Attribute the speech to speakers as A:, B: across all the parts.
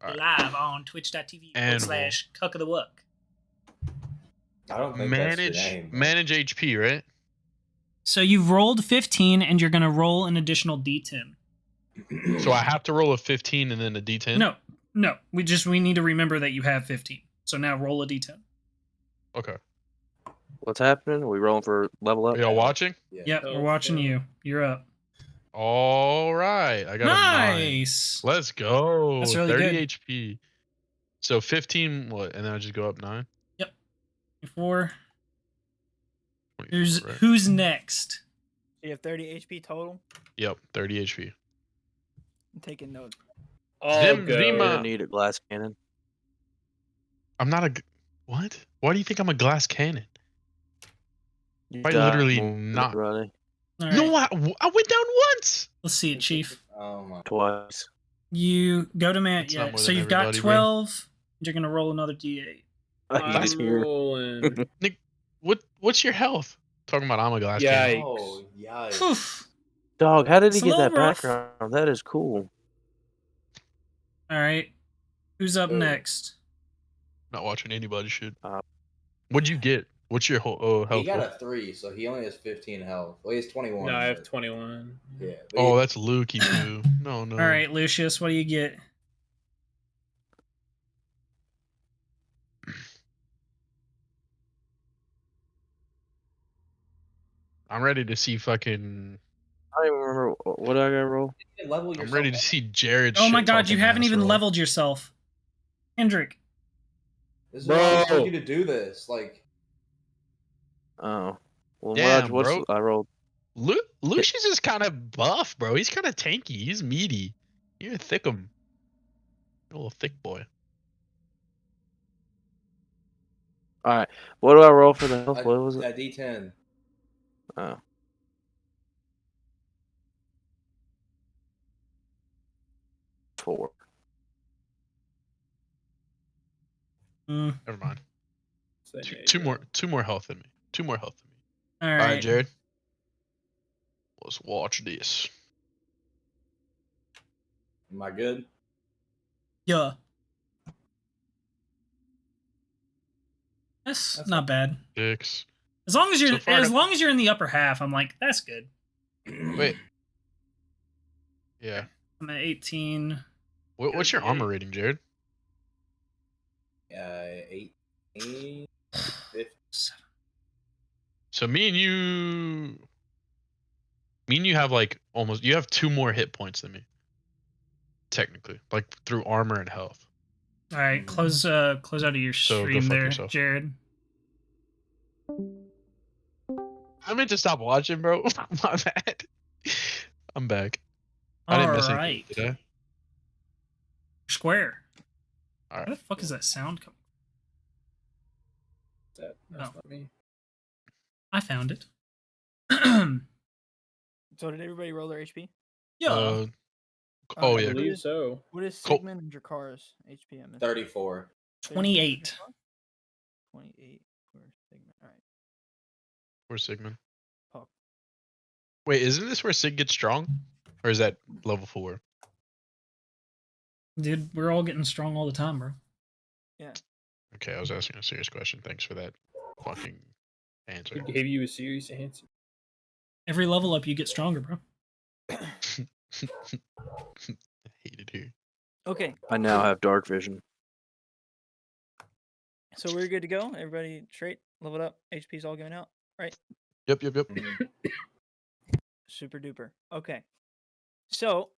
A: We're
B: All
A: live on twitch.tv/ColeOfTheWild.
C: I don't think that's the name.
B: Manage HP, right?
A: So you've rolled 15, and you're going to roll an additional d10.
B: So I have to roll a 15 and then a d10?
A: No. We need to remember that you have 15. So now roll a d10.
B: Okay.
D: What's happening? Are we rolling for level up?
B: Are y'all watching?
C: Yeah.
A: Yep, we're watching you. You're up.
B: All right. I got
A: Nice.
B: a 9. Let's go.
A: That's really
B: 30
A: good.
B: HP. So 15, what? And then I just go up 9?
A: Yep. 4.
B: 24, right?
A: Who's next?
E: So you have 30 HP total?
B: Yep, 30 HP.
E: I'm taking notes.
D: You're gonna need a glass cannon.
B: I'm not a... What? Why do you think I'm a glass cannon?
D: You
B: I
D: died
B: literally
D: more
B: not.
D: already.
A: All right.
B: No, I went down once.
A: Let's see it, Chief.
C: Oh my.
D: Twice.
A: You go to man.
B: That's not
A: Yeah.
B: more
A: So
B: than
A: you've got
B: everybody, bro.
A: 12. You're going to roll another d8.
D: He's here.
F: rolling.
B: Nick, what's your health? Talking about I'm a glass cannon.
C: Oh, yikes.
A: Poof.
D: Dog, how did he
A: It's a
D: get that
A: little rough.
D: background? That is cool.
A: All right. Who's up next?
B: Not watching anybody shit.
D: Uh,
B: What'd you get? What's your whole health?
C: He got a 3, so he only has 15 health. Well, he has 21.
F: No, I have
C: but-
F: 21.
C: Yeah.
B: Oh, that's Lukey too. No.
A: All right, Lucius, what do you get?
B: I'm ready to see fucking.
D: I don't even remember what I gotta roll.
C: You can level
B: I'm
C: yourself
B: ready to
C: up.
B: see Jared.
A: Oh my God, you
B: shit-talking
A: haven't
B: ass
A: even
B: roll.
A: leveled yourself. Hendrik.
C: This is why I
D: Bro.
C: told you to do this. Like,
D: Oh. Well,
B: Damn,
D: what's
B: bro.
D: I rolled?
B: Lucius is kind of buff, bro. He's kind of tanky. He's meaty. You're a thickum. You're a little thick boy.
D: Alright. What do I roll for the health?
C: a,
D: What was
C: a
D: it?
C: D10.
D: Oh. Four.
B: Never mind.
F: Same
B: Two
F: age,
B: more health than me. 2 more health than me.
A: All
B: All
A: right.
B: right, Jared. Let's watch this.
C: Am I good?
A: Yeah. That's not bad.
B: 6.
A: As long as you're
B: So far,
A: as long as you're in the upper half, I'm like, that's good.
B: Wait. Yeah.
A: I'm at 18.
B: What's your armor rating, Jared?
C: 18, 15.
B: So me and you have like almost. You have 2 more hit points than me. Technically, like through armor and health.
A: All right, close out of your
B: So go
A: stream
B: fuck
A: there,
B: yourself.
A: Jared.
B: I meant to stop watching, bro. My bad. I'm back. I didn't miss anything,
A: Alright.
B: did I?
A: Square.
B: All
A: Where
B: right.
A: the fuck is that sound coming?
F: That's not me.
A: I found it.
E: So did everybody roll their HP?
A: Yeah.
B: Oh
F: I
B: yeah.
F: believe so.
E: What is
B: Cole-
E: Sigmund and Dracar's HP? I'm missing?
C: 34.
A: 28.
E: 28 for Sigmund. All right.
B: Where's Sigmund?
E: Puck.
B: Wait, isn't this where Sig gets strong, or is that level 4?
A: Dude, we're all getting strong all the time, bro.
E: Yeah.
B: Okay, I was asking a serious question. Thanks for that fucking answer.
F: He gave you a serious answer.
A: Every level up, you get stronger, bro.
B: Hate it here.
E: Okay.
D: I now have dark vision.
E: So we're good to go. Everybody straight, leveled up. HP's all going out, right?
B: Yep.
E: Super duper. Okay. So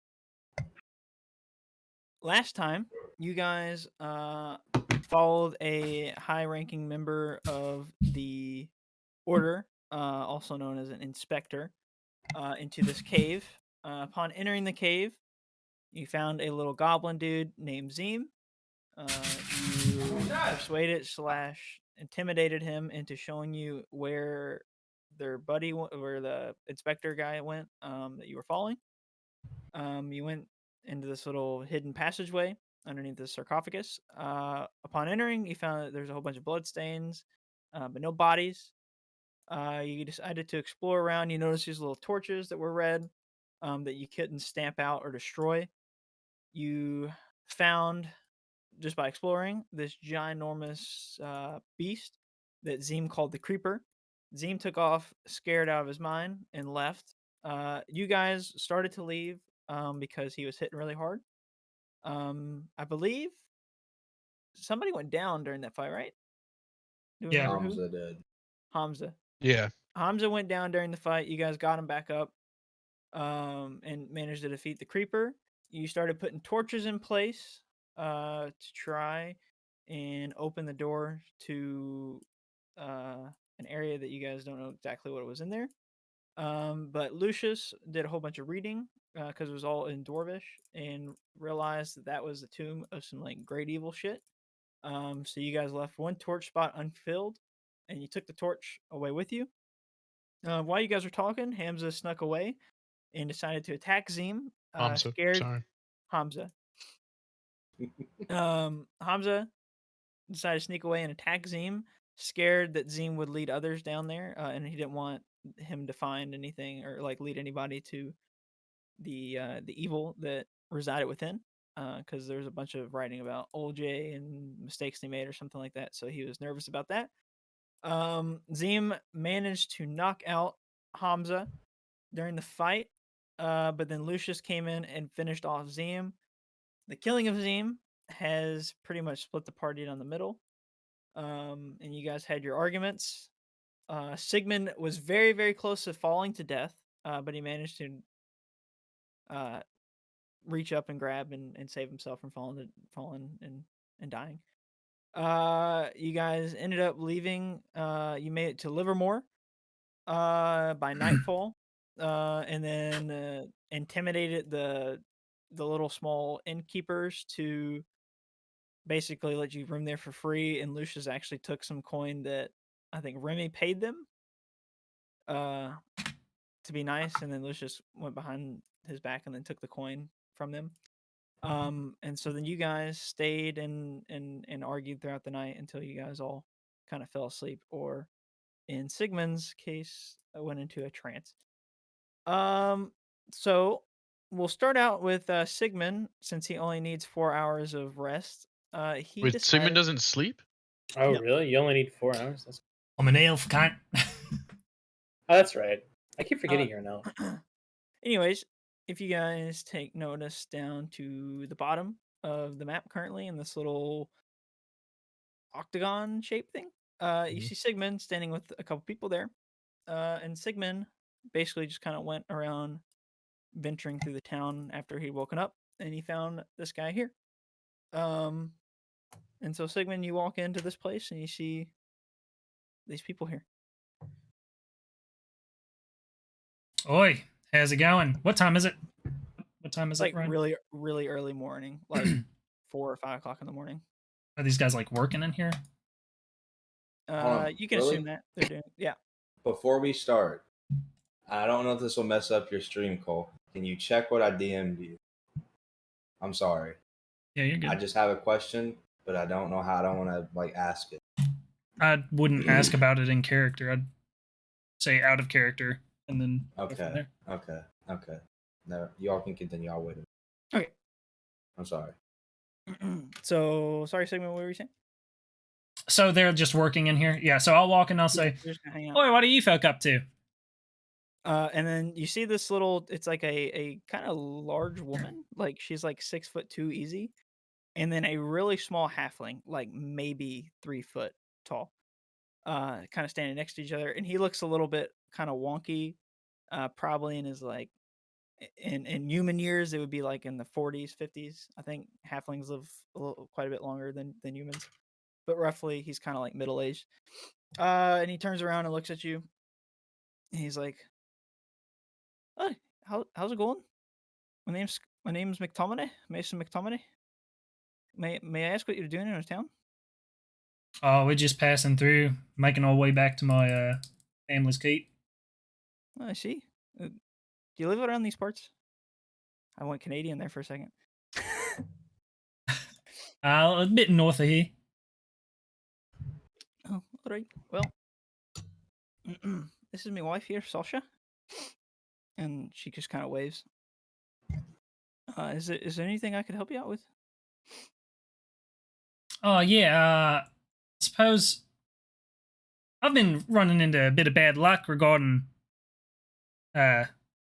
E: last time you guys followed a high-ranking member of the order, also known as an inspector, into this cave. Upon entering the cave, you found a little goblin dude named Zeem. You persuaded / intimidated him into showing you where their buddy, where the inspector guy went, that you were following. You went into this little hidden passageway underneath the sarcophagus. Upon entering, you found that there's a whole bunch of blood stains, but no bodies. You decided to explore around. You noticed these little torches that were red, that you couldn't stamp out or destroy. You found, just by exploring, this ginormous beast that Zeem called the Creeper. Zeem took off, scared out of his mind, and left. You guys started to leave because he was hitting really hard. I believe somebody went down during that fight, right? Do we
A: Yeah.
E: remember who?
C: Hamza did.
E: Hamza.
B: Yeah.
E: Hamza went down during the fight. You guys got him back up and managed to defeat the Creeper. You started putting torches in place to try and open the door to an area that you guys don't know exactly what was in there. But Lucius did a whole bunch of reading because it was all in Dwarvish and realized that that was the tomb of some like great evil shit. So you guys left one torch spot unfilled, and you took the torch away with you. While you guys were talking, Hamza snuck away and decided to attack Zeem.
B: Hamza.
E: Scared
B: Sorry.
E: Hamza. Hamza decided to sneak away and attack Zeem, scared that Zeem would lead others down there, and he didn't want him to find anything or like lead anybody to the evil that resided within. Because there's a bunch of writing about Old J and mistakes they made or something like that, so he was nervous about that. Zeem managed to knock out Hamza during the fight, but then Lucius came in and finished off Zeem. The killing of Zeem has pretty much split the party down the middle, and you guys had your arguments. Sigmund was very, very close to falling to death, but he managed to reach up and grab and save himself from falling and dying. You guys ended up leaving. You made it to Livermore by nightfall, and then intimidated the little small innkeepers to basically let you room there for free. And Lucius actually took some coin that I think Remy paid them to be nice, and then Lucius went behind his back and then took the coin from them. And so then you guys stayed and argued throughout the night until you guys all kind of fell asleep, or in Sigmund's case, went into a trance. So we'll start out with Sigmund, since he only needs 4 hours of rest. He
B: Wait, Sigmund
E: decided.
B: doesn't sleep?
F: Oh,
E: No.
F: really? You only need 4 hours?
A: I'm an elf, can't.
F: Oh, that's right. I keep forgetting you're an elf.
E: Anyways, if you guys take notice down to the bottom of the map currently in this little octagon shape thing, you see Sigmund standing with a couple people there. And Sigmund basically just kind of went around venturing through the town after he'd woken up, and he found this guy here. And so Sigmund, you walk into this place and you see these people here.
A: Oi, how's it going? What time is it? What time is
E: It's like
A: it, Ryan?
E: really, really early morning, like 4 or 5 o'clock in the morning.
A: Are these guys like working in here?
E: You can
C: really?
E: assume that they're doing, yeah.
C: Before we start, I don't know if this will mess up your stream, Cole. Can you check what I DM'd you? I'm sorry.
A: Yeah, you're good.
C: I just have a question, but I don't know how. I don't want to like ask it.
A: I wouldn't ask about it in character. I'd say out of character and then go from
C: Okay.
A: there.
C: Okay. No, y'all can continue. I'll wait.
E: Okay.
C: I'm sorry.
E: So, sorry, Sigmund, what were you saying?
A: So they're just working in here? Yeah, so I'll walk and I'll say,
E: You're just gonna hang out.
A: Oi, what are you folk up to?
E: And then you see this little, it's like a kind of large woman, like she's like 6'2" easy, and then a really small halfling, like maybe 3 foot tall, kind of standing next to each other. And he looks a little bit kind of wonky, probably in his like, in human years, it would be like in the 40s, 50s. I think halflings live quite a bit longer than humans, but roughly he's kind of like middle aged. And he turns around and looks at you, and he's like, "Hey, how's it going? My name's McTominay, Mason McTominay. May I ask what you're doing in our town?"
A: Oh, we're just passing through, making our way back to my family's keep.
E: "Oh, I see. Do you live around these parts?" I went Canadian there for a second.
A: A bit north of here.
E: Oh, all right. Well, this is my wife here, Sasha, and she just kind of waves. Is there anything I could help you out with?
A: Oh yeah, suppose I've been running into a bit of bad luck regarding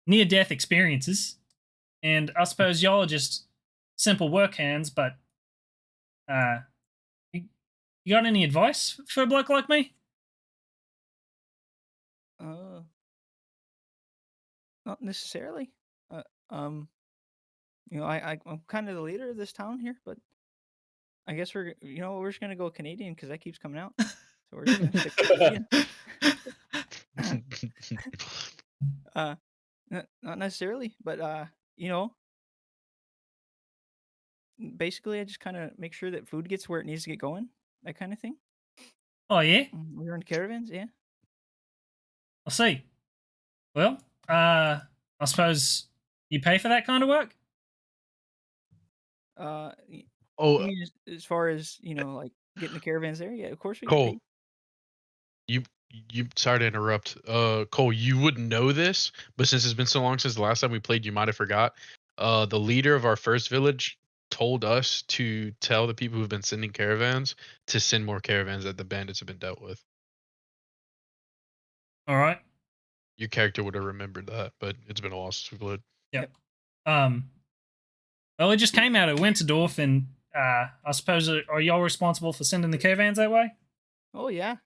A: near-death experiences, and I suppose y'all are just simple work hands. But you, you got any advice for a bloke like me?
E: Not necessarily. Uh, um, I'm kind of the leader of this town here, but I guess we're just gonna go Canadian because that keeps coming out. So we're just gonna stick with Canadian. Not necessarily, but basically, I just kind of make sure that food gets where it needs to get going, that kind of thing.
A: Oh yeah,
E: We run caravans, yeah.
A: I see. Well, I suppose you pay for that kind of work.
E: You
B: Oh,
E: mean as far as like getting the caravans there? Yeah, of course we get
B: Cole,
E: paid.
B: you. Sorry to interrupt. Cole, you wouldn't know this, but since it's been so long since the last time we played, you might have forgot. The leader of our first village told us to tell the people who've been sending caravans to send more caravans that the bandits have been dealt with.
A: All right.
B: Your character would have remembered that, but it's been a while since we played.
A: Yep. Well, it just came out of Winterdorf, and I suppose are y'all responsible for sending the caravans that way?
E: Oh yeah,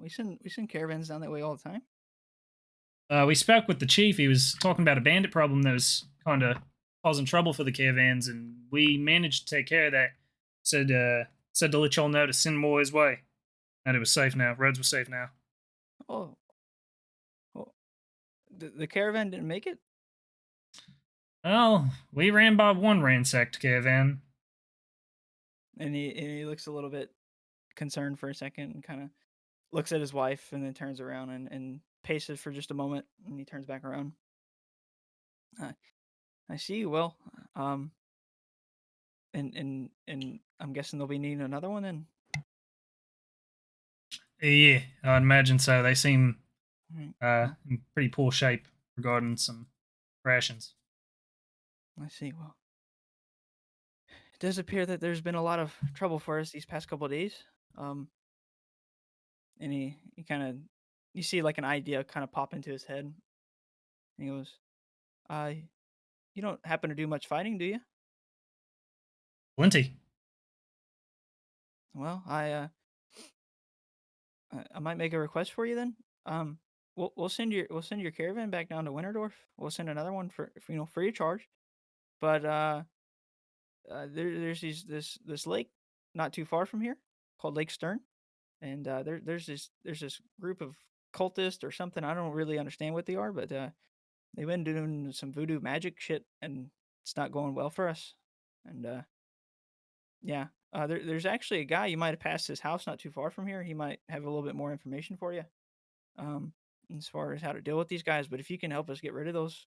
E: we send caravans down that way all the time.
A: We spoke with the chief. He was talking about a bandit problem that was kind of causing trouble for the caravans, and we managed to take care of that. Said to let y'all know to send more his way. And it was safe now. Roads were safe now.
E: Oh, well, the caravan didn't make it.
A: Well, we ran by one ransacked caravan.
E: And he looks a little bit concerned for a second and kind of looks at his wife and then turns around and paces for just a moment and he turns back around. I see. Well, and I'm guessing they'll be needing another one then.
A: Yeah, I'd imagine so. They seem
E: Right.
A: in pretty poor shape regarding some rations.
E: I see. Well, it does appear that there's been a lot of trouble for us these past couple of days. And he kind of, you see like an idea kind of pop into his head. And he goes, you don't happen to do much fighting, do you?
A: Plenty.
E: Well, I might make a request for you then. We'll send your caravan back down to Winterdorf. We'll send another one for free of charge. But there's this lake not too far from here called Lake Stern, and there's this group of cultists or something. I don't really understand what they are, but they've been doing some voodoo magic shit, and it's not going well for us. And yeah, there's actually a guy you might have passed his house not too far from here. He might have a little bit more information for you, as far as how to deal with these guys. But if you can help us get rid of those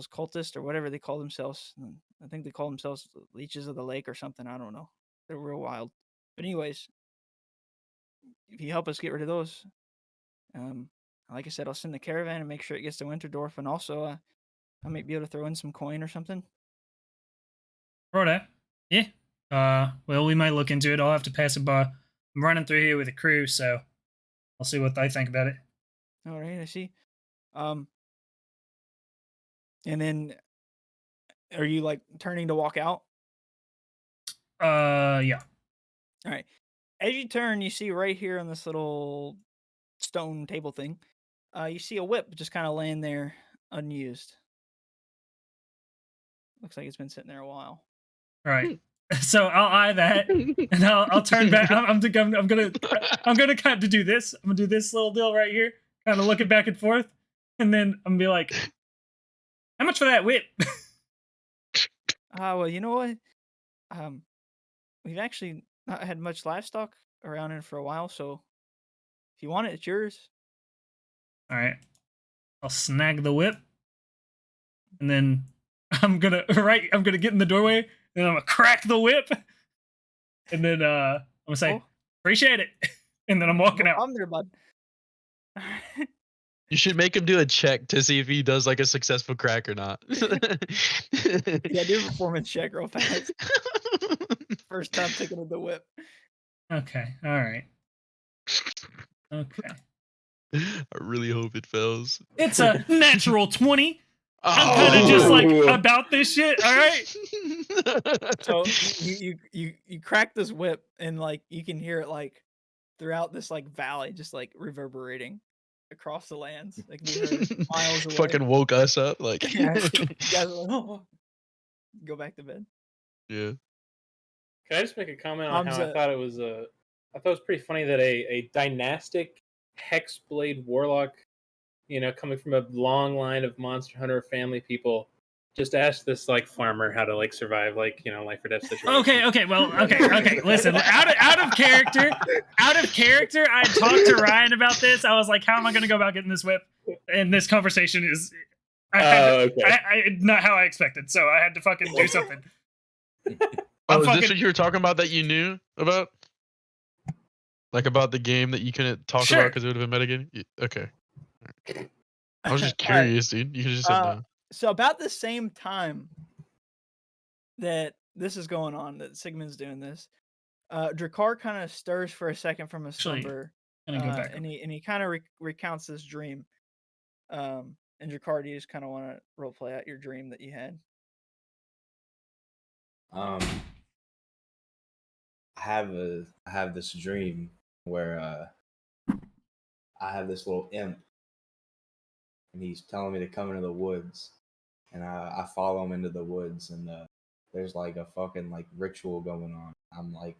E: cultists or whatever they call themselves, I think they call themselves leeches of the lake or something. I don't know. They're real wild. But anyways, if you help us get rid of those, like I said, I'll send the caravan and make sure it gets to Winterdorf, and also I might be able to throw in some coin or something.
A: Righto. Yeah. Well, we might look into it. I'll have to pass it by. I'm running through here with a crew, so I'll see what they think about it.
E: All right, I see. And then, are you like turning to walk out?
A: Yeah.
E: All right. As you turn, you see right here on this little stone table thing, you see a whip just kind of laying there unused. Looks like it's been sitting there a while.
A: All right. So I'll eye that, and I'll turn back. I'm gonna kind of do this. I'm gonna do this little deal right here, kind of looking back and forth, and then I'm gonna be like, "How much for that whip?"
E: Well, you know what? We've actually not had much livestock around here for a while, so if you want it, it's yours.
A: All right. I'll snag the whip, and then I'm gonna get in the doorway, and I'm gonna crack the whip, and then I'm gonna say,
E: Oh.
A: "Appreciate it," and then I'm walking
E: No
A: out.
E: problem there, bud.
B: You should make him do a check to see if he does like a successful crack or not.
E: Yeah, do a performance check real fast. First time picking up the whip.
A: Okay. All right. Okay.
B: I really hope it fails.
A: It's a natural 20. I'm kind of just like about this shit. All right.
E: So you crack this whip and like you can hear it like throughout this like valley, just like reverberating across the lands. Like we heard miles away.
B: Fucking woke us up. Like,
E: Yeah, you guys are like, oh, go back to bed.
B: yeah.
F: Can I just make a comment on how I
E: Hamza.
F: thought it was I thought it was pretty funny that a dynastic hexblade warlock, coming from a long line of Monster Hunter family people, just asked this like farmer how to like survive like life or death situation.
A: Okay. Well, okay. Listen, out of character. I talked to Ryan about this. I was like, how am I going to go about getting this whip? And this conversation is, not how I expected. So I had to fucking do something.
B: Oh, is this what you were talking about that you knew about? Like about the game that you couldn't talk about because it would have been metagame? Okay. I was just curious, dude. You could just said no.
E: So about the same time that this is going on, that Sigmund's doing this, Drakkar kind of stirs for a second from his slumber,
A: Go back
E: and he kind of recounts this dream. And Drakkar, do you just kind of want to role play out your dream that you had?
C: I have this dream where I have this little imp, and he's telling me to come into the woods, and I follow him into the woods, and there's like a fucking like ritual going on. I'm like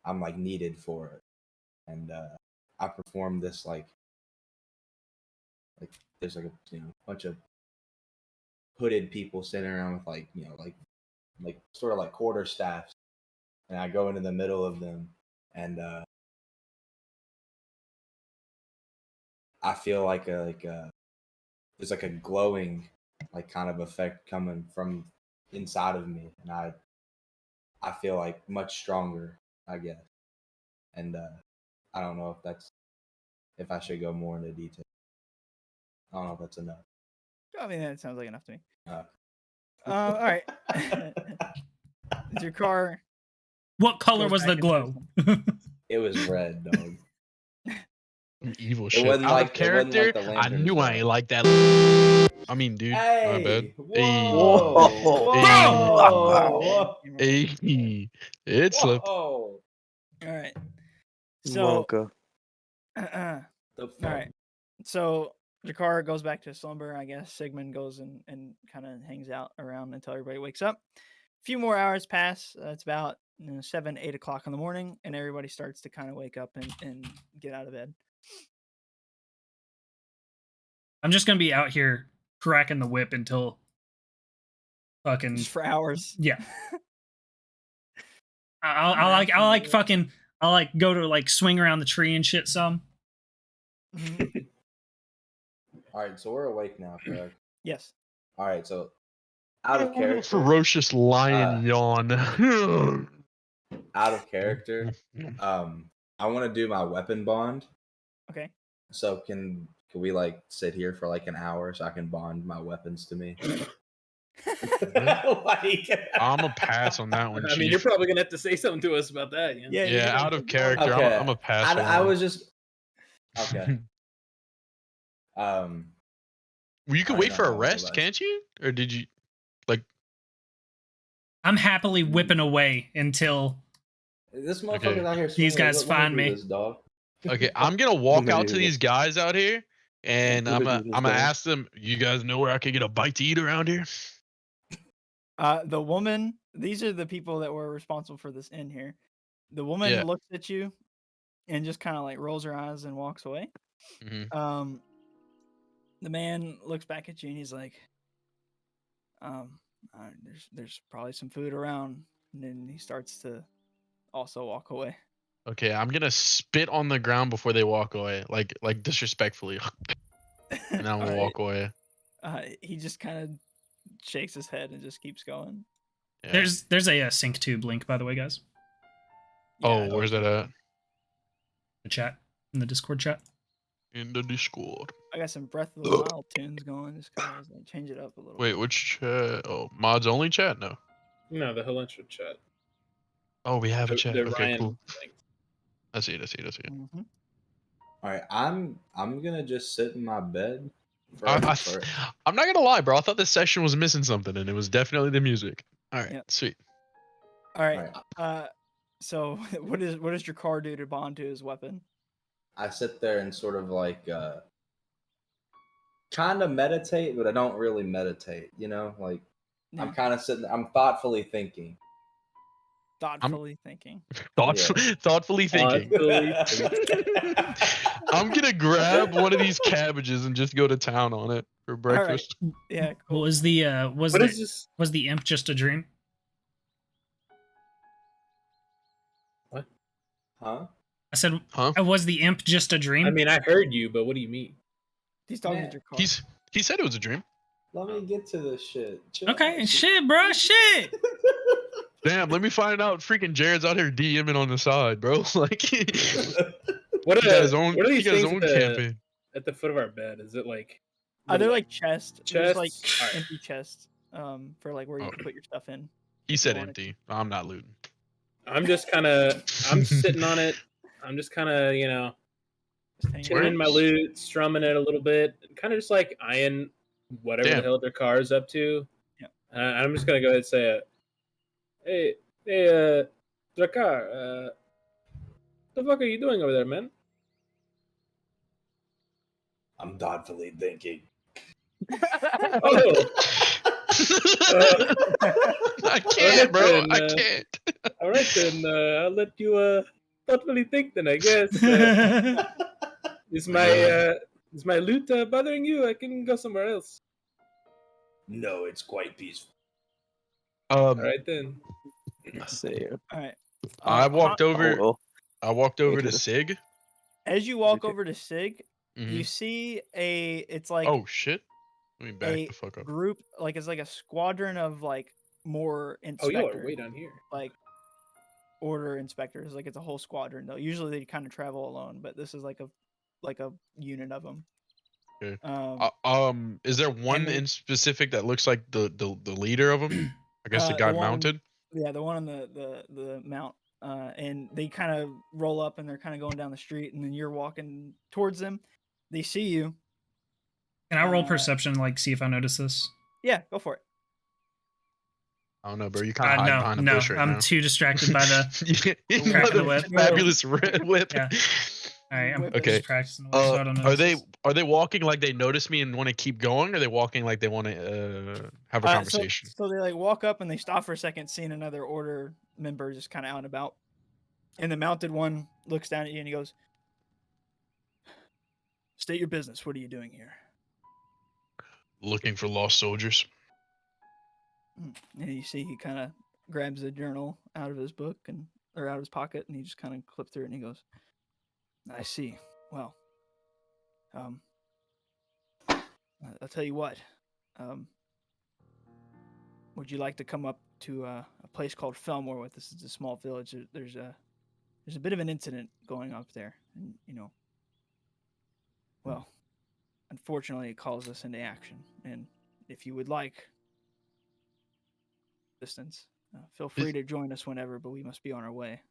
C: I'm like needed for it, and I perform this like there's like a bunch of hooded people sitting around with like sort of like quarter staffs, and I go into the middle of them, and I feel like there's like a glowing like kind of effect coming from inside of me, and I feel like much stronger, I guess, and I don't know if I should go more into detail. I don't know if that's enough.
E: I mean, that sounds like enough to me.
C: Uh,
E: All right. Is your car?
A: What color
E: goes
A: was
E: back
A: the
E: into
A: glow?
C: It was red, dog.
B: Evil
C: It
B: shit.
C: wasn't
B: Out
C: like-
B: of
C: it wasn't
B: character,
C: like the
B: I
C: lanterns,
B: knew I
C: though.
B: ain't like that. I mean, dude, my bad.
C: Hey! Whoa!
D: Whoa!
B: Hey, it slipped.
C: Whoa!
E: All right. So,
D: Mocha.
E: all
C: The fuck?
E: right. So Drakkar goes back to slumber. I guess Sigmund goes and kind of hangs out around until everybody wakes up. A few more hours pass. It's about 7, 8 o'clock in the morning, and everybody starts to kind of wake up and get out of bed.
A: I'm just gonna be out here cracking the whip until fucking
E: Just for hours.
A: yeah. I'll like go to like swing around the tree and shit some.
E: Mhm.
C: All right, so we're awake now, correct?
E: Yes.
C: All right, so out of character.
B: Ferocious lion yawn.
C: Out of character. I want to do my weapon bond.
E: Okay.
C: So can we like sit here for like an hour so I can bond my weapons to me?
B: I'm a pass on that one,
F: I
B: Chief.
F: mean, you're probably gonna have to say something to us about that.
E: Yeah. you're
B: Yeah,
E: gonna
B: out
E: have
B: of
E: to-
B: character,
C: Okay.
B: I'm a pass on
C: I
B: that.
C: was just okay.
B: Well, you could
C: I
B: wait
C: know
B: for a
C: how I
B: rest,
C: like-
B: can't you? Or did you like?
A: I'm happily whipping away until
C: This motherfucker's
B: Okay.
C: out here.
A: These
C: swinging.
A: guys
C: Let me
A: find
C: do
A: me.
C: this, dog.
B: Okay, I'm gonna walk out to
D: Maybe.
B: these guys out here, and I'm gonna ask them. You guys know where I could get a bite to eat around here?
E: The woman, these are the people that were responsible for this inn here. The woman
B: Yeah.
E: looks at you and just kind of like rolls her eyes and walks away.
B: Mm-hmm.
E: The man looks back at you and he's like, there's probably some food around. And then he starts to also walk away.
B: Okay, I'm gonna spit on the ground before they walk away, like disrespectfully, and then I'm gonna
E: All
B: walk away.
E: He just kind of shakes his head and just keeps going.
B: Yeah.
A: there's a sync tube link, by the way, guys.
B: Oh,
E: Yeah,
B: where's that at?
A: The chat in the Discord chat.
B: in the Discord.
E: I got some Breath of the Wild tunes going. Just kind of like change it up a little.
B: Wait,
E: bit.
B: which chat? Oh, mods only chat? No.
F: No, the Hellentra chat.
B: Oh, we have a
F: The,
B: chat.
F: the
B: Okay,
F: Ryan
B: cool.
F: thing.
B: I see it. I see it. I see it.
E: Mhm.
C: All right, I'm gonna just sit in my bed.
B: I'm
C: For
B: not gonna lie, bro. I thought this session was missing something, and it was definitely the music. All right,
E: Yep.
B: sweet.
E: All
C: all
E: right.
C: right,
E: So what does your car do to bond to his weapon?
C: I sit there and sort of like kind of meditate, but I don't really meditate. You know, like I'm
E: Yeah.
C: kind of sitting. I'm thoughtfully thinking.
E: Thoughtfully thinking.
B: Thoughtfully thinking.
F: Thoughtfully
B: I'm gonna grab one of these cabbages and just go to town on it for
E: All right.
B: breakfast.
E: Yeah. Cool.
A: Was the
F: What is this?
A: was the imp just a dream?
C: Huh?
A: I said,
B: Huh?
A: was the imp just a dream?
F: I mean, I heard you, but what do you mean?
E: He's talking
C: Man,
E: to your car.
B: He said it was a dream.
C: Let me get to this shit. Chill
A: Okay,
C: out.
A: shit, bro, shit.
B: Damn, let me find out. Freaking Jared's out here DMing on the side, bro. Like, he
F: What are,
B: got his own.
F: what are
B: He
F: these
B: got his
F: things
B: own campaign.
F: at the foot of our bed? Is it like?
E: They're
F: little,
E: like chests. There's like
F: chests? All right.
E: empty chests. For like where you
B: Oh.
E: can put your stuff in.
B: He
E: if you
B: said
E: want it.
B: empty. I'm not looting.
F: I'm just kind of. I'm sitting on it. I'm just kind of,
E: Just hang
F: chilling
E: around.
F: in my loot, strumming it a little bit, kind of just like eyeing whatever
B: Damn.
F: the hell their car is up to.
E: Yep.
F: I'm just gonna go ahead and say, hey, Drakkar, the fuck are you doing over there, man?
C: I'm thoughtfully thinking.
F: Oh,
B: I can't, bro.
F: then,
B: I can't.
F: all right then. I'll let you thoughtfully think. Then I guess is my loot bothering you? I can go somewhere else.
C: No, it's quite peaceful.
F: All right then.
G: Let's see.
E: All right.
B: I walked over.
G: well.
B: I walked over to
G: Okay.
B: Sig.
E: As you walk
G: Okay.
E: over to Sig,
B: Mhm.
E: you see it's like
B: Oh shit! Let me back
E: a
B: the fuck up.
E: group, like it's like a squadron of like more
F: Oh,
E: inspectors,
F: you are way down here.
E: like order inspectors. Like it's a whole squadron though. Usually they kind of travel alone, but this is like a unit of them.
B: Okay. Is there one
E: they-
B: in specific that looks like the leader of them? I guess the
E: the
B: guy
E: one-
B: mounted.
E: Yeah, the one on the mount. And they kind of roll up and they're kind of going down the street, and then you're walking towards them. They see you.
A: Can I roll
E: Uh,
A: perception, like see if I notice this?
E: Yeah, go for it.
B: I don't know, bro. You kind of hide
A: No,
B: behind a
A: no,
B: bush right
A: I'm
B: now.
A: too distracted by the.
B: You
A: crack
B: know,
A: of the
B: the
A: whip.
B: fabulous red whip.
A: Yeah. All right, I'm
E: Whip
B: Okay.
A: just practicing the whip, so I don't
B: Are
A: notice
B: they
A: this.
B: walking like they notice me and want to keep going? Or are they walking like they want to have a conversation?
E: So they like walk up and they stop for a second, seeing another order member just kind of out and about. And the mounted one looks down at you and he goes, "State your business. What are you doing here?"
B: Looking for lost soldiers.
E: And you see he kind of grabs a journal out of his book or out of his pocket, and he just kind of clips through it and he goes, "I see. Well, I'll tell you what. Would you like to come up to a place called Felmore with us? It's a small village. There's a bit of an incident going up there, and well, unfortunately, it calls us into action. And if you would like assistance, feel free to join us whenever. But we must be on our way."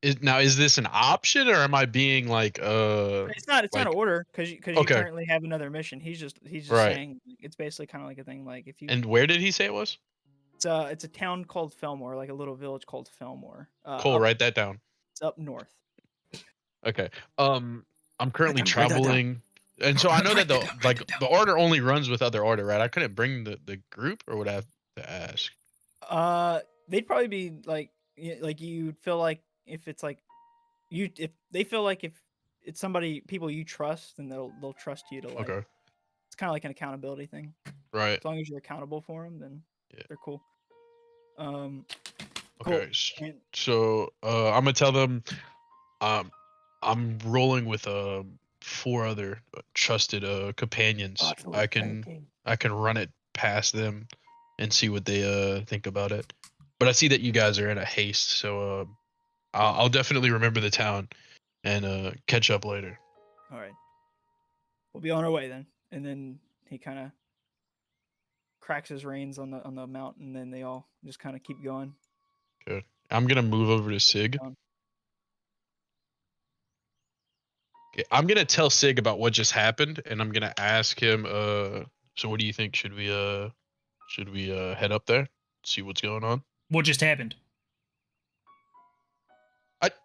B: Is this an option, or am I being like
E: It's not
B: like-
E: an order because you
B: Okay.
E: currently have another mission. He's just
B: Right.
E: saying it's basically kind of like a thing like if you
B: And where did he say it was?
E: it's a town called Felmore, like a little village called Felmore.
B: Cole,
E: up,
B: write that down.
E: It's up north.
B: Okay. I'm currently
G: Write that down.
B: traveling, and so I know that
G: Write that down.
B: the order only runs with other order, right? I couldn't bring the group, or would I have to ask?
E: They'd probably be like you'd feel like if it's like if they feel like if it's people you trust, then they'll trust you to like.
B: Okay.
E: It's kind of like an accountability thing.
B: Right.
E: As long as you're accountable for them, then
B: Yeah.
E: they're cool. Cool.
B: Okay.
E: And
B: So I'm gonna tell them, I'm rolling with 4 other trusted companions.
G: Thoughtfully
B: I can
G: thinking.
B: run it past them and see what they think about it. But I see that you guys are in a haste, so I'll definitely remember the town and catch up later.
E: all right. we'll be on our way then. And then he kind of cracks his reins on the mount, and then they all just kind of keep going.
B: Good. I'm gonna move over to Sig. Okay, I'm gonna tell Sig about what just happened, and I'm gonna ask him. So what do you think? Should we head up there, see what's going on?
A: What just happened?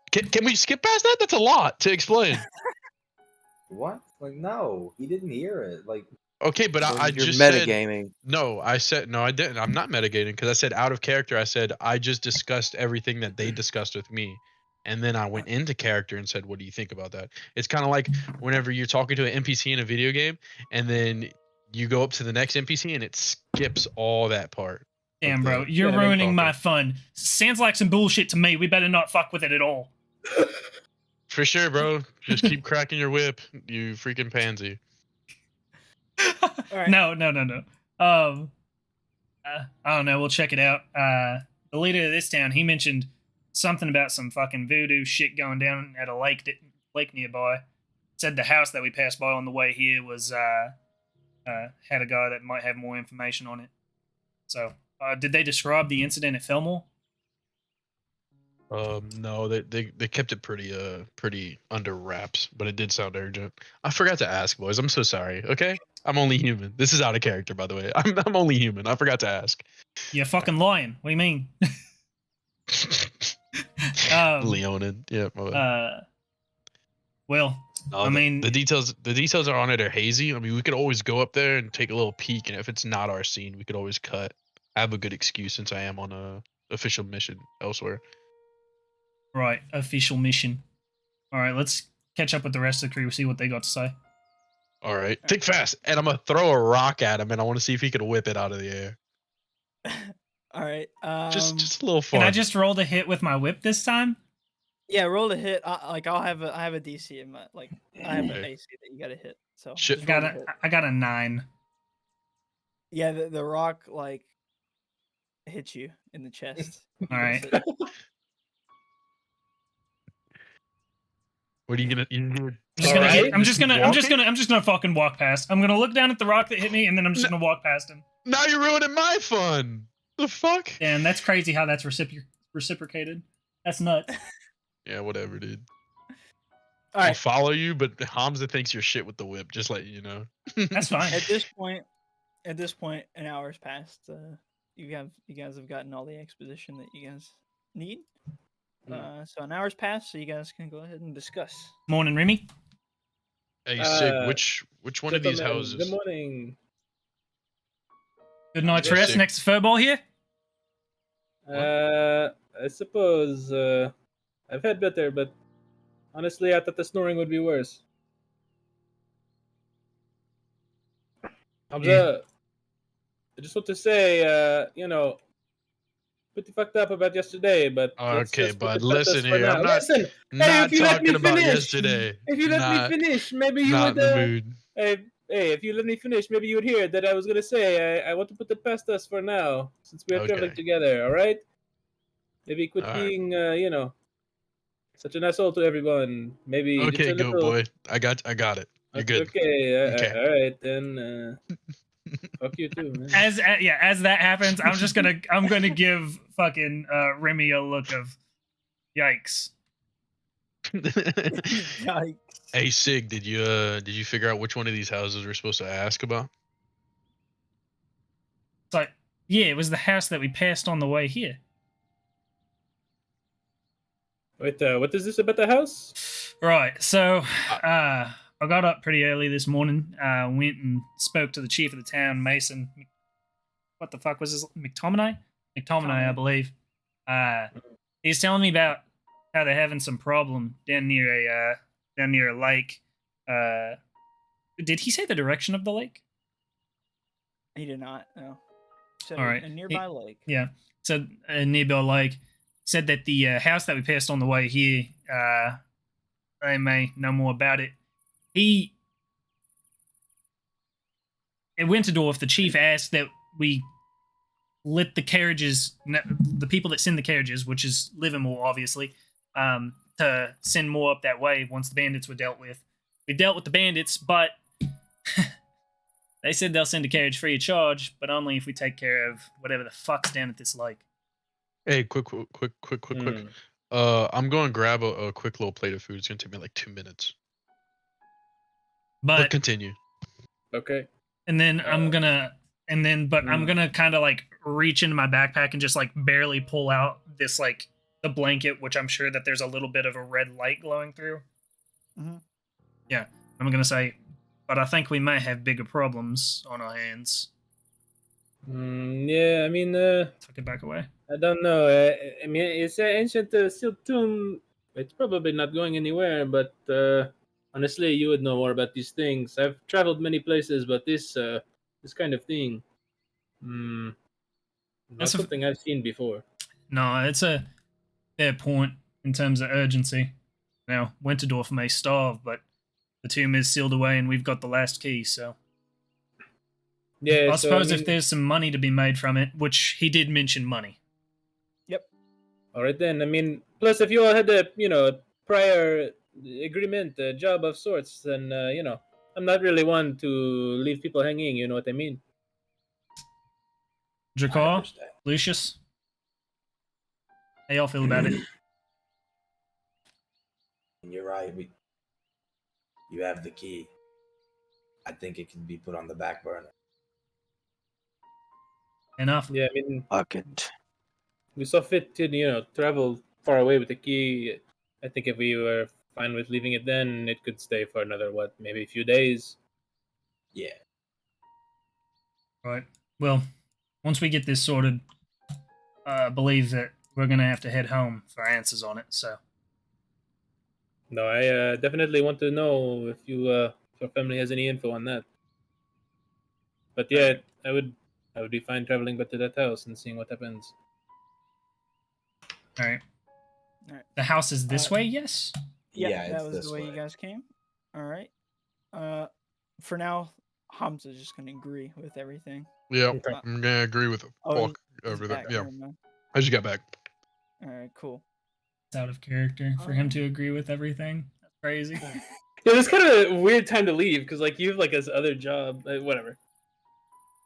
B: Can we skip past that? That's a lot to explain.
C: What? Like, no, he didn't hear it. Like,
B: Okay, but I
D: You're
B: just said
D: metagaming.
B: no. I said no. I didn't. I'm not metagaming because I said out of character. I said I just discussed everything that they discussed with me, and then I went into character and said, "What do you think about that?" It's kind of like whenever you're talking to an NPC in a video game, and then you go up to the next NPC and it skips all that part.
A: Damn, bro, you're
F: Yeah, I mean,
A: ruining my fun. Sounds like some bullshit to me. We better not fuck with it at all.
B: For sure, bro. Just keep cracking your whip, you freaking pansy.
E: Alright.
A: No. I don't know. We'll check it out. The leader of this town, he mentioned something about some fucking voodoo shit going down at a lake nearby. Said the house that we passed by on the way here was had a guy that might have more information on it. So, did they describe the incident at Fillmore?
B: No, they kept it pretty under wraps, but it did sound urgent. I forgot to ask, boys. I'm so sorry. Okay, I'm only human. This is out of character, by the way. I'm only human. I forgot to ask.
A: You're fucking lying. What do you mean?
B: Leonin. Yeah. My bad.
A: Well,
B: No,
A: I mean,
B: the details are on it are hazy. I mean, we could always go up there and take a little peek, and if it's not our scene, we could always cut. I have a good excuse since I am on a official mission elsewhere.
A: right, official mission. All right, let's catch up with the rest of the crew, see what they got to say.
B: All right, think fast, and I'm gonna throw a rock at him, and I want to see if he can whip it out of the air.
E: All right.
B: Just a little fun.
A: Can I just roll the hit with my whip this time?
E: Yeah, roll a hit. I have a DC in my I have an
B: Okay.
E: AC that you got to hit. So
B: Shit.
E: just roll the hit.
A: I got a 9.
E: Yeah, the rock hits you in the chest.
A: All right.
B: What are you gonna?
A: I'm just gonna fucking walk past. I'm gonna look down at the rock that hit me, and then I'm just gonna walk past him.
B: Now you're ruining my fun. The fuck?
A: And that's crazy how that's reciprocated. That's nuts.
B: Yeah, whatever, dude.
E: All
B: I'll
E: right.
B: follow you, but Hamza thinks you're shit with the whip. Just letting you know.
A: That's fine.
E: At this point, an hour's passed. You guys have gotten all the exposition that you guys need. So an hour's passed, so you guys can go ahead and discuss.
A: Morning, Remy.
B: Hey, Sig, which one of these
F: Gentlemen,
B: houses?
F: Good morning.
A: Good night's
B: Yes,
A: rest
B: Sig.
A: next to Furball here.
F: I suppose I've had better, but honestly, I thought the snoring would be worse. Hamza, I just want to say, pretty fucked up about yesterday, but let's
B: Okay,
F: just put
B: bud,
F: the past
B: listen
F: us for
B: here.
F: now.
B: I'm not,
F: Listen,
B: not
F: if you let me
B: talking about
F: finish,
B: yesterday.
F: if you let
B: Not-
F: me finish, maybe you
B: Not
F: would.
B: in the mood.
F: Hey, if you let me finish, maybe you would hear that I was gonna say I want to put it past us for now, since we are traveling
B: Okay.
F: together. All right? Maybe quit
B: All right.
F: being, such an asshole to everyone. Maybe just
B: Okay,
F: a
B: go
F: little.
B: boy. I got it. You're good.
F: Okay.
B: Okay.
F: All right then. Fuck you too, man.
A: As that happens, I'm gonna give fucking Remy a look of yikes.
E: Yikes.
B: Hey, Sig, did you figure out which one of these houses we're supposed to ask about?
A: It's like, yeah, it was the house that we passed on the way here.
F: Wait, what is this about the house?
A: Right. So, I got up pretty early this morning. Went and spoke to the chief of the town, Mason. What the fuck was his McTominay? McTominay, I believe. He's telling me about how they're having some problem down near a lake. Did he say the direction of the lake?
E: He did not. No. So
A: All right.
E: A nearby lake.
A: Yeah. So a nearby lake. Said that the house that we passed on the way here, they may know more about it. It went to door if the chief asked that we let the carriages, the people that send the carriages, which is Livermore, obviously, to send more up that way once the bandits were dealt with. We dealt with the bandits, but They said they'll send a carriage free of charge, but only if we take care of whatever the fuck's down at this lake.
B: Hey, quick.
F: Hmm.
B: I'm going to grab a quick little plate of food. It's gonna take me like 2 minutes. But
A: But
B: continue.
F: Okay.
A: and then I'm
F: Uh,
A: gonna I'm gonna kind of like reach into my backpack and just like barely pull out this like the blanket, which I'm sure that there's a little bit of a red light glowing through.
E: Mhm.
A: Yeah, I'm gonna say, but I think we may have bigger problems on our hands.
F: Yeah, I mean,
A: Tuck it back away.
F: I don't know. I mean, it's an ancient steel tomb. It's probably not going anywhere, but honestly, you would know more about these things. I've traveled many places, but this kind of thing, not
A: That's a,
F: something I've seen before.
A: no, it's a fair point in terms of urgency. Now, Winterdorf may starve, but the tomb is sealed away and we've got the last key, so.
F: Yeah,
A: I
F: so
A: suppose
F: I
A: if
F: mean,
A: there's some money to be made from it, which he did mention money.
F: all right then. I mean, plus if you all had a prior agreement, a job of sorts, then I'm not really one to leave people hanging. You know what I mean?
C: I
A: Dracar,
C: understand.
A: Lucius, how y'all feel about it?
C: And you're right. You have the key. I think it can be put on the back burner.
A: Enough.
F: Yeah, I mean,
D: Fuck it.
F: we saw fit to travel far away with the key. I think if we were fine with leaving it, then it could stay for another maybe a few days.
C: Yeah.
A: Right. Well, once we get this sorted, I believe that we're gonna have to head home for answers on it. So
F: No, I definitely want to know if if your family has any info on that. But yeah, I would be fine traveling back to that house and seeing what happens.
A: all right.
E: All right.
A: The house is this
E: Uh,
A: way. Yes.
C: Yeah,
E: that
C: it's
E: was
C: this
E: the way
C: way.
E: you guys came. All right. For now, Hamza's just gonna agree with everything.
B: Yeah,
F: Okay.
B: I'm gonna agree with
E: Oh,
B: fuck
E: he's
B: everything.
E: back.
B: Yeah,
E: Never mind.
B: I just got back.
E: All right, cool.
A: It's out of character for him to agree with everything. That's crazy.
F: Yeah, that's kind of a weird time to leave because like you have like this other job, whatever.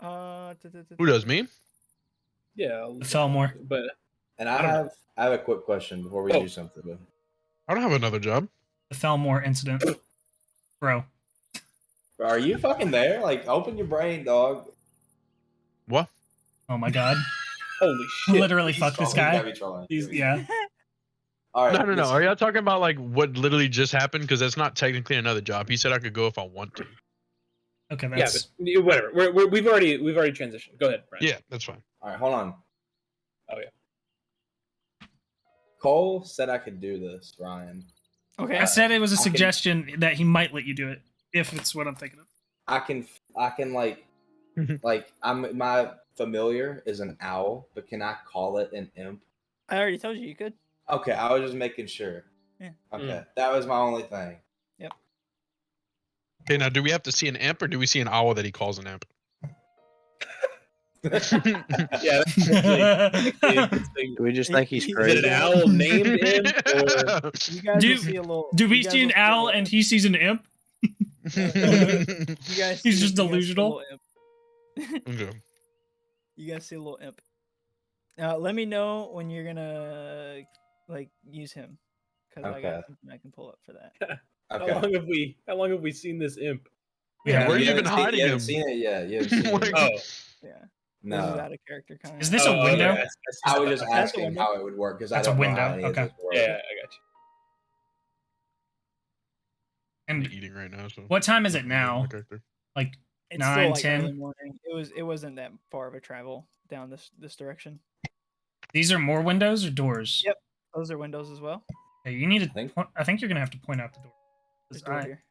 B: Who does me?
F: Yeah,
A: Fellmore.
F: but
C: And
F: I don't know.
C: I have a quick question before we
F: Oh.
C: do something. But
B: I don't have another job.
A: The Fellmore incident, bro.
C: are you fucking there? Like, open your brain, dog.
B: What?
A: Oh my god.
F: Holy shit!
A: Literally, fuck this
C: He's gotta
A: guy.
C: be trolling.
A: Yeah.
C: All right.
B: No.
C: listen.
B: Are y'all talking about like what literally just happened? Because that's not technically another job. He said I could go if I want to.
A: Okay,
F: Yeah,
A: that's
F: but whatever. We've already transitioned. Go ahead, Brian.
B: Yeah, that's fine.
C: All right, hold on.
F: Oh yeah.
C: Cole said I could do this, Ryan.
E: Okay.
A: I said it was a
C: I can-
A: suggestion that he might let you do it if it's what I'm thinking of.
C: I can like my familiar is an owl, but can I call it an imp?
E: I already told you could.
C: Okay, I was just making sure.
E: Yeah.
C: Okay, that was my only thing.
B: Okay, now do we have to see an imp or do we see an owl that he calls an imp?
F: Yeah. That's actually interesting.
D: Do we just think he's
E: Is it
F: Is it
D: crazy?
F: an owl named him or?
E: You guys
A: Do-
E: will see a little.
A: Do we
E: you guys
A: see
E: will
A: an
E: a
A: owl
E: little
A: and
E: imp.
A: he sees an imp?
E: You guys
A: He's
E: see-
A: just
E: you guys see a
A: delusional.
E: little imp.
B: Okay.
E: You guys see a little imp. Let me know when you're gonna like use him, because I
C: Okay.
E: got something I can pull up for that.
C: Okay.
F: How long have we seen this imp?
A: Yeah,
B: where are you
C: haven't
B: even
C: seen-
B: hiding
C: you haven't
B: him?
C: seen it yet. You haven't seen it.
B: Where-
C: yet.
F: Oh,
E: Yeah. This is
C: No,
E: out of character kind of.
A: Is this a
F: Oh,
A: window?
F: okay.
C: I was just
E: That's a
C: asking
E: window.
C: how it would work because I
A: That's a
C: don't know how
A: window,
C: any of
A: okay.
C: this works.
F: Yeah, I got you.
B: I'm
A: And
B: eating right now. So
A: what time is it
B: I'm not
A: now?
B: my character.
A: Like
E: It's
A: 9,
E: still like
A: 10?
E: early morning. It wasn't that far of a travel down this direction.
A: These are more windows or doors?
E: Yep. Those are windows as well.
A: Okay, you need to.
C: think-
A: I think you're gonna have to point out the door. 'Cause
E: There's a door here.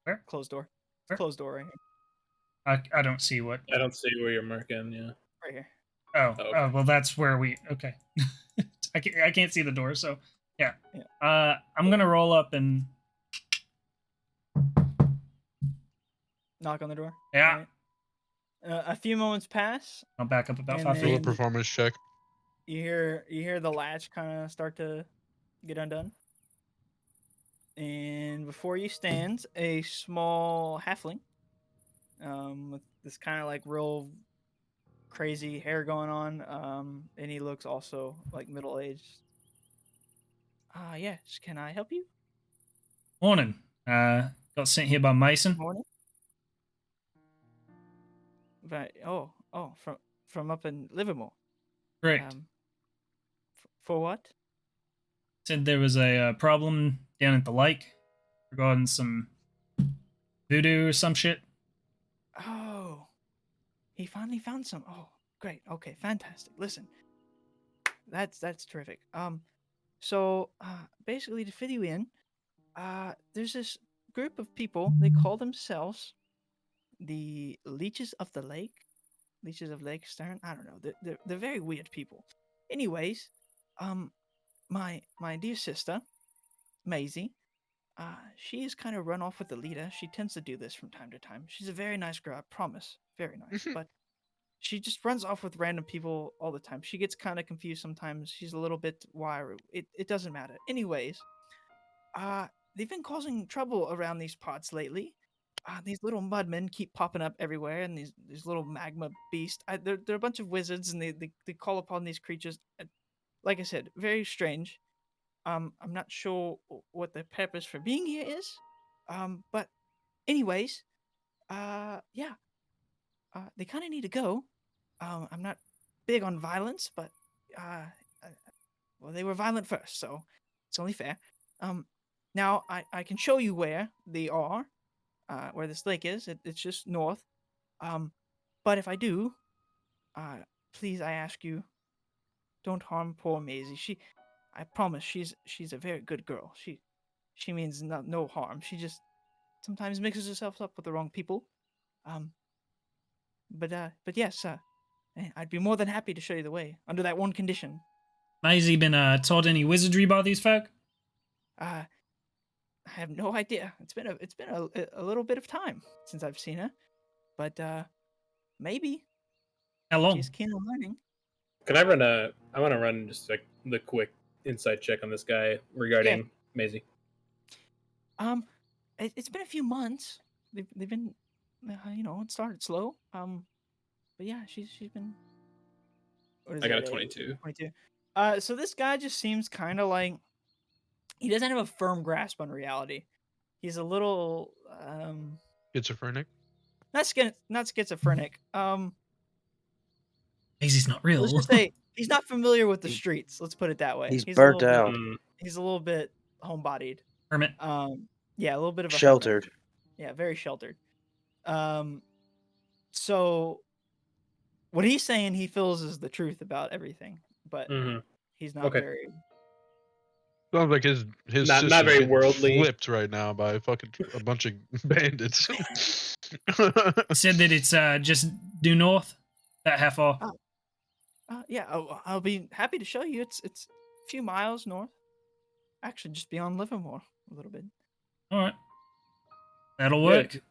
A: Where?
E: Closed door.
A: Where?
E: Closed door right here.
A: I don't see what.
F: I don't see where you're marking. Yeah.
E: Right here.
A: Oh,
F: Oh,
A: oh, well, that's where we. Okay. I can't see the door, so yeah.
E: Yeah.
A: I'm gonna roll up and
E: Knock on the door.
A: Yeah.
E: Alright. A few moments pass.
A: I'll back up about
E: And
A: 5
B: Roll a
A: feet.
E: then-
B: performance check.
E: You hear the latch kind of start to get undone. And before you stands a small halfling, with this kind of like real crazy hair going on. And he looks also like middle aged. Yes. Can I help you?
A: Morning. Got sent here by Mason.
E: Morning. But from up in Livermore.
A: Correct.
E: For what?
A: Said there was a problem down at the lake regarding some voodoo or some shit.
E: Oh, he finally found some. Oh, great. Okay, fantastic. Listen, that's terrific. So basically to fit you in, there's this group of people. They call themselves the Leeches of the Lake. Leeches of Lake Stern. I don't know. They're very weird people. Anyways, my dear sister, Mayzee, she is kind of run off with the leader. She tends to do this from time to time. She's a very nice girl, I promise. Very nice. But she just runs off with random people all the time. She gets kind of confused sometimes. She's a little bit wiry. It doesn't matter. Anyways, they've been causing trouble around these parts lately. These little mudmen keep popping up everywhere, and these little magma beasts. They're a bunch of wizards, and they call upon these creatures. Like I said, very strange. I'm not sure what the purpose for being here is. But anyways, yeah. They kind of need to go. I'm not big on violence, but well, they were violent first, so it's only fair. Now I can show you where they are, where this lake is. It's just north. But if I do, please, I ask you, don't harm poor Mayzee. I promise, she's a very good girl. She means no harm. She just sometimes mixes herself up with the wrong people. But yes, I'd be more than happy to show you the way under that one condition.
A: Mayzee been taught any wizardry by these folk?
E: I have no idea. It's been a little bit of time since I've seen her, but maybe
A: How long?
E: she's keen on learning.
F: Can I run I want to run just like the quick insight check on this guy regarding Mayzee.
E: It's been a few months. They've been, it started slow. But yeah, she's been. What is
F: I got a
E: that,
F: 22.
E: 22. So this guy just seems kind of like he doesn't have a firm grasp on reality. He's a little
B: Schizophrenic.
E: not schizophrenic.
A: Mayzee's not real.
E: Let's just say he's not familiar with the streets. Let's put it that way.
D: He's
E: a
D: burnt
E: little
D: out.
E: Bit, he's a little bit homebodied.
A: Hermit.
E: Yeah, a little bit of a hermit.
D: Sheltered.
E: Yeah, very sheltered. So what he's saying he feels is the truth about everything, but he's not very.
B: Sounds like his
F: not
B: system's
F: very
B: getting
F: worldly.
B: flipped right now by a bunch of bandits.
A: Said that it's just due north. That half far.
E: Yeah, I'll be happy to show you. It's a few miles north. Actually, just beyond Livermore a little bit.
A: All right. That'll work.
F: If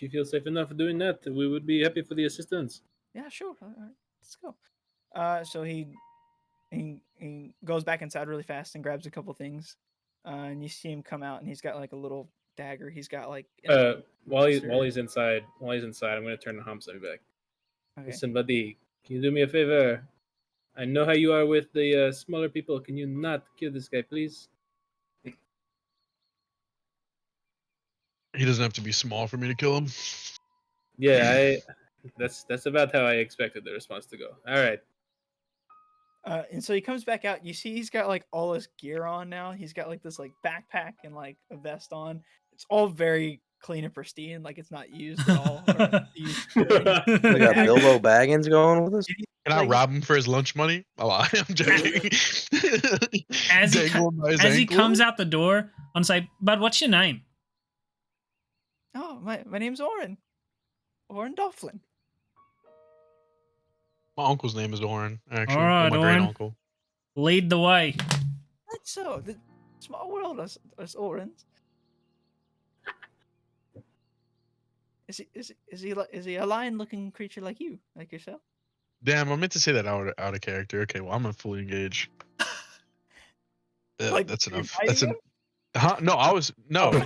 F: you feel safe enough doing that, we would be happy for the assistance.
E: Yeah, sure. All right, let's go. So he goes back inside really fast and grabs a couple things. And you see him come out, and he's got like a little dagger. He's got like.
F: While he's inside, I'm going to turn to Hamza and be like,
E: Okay.
F: "Listen, buddy, can you do me a favor? I know how you are with the smaller people. Can you not kill this guy, please?"
B: He doesn't have to be small for me to kill him.
F: Yeah, that's about how I expected the response to go. All right.
E: And so he comes back out. You see, he's got like all his gear on now. He's got like this like backpack and like a vest on. It's all very clean and pristine, like it's not used at all.
D: We got Bilbo Baggins going with us.
B: Can I rob him for his lunch money? Oh, I'm joking.
A: As he comes out the door, I'm say, "Bud, what's your name?"
E: Oh, my name's Orin. Orin Dofflin.
B: My uncle's name is Orin, actually.
A: All right,
B: my
A: Orin.
B: great uncle.
A: Lead the way.
E: That's so. The small world, us Orins. Is he a lion-looking creature like you, like yourself?
B: Damn, I meant to say that out of character. Okay, well, I'm gonna fully engage. Yeah,
E: Like,
B: that's enough.
E: you're
B: That's an. Huh? No, I was no.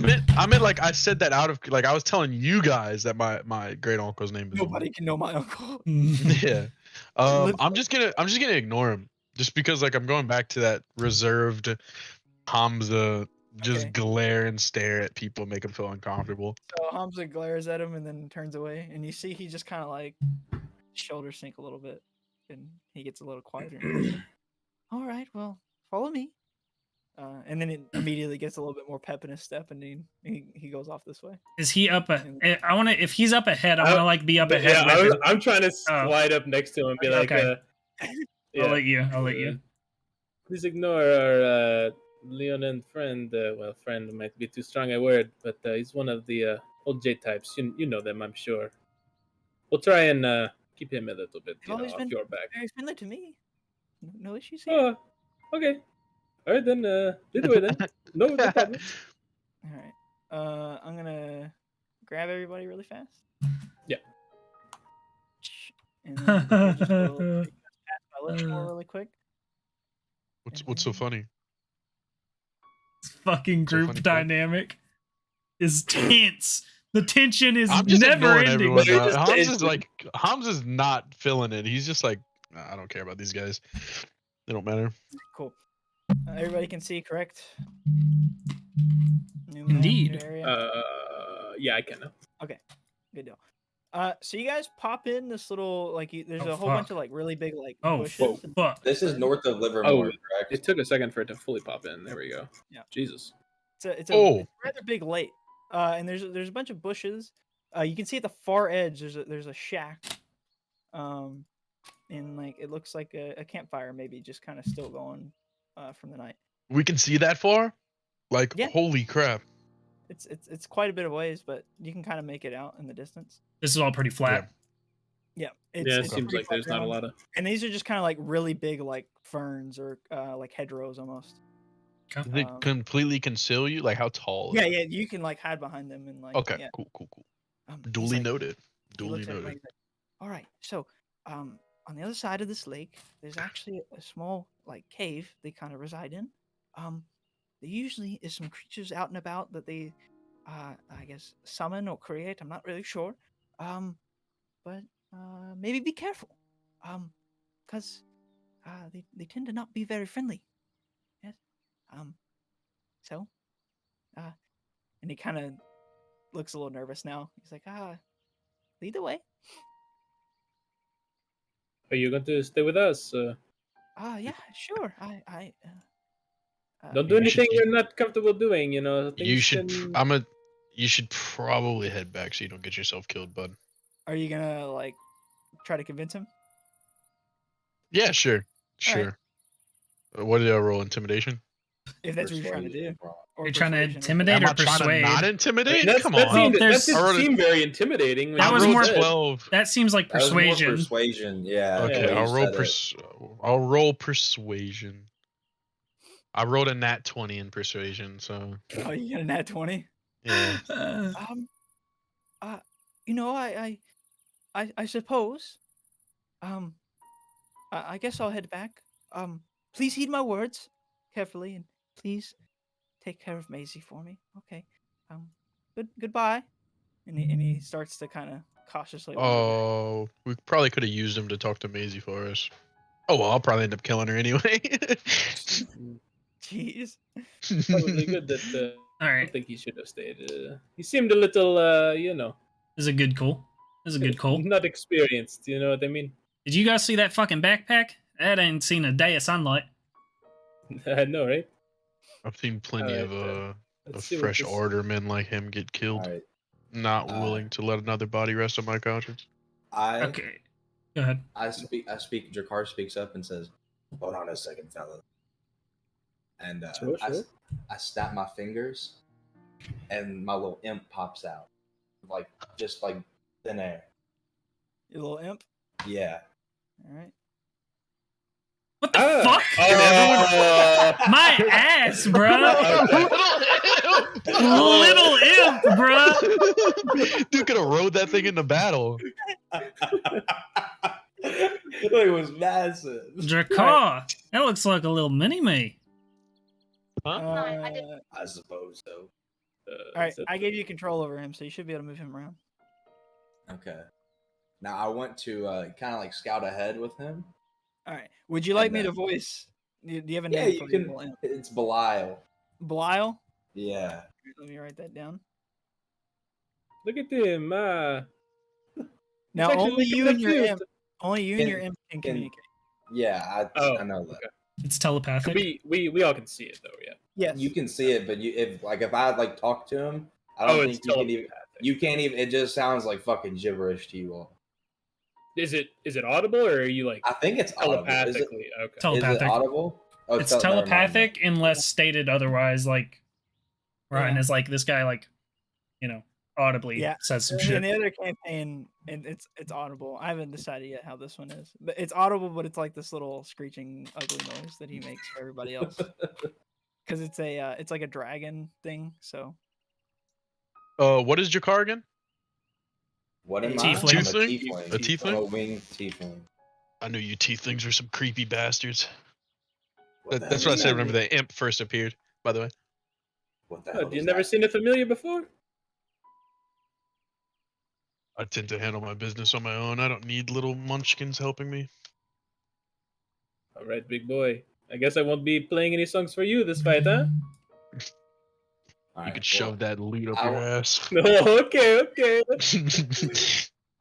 B: I meant like I said that out of like I was telling you guys that my great uncle's name is.
E: Nobody can know my uncle.
B: Yeah.
E: Literally.
B: I'm just gonna ignore him just because like I'm going back to that reserved Hamza just
E: Okay.
B: glare and stare at people, make him feel uncomfortable.
E: So Hamza glares at him and then turns away, and you see he just kind of like shoulders sink a little bit, and he gets a little quieter. All right, well, follow me. And then it immediately gets a little bit more pep in his step, and he goes off this way.
A: Is he up? I want to. If he's up ahead, I want to like be up ahead
F: Yeah,
A: with him.
F: I'm trying to slide up next to him and be like,
A: Okay.
F: yeah,
A: I'll let you.
F: Please ignore our Leonin friend. Well, friend might be too strong a word, but he's one of the old J types. You know them, I'm sure. We'll try and keep him a little bit,
E: They've always
F: off
E: been
F: your back.
E: very friendly to me. No issues here.
F: Oh, okay. All right, then. Lead the way, then. No problem.
E: All right. I'm gonna grab everybody really fast.
F: Yeah.
E: And then we'll just go past my lips more really quick.
B: What's so funny?
A: Fucking
B: So
A: group
B: funny,
A: dynamic is tense. The tension is
B: I'm just
A: never
B: ignoring
A: ending.
B: everyone now. Hamza's not feeling it. He's just like, "Nah, I don't care about these guys. They don't matter.
E: Cool. Everybody can see, correct? New map,
A: Indeed.
E: new area.
F: Yeah, I can.
E: Okay, good deal. So you guys pop in this little there's
A: Oh,
E: a whole bunch
A: fuck.
E: of like really big like
A: Oh
E: bushes. and
A: fuck!
C: This is
E: ferns.
C: north of Livermore, correct?
F: It took a second for it to fully pop in. There we go.
E: Yeah.
F: Jesus.
E: It's
B: Oh.
E: a rather big lake. And there's a bunch of bushes. You can see at the far edge there's a shack. And like it looks like a campfire maybe just kind of still going from the night.
B: We can see that far? Like,
E: Yeah.
B: holy crap.
E: It's quite a bit of ways, but you can kind of make it out in the distance.
A: This is all pretty flat.
E: Yeah.
F: It
E: it's
F: seems
E: pretty
F: like
E: flat
F: there's not a
E: ground.
F: lot of.
E: And these are just kind of like really big like ferns or like hedgerows almost.
B: Does it completely conceal you? Like, how tall?
E: Yeah, you can like hide behind them and like.
B: Okay,
E: Yeah.
B: cool.
E: He's
B: Duly
E: like-
B: noted.
E: he
B: Duly
E: looks at it
B: noted.
E: like, all right, so on the other side of this lake, there's actually a small like cave they kind of reside in. There usually is some creatures out and about that they, I guess, summon or create. I'm not really sure. But maybe be careful. Because they tend to not be very friendly. Yes. So, and he kind of looks a little nervous now. He's like, lead the way.
F: Are you going to stay with us?
E: Yeah, sure.
F: Don't do
B: You
F: anything
B: should-
F: you're not comfortable doing. You
B: You should.
F: Can...
B: You should probably head back so you don't get yourself killed, bud.
E: Are you gonna like try to convince him?
B: Yeah, sure.
E: All right.
B: What did I roll? Intimidation?
E: If that's what you're trying to do. Or
A: You're trying to
E: persuasion,
A: intimidate
B: Am
A: or
B: I trying to
A: persuade?
B: not intimidate?
F: That
B: Come on.
F: seemed, that
A: there's-
F: didn't
B: I wrote
F: seem very intimidating. when
A: That
F: you
A: was
F: wrote
A: more-
F: that.
B: 12.
A: That seems like
C: That was more
A: persuasion.
C: persuasion, yeah.
B: Okay,
C: the way
B: I'll
C: you
B: roll
C: said it.
B: I'll roll persuasion. I rolled a nat 20 in persuasion, so
E: Oh, you got a nat 20?
B: yeah.
E: I suppose. I guess I'll head back. Please heed my words carefully, and please take care of Mayzee for me. Okay. Goodbye. And he starts to kind of cautiously. wander back.
B: Oh, we probably could have used him to talk to Mayzee for us. Oh well, I'll probably end up killing her anyway.
E: Jeez.
F: Probably good that
A: All
F: I
A: right,
F: don't think he should have stayed. He seemed a little,
A: this is a good call. This is a good call.
F: not experienced. You know what I mean?
A: Did you guys see that fucking backpack? That ain't seen a day of sunlight.
F: I know, right?
B: I've seen plenty
F: Alright,
B: of
F: Let's see what
B: fresh
F: this-
B: ordermen like him get killed,
C: All right.
B: not willing to let another body rest on my conscience.
A: Okay, go ahead.
C: I speak. Jakar speaks up and says, "Hold on a second, fella." And
F: Sure.
C: I snap my fingers, and my little imp pops out, like just like thin air.
E: You little imp.
C: Yeah.
E: All right.
A: What the fuck? My ass, bro. Little imp, bro.
B: Dude could have rode that thing into battle.
C: It was massive.
A: Dracar. That looks like a little mini me.
B: Huh?
C: I suppose so.
E: All right,
F: is that-
E: I gave you control over him, so you should be able to move him around.
C: Okay. Now I want to kind of like scout ahead with him.
E: All right. Would you like
C: And
E: me to
C: then-
E: voice? Do you have a
C: Yeah,
E: name
C: you
E: for
C: can.
E: your little imp?
C: It's Belial.
E: Belial?
C: Yeah.
E: Let me write that down.
F: Look at him.
E: Now
F: actually
E: only you
F: looking
E: and your
F: cute.
E: imp, only you and your imp can communicate.
C: Yeah,
F: Oh,
C: I know that.
F: okay.
A: It's telepathic.
F: We all can see it though. Yeah.
E: Yes.
C: You can see it, but if I like talk to him, I don't think
F: it's
C: you can even.
F: telepathic.
C: You can't even. It just sounds like fucking gibberish to you all.
F: Is it audible or are you like
C: I think it's audible.
F: telepathically? Okay.
C: Is it
A: Telepathic.
C: audible? Oh,
A: It's
C: never mind then.
A: telepathic unless stated otherwise. Like Ryan
E: Yeah.
A: is like this guy, like audibly
E: Yeah.
A: says some
E: In
A: shit.
E: the other campaign, it's audible. I haven't decided yet how this one is, but it's audible. But it's like this little screeching, ugly noise that he makes for everybody else. Because it's it's like a dragon thing. So
B: What is Jakar again?
C: What am I?
A: Tiefling.
C: I'm a
B: Tiefling?
C: tiefling.
B: A
C: I'm
B: tiefling?
C: a winged tiefling.
B: I knew you tieflings were some creepy bastards.
C: What the
B: That's
C: hell
B: what I
C: does
B: said
C: that
B: whenever
C: mean?
B: the imp first appeared, by the way.
C: What the hell
F: Oh,
C: does
F: you never
C: that
F: seen a familiar before?
B: I tend to handle my business on my own. I don't need little munchkins helping me.
F: All right, big boy. I guess I won't be playing any songs for you this fight, huh?
C: All
B: You
C: right,
B: could shove that lead up your ass.
F: Okay.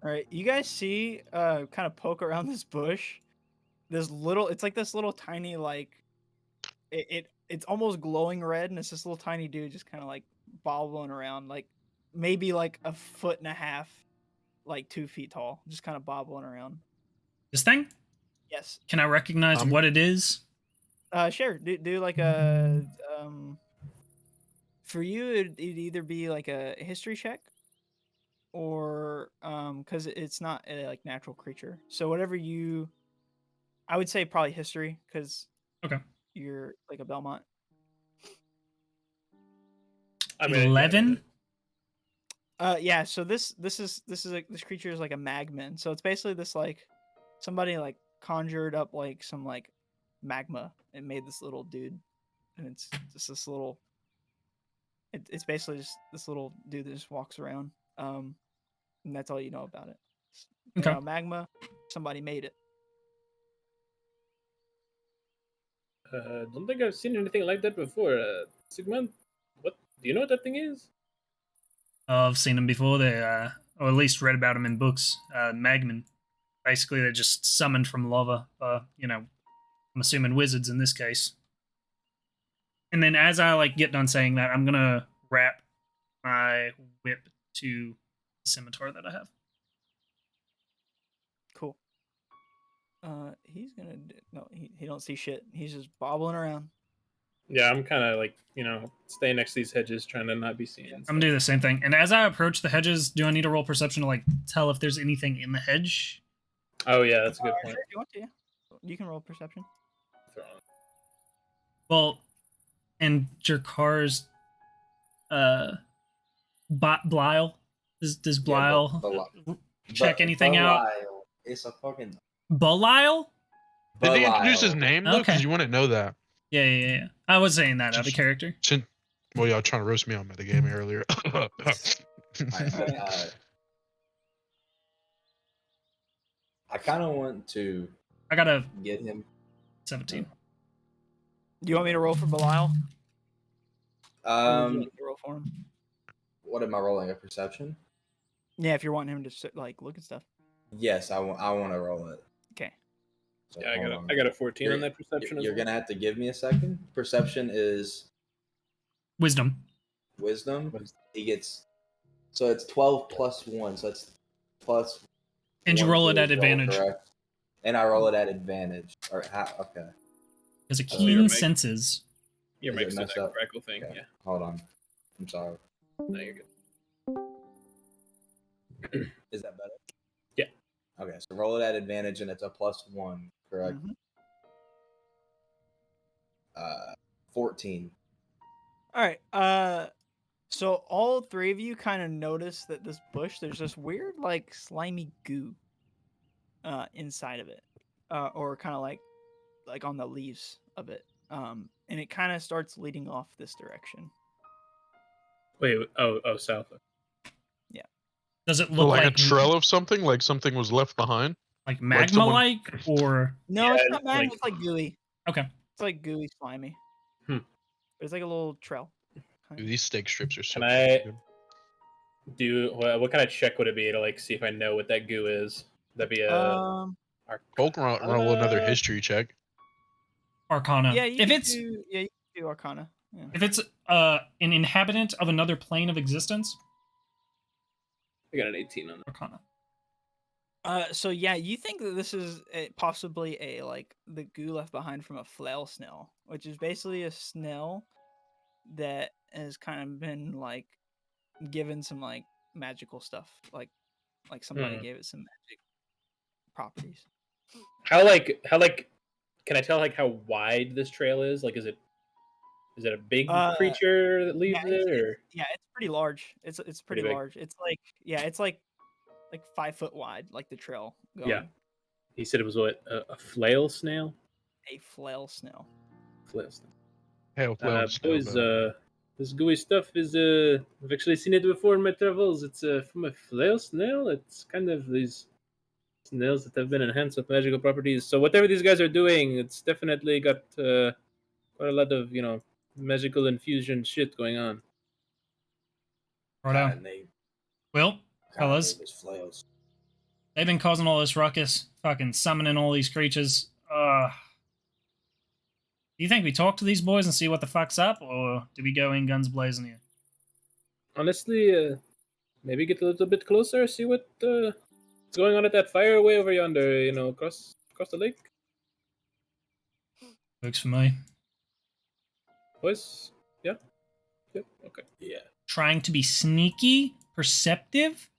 E: all right, you guys see, kind of poke around this bush. It's like this little tiny it's almost glowing red, and it's this little tiny dude just kind of like bobbling around, like maybe like a foot and a half, like 2 feet tall, just kind of bobbling around.
A: This thing?
E: Yes.
A: Can I recognize what it is?
E: Sure. Do like a for you it'd either be like a history check or because it's not a like natural creature. So whatever I would say probably history because
A: Okay.
E: you're like a Belmont.
F: I mean,
A: 11.
E: Yeah. So this creature is like a magman. So it's basically this like somebody like conjured up like some like magma and made this little dude, and it's just this little. It's basically just this little dude that just walks around. And that's all you know about it. Made
A: Okay.
E: out of magma. Somebody made it.
F: Don't think I've seen anything like that before. Sigmund, what do you know what that thing is?
A: I've seen them before. They, or at least read about them in books. Magman. Basically, they're just summoned from lava. I'm assuming wizards in this case. And then as I like get done saying that, I'm gonna wrap my whip to the scimitar that I have.
E: Cool. He's gonna no. He don't see shit. He's just bobbling around.
F: Yeah, I'm kind of like staying next to these hedges, trying to not be seen.
A: I'm gonna do the same thing. And as I approach the hedges, do I need to roll perception to like tell if there's anything in the hedge?
F: Oh yeah, that's a good
E: Sure,
F: point.
E: if you want to, yeah. You can roll perception.
A: Well, and Jakar's Blyle. Does Blyle check anything out?
C: Belial. It's a fucking
A: Belial?
B: Did they introduce his
C: Belial.
B: name though? Because
A: Okay.
B: you wouldn't know that.
A: Yeah. I was saying that out of character.
B: Well, y'all trying to roast me on metagaming earlier.
C: I kind of want to
A: I got a
C: get him.
A: 17.
E: Do you want me to roll for Belial? Or would you like to roll for him?
C: What am I rolling? A perception?
E: Yeah, if you're wanting him to like look at stuff.
C: Yes, I want to roll it.
E: Okay.
C: So
F: Yeah,
C: hold on.
F: I got a 14 on that perception.
C: You're gonna have to give me a second. Perception is
A: Wisdom.
C: wisdom. He gets so it's 12 plus 1, so it's plus.
A: And you
C: 1
A: roll
C: to
A: it at
C: his
A: advantage.
C: correct? And I roll it at advantage. Or okay.
A: Because a
F: you're
A: keen
F: making-
A: senses.
F: Your
C: Is it
F: mix of
C: messed
F: that
C: up?
F: crackle thing.
C: Okay.
F: Yeah,
C: Hold on. I'm sorry.
F: no, you're good.
C: Is that better?
F: Yeah.
C: Okay, so roll it at advantage, and it's a plus 1, correct?
E: Mhm.
C: 14.
E: All right. So all three of you kind of notice that this bush, there's this weird like slimy goo inside of it. Or kind of like on the leaves of it. And it kind of starts leading off this direction.
F: Wait. Oh, south.
A: Does it
B: So
A: look
B: like a
A: like
B: trail of something, like something was left behind.
A: like
B: like someone-
A: magma-like, or
E: No, it's
F: Yeah,
E: not magma.
F: like-
E: It's like gooey.
A: okay?
E: It's like gooey, slimy.
F: Hmm.
E: It's like a little trail.
B: Dude, these steak strips are so
F: Can
B: fucking
F: I-
B: good.
F: What kind of check would it be to like see if I know what that goo is? That'd be a.
B: Cole can roll another history check.
A: Arcana.
E: yeah, you
A: if
E: can
A: it's
E: do, yeah, you can do Arcana. Yeah.
A: if it's an inhabitant of another plane of existence,
F: I got an 18 on that.
A: Arcana.
E: So yeah, you think that this is possibly a like the goo left behind from a flail snail, which is basically a snail that has kind of been like given some like magical stuff, like somebody gave it some magic properties.
F: How can I tell like how wide this trail is? Like, is it a big creature that leaves it, or
E: It's pretty large. It's pretty
F: big.
E: large. It's like it's like 5 foot wide, like the trail going.
F: Yeah. He said it was what a flail snail?
E: A flail snail.
F: Flail snail.
B: Hell,
F: Boys, this gooey stuff is I've actually seen it before in my travels. It's from a flail snail. It's kind of these snails that have been enhanced with magical properties. So whatever these guys are doing, it's definitely got quite a lot of magical infusion shit going on.
A: Righto. Well, fellas,
C: Flails.
A: they've been causing all this ruckus, fucking summoning all these creatures. Do you think we talk to these boys and see what the fuck's up, or do we go in guns blazing here?
F: Honestly, maybe get a little bit closer, see what's going on at that fire way over yonder. Across the lake.
A: Works for me.
F: Boys, yeah, okay.
C: Yeah.
A: Trying to be sneaky, perceptive.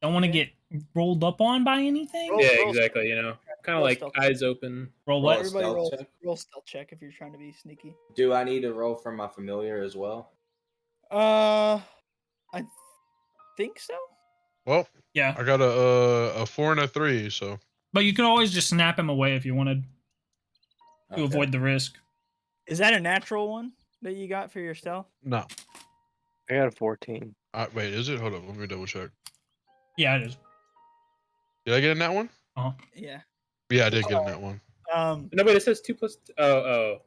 A: Don't want to get rolled up on by anything.
E: Roll-
F: Yeah,
E: roll-
F: exactly. Kind of
E: roll
F: like
E: stealth.
F: eyes open.
A: Roll
C: Roll
A: what?
E: Everybody
C: stealth check?
E: roll stealth check if you're trying to be sneaky.
C: Do I need to roll for my familiar as well?
E: I think so.
B: Well,
A: Yeah,
B: I got a 4 and a 3, so
A: but you could always just snap him away if you wanted to
C: Okay.
A: avoid the risk.
E: Is that a natural one that you got for your stealth?
B: no.
D: I got a 14.
B: Wait, is it? Hold up, let me double check.
A: Yeah, it is.
B: Did I get in that one?
E: Yeah.
B: Yeah, I did get in that one.
F: No, wait. It says 2 plus. Oh.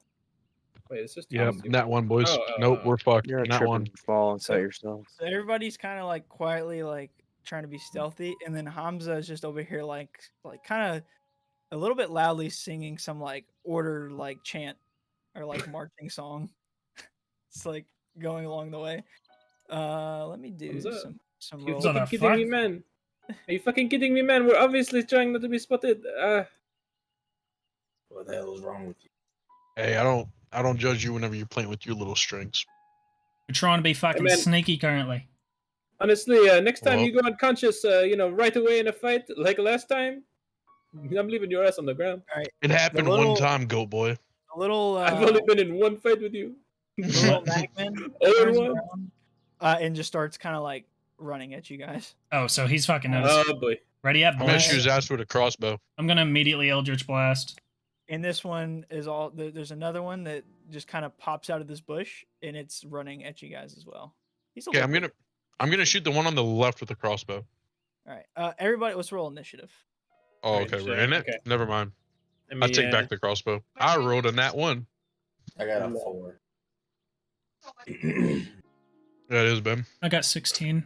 F: Wait, it says 2
B: Yeah,
F: plus 2.
B: that one, boys.
F: Oh,
B: Nope, we're fucked.
D: You're a
B: That
D: trip
B: one.
D: and fall and set yourself.
E: So everybody's kind of like quietly like trying to be stealthy, and then Hamza is just over here like kind of a little bit loudly singing some like order like chant or like marching song. It's like going along the way. Let me do
F: Hamza?
E: some
F: You
E: rolls.
A: So the
F: fucking kidding me,
A: fuck?
F: man? Are you fucking kidding me, man? We're obviously trying not to be spotted.
C: What the hell is wrong with you?
B: Hey, I don't judge you whenever you're playing with your little strings.
A: We're trying to be fucking
F: man.
A: sneaky currently.
F: Honestly, next time
B: Well-
F: you go unconscious, right away in a fight like last time, I'm leaving your ass on the ground.
B: It happened
E: little-
B: one time, goat boy.
E: A little
F: I've only been in one fight with you.
E: little Magman
F: Owen
E: turns
F: won.
E: around, and just starts kind of like running at you guys.
A: Oh, so he's fucking noticed.
F: Oh boy.
A: Ready up,
B: I'm gonna
A: boys.
B: shoot his ass with a crossbow.
A: I'm gonna immediately Eldritch Blast.
E: And this one is all. There's another one that just kind of pops out of this bush, and it's running at you guys as well. He's a
B: Okay,
E: little
B: I'm gonna shoot the one on the left with the crossbow.
E: All right, everybody, let's roll initiative.
B: Oh,
F: Alright,
B: okay, we're
F: shit,
B: in it.
F: okay.
B: Never mind.
F: I
B: I take back the crossbow. I rolled a nat 1.
C: I got a 4.
B: That is Ben.
A: I got 16.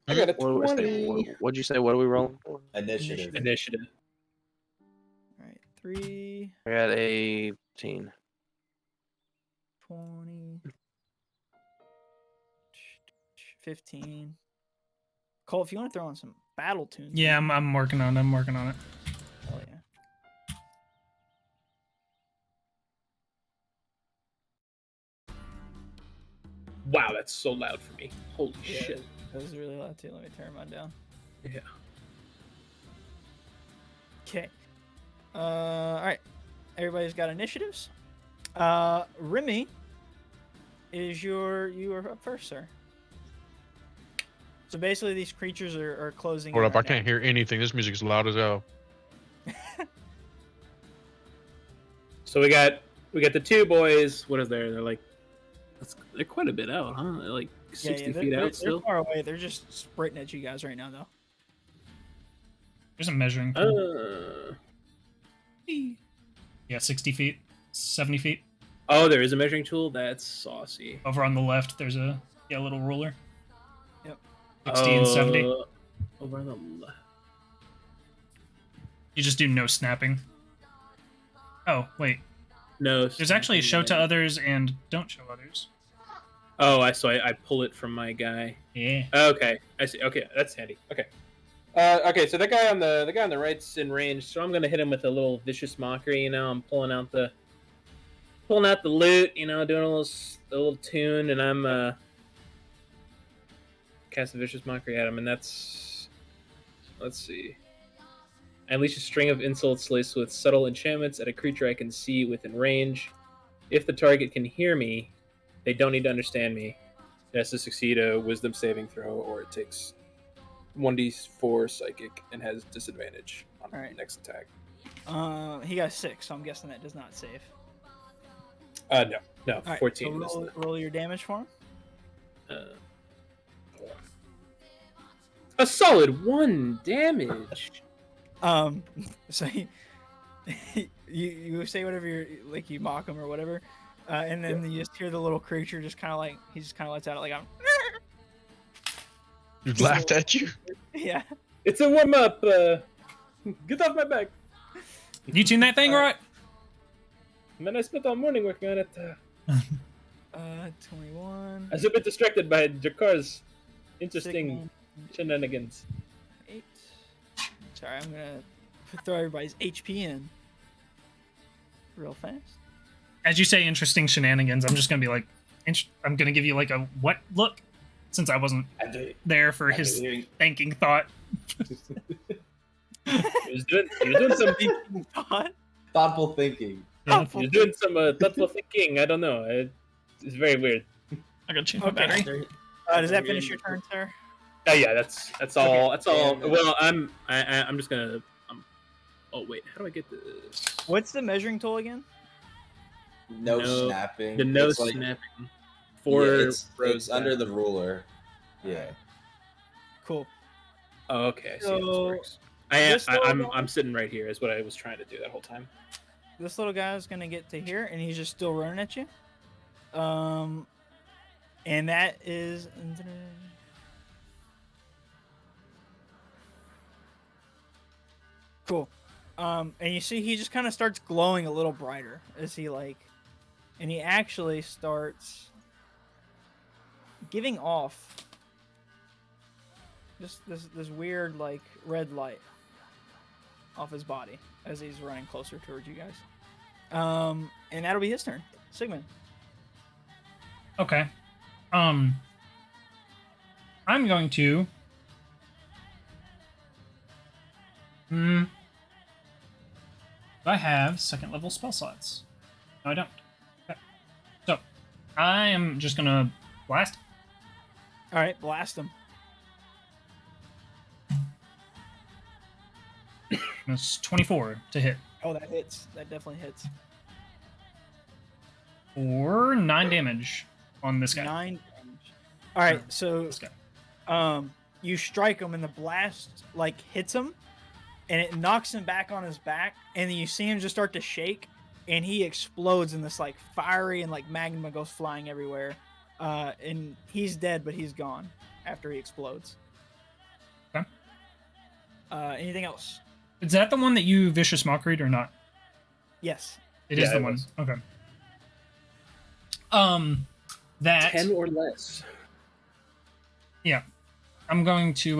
F: I got a
D: What,
F: 20.
D: what'd you say? What are we rolling for?
C: Initiative.
F: Initiative.
E: All right, 3,
D: I got a 18.
E: 20, 15. Cole, if you want to throw on some battle tunes.
A: Yeah, I'm working on it. I'm working on it.
E: Hell yeah.
F: Wow, that's so loud for me. Holy
E: Yeah,
F: shit.
E: that was really loud too. Let me turn mine down.
F: Yeah.
E: Okay. All right. Everybody's got initiatives. Remy, you are up first, sir. So basically, these creatures are closing.
B: Hold
E: in
B: up, I
E: right now.
B: can't hear anything. This music's loud as hell.
F: So we got the two boys. What is there? They're like They're quite a bit out, huh? They're like 60
E: they're,
F: feet
E: they're,
F: out still.
E: They're far away. They're just sprinting at you guys right now, though.
A: There's a measuring tool. Yeah, 60 feet, 70 feet.
F: Oh, there is a measuring tool? That's saucy.
A: Over on the left, there's a little ruler.
E: Yep.
A: 60 and 70.
F: Over on the left.
A: You just do no snapping. Oh, wait.
F: No.
A: There's actually a show to others and don't show others.
F: Oh, I pull it from my guy.
A: Yeah.
F: Okay, I see. Okay, that's handy. Okay. Okay, so the guy on the right's in range, so I'm gonna hit him with a little vicious mockery. I'm pulling out the loot. Doing a little tune, and I'm cast a vicious mockery at him, and that's, let's see. I unleash a string of insults laced with subtle enchantments at a creature I can see within range. If the target can hear me, they don't need to understand me. It has to succeed a wisdom saving throw, or it takes 1d4 psychic and has disadvantage on the next attack.
E: He got 6, so I'm guessing that does not save.
F: No,
E: All
F: 14.
E: Right, so roll your damage for him.
F: A solid 1 damage.
E: So you say whatever you mock him or whatever, and then you just hear the little creature just kind of lets out like
B: He laughed at you.
E: Yeah.
F: It's a warm up. Get off my back.
A: You tune that thing right?
F: Man, I spent all morning working on it.
E: 21.
F: I was a bit distracted by Jakar's interesting shenanigans.
E: 8. Sorry, I'm gonna throw everybody's HP in real fast.
A: As you say interesting shenanigans, I'm just gonna be like, I'm gonna give you like a what look, since I wasn't there for his thinking thought.
F: He was doing some
C: thoughtful thinking.
A: Yeah.
F: He was doing some thoughtful thinking. I don't know. It's very weird.
A: I gotta change my battery.
E: Does that finish your turn, sir?
F: Yeah, that's all. That's all.
C: And,
F: Well, I'm just gonna. Oh wait, how do I get this?
E: What's the measuring tool again?
C: No snapping.
F: The no
C: It's like-
F: snapping.
C: It's under the ruler. Yeah.
E: Cool.
F: Oh, okay. I see how this
E: So,
F: works.
E: this little
F: I'm sitting right here. Is what I was trying to do that whole time.
E: This little guy's gonna get to here, and he's just still running at you. And that is. Cool. And you see he just kind of starts glowing a little brighter as and he actually starts giving off just this weird red light off his body as he's running closer towards you guys. And that'll be his turn. Sigmund.
A: Okay. I'm going to. Do I have second level spell slots? No, I don't. Okay. So, I am just gonna blast.
E: All right, blast him.
A: That's 24 to hit.
E: Oh, that hits. That definitely hits.
A: Or 9 damage on this guy.
E: 9 damage. All right,
A: No,
E: so
A: This guy.
E: you strike him, and the blast hits him, and it knocks him back on his back, and then you see him just start to shake, and he explodes in this fiery and magma goes flying everywhere, and he's dead, but he's gone after he explodes.
A: Okay.
E: Anything else?
A: Is that the one that you vicious mockery or not?
E: Yes.
A: It is
F: Yeah,
A: the
F: it
A: one.
F: was.
A: Okay. That
F: 10 or less.
A: Yeah. I'm going to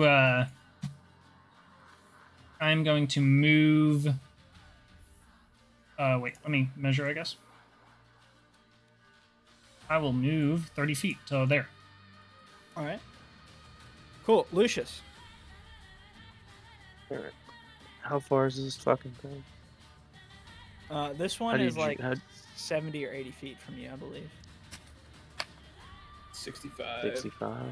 A: move. Wait, let me measure, I guess. I will move 30 feet to there.
E: All right. Cool. Lucius.
D: Alright. How far is this fucking thing?
E: This one is
D: how-
E: 70 or 80 feet from you, I believe.
F: 65.
D: 65.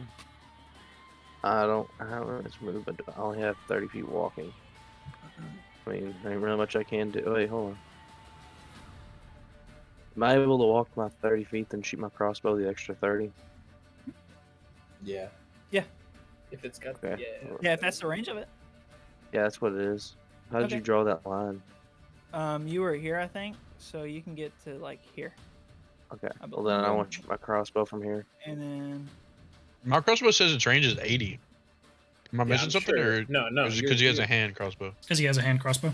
D: I don't have much movement. I only have 30 feet walking. I mean, there ain't really much I can do. Wait, hold Am I able to walk my 30 feet and shoot my crossbow the extra 30?
C: Yeah.
F: If it's got
D: Okay.
E: Yeah, if that's the range of it.
D: Yeah, that's what it is. How did
E: Okay.
D: you draw that line?
E: You were here, I think, so you can get to like here,
D: Okay.
E: I
D: Well, then I
C: believe.
D: want to shoot my crossbow from here.
E: and then
B: My crossbow says its range is 80. Am I
F: Yeah,
B: missing
F: I'm
B: something,
F: sure.
B: or
F: No,
B: is it
F: you're-
B: because he has a
F: you're-
B: hand crossbow?
A: Because he has a hand crossbow.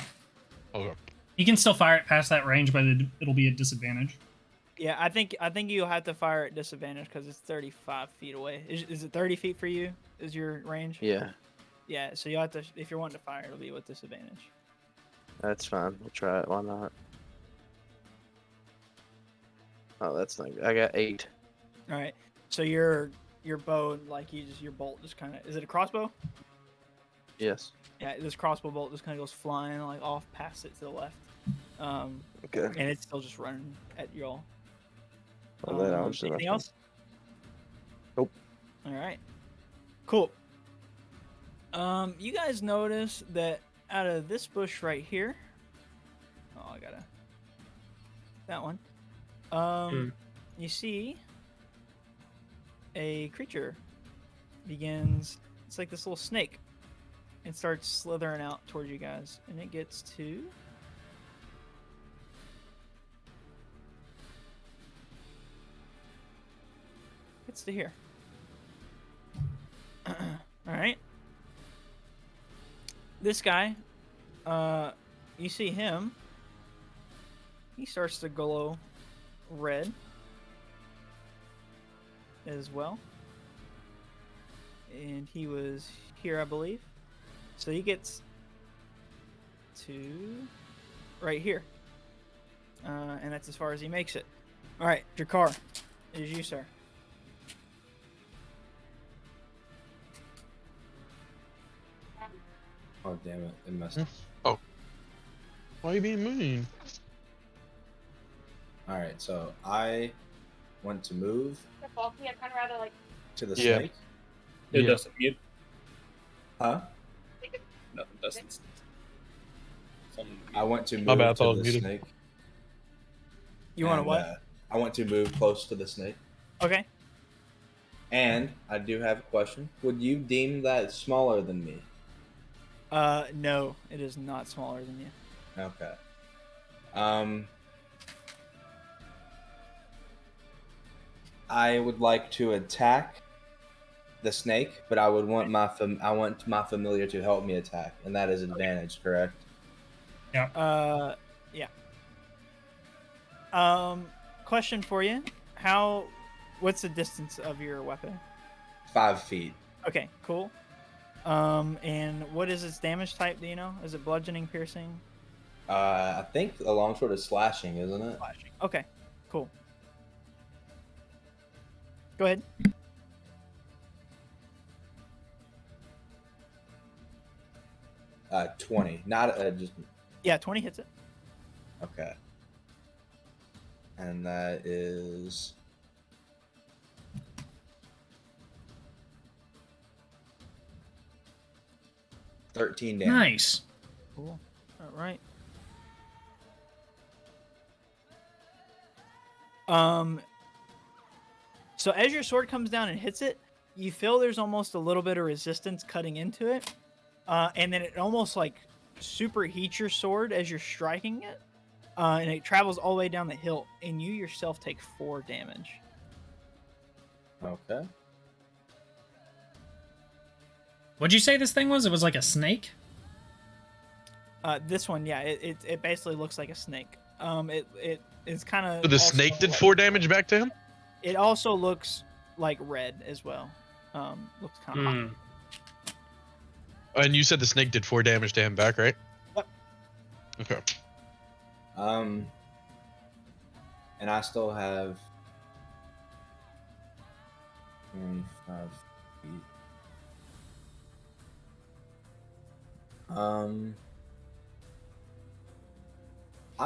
B: Okay.
A: He can still fire it past that range, but it'll be a disadvantage.
E: yeah, I think you'll have to fire at disadvantage because it's 35 feet away. Is it 30 feet for you? Is your range?
D: Yeah,
E: Yeah, so you'll have to, if you're wanting to fire, it'll be with disadvantage.
D: that's fine. We'll try it. Why not? Oh, that's not good. I got 8.
E: All right. So your bow, like your bolt just kind of, is it a crossbow?
D: Yes.
E: Yeah, this crossbow bolt just kind of goes flying like off past it to the left,
D: Okay.
E: and it's still just running at y'all.
D: Well, then I'll just
E: Anything
D: enough.
E: else?
D: Nope.
E: All right. Cool. You guys notice that out of this bush right here. Oh, I gotta. That one. You see a creature begins. It's like this little snake. It starts slithering out towards you guys, and it gets to. Gets to here. All right. This guy, you see him. He starts to glow red as well. And he was here, I believe. So he gets to right here. And that's as far as he makes it. All right, Drakar, it is you, sir.
C: Oh damn it! It messed up.
B: Oh. Why are you being mean?
C: All right, so I want to move
G: I'd kind of rather like.
C: to the
B: Yeah.
C: snake.
F: It
B: Yeah.
F: doesn't mute.
C: Huh?
F: Nothing doesn't.
C: I want to
B: My
C: move
B: bad, I thought
C: to
B: it
C: the
B: was muted.
C: snake.
E: You want to
C: and,
E: what?
C: I want to move close to the snake.
E: Okay.
C: And I do have a question. Would you deem that smaller than me?
E: No, it is not smaller than you.
C: Okay. I would like to attack the snake, but I would want my familiar to help me attack, and that is advantage, correct?
E: Yeah. Question for you. What's the distance of your weapon?
C: 5 feet.
E: Okay, cool. And what is its damage type, do you know? Is it bludgeoning, piercing?
C: I think a longsword is slashing, isn't it?
E: Slashing. Okay, cool. Go ahead.
C: 20. Not just
E: Yeah, 20 hits it.
C: okay. And that is 13 damage.
A: Nice.
E: Cool. All right. So as your sword comes down and hits it, you feel there's almost a little bit of resistance cutting into it, and then it almost like superheats your sword as you're striking it, and it travels all the way down the hilt, and you yourself take 4 damage.
C: Okay.
A: What'd you say this thing was? It was like a snake?
E: This one, yeah, it basically looks like a snake. It's kind of.
B: So the snake did 4 damage back to him?
E: It also looks like red as well. Looks kind of hot.
B: And you said the snake did 4 damage to him back, right?
E: Yep.
B: Okay.
C: And I still have 25 feet. I'm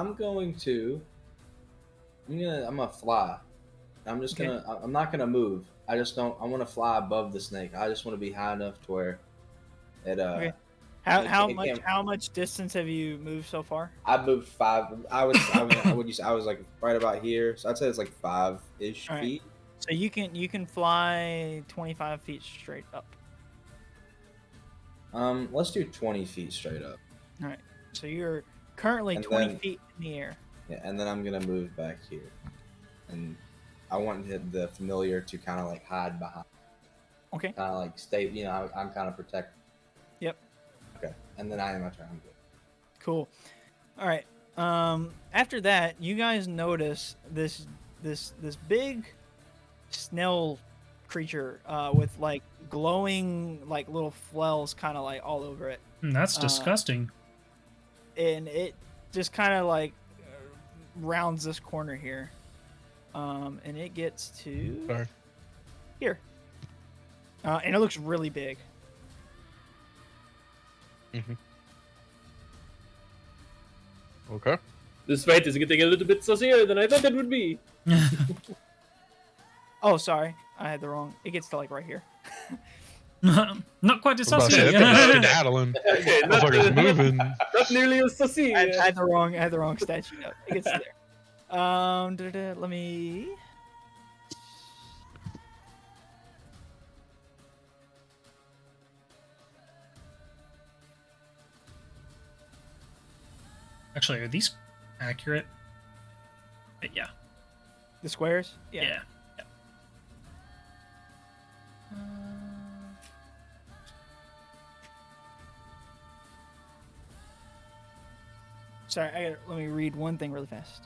C: gonna fly. I'm just
E: Okay.
C: gonna. I'm not gonna move. I just don't. I want to fly above the snake. I just want to be high enough to where it
E: Okay. How much distance have you moved so far?
C: I moved 5. I was like right about here, so I'd say it's like 5-ish
E: All right.
C: feet.
E: So you can fly 25 feet straight up.
C: Let's do 20 feet straight up.
E: All right. So you're currently
C: And
E: 20
C: then-
E: feet in the air.
C: Yeah, and then I'm gonna move back here, and I want the familiar to kind of like hide behind.
E: Okay.
C: Kind of like stay. I'm kind of protect.
E: Yep.
C: Okay, and then I am my turn. I'm good.
E: Cool. All right. After that, you guys notice this big snail creature with like glowing like little flails kind of like all over it,
A: That's disgusting.
E: and it just kind of like rounds this corner here, and it gets to
B: Sorry.
E: here, and it looks really big.
B: Okay.
F: This fight is getting a little bit saucier than I thought it would be.
E: Oh, sorry, I had the wrong. It gets to like right here.
A: Not quite as
B: I was about to say,
A: saucy.
B: that thing's skedaddling.
F: Okay,
B: Motherfucker's moving.
F: Not nearly as saucy.
E: I had the wrong statue up. It gets to there. Let me.
A: Actually, are these accurate? Yeah.
E: The squares?
A: Yeah.
E: Sorry, let me read one thing really fast.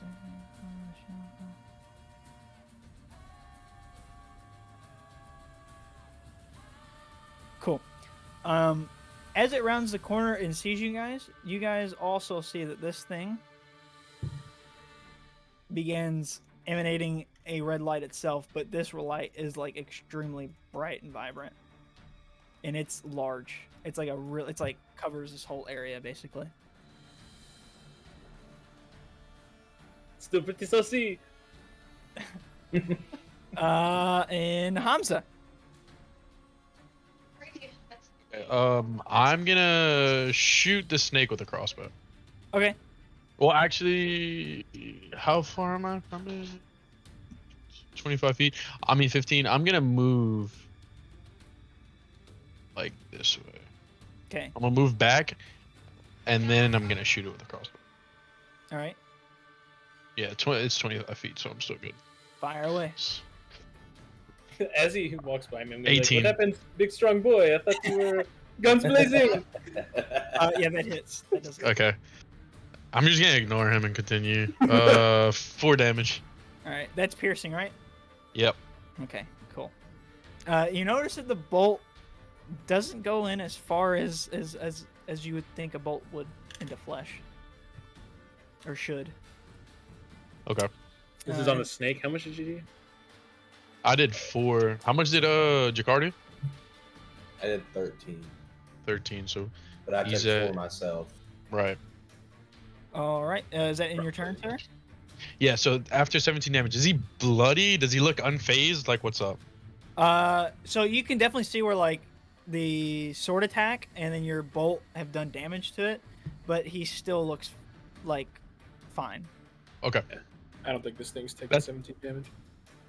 E: Cool. As it rounds the corner and sees you guys also see that this thing begins emanating a red light itself, but this light is like extremely bright and vibrant. And it's large. It's like it's like covers this whole area basically.
F: Still pretty saucy.
E: And Hamza.
B: I'm gonna shoot the snake with a crossbow.
E: Okay.
B: Well, actually, how far am I from it? 25 feet. I mean, 15. I'm gonna move like this way.
E: Okay.
B: I'm gonna move back, and then I'm gonna shoot it with a crossbow.
E: All right.
B: Yeah, it's 25 feet, so I'm still good.
E: Fire away.
F: As he walks by me, I'm gonna be
B: 18.
F: like, what happened, big strong boy? I thought you were guns blazing.
E: Yeah, that hits. That does hit.
B: Okay. I'm just gonna ignore him and continue. 4 damage.
E: All right. That's piercing, right?
B: Yep.
E: Okay. Cool. You notice that the bolt doesn't go in as far as you would think a bolt would into flesh, or should.
B: Okay.
F: This is on the snake. How much did you do?
B: I did 4. How much did Jakarta?
C: I did 13,
B: 13. So
C: but I
B: He's,
C: took 4 myself.
B: right.
E: All right. Is that in your turn, sir?
B: Yeah. So after 17 damage, is he bloody? Does he look unfazed? Like, what's up?
E: So you can definitely see where like the sword attack and then your bolt have done damage to it, but he still looks like fine.
B: Okay.
F: I don't think this thing's taking
B: That's-
F: 17 damage.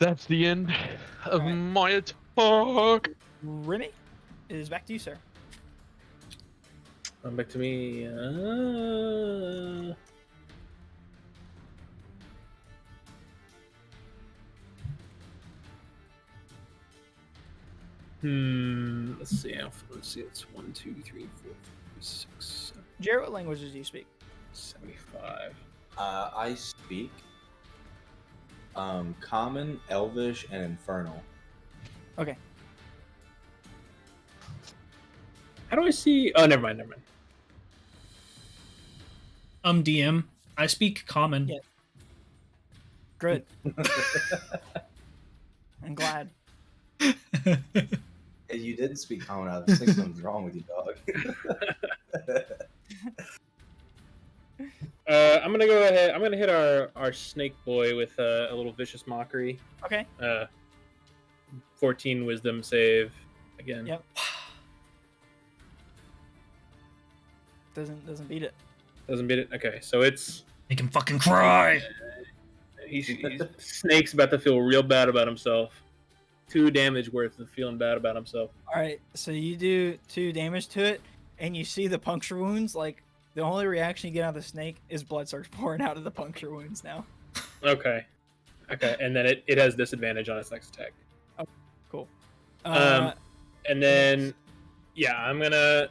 B: That's the end of
E: Alright.
B: my talk.
E: Remy, it is back to you, sir.
F: Back to me. Let's see. Let's see. It's 1, 2, 3, 4, 5, 6, 7,
E: Jared, what languages do you speak?
F: 75.
C: I speak Common, Elvish, and Infernal.
E: Okay.
F: How do I see? Oh, never mind.
A: DM, I speak common.
E: Yeah. Good. I'm glad.
C: Hey, you didn't speak Common. I think something's wrong with you, dog.
F: I'm gonna go ahead. I'm gonna hit our snake boy with a little vicious mockery.
E: Okay.
F: 14 wisdom save again.
E: Yep. Doesn't beat it.
F: Doesn't beat it. Okay, so it's
A: Make him fucking cry.
F: he's Snake's about to feel real bad about himself. 2 damage worth of feeling bad about himself.
E: All right, so you do 2 damage to it, and you see the puncture wounds. Like the only reaction you get out of the snake is blood starts pouring out of the puncture wounds now.
F: Okay, and then it has disadvantage on its next attack.
E: Cool.
F: And then I'm gonna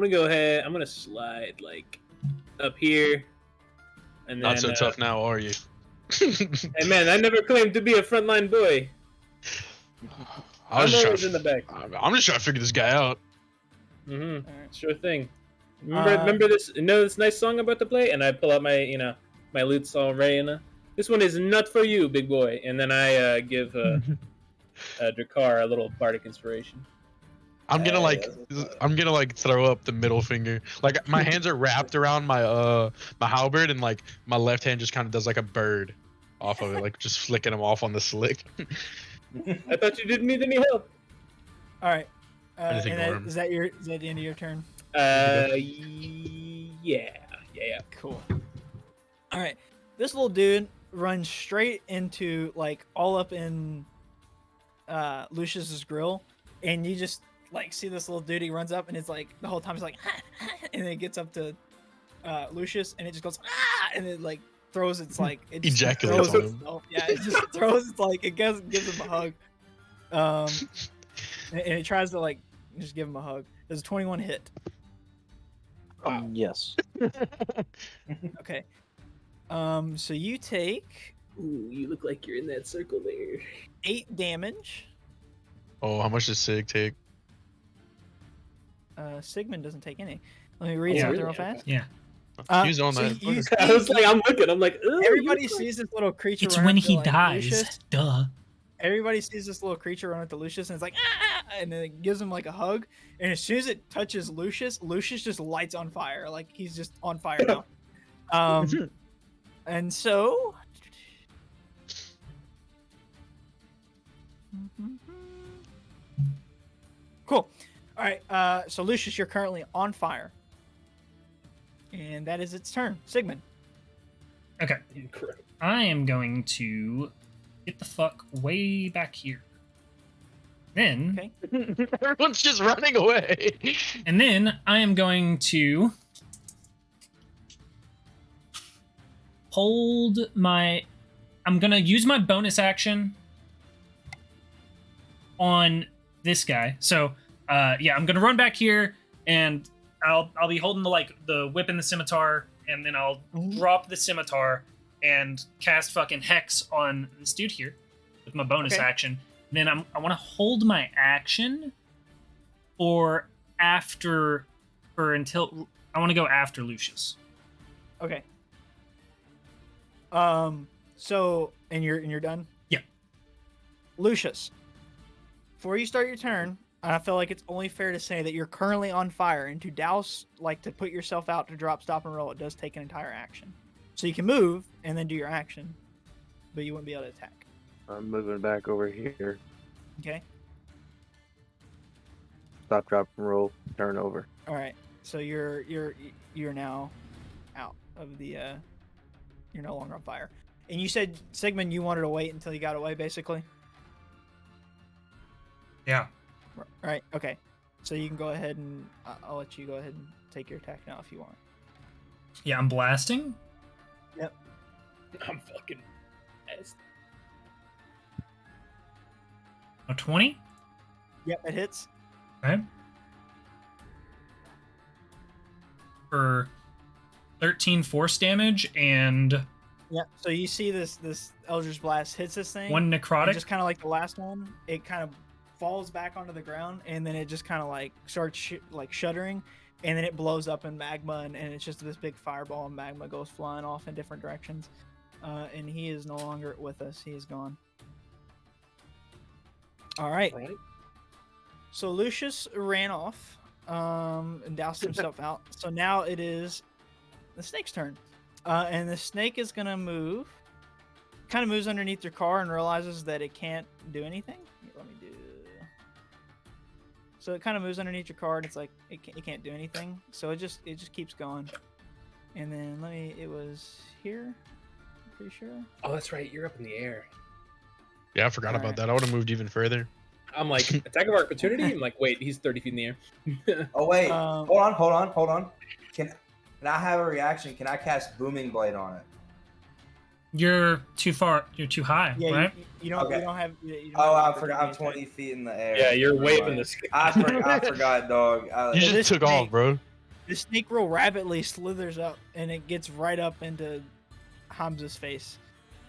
F: go ahead. I'm gonna slide like up here, and then
B: Not so tough now, are you?
F: Hey man, I never claimed to be a frontline boy. I'm always in the back.
B: I'm just trying to figure this guy out.
F: Mm-hmm.
E: All right.
F: Sure thing. Remember this? You know this nice song I'm about to play, and I pull out my my lutes all ready. This one is not for you, big boy. And then I give Drakkar a little bardic inspiration.
B: I'm gonna like throw up the middle finger. Like my hands are wrapped around my my halberd, and like my left hand just kind of does like a bird off of it, like just flicking them off on the slick.
F: I thought you didn't need any help.
E: All right.
B: Anything
E: and
B: for him.
E: is that the end of your turn?
F: Yeah.
E: Cool. All right. This little dude runs straight into like all up in Lucius's grill, and you just like see this little dude. He runs up, and it's like the whole time he's like, and then it gets up to Lucius, and it just goes, and it like throws its like it just
B: Ejaculates
E: throws
B: on him.
E: itself. Yeah, it just throws its like it gives him a hug, and it tries to like just give him a hug. There's a 21 hit.
D: Yes.
E: Okay. So you take
F: Ooh, you look like you're in that circle there.
E: 8 damage.
B: Oh, how much does Sig take?
E: Sigmund doesn't take any. Let me read
A: Oh,
E: something
F: really?
E: real fast.
A: Yeah.
B: He's on
E: so
B: that.
E: you
F: I was like, I'm looking. I'm like, ooh,
E: everybody
F: you look
E: sees this little creature.
A: It's
E: run
A: when
E: up to,
A: he
E: like,
A: dies.
E: Lucius.
A: Duh.
E: Everybody sees this little creature run up to Lucius, and it's like, and then it gives him like a hug. And as soon as it touches Lucius, Lucius just lights on fire. Like he's just on fire now. And so. Cool. All right. So Lucius, you're currently on fire, and that is its turn. Sigmund.
A: Okay.
F: Incredible.
A: I am going to get the fuck way back here. Then,
E: Okay.
B: Everyone's just running away.
A: and then I am going to hold my. I'm gonna use my bonus action on this guy. So, I'm gonna run back here, and I'll be holding the whip and the scimitar, and then I'll drop the scimitar and cast fucking hex on this dude here with my bonus
E: Okay.
A: action. Then I want to hold my action until I want to go after Lucius.
E: Okay. So and you're done?
A: Yeah.
E: Lucius, before you start your turn, I feel like it's only fair to say that you're currently on fire, and to douse, like to put yourself out to drop, stop, and roll, it does take an entire action. So you can move and then do your action, but you wouldn't be able to attack.
D: I'm moving back over here.
E: Okay.
D: Stop, drop, and roll. Turn over.
E: All right. So you're now out of the you're no longer on fire. And you said, Sigmund, you wanted to wait until you got away, basically?
A: Yeah.
E: Right. Okay. So you can go ahead and I'll let you go ahead and take your attack now if you want.
A: Yeah, I'm blasting.
F: I'm fucking pissed.
A: A 20.
E: Yep, it hits.
A: Okay. For 13 force damage and
E: Yeah. So you see this Eldritch Blast hits this thing.
A: 1
E: and
A: necrotic.
E: just kind of like the last one, it kind of falls back onto the ground, and then it just kind of like starts shuddering, and then it blows up in magma, and it's just this big fireball, and magma goes flying off in different directions. And he is no longer with us. He is gone. All right.
F: Right.
E: So Lucius ran off and doused himself out. So now it is the snake's turn. And the snake is going to move. Kind of moves underneath your car and realizes that it can't do anything. Let me do... So it kind of moves underneath your card. It's like it can't do anything. So it just keeps going. And then it was here. I'm pretty sure.
F: Oh, that's right. You're up in the air.
B: Yeah, I forgot about that. I would have moved even further.
F: I'm like, attack of opportunity? I'm like, wait, he's 30 feet in the air.
C: Oh wait, hold on. Can I have a reaction? Can I cast Booming Blade on it?
A: You're too far. You're too high,
E: Yeah,
A: right?
E: you don't
C: Okay.
E: have. You don't
C: Oh,
E: have
C: I forgot. I'm 20 feet in the air.
F: Yeah, you're
C: Never
F: way up
C: mind.
F: in the sky.
C: I forgot, dog.
B: You just
E: this
B: took off,
E: snake-
B: bro.
E: The snake real rapidly slithers up, and it gets right up into Hamza's face.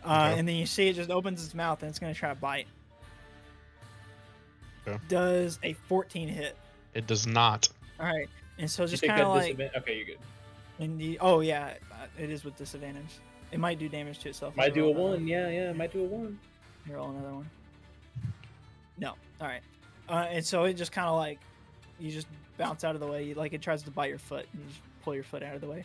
B: Okay.
E: And then you see it just opens its mouth, and it's gonna try to bite.
B: Okay.
E: Does a 14 hit?
B: It does not.
E: All right, and so
F: You
E: just
F: take
E: kind of
F: that
E: like,
F: disadvantage? Okay, you're good.
E: oh yeah, it is with disadvantage. It might do damage to itself.
F: Might do a
E: Roll another
F: 1. Yeah, might do a 1.
E: You roll another one. No. All right. And so it just kind of like, you just bounce out of the way. Like it tries to bite your foot, and you just pull your foot out of the way.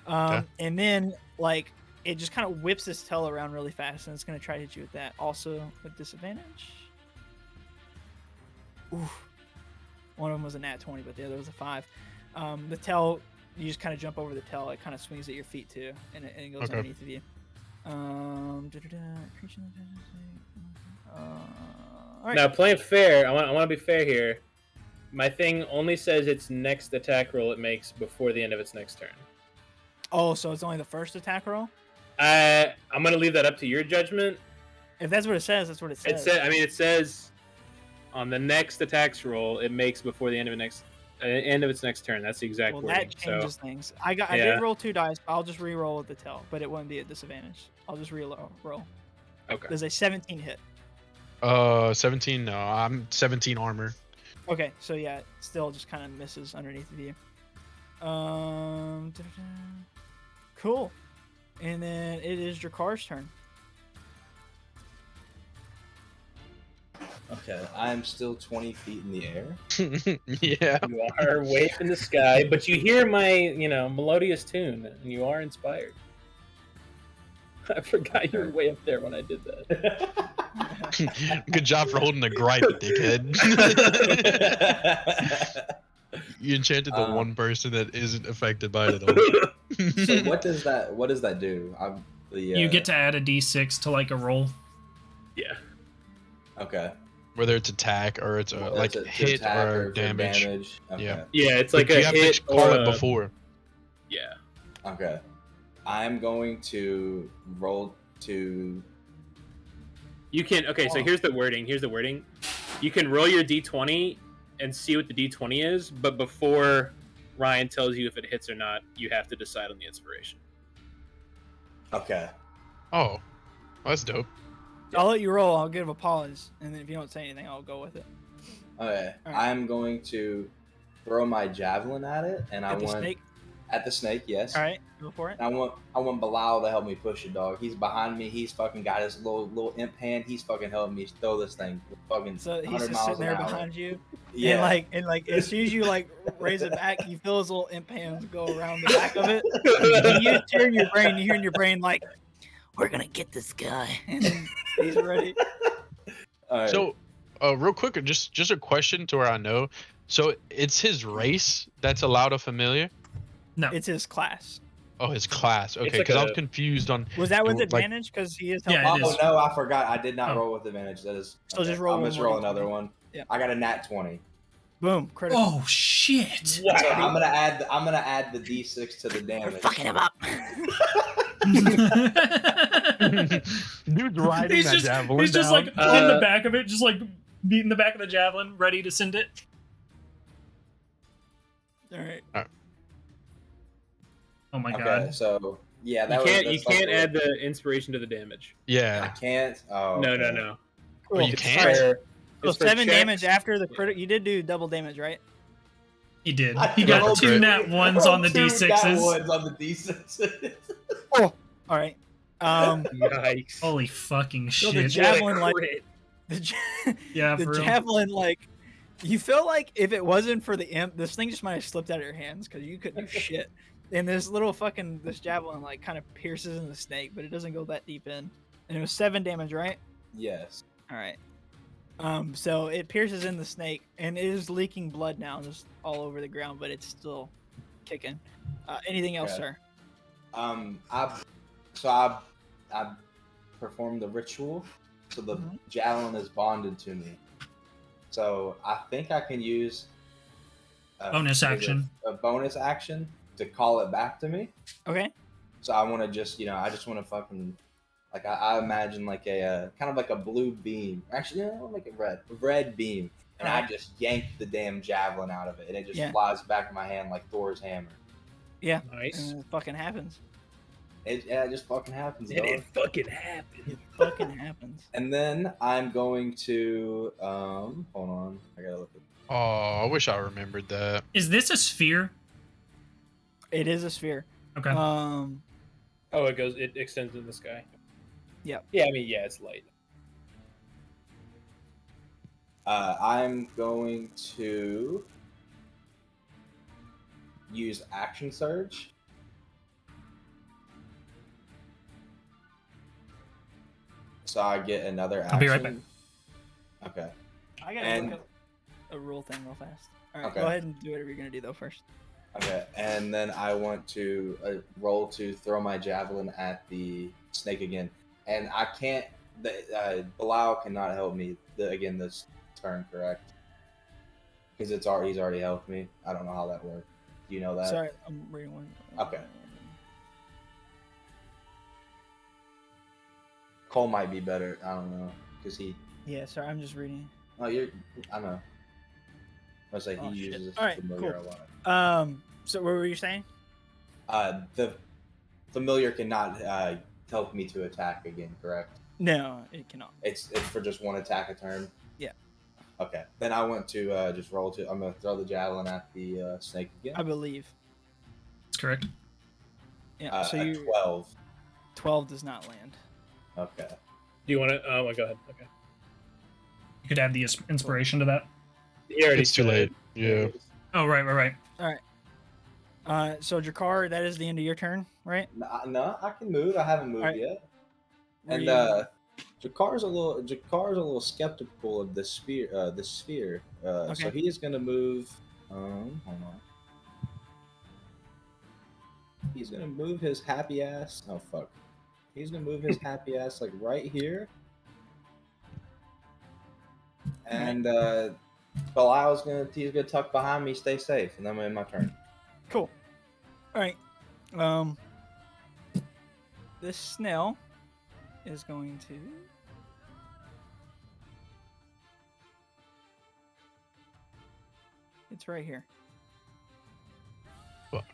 B: Okay.
E: And then like it just kind of whips its tail around really fast, and it's gonna try to hit you with that. Also with disadvantage. Oof. One of them was a nat 20, but the other was a 5. The tail, you just kind of jump over the tail. It kind of swings at your feet too, and it goes
B: Okay.
E: underneath of you. All right.
F: Now, playing fair, I want to be fair here. My thing only says its next attack roll it makes before the end of its next turn.
E: Oh, so it's only the first attack roll?
F: I'm going to leave that up to your judgment.
E: If that's what it says, that's what it says.
F: It says on the next attacks roll it makes before the end of its next turn. That's the exact
E: Well,
F: wording.
E: that changes things. I
F: Yeah.
E: did roll 2 dice. But I'll just re-roll with the tail, but it wouldn't be a disadvantage. I'll just roll.
F: Okay.
E: There's a 17 hit.
B: 17. No, I'm 17 armor.
E: Okay, so yeah, it still just kind of misses underneath of you. Cool. And then it is Drakar's turn.
C: Okay, I'm still 20 feet in the air.
B: Yeah.
F: You are way up in the sky, but you hear my, melodious tune, and you are inspired. I forgot you were way up there when I did that.
B: Good job for holding the gripe, dickhead. You enchanted the one person that isn't affected by it at all.
C: So what does that do?
A: You get to add a d6 to like a roll.
F: Yeah.
C: Okay.
B: Whether it's attack or it's like
C: To
B: hit
C: attack
B: or
C: for
B: damage.
C: Okay.
B: Yeah.
F: Yeah, it's
B: Like
F: like
B: you
F: a
B: have
F: hit
B: to call
F: or
B: it
F: a-
B: before.
F: Yeah.
C: Okay. I'm going to roll to.
F: You can. Okay, so here's the wording. You can roll your d20 and see what the d20 is, but before Ryan tells you if it hits or not, you have to decide on the inspiration.
C: Okay.
B: Oh, that's dope.
E: I'll let you roll. I'll give a pause, and then if you don't say anything, I'll go with it.
C: Okay.
E: All right.
C: I'm going to throw my javelin at it, and I
E: At the
C: want
E: snake.
C: at the snake. Yes.
E: All right, go for it.
C: I want Bilal to help me push it, dog. He's behind me. He's fucking got his little imp hand. He's fucking helping me throw this thing. Fucking
E: So
C: 100
E: he's just
C: miles
E: sitting there
C: an hour.
E: behind you,
C: Yeah.
E: and like as soon as you like raise it back, you feel his little imp hands go around the back of it. And you hear in your brain like, "We're gonna get this guy," and then he's ready.
C: All right.
B: So, real quick, just a question to where I know. So it's his race that's allowed a familiar.
A: No.
E: It's his class.
B: Oh, his class. Okay,
F: like
B: because I was
F: a-
B: confused on.
E: Was that with
B: Like-
E: advantage? Because he is.
A: Yeah,
E: helping
A: it
C: Oh
A: is.
C: no, I forgot. I did not
A: Oh.
C: roll with advantage. That is.
E: So just roll
C: I'll
E: one
C: just
E: more
C: roll
E: d20.
C: another one.
E: Yeah.
C: I got a nat 20.
E: Boom, critical.
A: Oh shit!
C: So I'm gonna add the d6 to the damage.
E: him up.
B: Dude's riding
A: he's
B: that
A: just,
B: javelin
A: he's just
B: down.
A: like in the back of it, just like beating the back of the javelin, ready to send it.
E: All right.
A: Oh my
C: Okay,
A: god!
C: so yeah,
F: You can't
C: that's like
F: add the inspiration to the damage.
C: I
B: Yeah.
C: can't. Oh.
F: No,
C: okay.
F: no.
B: Oh, you
E: Cool.
B: can't?
E: All right.
F: For-
E: So
F: it's for
E: 7
F: checks.
E: damage after the critical. You did do double damage, right?
A: He did.
C: I
A: He got
C: rolled
A: 2
B: two-
A: nat ones on the
C: Two nat
A: d6s.
C: ones on the d6s.
E: All right.
F: Yikes.
A: Holy fucking
E: So the
A: shit!
E: javelin, like
F: Crit.
E: the
A: Yeah,
E: the
A: for real.
E: javelin, like you feel like if it wasn't for the imp, this thing just might have slipped out of your hands because you couldn't do shit. And this javelin like kind of pierces in the snake, but it doesn't go that deep in. And it was 7 damage, right?
C: Yes.
E: All right. So it pierces in the snake, and it is leaking blood now, just all over the ground, but it's still kicking. Anything else,
C: Okay.
E: sir?
C: I performed the ritual, so the
E: Mhm.
C: javelin is bonded to me. So I think I can use
A: Bonus action.
C: a bonus action to call it back to me.
E: Okay.
C: So I want to just, I just want to fucking, like, I imagine like a kind of like a blue beam. Actually, like a red beam. And I
E: Alright.
C: just yank the damn javelin out of it, and it just
E: Yeah.
C: flies back in my hand like Thor's hammer.
E: Yeah.
F: Nice.
E: And it fucking happens.
C: It just fucking happens,
F: And
C: dog.
F: it fucking happened.
E: It fucking happens.
C: And then I'm going to hold on, I gotta look at.
B: Oh, I wish I remembered that.
A: Is this a sphere?
E: It is a sphere.
A: Okay.
E: Um,
F: Oh, it extends in the sky.
E: Yep.
F: Yeah, I mean, yeah, it's light.
C: I'm going to use action surge. So I get another action.
A: I'll be right back.
C: Okay.
E: I gotta
C: And-
E: look up a rule thing real fast. All right,
C: Okay.
E: go ahead and do whatever you're gonna do though first.
C: Okay. And then I want to roll to throw my javelin at the snake again. And I can't. Bilal cannot help me this turn, correct? Because he's already helped me. I don't know how that works. Do you know that?
E: Sorry, I'm reading one.
C: Okay. Cole might be better. I don't know, because he.
E: Yeah, sorry, I'm just reading.
C: Oh, I know. I was like, he
E: Oh, shit.
C: uses
E: All right,
C: familiar
E: cool.
C: a lot.
E: So what were you saying?
C: The familiar cannot help me to attack again, correct?
E: No, it cannot.
C: It's for just one attack a turn.
E: Yeah.
C: Okay. Then I want to just roll to. I'm gonna throw the javelin at the snake again.
E: I believe.
A: That's correct.
E: Yeah. So
C: a
E: you
C: 12.
E: 12 does not land.
C: Okay.
F: Do you want to? Oh, go ahead. Okay.
A: You could add the inspiration to that.
F: He already
B: It's too
F: said
B: late.
F: it.
B: Yeah.
A: Oh, right.
E: So Jakar, that is the end of your turn, right?
C: No, I can move. I haven't moved
E: Alright.
C: yet.
E: Were
C: And
E: you-
C: Jakar's a little skeptical of the sphere. So
E: Okay.
C: he is gonna move. Hold on. He's gonna move his happy ass. Oh fuck. He's gonna move his happy ass like right here. And Belial's he's gonna tuck behind me, stay safe, and then I'm in my turn.
E: Cool. All right. This snail is going to. It's right here.
B: Fuck.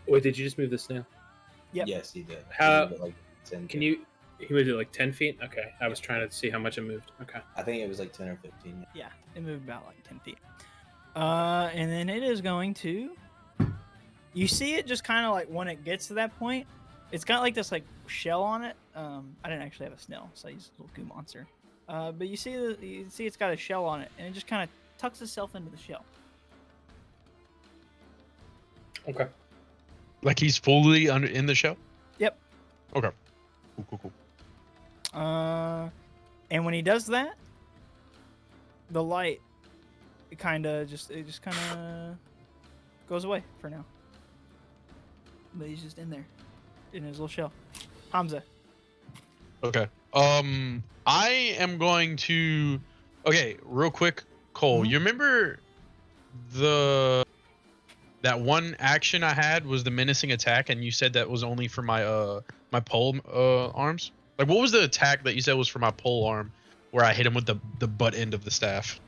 F: Wait, did you just move the snail?
E: Yep.
C: Yes, he did.
F: How-
C: He moved it, like 10
F: Can you? He moved it like 10 feet. Okay, I was trying to see how much it moved. Okay.
C: I think it was like 10 or 15.
E: Yeah, it moved about like 10 feet. And then it is going to. You see it just kind of like when it gets to that point, it's got like this like shell on it. I didn't actually have a snail, so I used a little goo monster. But you see it's got a shell on it, and it just kind of tucks itself into the shell.
F: Okay.
B: Like he's fully in the show?
E: Yep.
B: Okay. Cool.
E: And when he does that, the light it just kind of goes away for now. But he's just in there, in his little shell. Hamza.
B: Okay. I am going to. Okay, real quick, Cole.
E: Mhm.
B: You remember that one action I had was the menacing attack, and you said that was only for my my pole arms. Like, what was the attack that you said was for my pole arm, where I hit him with the butt end of the staff?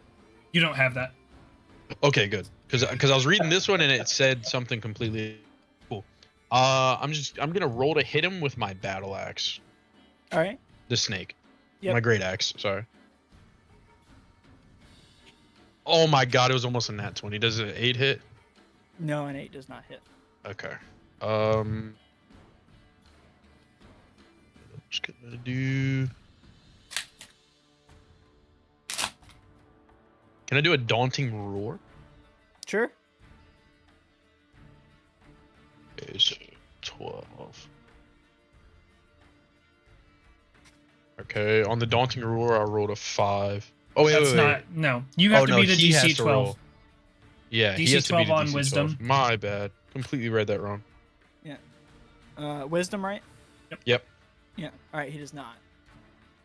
A: You don't have that.
B: Okay, good. Because I was reading this one and it said something completely cool. I'm gonna roll to hit him with my battle axe,
E: All right.
B: the snake.
E: Yep.
B: My great axe. Sorry. Oh my god, it was almost a nat 20. Does an 8 hit?
E: No, an 8 does not hit.
B: Okay. Just gonna do. Can I do a daunting roar?
E: Sure.
B: Okay, so 12. Okay, on the daunting roar, I rolled a 5. Oh wait,
A: That's
B: wait, wait.
A: not. No, you have
B: Oh
A: to
B: no,
A: beat a
B: he has
A: DC
B: to
A: 12.
B: roll. Yeah, he
A: DC
B: has to beat
A: 12
B: a
A: on
B: DC
A: wisdom.
B: 12. My bad. Completely read that wrong.
E: Wisdom, right?
B: Yep.
E: Yeah. All right, he does not.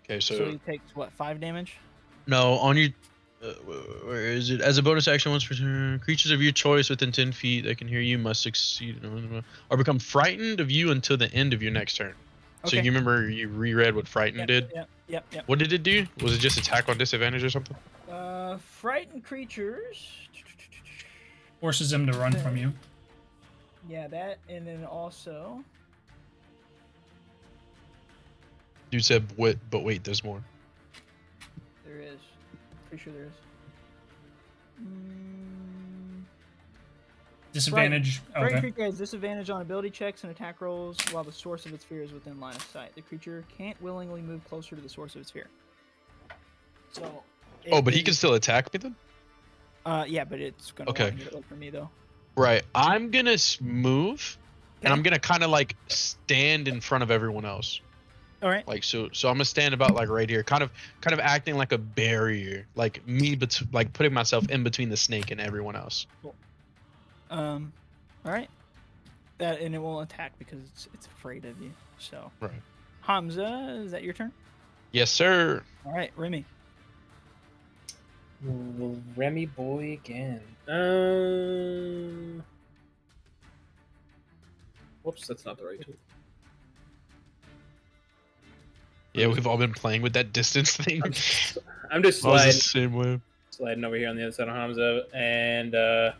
B: Okay,
E: So
B: so
E: he takes what, 5 damage?
B: no, on your where is it? As a bonus action, once per turn, creatures of your choice within 10 feet that can hear you must succeed or become frightened of you until the end of your next turn. So
E: Okay.
B: you remember you reread what frightened did?
E: Yep.
B: What did it do? Was it just attack on disadvantage or something?
E: Frightened creatures.
A: Forces him to run from you.
E: Yeah, that, and then also.
B: Dude said, "What? But wait, there's more."
E: There is. Pretty sure there is.
A: Disadvantage.
E: Frightened
A: Okay.
E: creature has disadvantage on ability checks and attack rolls while the source of its fear is within line of sight. The creature can't willingly move closer to the source of its fear. So.
B: Oh, but he can still attack me then?
E: Yeah, but it's gonna
B: Okay.
E: want to get away from me though.
B: Right. I'm gonna move, and
E: Okay.
B: I'm gonna kind of like stand in front of everyone else.
E: All right.
B: Like so I'm gonna stand about like right here, kind of acting like a barrier, like me, like putting myself in between the snake and everyone else.
E: All right. That, and it will attack because it's afraid of you. So.
B: Right.
E: Hamza, is that your turn?
B: Yes, sir.
E: All right, Remy.
F: Remy boy again. Whoops, that's not the right tool.
B: Yeah, we've all been playing with that distance thing.
F: I'm just
B: I was the
F: sliding,
B: same way.
F: over here on the other side of Hamza, and the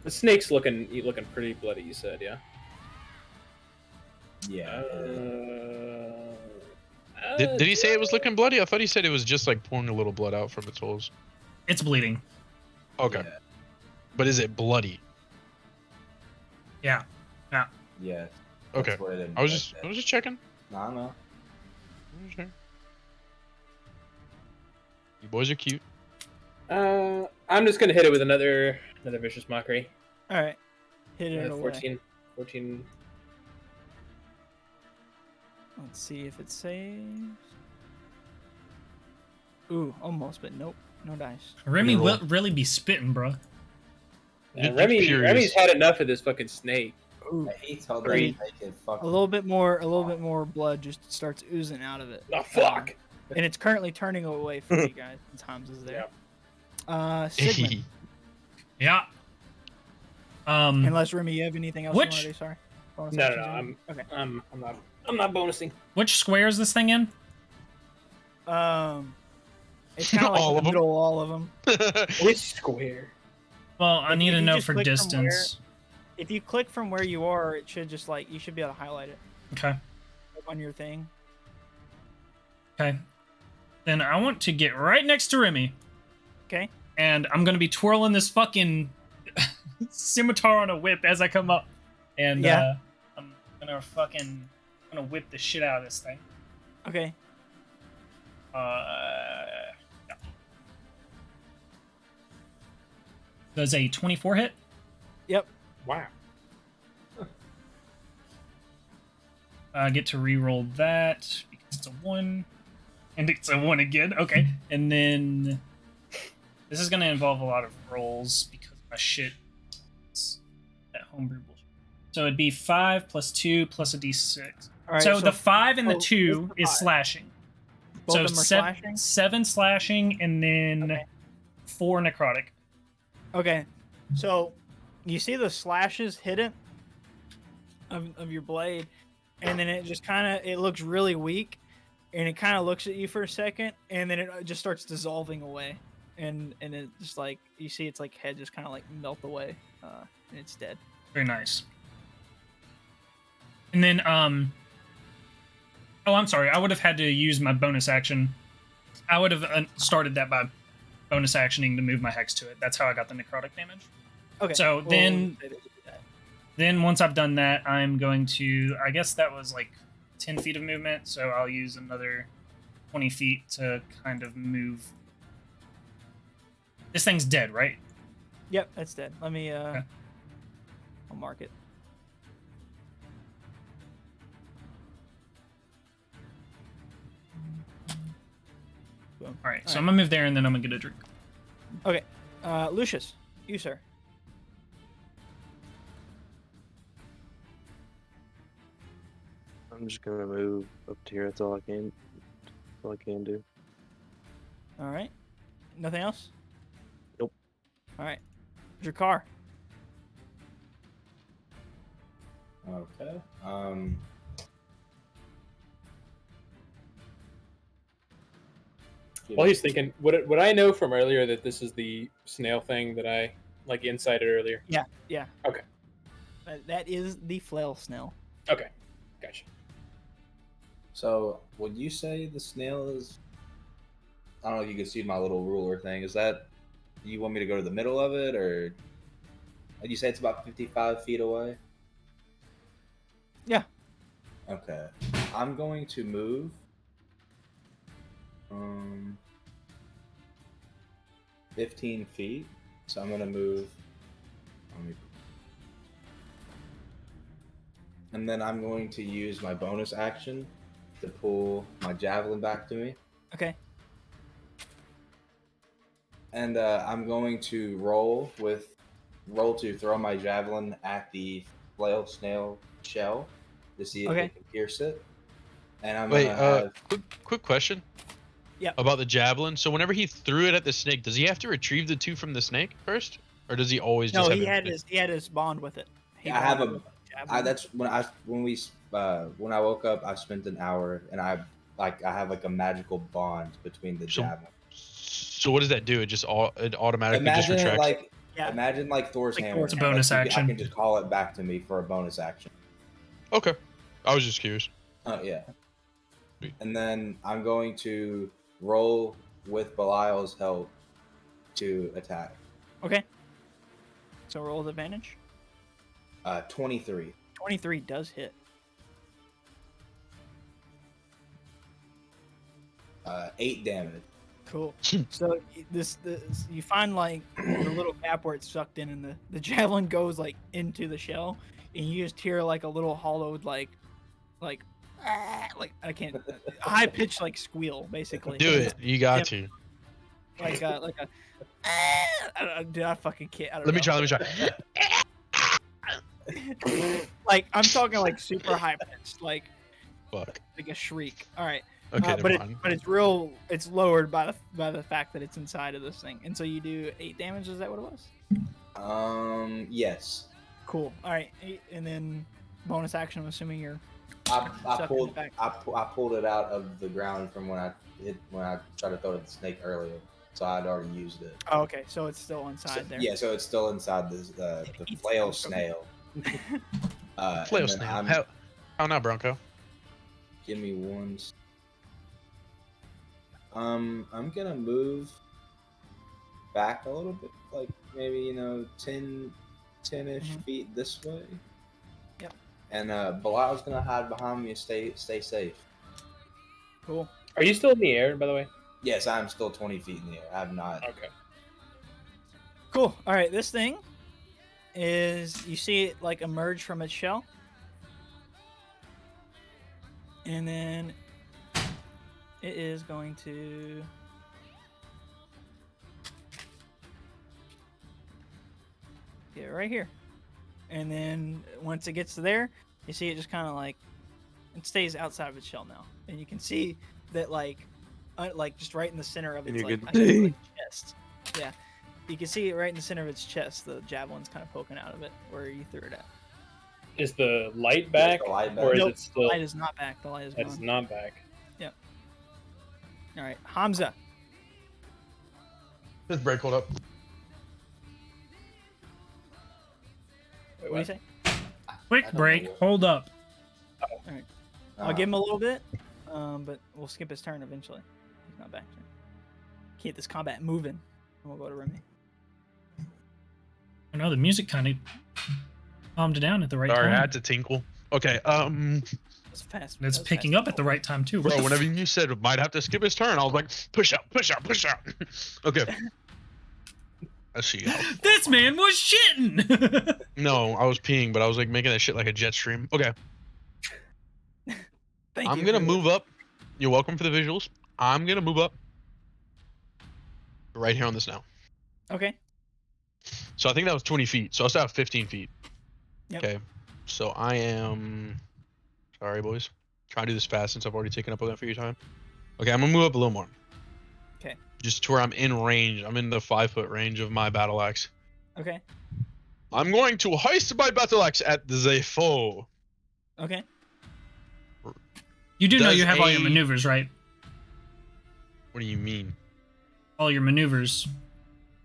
F: snake's looking pretty bloody. You said, yeah.
C: Yeah.
B: Did he say it was looking bloody? I thought he said it was just like pouring a little blood out from its holes.
A: It's bleeding.
B: Okay.
C: Yeah.
B: But is it bloody?
A: Yeah.
C: Yeah.
B: Okay.
C: That's what it
B: I was just checking.
C: No.
B: Sure. You boys are cute.
F: I'm just gonna hit it with another vicious mockery.
E: All right. Hit it away.
F: 14.
E: Let's see if it saves. Ooh, almost, but nope. No dice.
A: Remy will really be spitting, bro.
F: And
B: Just curious.
F: Remy's had enough of this fucking snake.
E: Ooh.
C: He told
F: Great.
C: them they could
E: A
C: fucking.
E: little bit more blood just starts oozing out of it.
F: Oh fuck!
E: And it's currently turning away from you guys since Hamza's there. Sigmund.
A: Yeah.
E: Unless Remy, you have anything else you want to do? Sorry. Bonus
F: No,
E: actions,
F: no,
E: anything? Okay.
F: I'm not bonusing.
A: Which square is this thing in?
E: It's kind of like
B: All
E: in
B: of
E: the
B: 'em?
E: middle of all of them.
F: Which square?
A: Well, I
E: If
A: need to
E: you
A: know
E: just
A: for
E: click from
A: distance.
E: If you click from where you are, it should just you should be able to highlight it
A: Okay.
E: on your thing.
A: Okay. Then I want to get right next to Remy,
E: Okay.
A: and I'm gonna be twirling this fucking scimitar on a whip as I come up, and
E: Yeah.
A: I'm gonna whip the shit out of this thing.
E: Okay.
A: Yeah. Does a 24 hit?
E: Yep.
F: Wow.
A: I get to re-roll that because it's a 1. And it's a 1 again. Okay. And then this is going to involve a lot of rolls because of my shit. It's that homebrew bullshit. So it'd be 5 plus 2 plus a d6.
E: All right.
A: so the 5 and the
E: oh,
A: 2
E: what's the
A: is
E: 5?
A: slashing.
E: Both
A: so
E: of them are slashing.
A: 7 slashing and then
E: Okay.
A: 4 necrotic.
E: Okay. So you see the slashes hit it of your blade, and then it just it looks really weak, and it kind of looks at you for a second, and then it just starts dissolving away, and it just you see its head just kind of melt away, and it's dead.
A: Very nice. And then oh, I'm sorry. I would have had to use my bonus action. I would have started that by bonus actioning to move my hex to it. That's how I got the necrotic damage.
E: Okay.
A: So
E: well,
A: then once I've done that, I'm going to, I guess that was 10 feet of movement, so I'll use another 20 feet to kind of move. This thing's dead, right?
E: Yep, that's dead. Let me
A: Okay.
E: I'll mark it. Boom.
A: All right, so I'm gonna move there and then I'm gonna get a drink.
E: Okay. Lucius, you sir.
D: I'm just gonna move up to here. That's all I can. That's all I can do.
E: All right. Nothing else?
D: Nope.
E: All right. Your car.
C: Okay.
F: While he's thinking, would I know from earlier that this is the snail thing that I like incited earlier?
E: Yeah.
F: Okay.
E: That is the flail snail.
F: Okay, gotcha.
C: So, would you say the snail is? I don't know if you can see my little ruler thing. Is that? You want me to go to the middle of it, or? Did you say it's about 55 feet away?
E: Yeah.
C: Okay. I'm going to move. 15 feet. So I'm gonna move. And then I'm going to use my bonus action to pull my javelin back to me.
E: Okay.
C: And I'm going to roll to throw my javelin at the flail snail shell to see if
E: Okay.
C: it can pierce it. And I'm
B: Wait,
C: gonna have
B: quick question.
E: Yeah.
B: About the javelin. So whenever he threw it at the snake, does he have to retrieve the 2 from the snake first, or does he always just
E: No,
B: have
E: he had
B: infinite?
E: his bond with it. He
C: I have
E: bonded
C: a.
E: with the javelin.
C: That's when I woke up. I spent an hour and I have like a magical bond between the
B: So-
C: javelin.
B: So what does that do? It automatically just
C: Imagine it
B: retracts.
C: like
E: Yeah.
C: imagine like Thor's
E: Like
C: hammer.
E: Thor's
A: It's a bonus
C: I
A: action.
C: can just call it back to me for a bonus action.
B: Okay, I was just curious.
C: Oh yeah.
B: Sweet.
C: And then I'm going to roll with Belial's help to attack.
E: Okay. So roll with advantage.
C: 23.
E: 23 does hit.
C: 8 damage.
E: Cool. So this you find like the little gap where it's sucked in, and the javelin goes like into the shell, and you just hear like a little hollowed like I can't high pitched like squeal basically.
B: Do it. You got
E: Yep.
B: to.
E: Like a dude, I fucking can't. I don't
B: Let me
E: know.
B: try.
E: Like I'm talking like super high pitched, like
B: Fuck.
E: a shriek. All right.
B: Okay,
E: but
B: never mind.
E: it's lowered by the fact that it's inside of this thing, and so you do 8 damage. Is that what it was?
C: Yes.
E: Cool. All right, 8, and then bonus action. I'm assuming you're.
C: I
E: Sucking
C: pulled
E: it back.
C: I pulled it out of the ground from when I tried to throw it at the snake earlier. So I'd already used it.
E: Oh, okay, so it's still inside
C: So,
E: there.
C: yeah, so it's still inside the
E: Eats
C: flail
E: it.
C: snail.
B: Flail
C: and then
B: snail. How now, Bronco?
C: Give me one. I'm gonna move back a little bit, like maybe 10-ish
E: Mhm.
C: feet this way.
E: Yep.
C: And Belial's gonna hide behind me and stay safe.
E: Cool.
F: Are you still in the air, by the way?
C: Yes, I'm still 20 feet in the air. I have not.
F: Okay.
E: Cool. All right, this thing is you see it like emerge from its shell, and then it is going to. Yeah, right here. And then once it gets to there, you see it just kind of like it stays outside of its shell now, and you can see that like just right in the center of
D: And
E: its
D: you
E: like,
D: can
E: I think,
D: see.
E: like, chest. Yeah, you can see it right in the center of its chest. The javelin's kind of poking out of it where you threw it at.
F: Is the light back,
C: the light back.
F: or is
E: Nope,
F: it still?
E: The light is not back. The light is
F: It's
E: gone.
F: not back.
E: All right, Hamza.
B: Just break, hold up.
F: Wait,
E: What do you say?
A: Quick
C: I don't
A: break.
C: know what-
A: Hold up.
E: I'll give him a little bit, but we'll skip his turn eventually. He's not back. Keep this combat moving, and we'll go to Remy.
A: I know the music kind of calmed down at the right
B: Sorry, I
A: time.
B: had to tinkle. Okay,
E: That's fast.
A: And it's
E: that was
A: picking
E: fast.
A: up at the right time too.
B: bro, whenever you said might have to skip his turn, I was like, push out, push out, push out. Okay. Let's see.
A: This man was shitting.
B: No, I was peeing, but I was like making that shit like a jet stream. Okay,
E: Thank
B: I'm
E: you
B: gonna
E: for
B: move up. You're welcome for the visuals. I'm gonna move up right here on this now.
E: Okay.
B: So I think that was 20 feet. So I still have 15 feet.
E: Yep.
B: Okay. So I am. Sorry, boys. Try to do this fast since I've already taken up enough of your time. Okay, I'm gonna move up a little more.
E: Okay.
B: Just to where I'm in range. I'm in the 5-foot range of my battle axe.
E: Okay.
B: I'm going to hoist my battle axe at the foe.
E: Okay.
A: You do know
B: Does
A: you have all your
B: a-
A: maneuvers, right?
B: What do you mean?
A: All your maneuvers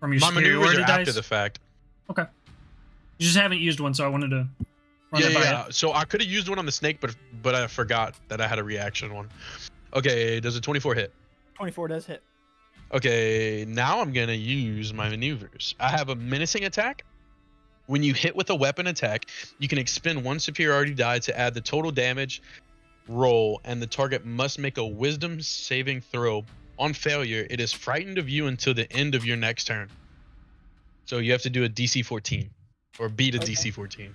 A: from your
B: My maneuvers
A: superiority
B: are
A: dice.
B: after the fact.
A: Okay. You just haven't used one, so I wanted to run
B: Yeah,
A: that by
B: yeah.
A: you.
B: So I could have used one on the snake, but I forgot that I had a reaction one. Okay, does a 24 hit?
E: 24 does hit.
B: Okay, now I'm gonna use my maneuvers. I have a menacing attack. When you hit with a weapon attack, you can expend one superiority die to add the total damage roll, and the target must make a wisdom saving throw. On failure, it is frightened of you until the end of your next turn. So you have to do a DC 14 or beat a
E: Okay.
B: DC 14.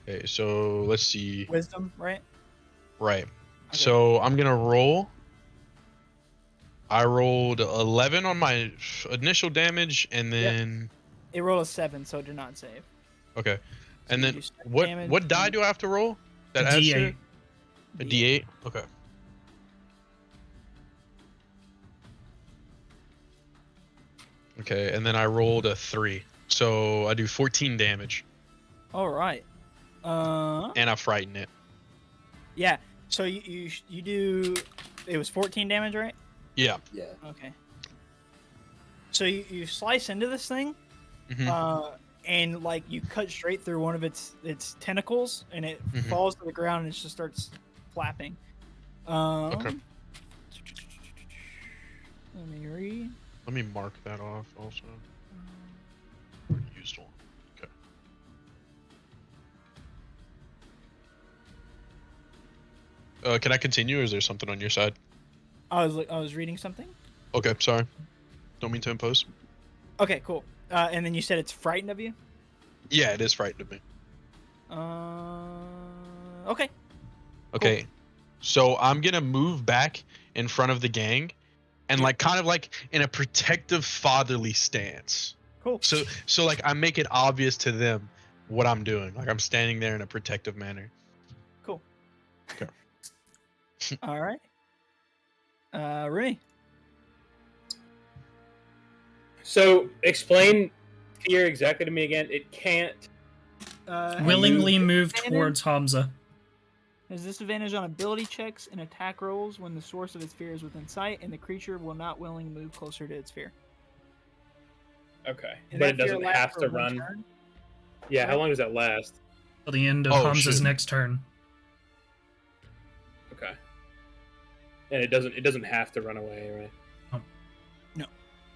B: Okay, so let's see.
E: Wisdom, right?
B: Right.
E: Okay.
B: So I'm gonna roll. I rolled 11 on my initial damage, and then
E: It rolled a 7, so it did not save.
B: okay,
E: So
B: and
E: you
B: then
E: do 7
B: what
E: damage
B: die
E: and
B: do I have to roll? That
A: A
B: adds to
A: D8.
B: it? A D8. Okay. Okay, and then I rolled a 3, so I do 14 damage,
E: All right.
B: and I frighten it.
E: Yeah. So you do. It was 14 damage, right?
B: Yeah.
C: Yeah.
E: Okay. So you slice into this thing,
B: Mhm.
E: and like you cut straight through one of its tentacles, and it
B: Mhm.
E: falls to the ground and it just starts flapping.
B: Okay.
E: Let me read.
B: Let me mark that off also. Used one. Okay. Can I continue, or is there something on your side?
E: I was reading something.
B: Okay, sorry. Don't mean to impose.
E: Okay, cool. And then you said it's frightened of you.
B: Yeah, it is frightened of me.
E: Okay.
B: Okay. So I'm gonna move back in front of the gang and
E: Yeah.
B: like kind of like in a protective fatherly stance.
E: Cool.
B: So like I make it obvious to them what I'm doing. Like I'm standing there in a protective manner.
E: Cool.
B: Okay.
E: All right. Renee.
F: So explain fear exactly to me again. It can't.
A: Willingly move
E: Advantage?
A: towards Hamza.
E: Has disadvantage on ability checks and attack rolls when the source of its fear is within sight, and the creature will not willingly move closer to its fear.
F: Okay,
E: And
F: but
E: that
F: it
E: fear
F: doesn't
E: lasts
F: have
E: for
F: to
E: one
F: run.
E: turn?
F: Yeah, how
E: Right.
F: long does that last?
A: Till the end of
B: Oh,
A: Hamza's
B: shit.
A: next turn.
F: Okay. And it doesn't have to run away, right?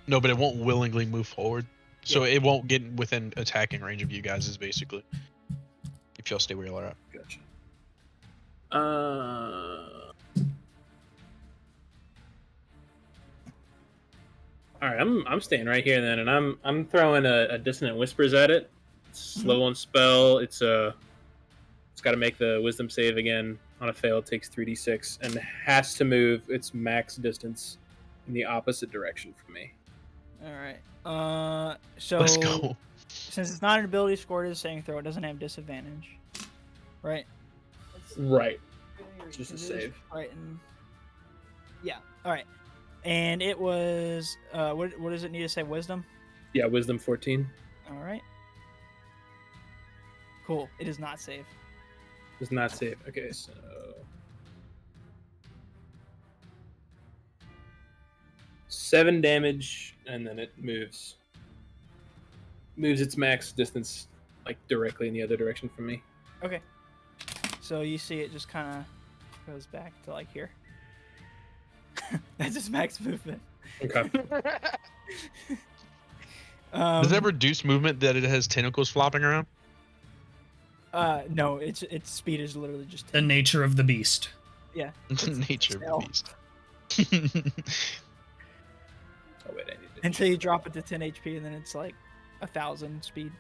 B: No, but it won't willingly move forward. So it won't get within attacking range of you guys is basically. If y'all stay where y'all are at.
F: Gotcha. All right, I'm staying right here then, and I'm throwing a dissonant whispers at it. It's slow on spell. It's got to make the wisdom save again. On a fail, it takes 3d6 and has to move its max distance in the opposite direction from me.
E: All right. So
B: Let's go.
E: since it's not an ability score, it is saving throw. It doesn't have disadvantage, right?
F: Right.
E: It's
F: Just a save.
E: Right. Yeah. All right. And it was what does it need to say? Wisdom.
F: Yeah, wisdom 14.
E: All right. Cool. It does not save.
F: Does not save. Okay, so 7 damage, and then it moves its max distance like directly in the other direction from me.
E: Okay. So you see it just kind of goes back to like here. That's its max movement.
F: Okay.
B: Does that reduce movement that it has tentacles flopping around?
E: No, its speed is literally just
A: The
E: 10.
A: nature of the beast.
E: Yeah.
B: The nature of
E: spell.
B: the beast.
F: Oh wait, I need
E: Until you drop it to 10 HP, and then it's like 1,000 speed.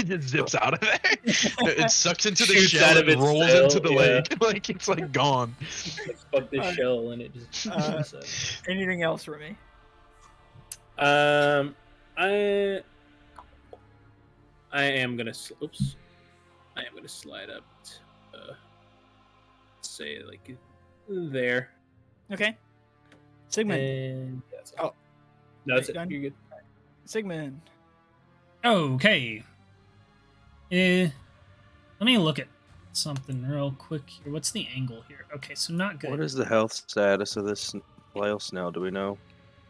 B: It just zips out of there. It sucks into the
F: Shoots
B: shell
F: out of
B: and
F: its
B: rolls
F: shell,
B: into the
F: yeah.
B: lake. Like it's like gone.
F: Like, fuck this
E: Alright.
F: shell, and it just shoots out.
E: Anything else for me?
F: I am gonna. Oops. I am gonna slide up. Say like there.
E: Okay. Sigmund.
F: And that's
E: Oh.
F: no, that's it.
E: Done?
F: You're good.
E: Sigmund.
A: Okay. Let me look at something real quick here. What's the angle here? Okay, so not good.
D: What is the health status of this whale snail? Do we know?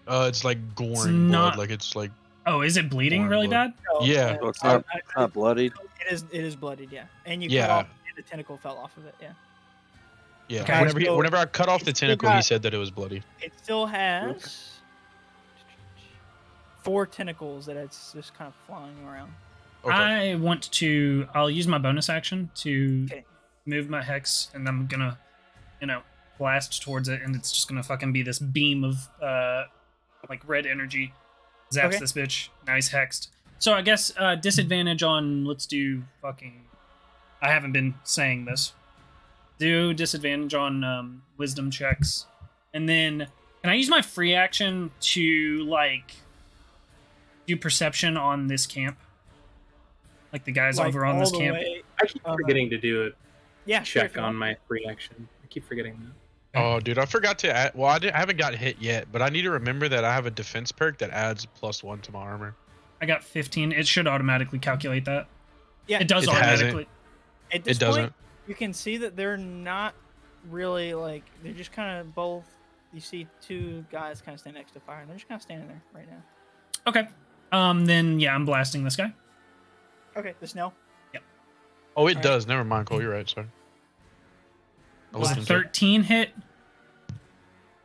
B: It's like goring
A: not-
B: blood. Like it's like
A: Oh, is it bleeding
B: Orin
A: really
B: blood.
A: bad?
E: Oh,
B: Yeah.
D: Well, it's not, not bloodied.
E: It is bloodied, yeah. And you cut
B: Yeah.
E: off, and the tentacle fell off of it, yeah.
B: yeah.
A: Okay.
B: Whenever I cut off the
E: It's still
B: tentacle, he
E: got-
B: said that it was bloody.
E: It still has 4 tentacles that it's just kind of flying around.
B: Okay.
A: I'll use my bonus action to
E: Okay.
A: move my hex, and I'm gonna, blast towards it, and it's just gonna fucking be this beam of like red energy. Zaps
E: Okay.
A: this bitch. Now he's hexed. So I guess disadvantage on, let's do fucking, I haven't been saying this. Do disadvantage on wisdom checks. And then, can I use my free action to, like, do perception on this camp? Like the guys
E: Like,
A: over on
E: all
A: this
E: the
A: camp?
E: way-
F: I keep forgetting to do a
E: Yeah, sure, if
F: check
E: you
F: on
E: want.
F: my free action. I keep forgetting that.
B: Oh, dude, I forgot to add. Well, I haven't got hit yet, but I need to remember that I have a defense perk that adds +1 to my armor.
A: I got 15. It should automatically calculate that.
E: Yeah,
A: It does
B: It hasn't.
A: automatically.
E: At this
B: It doesn't.
E: point, you can see that they're not really, like, they're just kind of both, you see 2 guys kind of stand next to fire, and they're just kind of standing there right now.
A: Okay. Then, yeah, I'm blasting this guy.
E: Okay, the snail.
B: Oh, it
E: Alright.
B: does. Never mind, Cole. You're right. Sorry. I
A: Was
B: looked
A: a
B: into it.
A: 13 hit?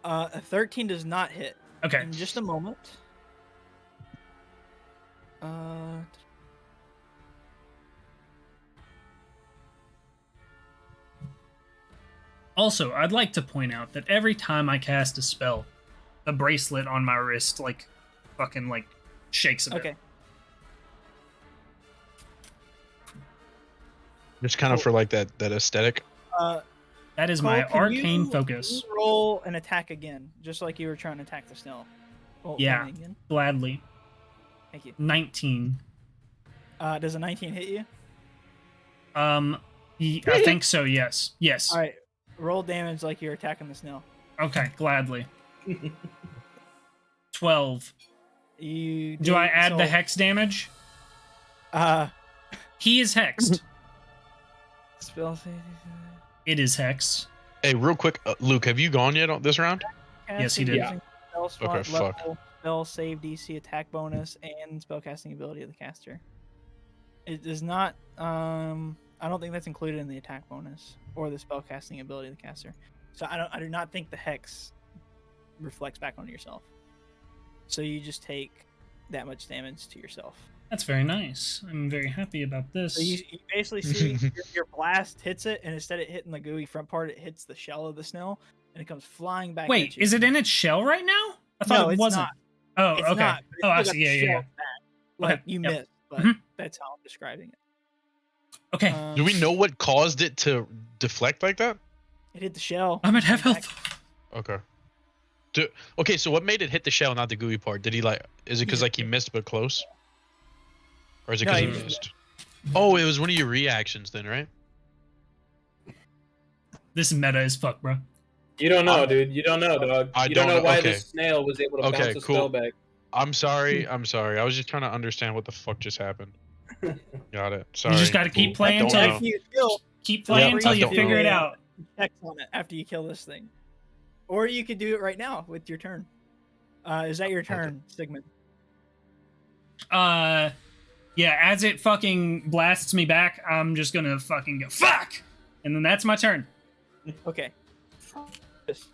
E: A 13 does not hit.
A: Okay.
E: In just a moment.
A: Also, I'd like to point out that every time I cast a spell, the bracelet on my wrist, like, fucking, like, shakes a bit.
E: Okay.
B: Just kind of for like that aesthetic.
A: That is
E: Cole,
A: my
E: can
A: arcane
E: you
A: focus.
E: roll an attack again, just like you were trying to attack the snail. Roll
A: Yeah.
E: something again.
A: Gladly.
E: Thank you.
A: 19.
E: Does a 19 hit you?
A: I think so, yes. Yes.
E: All right. Roll damage like you're attacking the snail.
A: Okay, gladly. 12.
E: You
A: Do I add the
E: so,
A: hex damage? He is hexed.
E: Spell save.
A: It is hexed.
B: Hey, real quick, Luke, have you gone yet on this round?
A: Yes, he did.
E: Using Spell slot
B: Okay,
E: level,
B: fuck.
E: spell save DC, attack bonus, and spellcasting ability of the caster. It is not. I don't think that's included in the attack bonus or the spellcasting ability of the caster. So I do not think the hex reflects back on yourself. So you just take that much damage to yourself.
A: That's very nice. I'm very happy about this.
E: So you basically see your blast hits it, and instead of hitting the gooey front part, it hits the shell of the snail, and it comes flying back.
A: Wait,
E: at you.
A: is it in its shell right now? I thought
E: No,
A: it
E: it's
A: wasn't.
E: not.
A: Oh,
E: It's
A: okay.
E: not, but it's
A: Oh, I
E: still got
A: see.
E: the
A: Yeah, yeah,
E: shell
A: yeah.
E: back. Like
A: Okay,
E: you
A: yep.
E: missed, but
A: Mhm.
E: that's how I'm describing it.
A: Okay.
B: Do we know what caused it to deflect like that?
E: It hit the shell.
A: I'm at half
E: Back.
B: Oh, Okay. Okay, so what made it hit the shell, not the gooey part? Did he is it because he missed but close? Or is it
E: No,
B: because
E: he
B: he
E: just
B: missed? Oh, it was one of your reactions then, right?
A: This meta is fuck, bro.
F: You don't know, dude. You don't know, dog.
B: I
F: You don't know
B: don't know.
F: why
B: Okay.
F: this snail was able to
B: Okay,
F: bounce a
B: cool.
F: spell back.
B: I'm sorry. I was just trying to understand what the fuck just happened. Got it. Sorry.
A: You just got to keep
B: Cool. I
A: playing
B: don't
A: until
B: know.
A: you
E: After you kill,
A: keep playing
E: Yeah,
A: until
E: I
A: you
B: don't
A: figure
B: know.
A: it out.
E: checks on it after you kill this thing, or you could do it right now with your turn. Is that your turn, Sigmund?
A: Yeah, as it fucking blasts me back, I'm just gonna fucking go fuck, and then that's my turn.
E: Okay. Just-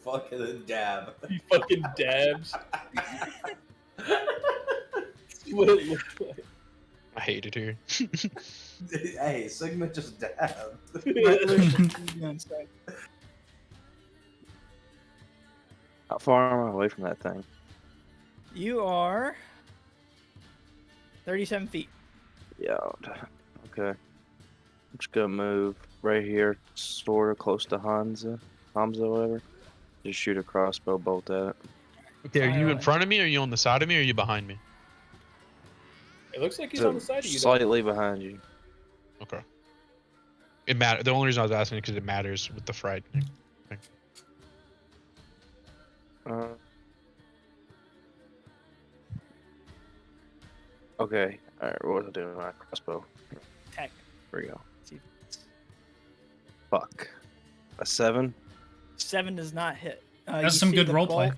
C: Fucking the dab.
F: You fucking dabs. That's what it looks like.
B: I hate it here.
C: Hey, Sigmund just dabbed.
D: How far am I away from that thing?
E: You are 37 feet.
D: Yeah. Okay. I'm just gonna move right here, sort of close to Hamza, whatever. Just shoot a crossbow bolt at it.
B: Okay, are
E: Fire
B: you in
E: away.
B: front of me? Or are you on the side of me? Or are you behind me?
F: It looks like he's
D: So,
F: on the side of you. Though.
D: slightly behind you.
B: Okay. It matter. The only reason I was asking is because it matters with the frightening.
D: Uh, okay. All right. What was I doing with my crossbow?
E: Tech.
D: Here we go.
E: See if
D: Fuck. A 7.
E: 7 does not hit.
A: That's
E: you
A: some
E: see
A: good
E: the
A: roleplay.
E: bolt-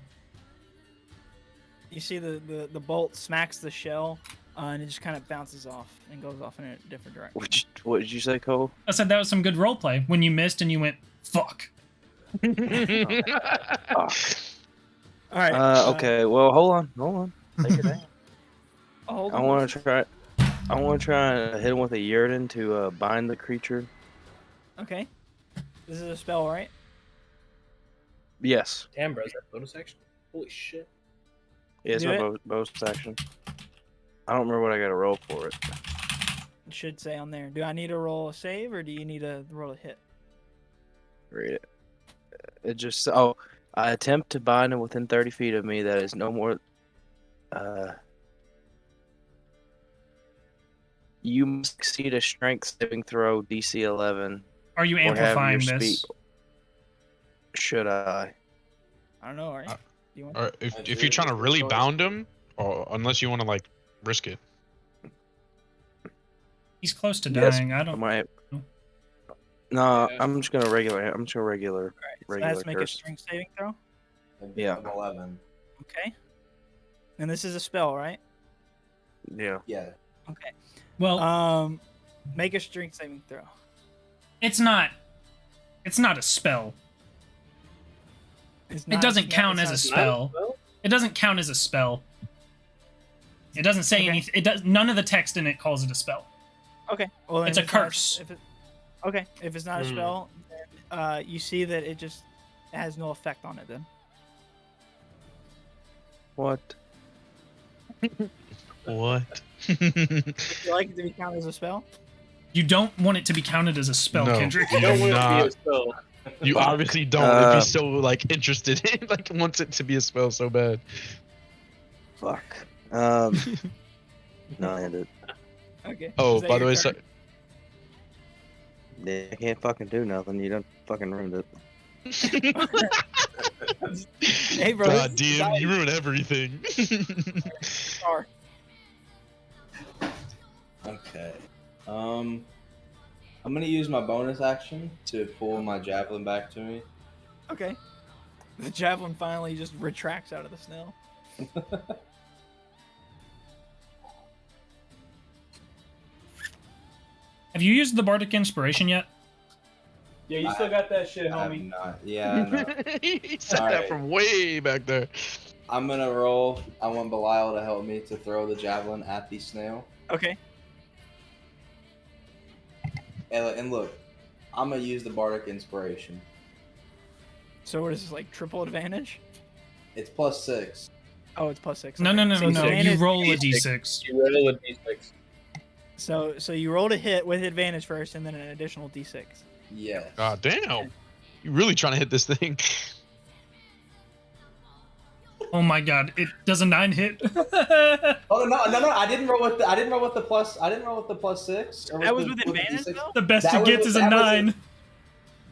E: You see the bolt smacks the shell, and it just kind of bounces off and goes off in a different direction.
D: What did you say, Cole?
A: I said that was some good roleplay when you missed and you went, fuck.
D: Fuck.
E: All right.
D: Okay. Well, hold on. Take it down.
E: Hold
D: I
E: on.
D: want to try. I want to try and hit him with a Yurden to bind the creature.
E: Okay. This is a spell, right?
D: Yes.
F: Damn, bro, is that bonus action? Holy shit.
D: Yeah, it's
E: Do
D: my
E: it.
D: bonus action. I don't remember what I got to roll for it.
E: It should say on there. Do I need to roll a save or do you need to roll a hit?
D: Read it. It just I attempt to bind him within 30 feet of me. That is no more. You must succeed a strength saving throw DC 11.
A: Are you
D: or have your
A: amplifying
D: speed.
A: this?
D: Should I?
E: I don't know, Orin. Do you want
B: Or if you're trying to really bound him, or unless you want to like risk it.
A: He's close to
D: Yes,
A: dying. I
D: I
A: don't.
D: might. No,
F: Yeah.
D: I'm just gonna regular. I'm just gonna regular.
E: so
D: regular
E: let's make a
D: curse.
E: strength saving throw.
D: Yeah.
C: 11.
E: Okay. And this is a spell, right?
D: Yeah.
C: Yeah.
E: Okay.
A: Well,
E: Make a strength saving throw.
A: it's not. It's not a spell.
E: It's
A: It doesn't count as a
E: it's not
A: spell. It doesn't count as a spell. It doesn't say
E: Okay.
A: anything. It does. None of the text in it calls it a spell.
E: Okay. Well, then
A: It's a
E: if not
A: curse.
E: Okay. If it's not a
F: Hmm.
E: spell, then you see that it just has no effect on it. Then.
D: What?
B: What?
E: Would you like it to be counted as a spell?
A: You don't want it to be counted as a spell,
B: No.
A: Kendrick.
F: You don't want it to be
B: Not.
F: a spell.
B: You obviously don't. If he's so like interested in, like wants it to be a spell so bad.
D: Fuck. No, I did.
E: Okay.
B: Oh,
E: Is that
B: by the
E: your
B: way,
E: turn?
D: Yeah, I can't fucking do nothing. You done fucking ruined it.
E: Hey, bro,
B: God
E: this is
B: damn, you ruin everything.
E: Star.
C: Okay. I'm gonna use my bonus action to pull my javelin back to me.
E: Okay. The javelin finally just retracts out of the snow.
A: Have you used the bardic inspiration yet?
F: Yeah, you still got that shit,
C: I have
F: homie.
C: not. Yeah, no.
B: He said that
C: Alright.
B: from way back there.
C: I'm gonna roll. I want Belial to help me to throw the javelin at the snail.
E: Okay.
C: And look, I'm gonna use the bardic inspiration.
E: So what is this, like triple advantage?
C: It's +6.
E: Oh, it's +6.
A: No,
E: okay.
A: no, no,
E: So it's
A: no. You
E: advantage-
A: roll a d6.
F: You roll a d6.
E: So you rolled a hit with advantage first, and then an additional d6.
C: Yes.
B: God damn. You really trying to hit this thing.
A: Oh my god! It does a 9 hit.
C: Oh no! I didn't roll with the. I didn't roll with the +6. Or
E: That was
C: the-
E: with
C: the
E: advantage
C: D6.
E: though.
A: The best
C: That
A: it
C: was
A: gets
C: with-
A: is a
C: that was
A: 9.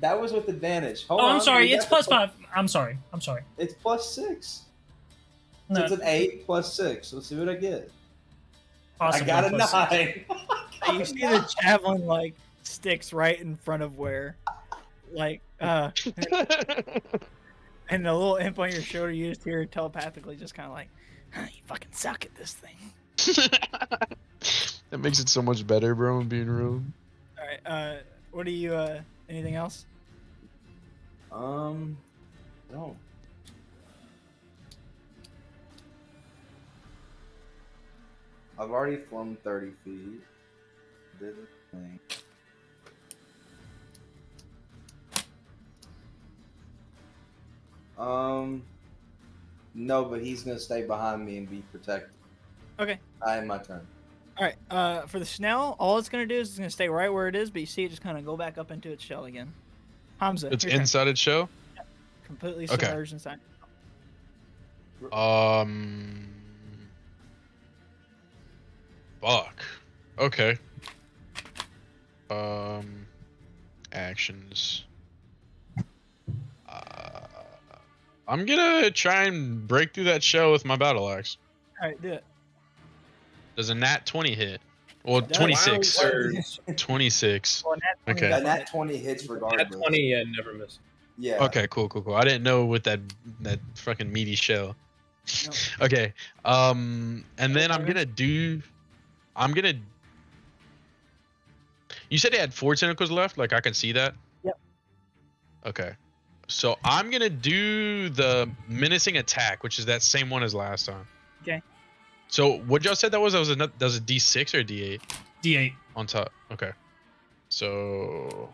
C: That was with advantage. Hold
A: Oh,
C: on.
A: I'm sorry.
C: we
A: It's
C: got the
A: +5. I'm sorry.
C: It's +6.
A: No,
C: So it's an 8 +6. Let's see what I get.
A: possibly
C: I got a
A: +6.
C: 9.
E: You see the javelin like sticks right in front of where, like, and the little imp on your shoulder you just hear telepathically, just kind of like, you fucking suck at this thing.
B: That makes it so much better, bro. I'm being real.
E: All right. What do you? Anything else?
C: No. I've already flown 30 feet. Did the thing. No, but he's gonna stay behind me and be protected.
E: Okay.
C: I am my turn.
E: All right. For the Snell, all it's gonna do is it's gonna stay right where it is, but you see it just kind of go back up into its shell again. Hamza,
B: It's
E: your turn.
B: inside its shell.
E: Completely
B: Okay.
E: submerged inside.
B: Fuck. Okay. Actions. I'm gonna try and break through that shell with my battle axe.
E: All right, do it.
B: Does a nat 20 hit? Well,
E: It does.
B: 26.
F: Wowzers.
B: 26.
E: Well, nat 20
B: Okay.
C: And
E: definitely
C: that 20 hits
F: That
C: regardless.
F: 20, yeah, never miss.
C: Yeah.
B: Okay, cool. I didn't know with that fucking meaty shell.
E: Nope.
B: Okay. And then I'm
E: Damage?
B: gonna. You said they had 4 tentacles left. Like I can see that.
E: Yep.
B: Okay. So I'm gonna do the menacing attack, which is that same one as last time.
E: Okay.
B: So what y'all said that was a D6 or a D8
A: D8.
B: on top. Okay. So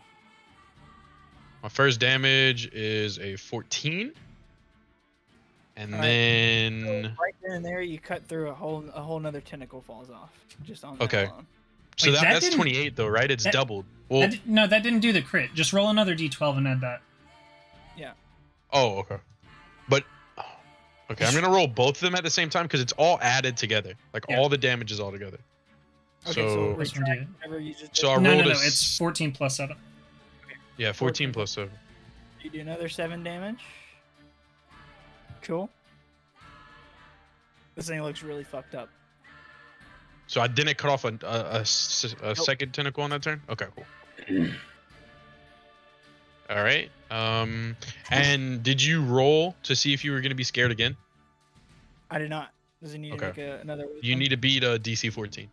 B: my first damage is a 14, and
E: All right.
B: then
E: Right then and there, you cut through a whole nother tentacle falls off just on that
B: Okay.
E: alone.
B: so
A: Wait, that
B: that's
A: didn't-
B: 28 though, right? It's
A: that-
B: doubled. Well,
A: No, that didn't do the crit. Just roll another D12 and add that.
B: oh, okay. But okay, I'm gonna roll both of them at the same time because it's all added together. Like
A: Yeah.
B: all the damage is all together.
E: Okay,
B: So
E: so
A: This one
E: retract
A: did.
E: whatever you just
B: So
E: did.
B: I
A: No,
B: rolled a
A: it's 14 plus 7.
B: yeah, 14 plus 7.
E: You do another 7 damage. Cool. This thing looks really fucked up.
B: So I didn't cut off a second tentacle on that turn. Okay, cool. All right. And did you roll to see if you were gonna be scared again?
E: I did not. Does he need
B: Okay.
E: to make another wisdom?
B: You need to beat a DC 14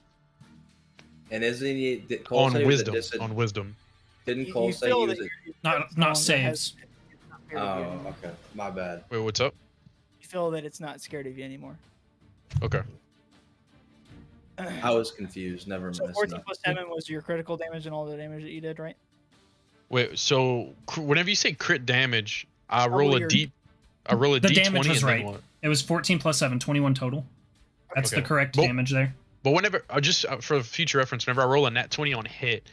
C: And isn't he? Did Cole say
B: on
C: he was a
B: wisdom. On wisdom.
C: Didn't
E: You-
C: Cole
E: you
C: say
E: feel
C: he
E: that
C: was?
E: you're
A: Not
E: no longer
A: saves.
E: it's not scared of you
C: Oh,
E: anymore.
C: okay. My bad.
B: Wait, what's up?
E: You feel that it's not scared of you anymore.
B: Okay.
C: I was confused. Never
E: So
C: mind.
E: 14 plus 7 was your critical damage and all the damage that you did, right?
B: Wait. So whenever you say crit damage, I
E: Double
B: roll a
E: your-
B: D. I roll a
A: The
B: D20
A: damage was
B: and then
A: right.
B: what?
A: It was 14 plus 7, 21 total. That's
B: Okay.
A: the correct
B: Well-
A: damage there.
B: But whenever I just for future reference, whenever I roll a nat 20 on hit,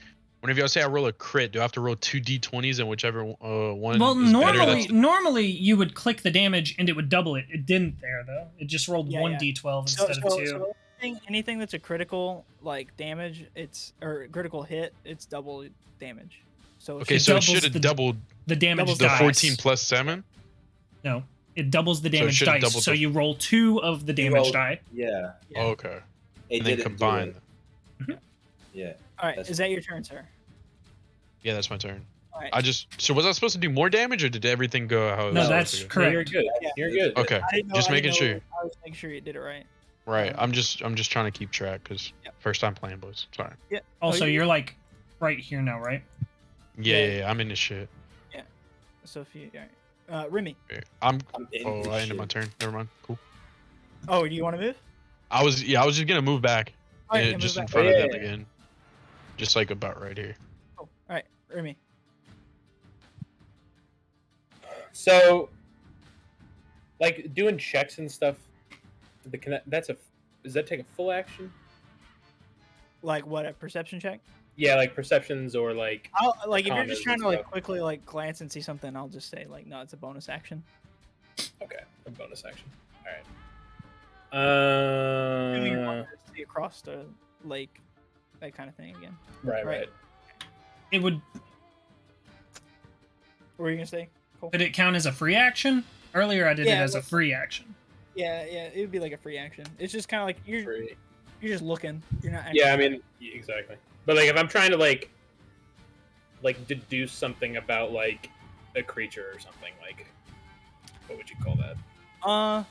B: whenever y'all say I roll a crit, do I have to roll 2 D20s and whichever one
A: Well,
B: is better?
A: normally,
B: That's
A: normally you would click the damage and it would double it. It didn't there though. It just rolled
E: Yeah,
A: one
E: yeah.
A: D12
E: So,
A: instead of 2.
E: so anything that's a critical like damage, or critical hit, it's double damage. So
B: okay.
A: It
B: So it
A: doubles
B: should have
A: the
B: doubled
A: the damage
E: doubles
B: the
A: dice.
B: 14 plus 7.
A: No, it doubles the
B: So it
A: damage
B: should've
A: dice.
B: doubled
A: So
B: the-
A: you roll 2 of the
C: You
A: damage
C: rolled-
A: die.
C: Yeah.
E: Yeah.
B: Oh, okay.
C: It
B: And then
C: didn't
B: combine.
C: do it. Yeah.
E: All right,
C: That's-
E: is that your turn, sir?
B: Yeah, that's my turn.
E: All right.
B: So was I supposed to do more damage or did everything go how it
A: No,
B: was
A: that's
B: supposed to
F: No,
A: correct.
F: you're good.
E: Yeah.
F: You're good.
B: go? Okay.
E: I didn't know,
B: just
E: I
B: making
E: didn't
B: sure.
E: know, I was making sure you did it right.
B: Right. I'm just trying to keep track because
E: Yep.
B: first time playing, boys. Sorry.
E: Yeah.
A: Also,
E: Oh,
A: you're like right here now, right?
B: Yeah, I'm in this shit.
E: Sophia. All right. Remy.
B: Okay,
C: I'm in
B: Oh,
C: this
B: I ended my
C: shit.
B: turn. Never mind. Cool.
E: Oh, do you want to move?
B: I was just gonna move back,
E: All right, yeah,
B: just
E: move
B: in
E: back.
B: front
F: Oh,
B: of
F: yeah,
B: them
F: yeah.
B: again, just like about right here.
E: Oh, all right, Remy.
F: So, like doing checks and stuff. Does that take a full action?
E: Like what? A perception check?
F: Yeah, like perceptions or like.
E: I'll like if you're
F: Commas
E: just
F: and
E: trying to like
F: stuff.
E: quickly like glance and see something, I'll just say like no, it's a bonus action.
F: Okay, a bonus action. All
E: Assuming you
F: right.
E: want to see across the lake, that kind of thing again.
F: Right.
E: right.
A: It would.
E: What were you gonna say? Cool.
A: Did it count as a free action? Earlier, I did
E: Yeah,
A: it as a
E: like-
A: free action.
E: Yeah, it would be like a free action. It's just kind of like you're
F: Free.
E: just looking. You're not. Actually
F: Yeah, I mean, exactly. But like, if I'm trying to like deduce something about like a creature or something, like what would you call that?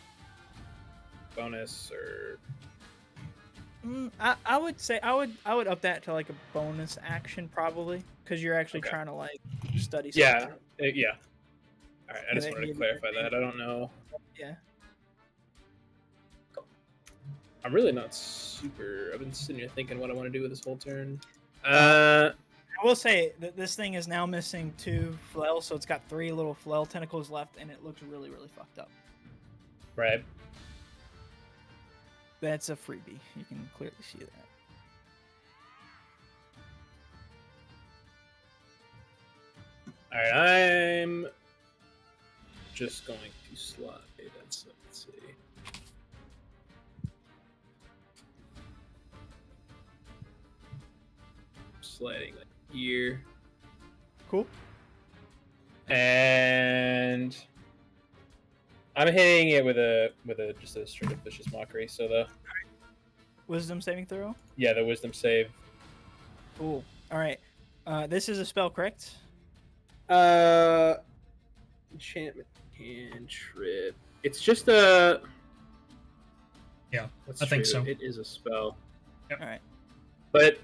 F: Bonus or
E: I would say I would up that to like a bonus action probably because you're actually
F: Okay.
E: trying to like study.
F: yeah,
E: something.
F: yeah. All right, I
E: And
F: just
E: then
F: wanted to
E: you-
F: clarify that. I don't know.
E: Yeah.
F: I'm really not super. I've been sitting here thinking what I want to do with this whole turn. Uh,
E: I will say that this thing is now missing 2 flail, so it's got 3 little flail tentacles left, and it looks really, really fucked up.
F: right.
E: That's a freebie. You can clearly see that.
F: All right, I'm just going to slide. Let's see. Sliding like here.
E: Cool.
F: And I'm hitting it with a just a straight up vicious mockery. So the
E: Wisdom saving throw.
F: yeah, the wisdom save.
E: Cool. All right. This is a spell, correct?
F: Enchantment cantrip. It's just a.
A: Yeah,
F: That's
A: I think
F: true.
A: so.
F: It is a spell.
E: All right.
F: But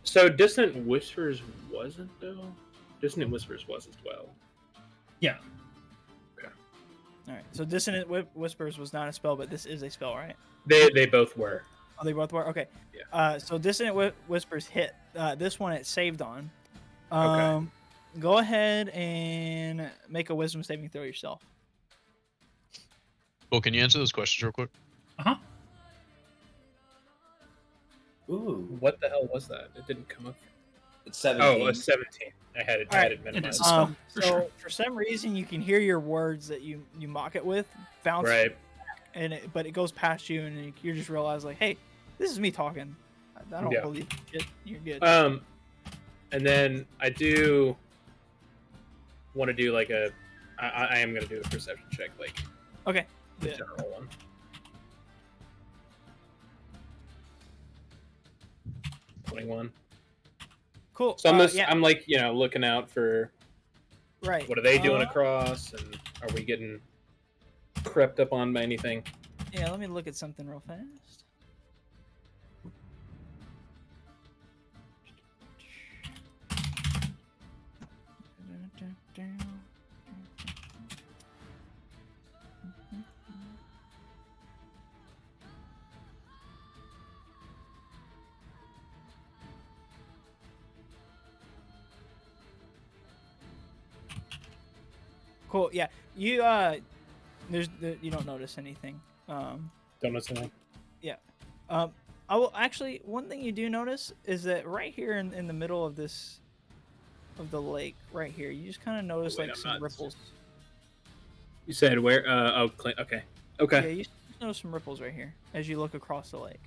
F: so Dissonant Whispers wasn't though. Dissonant Whispers was as well.
A: Yeah.
E: All right. So Dissonant Whispers was not a spell, but this is a spell, right?
F: They both were.
E: Oh, they both were. Okay.
F: Yeah.
E: So Dissonant Whispers hit. This one it saved on.
F: Okay.
E: Go ahead and make a Wisdom saving throw yourself.
B: Well, can you answer those questions real quick?
C: Ooh,
F: What the hell was that? It didn't come up.
C: it's 17.
F: Oh, a 17. I had it.
E: All
F: I
E: right.
F: had it
A: It
F: minimized.
A: is a spell, for
E: So
A: sure.
E: for some reason you can hear your words that you mock it with bounce,
F: Right.
E: but it goes past you, and you just realize like, hey, this is me talking. I don't
F: Yeah.
E: believe shit. You're good.
F: And then I do want to do like a. I am gonna do a perception check, like
E: Okay.
F: the
E: Yeah.
F: general one. 21.
E: Cool.
F: So I'm just,
E: yeah.
F: I'm like, looking out for
E: Right.
F: what are they doing
E: Uh,
F: across, and are we getting crept up on by anything?
E: Yeah. Let me look at something real fast. Cool. Yeah. You you don't notice anything.
F: Don't know something.
E: I will actually. One thing you do notice is that right here in the middle of the lake, right here, you just kind of notice
F: wait,
E: like
F: I'm
E: some
F: not-
E: ripples.
F: You said where? Okay. Okay.
E: Yeah, you just notice some ripples right here as you look across the lake.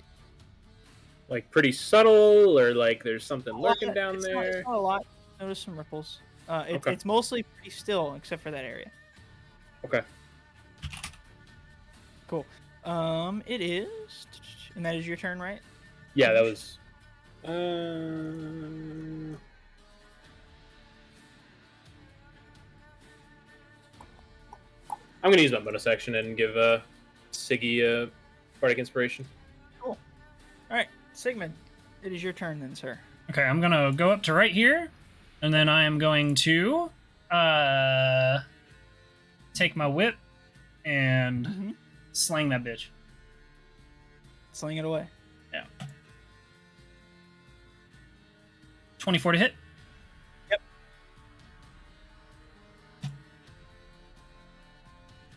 F: Like pretty subtle, or like there's something lurking
E: Uh,
F: down
E: it's
F: there.
E: not a lot. Notice some ripples.
F: Okay.
E: It's mostly pretty still except for that area.
F: Okay.
E: Cool. It is, and that is your turn, right?
F: Yeah, that was. I'm gonna use my bonus action and give Siggy a bardic inspiration.
E: All right, Sigmund, it is your turn then, sir.
A: Okay, I'm gonna go up to right here, and then I am going to take my whip and
E: Mhm.
A: slang that bitch.
E: Sling it away.
A: 24 to hit.
E: Yep.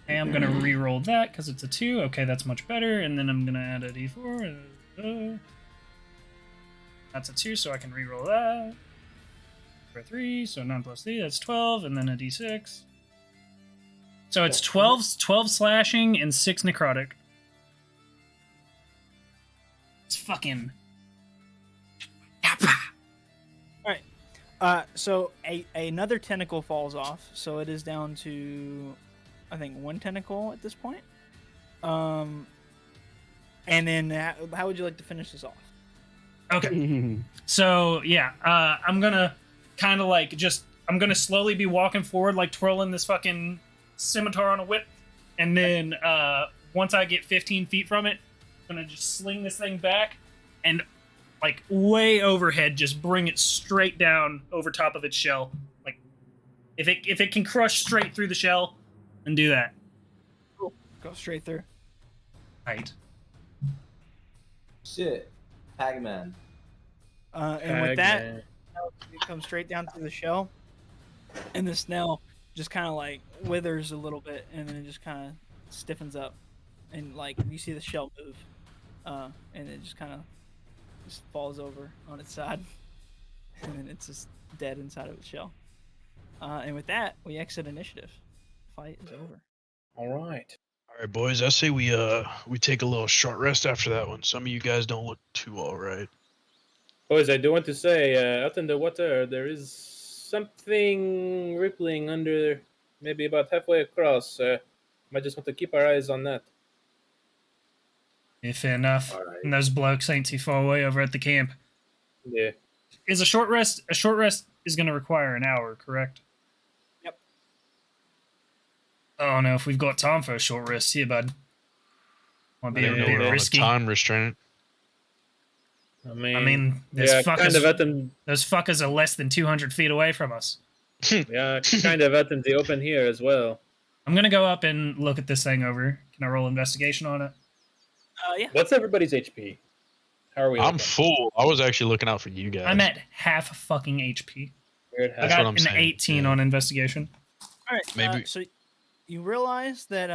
A: Okay, I'm gonna re-roll that because it's a 2. Okay, that's much better. And then I'm gonna add a d4. That's a 2, so I can re-roll that. For 3, so 9 plus 3, that's 12, and then a d6. So it's 12 slashing and 6 necrotic. It's fucking.
E: So another tentacle falls off, so it is down to, I think, one tentacle at this point. And then how would you like to finish this off?
A: Okay. So yeah, I'm gonna kind of like I'm gonna slowly be walking forward, like twirling this fucking scimitar on a whip, and then once I get 15 feet from it, I'm gonna just sling this thing back, and like way overhead, just bring it straight down over top of its shell. Like if it can crush straight through the shell, then do that.
E: Go straight through.
A: Right.
C: Shit. Pac-Man.
E: And with that, it comes straight down through the shell, and the snail just kind of like withers a little bit, and then it just kind of stiffens up, and like you see the shell move, and it just kind of just falls over on its side, and then it's just dead inside of its shell. And with that, we exit initiative. Fight is over.
F: All right.
B: All right, boys. I say we take a little short rest after that one. Some of you guys don't look too all right.
F: Boys, I do want to say, out in the water, there is something rippling under, maybe about halfway across. Might just want to keep our eyes on that.
A: Yeah, fair enough.
C: All right.
A: And those blokes ain't too far away over at the camp.
F: Yeah.
A: Is a short rest is going to require an hour, correct?
E: Yep.
A: Oh no, if we've got time for a short rest here, bud. Might
B: I
A: be a
B: didn't know
A: bit
B: we're on a
A: risky.
B: time restraint.
F: I mean,
A: I mean, those
F: yeah, kind of
A: fuckers,
F: out in,
A: those fuckers are less than 200 feet away from us.
F: yeah, kind of out in the open here as well.
A: I'm gonna go up and look at this thing over. Can I roll investigation on it?
E: Yeah.
F: What's everybody's HP? How are we?
B: I'm
F: looking?
B: full. I was actually looking out for you guys.
A: I'm at half fucking HP.
F: Weird
A: I
B: That's
A: got
B: what I'm
A: an
B: saying,
A: 18
B: yeah.
A: on investigation.
E: All right.
B: Maybe-
E: So you realize that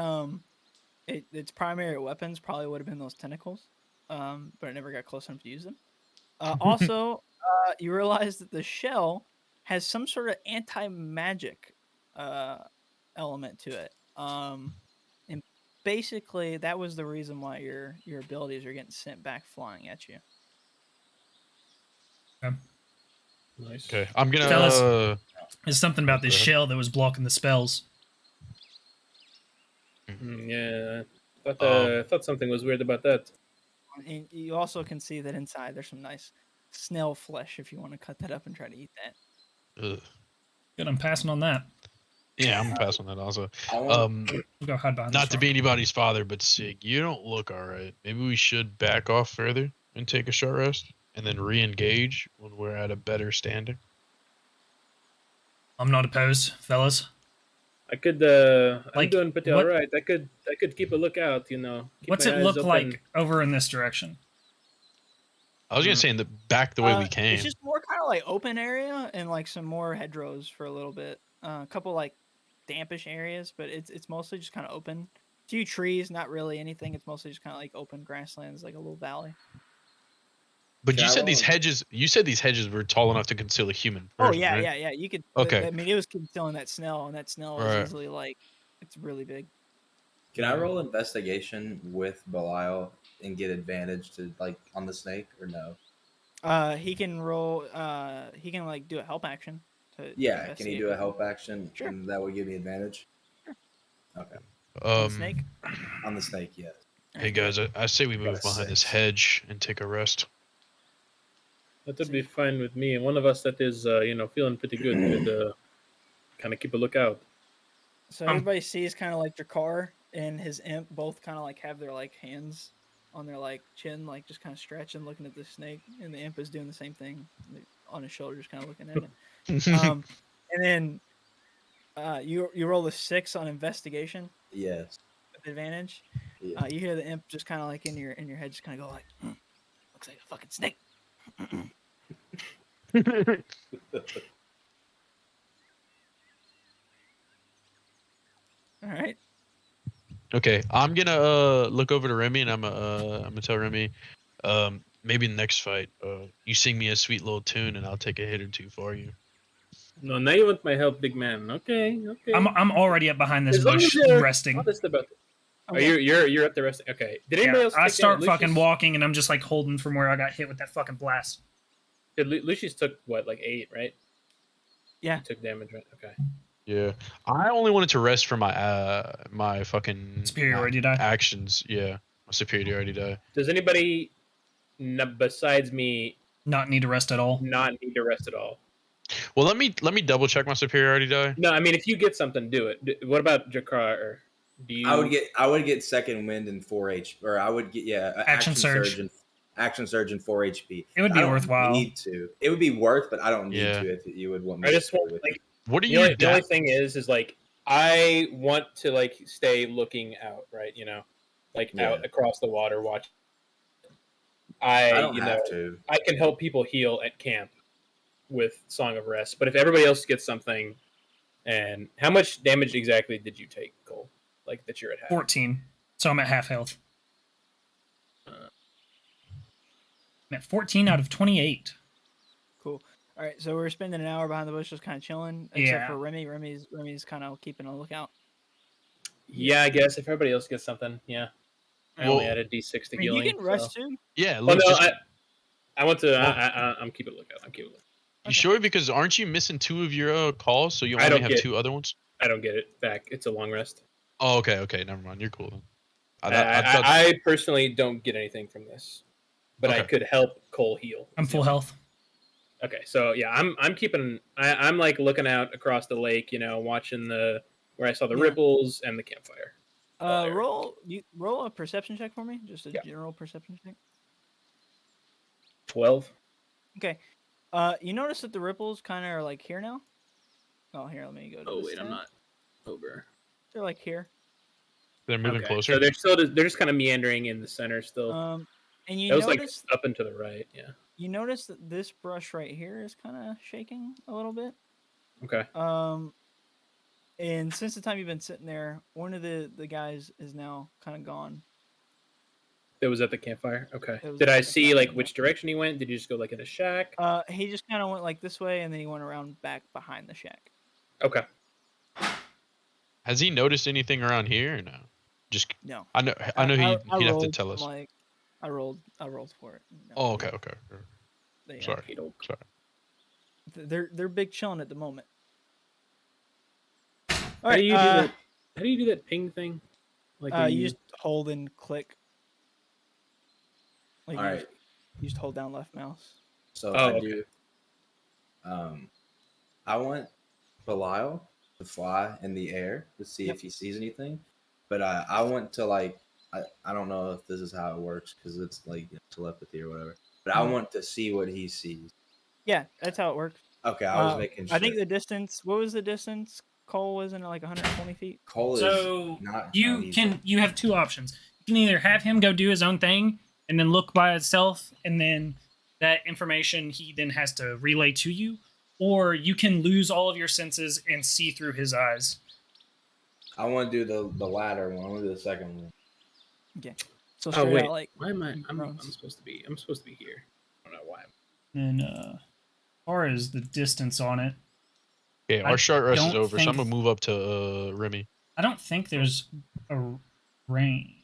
E: its primary weapons probably would have been those tentacles, but it never got close enough to use them. Also, you realize that the shell has some sort of anti-magic element to it. And basically, that was the reason why your abilities are getting sent back flying at you.
F: Nice.
B: Okay, I'm gonna.
A: Tell us. There's something about this
B: Go ahead.
A: shell that was blocking the spells.
F: Yeah,
B: Um,
F: I thought something was weird about that.
E: And you also can see that inside there's some nice snail flesh if you want to cut that up and try to eat that.
B: ugh.
A: Good, I'm passing on that.
B: Yeah, I'm gonna pass on that also.
C: I want,
A: We'll go hide behind
B: Not
A: this
B: to
A: rock.
B: be anybody's father, but Sig, you don't look all right. Maybe we should back off further and take a short rest, and then re-engage when we're at a better standing.
A: I'm not opposed, fellas.
F: I could. I'm
A: Like,
F: doing pretty
A: what-
F: all right. I could keep a lookout. Keep
A: What's
F: my
A: it
F: eyes
A: look
F: open.
A: like over in this direction?
B: I was gonna say in the back the way we
E: It's
B: came.
E: just more kind of like open area and like some more hedgerows for a little bit. A couple like dampish areas, but it's mostly just kind of open. A few trees, not really anything. It's mostly just kind of like open grasslands, like a little valley.
B: But
C: Can
B: you
C: I
B: said
C: roll
B: these
C: an-
B: hedges. You said these hedges were tall enough to conceal a human.
E: Oh
B: Person,
E: yeah,
B: right?
E: yeah. You could.
B: Okay.
E: I mean, it was concealing that snail, and that snail is
B: Right.
E: easily like it's really big.
C: can I roll investigation with Belial and get advantage to like on the snake or no?
E: He can roll. He can like do a help action. To
C: Yeah, can
E: investigate
C: he do a
E: with him.
C: help action?
E: Sure.
C: And that would give me advantage.
E: Sure.
C: Okay,
E: On the snake.
C: on the snake, yes.
B: Hey guys, I say we
C: Got
B: move
C: a
B: behind this
C: 6.
B: hedge and take a rest.
F: That would be fine with me. And one of us that is, feeling pretty good could kind of keep a lookout.
E: So everybody sees kind of like Jakar and his imp both kind of like have their like hands on their like chin, like just kind of stretching, looking at the snake, and the imp is doing the same thing on his shoulder, just kind of looking at it. And then you roll a 6 on investigation
C: Yes.
E: with advantage.
C: Yeah.
E: You hear the imp just kind of like in your head, just kind of go like, looks like a fucking snake. All right.
B: Okay, I'm gonna look over to Remy and I'm gonna tell Remy, maybe in the next fight, you sing me a sweet little tune and I'll take a hit or two for you.
F: No, now you want my help, big man. Okay.
A: I'm already up behind this
F: As long as
A: bush
F: you're
A: resting.
F: honest about it.
E: Okay.
F: Oh, you're at the rest. Okay. Did anybody
A: Yeah,
F: else?
A: I
F: take
A: start
F: Lucius?
A: fucking walking and I'm just like holding from where I got hit with that fucking blast.
F: Lucius took what, like 8, right?
E: Yeah.
F: He took damage, right? Okay.
B: Yeah, I only wanted to rest for my my fucking
A: Superiority die.
B: actions. Yeah, my superiority die.
F: Does anybody besides me
A: Not need to rest at all.
F: not need to rest at all?
B: Well, let me double check my superiority die.
F: No, I mean if you get something, do it. What about Jakar? Do you?
C: I would get second wind and 4 HP, or I would get
A: Action surge.
C: and action surge and 4 HP.
A: It would be
C: I don't
A: worthwhile.
C: Need to. It would be worth, but I don't need
B: Yeah.
C: to if you would want me.
F: I just
C: to
F: want
C: with
F: like
C: it.
B: What are
F: the
B: you?
F: only, the only thing is like I want to like stay looking out, right? Like
C: Yeah.
F: out across the water, watch.
C: I don't have to.
F: I can help people heal at camp with Song of Rest, but if everybody else gets something, and how much damage exactly did you take, Cole? Like that you're at half.
A: 14. So I'm at half health. I'm at 14 out of 28.
E: Cool. All right, so we're spending an hour behind the bush, just kind of chilling, except
A: Yeah.
E: for Remy. Remy's kind of keeping a lookout.
F: Yeah, I guess if everybody else gets something, yeah. I only
B: Well,
F: added D6 to
E: I mean, you
F: healing.
E: can rest
F: so.
E: too.
B: yeah,
F: Well,
B: Luke,
F: no,
B: just
F: I want to.
B: Well-
F: I'm keeping a lookout. I'm keeping a lookout.
B: you sure? Because aren't you missing 2 of your calls, so you
F: I
B: only
F: don't
B: have
F: get-
B: 2 other ones?
F: I don't get it back. It's a long rest.
B: Oh, okay, never mind. You're cool then.
F: I personally don't get anything from this, but I
B: Okay.
F: could help Cole heal.
A: I'm full health.
F: Okay, so yeah, I'm keeping. I'm like looking out across the lake, watching where I saw the
E: Yeah.
F: ripples and the campfire. there.
E: Roll a perception check for me, just a
F: Yeah.
E: general perception check.
F: 12.
E: Okay. You notice that the ripples kind of are like here now. Oh, here, let me go to.
F: Oh
E: this
F: wait, I'm
E: tab.
F: not over.
E: They're like here.
B: They're moving
F: Okay,
B: closer.
F: so they're just kind of meandering in the center still.
E: And you
F: That was
E: notice
F: like up and to the right. Yeah.
E: you notice that this brush right here is kind of shaking a little bit.
F: Okay.
E: And since the time you've been sitting there, one of the guys is now kind of gone.
F: It was at the campfire. Okay.
E: It was
F: Did
E: at
F: I
E: the
F: see
E: campfire,
F: like
E: yeah.
F: which direction he went? Did he just go like in a shack?
E: He just kind of went like this way, and then he went around back behind the shack.
F: Okay.
B: Has he noticed anything around here or no? Just
E: No,
B: I know
E: I
B: he'd have to
E: rolled
B: tell us.
E: Like, I rolled for it. No,
B: Oh, okay.
E: they,
B: Sorry. Sorry.
E: They're big chilling at the moment. All
F: How
E: right,
F: do you do that? How do you do that ping thing? Like when
E: you just hold and click. Like
C: All right.
E: you just hold down left mouse.
C: So
F: Oh,
C: I
F: okay.
C: do. I want Belial to fly in the air to see if he sees anything, but I want to I don't know if this is how it works because it's like telepathy or whatever. But I want to see what he sees.
E: Yeah, that's how it works.
C: Okay, I was making sure.
E: I think the distance. What was the distance? Cole wasn't it like 120 feet?
C: Cole is
A: So
C: not.
A: you have 2 options. You can either have him go do his own thing and then look by itself, and then that information he then has to relay to you, or you can lose all of your senses and see through his eyes.
C: I want to do the latter one. I want to do the second one.
E: Okay. So
F: Oh
E: straight
F: wait,
E: out like
F: why am I? I'm
E: drones.
F: supposed to be. I'm supposed to be here. I don't know why.
A: And as far as the distance on it,
B: Okay,
A: I
B: our short rest is
A: don't
B: over, so I'm
A: think-
B: gonna move up to Remy.
A: I don't think there's a range.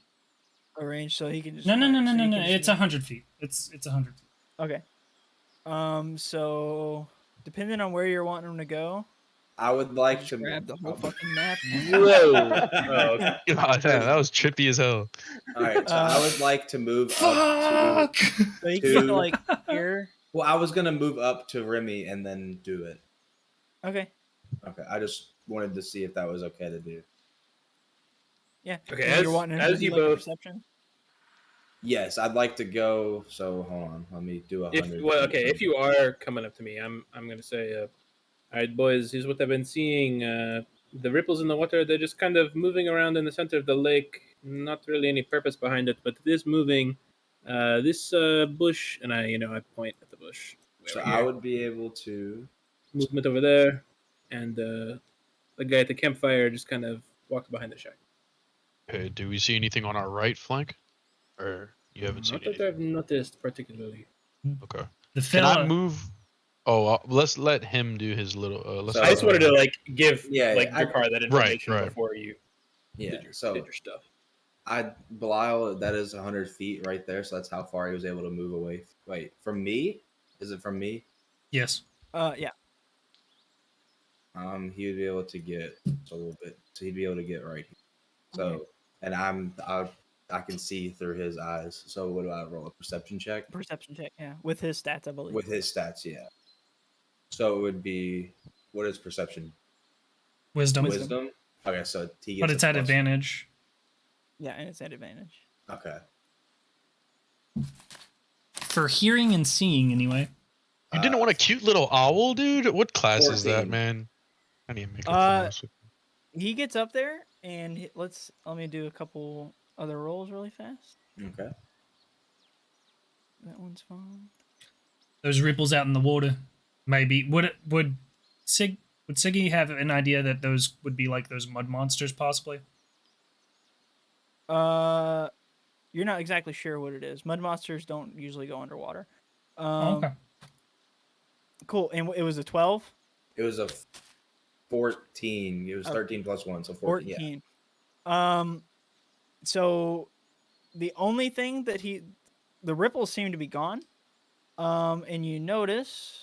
E: a range, so he can just.
A: No.
E: so you can just
A: It's
E: move.
A: 100 feet. It's 100 feet.
E: Okay. So depending on where you're wanting him to go,
C: I would like
E: just
C: to
E: grab the whole fucking map.
F: Whoa. Oh, okay.
B: God damn, that was trippy as hell.
C: All right, so I would like to move up to.
A: Fuck!
E: So he
C: Two.
E: can like here.
C: Well, I was gonna move up to Remy and then do it.
E: Okay.
C: Okay, I just wanted to see if that was okay to do.
E: Yeah.
F: Okay,
E: And you're wanting him
F: as
E: to do
F: you
E: like
F: both-
E: perception.
C: Yes, I'd like to go. So hold on, let me do 100.
F: If you are coming up to me, I'm gonna say, all right, boys. Here's what I've been seeing. The ripples in the water, they're just kind of moving around in the center of the lake. Not really any purpose behind it, but it is moving. This bush, and I point at the bush.
C: So
F: Over
C: I
F: here.
C: would be able to.
F: Movement over there, and the guy at the campfire just kind of walked behind the shack.
B: Okay, do we see anything on our right flank? Or you haven't seen
F: Not that
B: anything?
F: I've noticed particularly.
B: Okay.
A: The
B: Can
A: fella,
B: I move? Oh, let's let him do his little. Let's
C: So-
F: I just wanted to give
C: Yeah,
F: Jakar that information
B: right.
F: before you
C: Yeah.
F: did your stuff.
C: Belial, that is 100 feet right there. So that's how far he was able to move away. Wait, from me? Is it from me?
A: yes.
E: Yeah.
C: He would be able to get a little bit. So he'd be able to get right here. So,
E: Okay.
C: and I can see through his eyes. So what do I roll? A perception check
E: Perception check. Yeah. With his stats, I believe.
C: with his stats? Yeah. So it would be, what is perception?
A: Wisdom.
C: Wisdom. Okay, so he gets.
A: But it's
C: a
A: at
C: plus-
A: advantage.
E: Yeah, and it's at advantage.
C: Okay.
A: For hearing and seeing, anyway.
B: You didn't want a cute little owl, dude? What class is that,
C: 14.
B: man? I need to make a
E: Uh,
B: class.
E: He gets up there, and let me do a couple other rolls really fast.
C: Okay.
E: That one's fine.
A: Those ripples out in the water. Maybe would Siggy have an idea that those would be like those mud monsters, possibly?
E: You're not exactly sure what it is. Mud monsters don't usually go underwater.
A: Okay.
E: Cool. And it was a 12?
C: It was a 14. It was 13 plus 1, so 14. Yeah.
E: 14. So the only thing that the ripples seem to be gone. And you notice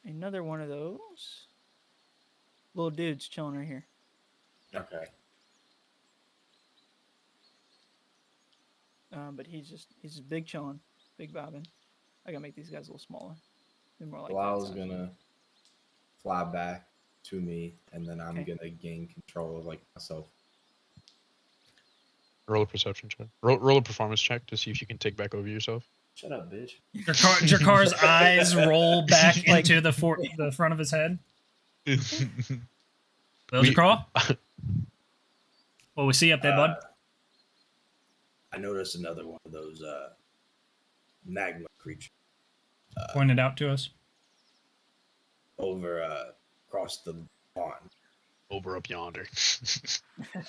E: another one of those little dudes chilling right here.
C: Okay.
E: But he's just big chilling, big bobbing. I gotta make these guys a little smaller. They're more like
C: Well, I
E: that
C: was
E: size.
C: gonna fly back to me, and then I'm
E: Okay.
C: gonna gain control of like myself.
B: Roll a perception check. Roll a performance check to see if you can take back over yourself.
C: Shut up, bitch.
A: Jakar's eyes roll back
E: Like-
A: into the front of his head. Well,
B: We-
A: Jakar? What we see up there, bud?
C: I noticed another one of those magma creatures
A: Pointed out to us.
C: over across the pond.
B: Over up yonder.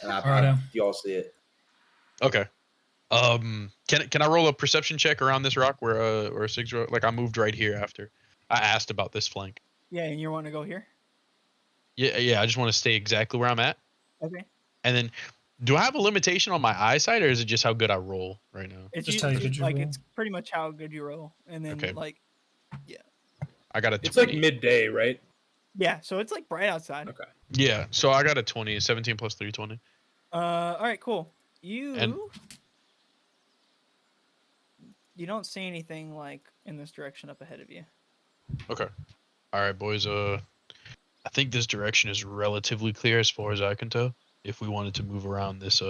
C: And
A: Righto.
C: y'all see it?
B: Okay. Can I roll a perception check around this rock where Sig's like I moved right here after I asked about this flank.
E: Yeah, and you want to go here?
B: Yeah. I just want to stay exactly where I'm at.
E: Okay.
B: And then, do I have a limitation on my eyesight, or is it just how good I roll right now?
E: It's
A: Just how good you roll.
E: it's pretty much how good you roll, and then
B: Okay.
E: like
B: I got a 20.
F: It's like midday, right?
E: yeah, so it's like bright outside.
F: Okay.
B: Yeah, so I got a 20. 17 plus 3, 20.
E: All right, cool. You
B: And-
E: don't see anything like in this direction up ahead of you.
B: Okay. All right, boys. I think this direction is relatively clear as far as I can tell. If we wanted to move around this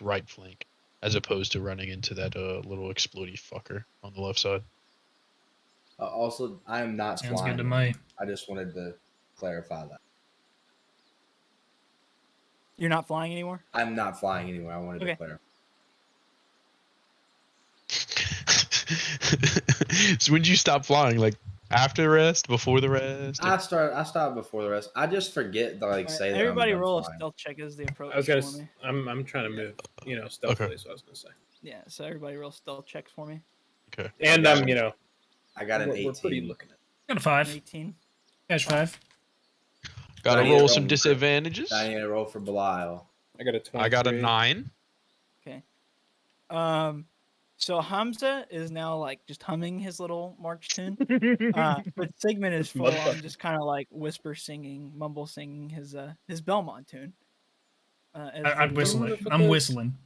B: right flank, as opposed to running into that little explodey fucker on the left side.
C: Also, I am not
A: Sounds
C: flying.
A: good to me.
C: I just wanted to clarify that.
E: You're not flying anymore?
C: I'm not flying anywhere. I wanted
E: Okay.
C: to clarify.
B: So when did you stop flying? Like after the rest, before the rest?
C: I stopped before the rest. I just forget to like say that.
E: Everybody
C: I'm done
E: roll a
C: flying.
E: stealth check as the approach
F: I was gonna.
E: for me.
F: I'm trying to move, stealthily.
B: Okay.
F: So I was gonna say.
E: Yeah, so everybody roll stealth checks for me.
B: Okay.
F: And
C: Yeah.
F: I'm,
C: I got an
F: we're pretty
C: 18.
F: looking at.
A: Got a 5.
E: 18.
A: Catch 5.
B: Gotta
C: I need to
B: roll some
C: roll-
B: disadvantages.
C: I need to roll for Belial.
F: I got a 20.
B: I got a 9.
E: So Hamza is now like just humming his little march tune. But Sigmund is full on
F: Motherfucker.
E: just kind of like whisper singing, mumble singing his Belmont tune.
A: I'd
E: the-
A: whistle it.
F: motherfuckers-
A: I'm whistling.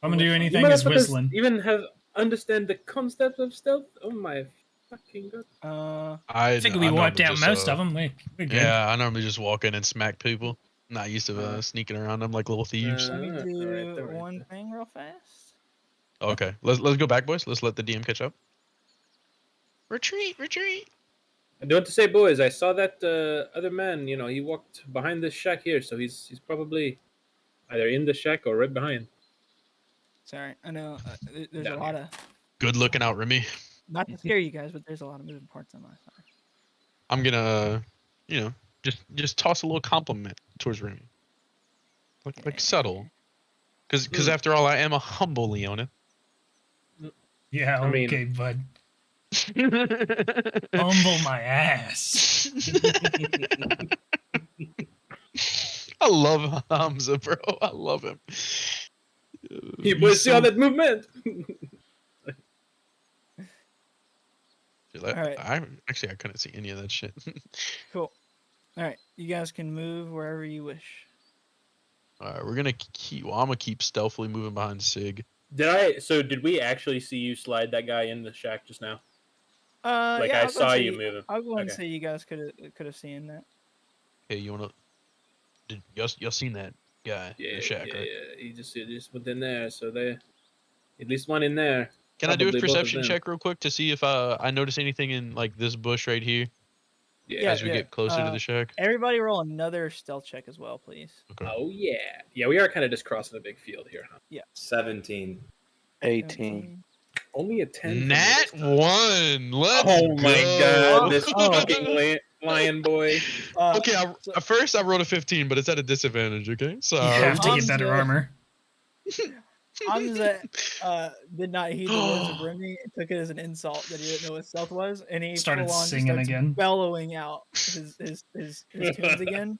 A: I'm gonna do
E: Whistling.
A: anything is
F: motherfuckers
A: whistling.
F: Even have understand the concept of stealth? Oh my fucking god!
A: I figure we wiped out most of
B: them.
A: them. We're good.
B: Yeah, I normally just walk in and smack people. Not used to sneaking around them like little thieves.
E: Let me
F: Alright,
E: do
F: alright,
E: one
F: alright.
E: thing real fast.
B: Okay, let's go back, boys. Let's let the DM catch up. Retreat.
F: I do want to say, boys, I saw that other man. He walked behind this shack here, so he's probably either in the shack or right behind.
E: Sorry, I know there's a
F: Down
E: lot
F: here.
E: of
B: Good looking out, Remy.
E: not to scare you guys, but there's a lot of moving parts on my side.
B: I'm gonna, just toss a little compliment towards Remy. Like subtle, because after all, I am a humble Leona.
A: Yeah,
F: I mean-
A: okay, bud. Humble my ass.
B: I love Hamza, bro. I love him.
F: You boys see all that movement?
E: Alright.
B: I couldn't see any of that shit.
E: Cool. All right, you guys can move wherever you wish.
B: All right, we're gonna keep. Well, I'm gonna keep stealthily moving behind Sig.
F: Did we actually see you slide that guy in the shack just now? Like
E: Yeah,
F: I
E: I'll go
F: saw
E: say-
F: you moving.
E: I'll go and
F: Okay.
E: say you guys could have seen that.
B: Hey, you wanna? Did y'all seen that guy in the shack, right?
F: Yeah. He just went in there, so they at least one in there.
B: Can I do a
F: Probably both of
B: perception
F: them.
B: check real quick to see if I notice anything in like this bush right here
E: Yeah,
B: as we get closer to
E: uh,
B: the shack?
E: Everybody roll another stealth check as well, please.
B: Okay.
F: Oh yeah. We are kind of just crossing a big field here, huh?
C: 17.
D: 18.
F: Only a 10. for me
B: Nat
F: this time.
B: 1. Let's
F: Oh my
B: go.
F: god, this fucking lion boy.
B: Okay, at first I rolled a 15, but it's at a disadvantage. Okay, so
A: You have to get
E: Hamza-
A: better armor.
E: Hamza did not heed the words of Remy and took it as an insult that he didn't know what stealth was, and he
A: Started
E: full on just
A: singing
E: starts
A: again.
E: bellowing out his tunes again.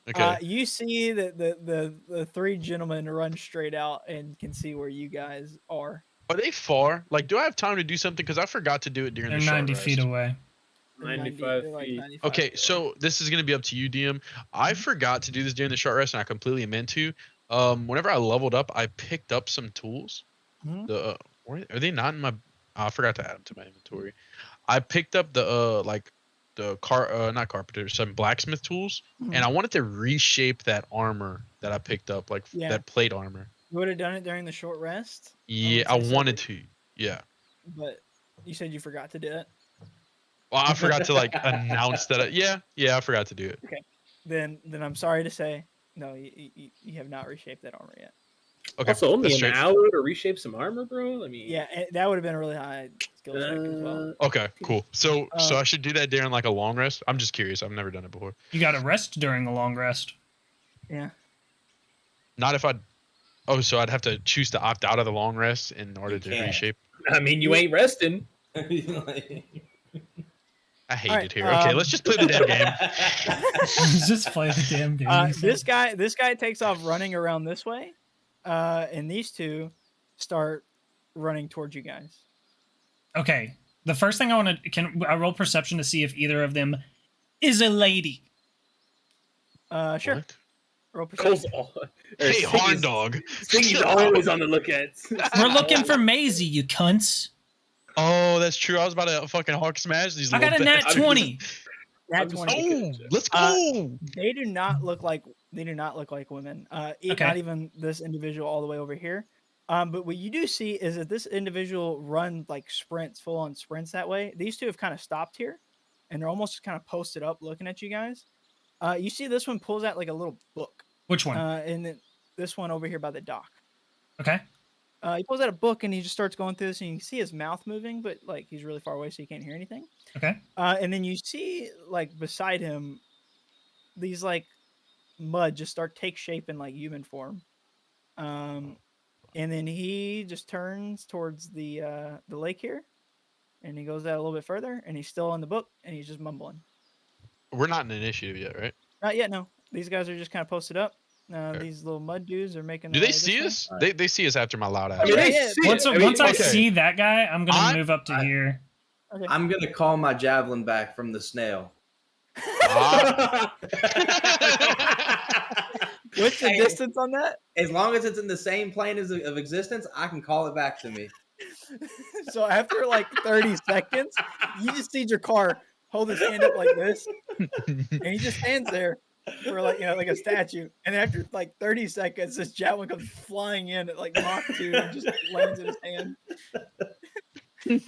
B: Okay.
E: You see that the three gentlemen run straight out and can see where you guys are.
B: Are they far? Like, do I have time to do something? Because I forgot to do it during
A: They're
B: the short
A: 90
B: rest.
A: feet away.
E: They're
F: 95
E: they're like
F: feet.
E: 95
B: Okay,
E: feet away.
B: so this is gonna be up to you, DM. I forgot to do this during the short rest, and I completely meant to. Whenever I leveled up, I picked up some tools.
E: Mhm.
B: The are they not in my? I forgot to add them to my inventory. I picked up the like the not carpenter, some blacksmith tools, and I wanted to reshape that armor that I picked up, like
E: Yeah.
B: that plate armor.
E: You would have done it during the short rest.
B: Yeah,
E: would
B: I
E: say so,
B: wanted to. Yeah.
E: but you said you forgot to do it.
B: Well, I forgot to like announce that. Yeah, I forgot to do it.
E: Then I'm sorry to say, no, you have not reshaped that armor yet.
B: Okay.
F: Also, only
B: that's
F: an
B: straight.
F: hour to reshape some armor, bro. I mean,
E: Yeah, that would have been a really high skill check as well.
B: Okay, cool. So
E: Uh,
B: I should do that during like a long rest. I'm just curious. I've never done it before.
A: You got to rest during a long rest.
E: Yeah.
B: Not if I. Oh, so I'd have to choose to opt out of the long rest in order to
C: can't.
B: reshape.
F: I mean, you ain't resting.
B: I hate
E: Alright,
B: it here. Okay, let's just play the damn game.
A: Just play the damn game. he
E: This
A: said.
E: guy takes off running around this way, and these two start running towards you guys.
A: Okay. The first thing I want to can I roll perception to see if either of them is a lady.
E: Sure.
B: What?
E: Roll
F: Cole's
E: perception.
F: all,
B: Hey, horn dog.
F: Stingy's always on the lookout.
A: We're looking for Mayzee, you cunts.
B: Oh, that's true. I was about to fucking Hawk smash these.
A: I got a
B: little
A: nat
B: bastards.
A: 20.
E: Nat
F: I'm just
E: 20.
F: looking
B: Oh,
F: at
B: let's go.
E: They do not look like women.
A: Okay.
E: Not even this individual all the way over here. But what you do see is that this individual run like sprints, full on sprints that way. These two have kind of stopped here, and they're almost kind of posted up, looking at you guys. You see this one pulls out like a little book.
A: Which one?
E: And then this one over here by the dock.
A: Okay.
E: He pulls out a book and he just starts going through this, and you can see his mouth moving, but like he's really far away, so you can't hear anything.
A: Okay.
E: And then you see like beside him, these like mud just take shape in like human form. And then he just turns towards the lake here, and he goes out a little bit further, and he's still on the book, and he's just mumbling.
B: We're not in initiative yet, right?
E: Not yet, no. These guys are just kind of posted up.
B: Okay.
E: These little mud dudes are making.
B: Do
E: their
B: they
E: way this
B: see
E: way.
B: us? They see us after my loud ass.
F: I mean,
E: Yeah,
F: they
E: yeah.
F: see
A: Once,
F: it. I mean,
A: once I
B: okay.
A: see that guy, I'm gonna move up to here.
E: Okay.
C: I'm gonna call my javelin back from the snail.
E: What's the
C: Hey,
E: distance on that?
C: As long as it's in the same plane of existence, I can call it back to me.
E: So after like 30 seconds, you just see your car hold his hand up like this, and he just stands there for like like a statue. And after like 30 seconds, this javelin comes flying in at like Mach 2 and just lands in his hand.
A: I want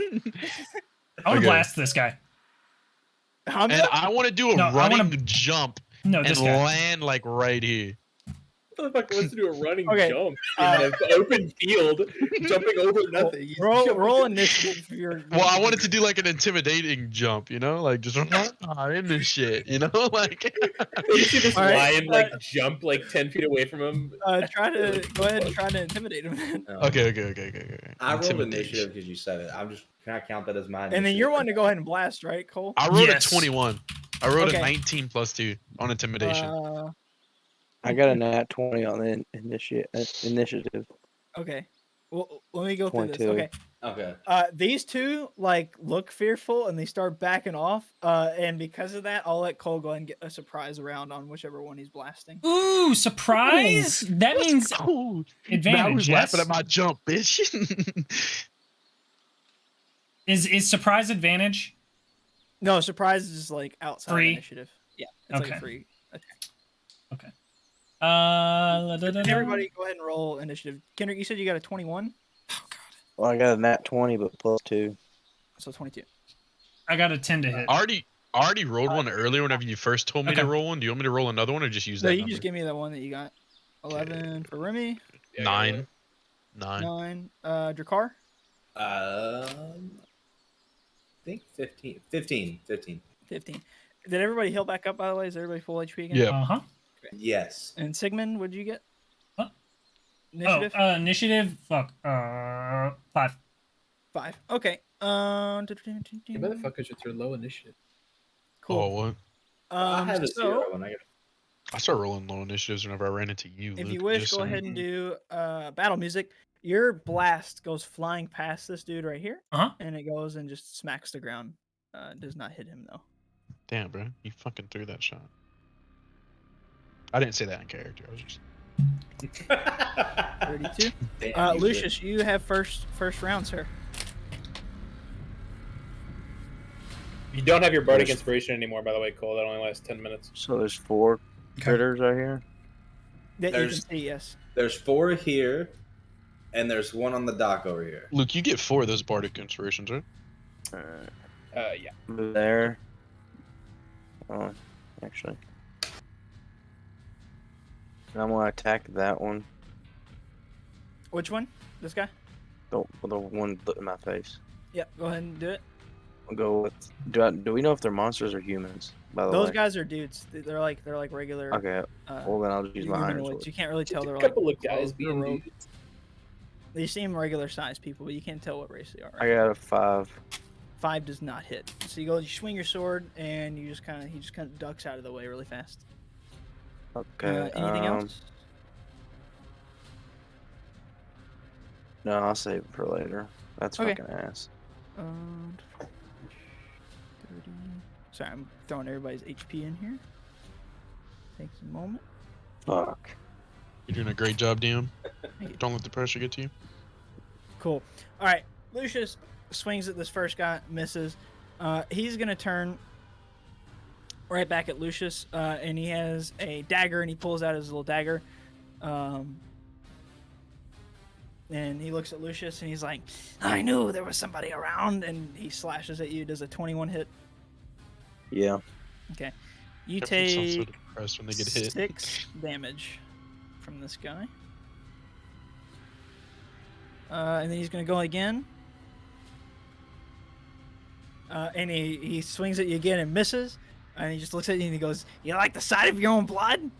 B: Okay.
A: to blast this guy.
B: And I want to do a
A: No, I
B: running
A: wanna-
B: jump
A: No,
B: and
A: this guy.
B: land like right here.
F: What the fuck wants to do a running
E: Okay,
F: jump in an open field, jumping over nothing? He's jumping-
E: Roll initiative for your.
B: Well, I wanted to do like an intimidating jump, like just in this shit, like.
F: You see this
E: All right,
F: lion like jump like 10 feet away from him.
E: Try to go ahead and try to intimidate him. Then.
B: Okay.
C: I rolled
B: Intimidation.
C: initiative because you said it. Can I count that as mine?
E: And then you're wanting to go ahead and blast, right, Cole?
B: I wrote
A: Yes.
B: a 21. I wrote
E: Okay.
B: a 19 plus 2 on intimidation.
D: I got a nat 20 on the initiative.
E: Okay. Well, let me go through this.
D: 22.
E: Okay.
C: Okay.
E: These two like look fearful and they start backing off. And because of that, I'll let Cole go ahead and get a surprise round on whichever one he's blasting.
A: Ooh, surprise! That means
B: cool. Now
A: advantage.
B: who's
A: Yes.
B: laughing at my jump, bitch?
A: Is surprise advantage?
E: No, surprise is just like outside
A: Free?
E: initiative. Yeah, it's like
A: Okay.
E: a free.
A: Okay.
E: Everybody, go ahead and roll initiative. Kendrick, you said you got a 21,
A: Oh god.
D: Well, I got a nat 20, but plus 2.
E: so 22.
A: I got a 10 to hit.
B: I already rolled one earlier whenever you first told me to
A: Okay.
B: roll one. Do you want me to roll another one or just use
E: No,
B: that
E: you
B: number?
E: just give me the one that you got. 11 for Remy,
B: 9.
E: 9. Drakkar,
C: I think 15. 15.
E: 15. Did everybody heal back up, by the way? Is everybody full HP again?
B: Yeah.
A: Uh-huh.
C: Yes.
E: And Sigmund, what did you get? Initiative?
A: Oh, initiative. Fuck. 5.
E: 5. Okay.
F: You motherfuckers should throw low initiative.
E: Cool.
B: Oh, what?
C: I have a
E: So,
C: 0 and I got
B: I start rolling low initiatives whenever I ran into you,
E: if
B: Luke.
E: you wish,
B: just
E: go
B: saying.
E: ahead and do battle music. Your blast goes flying past this dude right here,
A: Uh-huh.
E: and it goes and just smacks the ground. Does not hit him though.
B: Damn, bro. You fucking threw that shot. I didn't say that in character. I was just...
E: 32.
C: Damn, you
E: Lucius, you have first round, sir.
F: You don't have your bardic
D: There's-
F: inspiration anymore, by the way, Cole. That only lasts 10 minutes.
D: So there's 4 critters right here.
E: That you can
C: There's-
E: see, yes.
C: There's 4 here, and there's 1 on the dock over here.
B: Luke, you get 4 of those bardic inspirations, right?
F: Yeah.
D: Move there. Oh, actually. And I'm gonna attack that one.
E: Which one? This guy?
D: The one in my face.
E: Yep. Go ahead and do it.
D: I'll go with. Do we know if they're monsters or humans? By the
E: Those
D: way.
E: guys are dudes. They're like regular.
D: Okay. Well, then I'll just use my iron
E: humanoids.
D: sword.
E: You can't really tell.
F: Just
E: They're
F: a
E: like
F: couple of guys
E: rogue-
F: being
E: rogue.
F: dudes.
E: They seem regular sized people, but you can't tell what race they are.
D: I got a 5.
E: 5 does not hit. So you swing your sword, and he just kind of ducks out of the way really fast.
D: Okay.
E: Anything else?
D: No, I'll save it for later. That's
E: Okay.
D: fucking ass.
E: 30. Sorry, I'm throwing everybody's HP in here. Takes a moment.
D: Fuck.
B: You're doing a great job, DM.
E: Thank you.
B: Don't let the pressure get to you.
E: Cool. All right, Lucius swings at this first guy, misses. He's gonna turn right back at Lucius, and he has a dagger, and he pulls out his little dagger, and he looks at Lucius, and he's like, "I knew there was somebody around," and he slashes at you. Does a 21 hit?
D: Yeah.
E: Okay. You
B: Everyone sounds so
E: take
B: depressed when they get hit.
E: 6 damage from this guy. And then he's going to go again. And he swings at you again and misses. And he just looks at you and he goes, "You like the sight of your own blood?"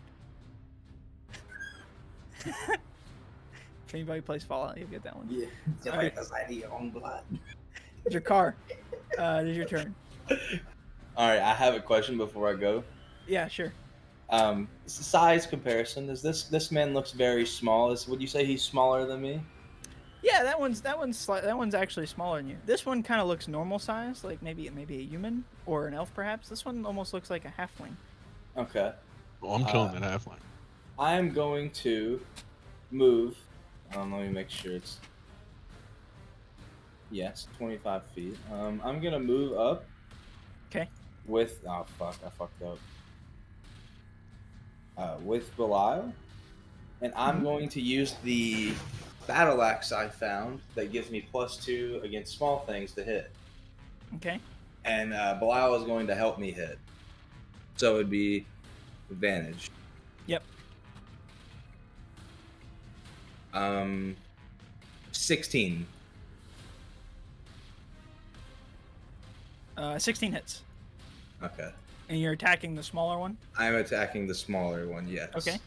E: If anybody plays Fallout, you'll get that one.
C: Yeah.
E: All right.
C: the sight of your own blood.
E: It's your car. It is your turn.
C: All right, I have a question before I go.
E: Yeah, sure.
C: Size comparison. This man looks very small. Would you say he's smaller than me?
E: Yeah, that one's actually smaller than you. This one kind of looks normal size, like maybe a human or an elf perhaps. This one almost looks like a halfling.
C: Okay.
B: Well, I'm killing that halfling.
C: I'm going to move. Let me make sure it's. Yes, 25 feet. I'm gonna move up.
E: Okay.
C: With I fucked up. With Belial, and I'm going to use the battle axe I found that gives me +2 against small things to hit.
E: Okay.
C: And Belial is going to help me hit, so it'd be advantage.
E: Yep.
C: 16.
E: 16 hits.
C: Okay.
E: And you're attacking the smaller one?
C: I'm attacking the smaller one, yes.
E: Okay.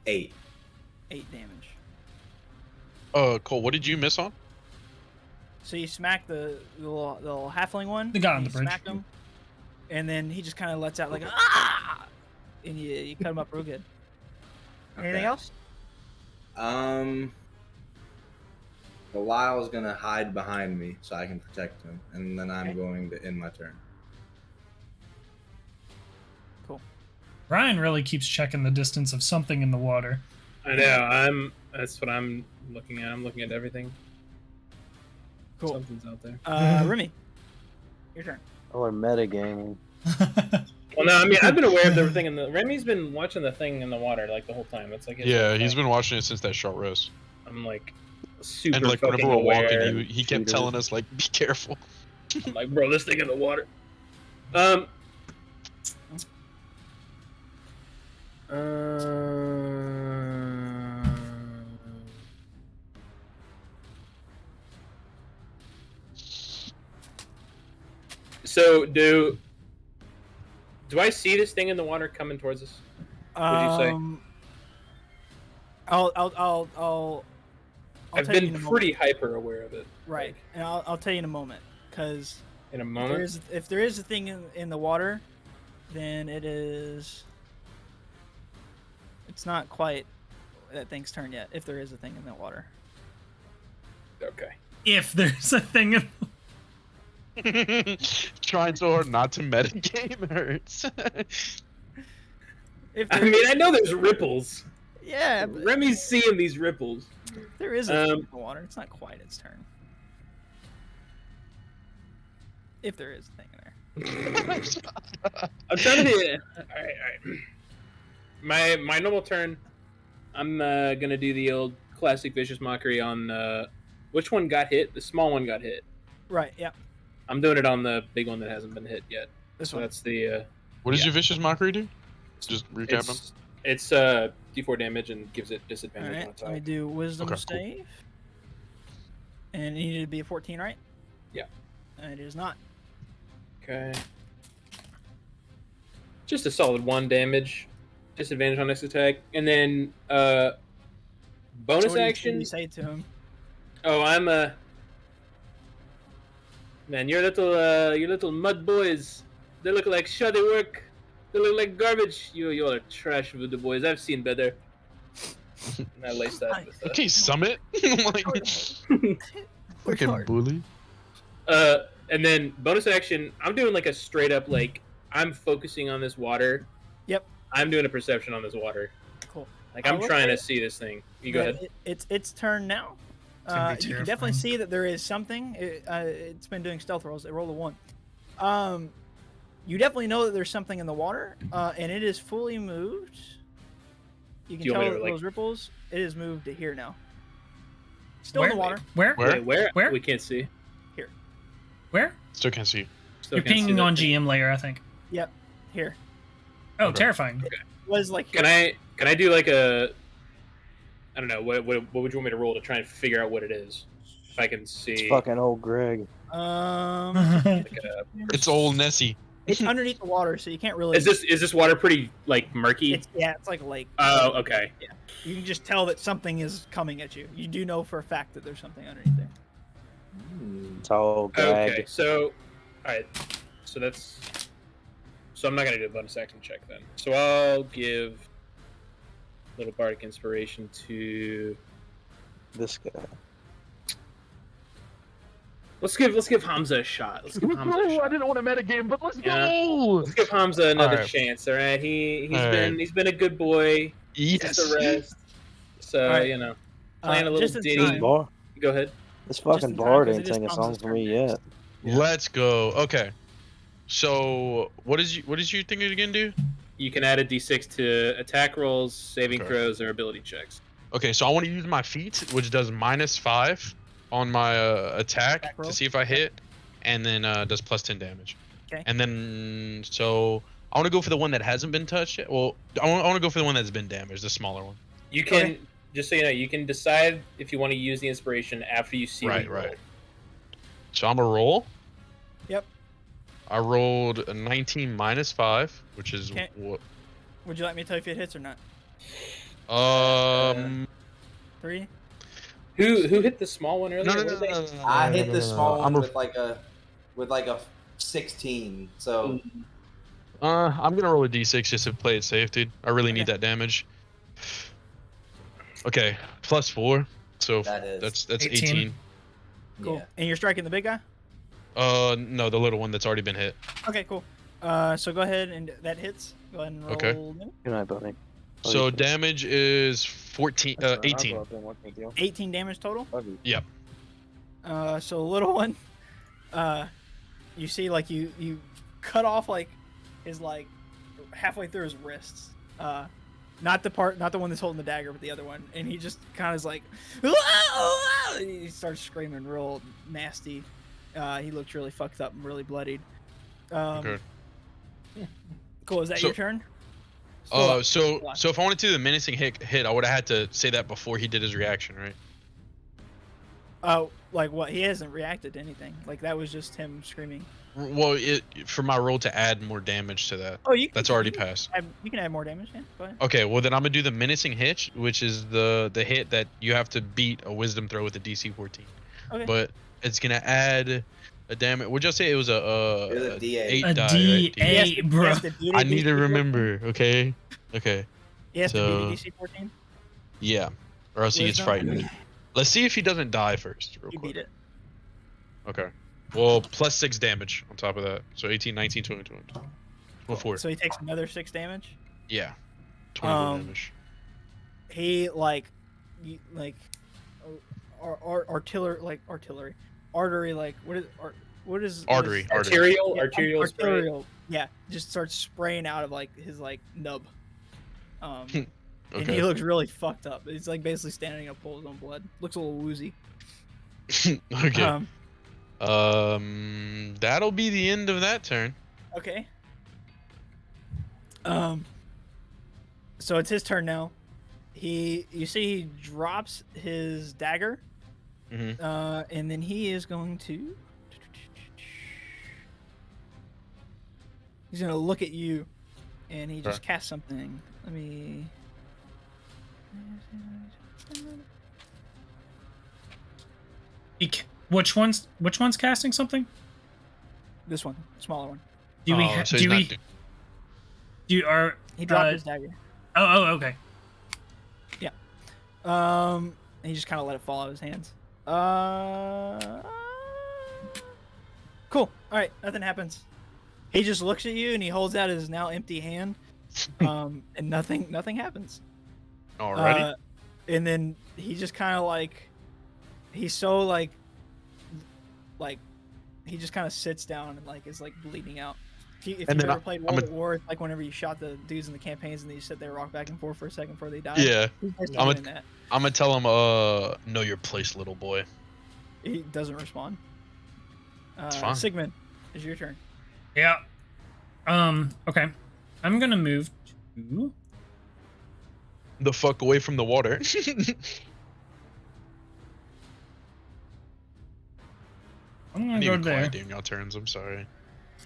C: 8.
E: 8 damage.
B: Cole, what did you miss on?
E: So you smack the little halfling one.
A: The guy on
E: and
A: the
E: you
A: bridge.
E: Smack him, and then he just kind of lets out like ah, and you cut him up real good. Anything else?
C: Belial's gonna hide behind me so I can protect him, and then I'm
E: Okay.
C: going to end my turn.
E: Cool.
A: Ryan really keeps checking the distance of something in the water.
F: I know. That's what I'm looking at. I'm looking at everything.
E: Cool.
F: Something's out there.
E: Remy, your turn.
D: Oh, we're metagaming.
F: Well, no, I mean I've been aware of everything, and Remy's been watching the thing in the water like the whole time. It's like his
B: Yeah,
F: whole
B: he's
F: thing.
B: been watching it since that short rest.
F: I'm like super
B: And like
F: fucking
B: whenever we're
F: aware.
B: walking, he kept
D: Cheater.
B: telling us like, "Be careful."
F: I'm like, bro, this thing in the water. So do I see this thing in the water coming towards us? What'd you say?
E: I'll
F: I've
E: tell you
F: been
E: in a moment.
F: pretty hyper aware of it.
E: Right, and I'll tell you in a moment, because
F: In a moment.
E: if there is a thing in the water, then it's not quite that thing's turn yet. If there is a thing in that water.
F: Okay.
A: If there's a thing in
B: Trying so hard not to metagame hurts.
E: If
F: I
E: there
F: mean, I know there's ripples.
E: yeah, but
F: Remy's seeing these ripples.
E: there is a thing in the water. It's not quite its turn. If there is a thing in there.
F: I'm trying to. All right. My normal turn. I'm gonna do the old classic vicious mockery on which one got hit? The small one got hit.
E: Right. Yeah.
F: I'm doing it on the big one that hasn't been hit yet.
E: This
F: So
E: one.
F: that's the.
B: What does your vicious mockery do? Just recap them.
F: It's D4 damage and gives it
E: All
F: disadvantage on
E: right.
F: attack.
E: Let me do wisdom
B: Okay, cool.
E: save. And it needed to be a 14, right?
F: Yeah.
E: And it is not.
F: Okay. Just a solid 1 damage, disadvantage on next attack, and then bonus
E: So what do
F: action.
E: you say to him?
F: Oh, I'm man, your little mud boys. They look like shoddy work. They look like garbage. You all are trash voodoo boys. I've seen better. And I lace that with
B: Okay, Summit. Like,
E: Work
B: fucking
E: hard.
B: bully.
F: and then bonus action. I'm doing like a straight up like I'm focusing on this water.
E: Yep.
F: I'm doing a perception on this water.
E: Cool.
F: Like I'm
E: let's
F: trying
E: say
F: to see this thing. You go
E: that
F: ahead.
E: It's its turn now.
A: gonna be
E: You can definitely
A: terrifying.
E: see that there is something. It's been doing stealth rolls. It rolled a 1. You definitely know that there's something in the water, and it is fully moved. You can
F: Do you want
E: tell
F: me to,
E: that
F: like-
E: those ripples. It is moved to here now. Still in the water.
A: Where?
B: Where?
F: Wait, where?
A: Where?
F: We can't see.
A: Where?
B: Still can't see.
F: Still
A: You're
F: can't see
A: pinging
F: that
A: on
F: thing.
A: GM layer, I think.
E: Yep. Here.
A: Oh,
B: Okay.
A: terrifying.
E: Was like.
F: Can I do like a? I don't know. What would you want me to roll to try and figure out what it is? If I can see.
D: It's fucking old Greg.
F: Like a-
B: It's old Nessie.
E: It's underneath the water, so you can't really.
F: is this water pretty like murky?
E: It's like a lake.
F: Oh, okay.
E: Yeah. You can just tell that something is coming at you. You do know for a fact that there's something underneath there.
D: It's old Greg.
F: Okay. So, all right. So that's. So I'm not gonna do a bonus action check then. So I'll give little bardic inspiration to.
D: This guy.
F: Let's give Hamza a shot. Let's give Hamza a shot.
B: didn't want to metagame, but let's
F: Yeah.
B: go.
F: Let's give Hamza another
B: Alright.
F: chance. All right. He's
B: Alright.
F: been a good boy.
B: Yes.
F: Just a rest. So
E: Alright.
F: you know, playing a little
E: just in
F: ditty.
E: time.
D: Bar.
F: Go ahead.
D: This
E: in
D: fucking
E: time,
D: bar
E: 'cause
D: didn't
E: it is
D: sing a song
E: Hamza's
D: for me
E: turn
D: yet.
B: Let's go. Okay. So what does your thing again do?
F: You can add a d6 to attack rolls, saving
B: Okay.
F: throws, or ability checks.
B: Okay, so I want to use my feat, which does -5 on my attack
E: Attack roll?
B: to see if I hit, and then does +10 damage.
E: Okay.
B: And then so I want to go for the one that hasn't been touched yet. Well, I want to go for the one that's been damaged, the smaller one.
F: You can
E: Okay.
F: just so you know, you can decide if you want to use the inspiration after you see.
B: Right,
F: the roll.
B: right. So I'm gonna roll.
E: Yep.
B: I rolled a 19 -5, which is
E: Okay.
B: what?
E: Would you like me to tell you if it hits or not? 3.
F: Who hit the small one earlier?
B: No, no,
F: What
B: no,
F: did they-
B: no, no, no,
C: I
B: no,
C: hit
B: no,
C: the
B: no, no,
C: small
B: no.
C: one with like a 16. So
B: I'm gonna roll a d6 just to play it safe, dude. I really need
E: Okay.
B: that damage. Okay, +4, so
C: that is
B: that's
A: 18.
B: 18.
E: Cool.
C: Yeah.
E: And you're striking the big guy?
B: No, the little one that's already been hit.
E: Okay, cool. So go ahead and that hits. Go ahead and roll.
B: Okay.
E: them.
D: Good night, buddy. Oh,
B: So
D: you can-
B: damage is 14,
D: That's all right, I'll
B: 18.
D: go up there and work with you.
E: 18 damage total.
D: Love you.
E: So the little one, you see like you cut off like his like halfway through his wrists. Not the one that's holding the dagger, but the other one. And he just kind of is like, he starts screaming real nasty. He looks really fucked up and really bloodied.
B: Okay.
E: Cool. Is that
B: So-
E: your turn? Still up.
B: So if I wanted to do the menacing hit, I would have had to say that before he did his reaction, right?
E: Oh, like what? He hasn't reacted to anything. Like that was just him screaming.
B: Well, for my roll to add more damage to that.
E: Oh, you can,
B: That's already passed.
E: You can add more damage. Yeah, go ahead.
B: Okay, well then I'm gonna do the menacing hit, which is the hit that you have to beat a wisdom throw with a DC 14.
E: Okay.
B: But it's gonna add a damage. Would you say it was
C: It was
B: a
C: a D8.
B: 8
A: A
B: die,
A: D8,
B: right?
E: He has to-
A: bro.
E: he has to beat a
B: I need to
E: DC 14.
B: remember. Okay. Okay.
E: He has to
B: So-
E: beat a DC 14.
B: Yeah. Or else he gets
E: Wisdom?
B: frightened. Let's see if he doesn't die first, real
E: You
B: quick.
E: beat it.
B: Okay. Well, plus 6 damage on top of that. So 18, 19, 20, 20. Well, 4.
E: So he takes another 6 damage.
B: Yeah. 24
E: Um,
B: damage.
E: He artery, like what is
B: Artery.
F: Arterial spray.
E: arterial, yeah, just starts spraying out of like his like nub. And he
B: Okay.
E: looks really fucked up. He's like basically standing up, pulls his own blood. Looks a little woozy.
B: Okay. That'll be the end of that turn.
E: Okay. So it's his turn now. You see he drops his dagger,
B: Mm-hmm.
E: and then he is going to. He's gonna look at you, and he just casts something. Let me.
A: Which one's casting something?
E: This one, smaller one.
A: Do we?
B: So he's
A: Do
B: not
A: we? Do are?
E: He dropped his dagger.
A: Oh, okay.
E: And he just kind of let it fall out of his hands. Cool. All right, nothing happens. He just looks at you and he holds out his now empty hand, and nothing happens.
B: Alrighty.
E: And then he just kind of like, he's so like he just kind of sits down and like is like bleeding out. If
B: And
E: you've
B: then
E: ever played World at War, it's like whenever you shot the dudes in the campaigns and they just sit there, rock back and forth for a second before they die.
B: Yeah.
E: He's basically
B: I'm
E: doing that.
B: I'm gonna tell him, know your place, little boy.
E: He doesn't respond.
B: It's fine.
E: Sigmund, it's your turn.
A: Yeah. Okay. I'm gonna move to.
B: The fuck away from the water.
A: I'm
B: I
A: gonna
B: need
A: go
B: to be
A: there,
B: quiet during y'all turns. I'm sorry.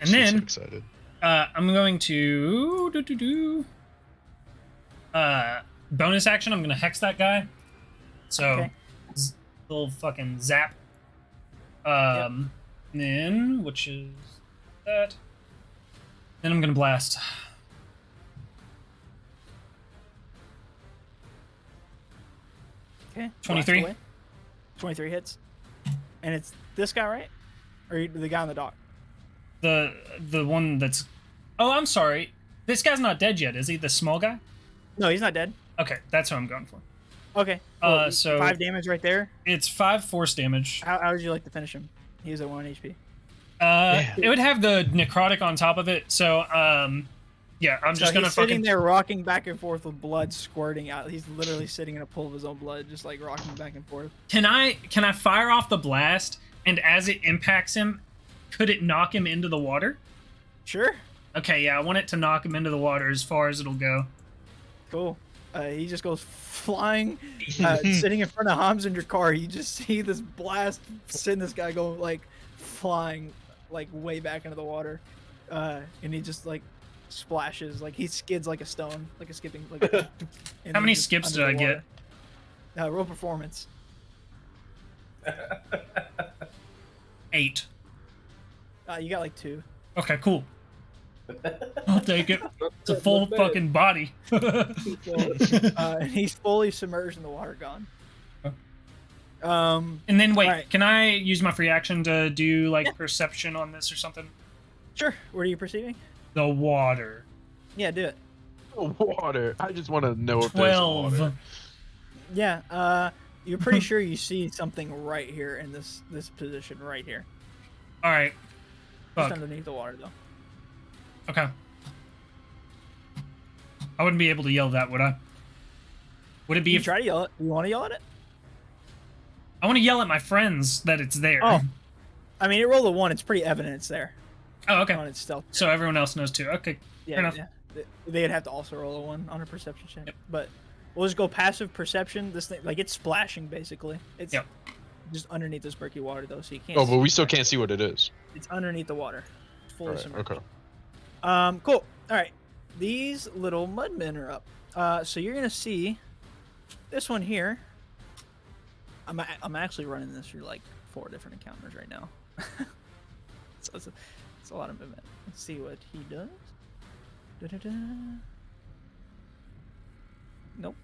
A: and
B: So
A: then
B: excited.
A: I'm going to bonus action. I'm gonna hex that guy. So,
E: Okay.
A: little fucking zap. Then which is that. Then I'm gonna blast.
E: Okay.
A: 23.
E: blast away. 23 hits. And it's this guy, right? Or the guy on the dock?
A: The one that's. Oh, I'm sorry. This guy's not dead yet, is he? The small guy?
E: No, he's not dead.
A: Okay, that's what I'm going for.
E: Okay. Cool.
A: So
E: 5 damage right there.
A: it's 5 force damage.
E: How would you like to finish him? He was at 1 HP.
A: It would have the necrotic on top of it. So yeah, I'm just gonna
E: he's sitting
A: fucking.
E: there rocking back and forth with blood squirting out. He's literally sitting in a pool of his own blood, just like rocking back and forth.
A: Can I fire off the blast, and as it impacts him, could it knock him into the water?
E: Sure.
A: Okay, yeah, I want it to knock him into the water as far as it'll go.
E: Cool. He just goes flying, sitting in front of Hans in your car. You just see this blast send this guy go like flying like way back into the water, and he just like splashes, like he skids like a stone, like a skipping. Like,
A: How many skips did I get?
E: Roll performance.
A: 8.
E: You got like 2.
A: Okay, cool. I'll take it. It's a full fucking body.
E: And he's fully submerged in the water, gone.
A: And then wait,
E: Alright.
A: can I use my free action to do like perception on this or something?
E: Sure. What are you perceiving?
A: The water.
E: Yeah, do it.
B: Water. I just want to know if
A: 12.
B: there's water.
E: Yeah. You're pretty sure you see something right here in this position right here,
A: All right.
E: just
A: Fuck.
E: underneath the water though.
A: Okay. I wouldn't be able to yell that, would I? Would it be
E: You
A: if
E: try to yell it. You want to yell at it?
A: I want to yell at my friends that it's there?
E: Oh. I mean, it rolled a 1. It's pretty evident it's there
A: Oh, okay.
E: on its stealth.
A: So everyone else knows too. Okay.
E: Yeah,
A: fair enough.
E: yeah. They'd have to also roll a 1 on a perception check.
A: Yep.
E: But we'll just go passive perception. This thing, like, it's splashing basically. It's
A: Yep.
E: just underneath this murky water though, so you can't.
B: Oh, but we still
E: exactly.
B: can't see what it is.
E: It's underneath the water. It's fully
B: Alright,
E: submerged.
B: okay.
E: Cool. All right. These little mudmen are up. So you're gonna see this one here. I'm actually running this through like 4 different encounters right now. So it's a lot of movement. Let's see what he does. Da-da-da. Nope.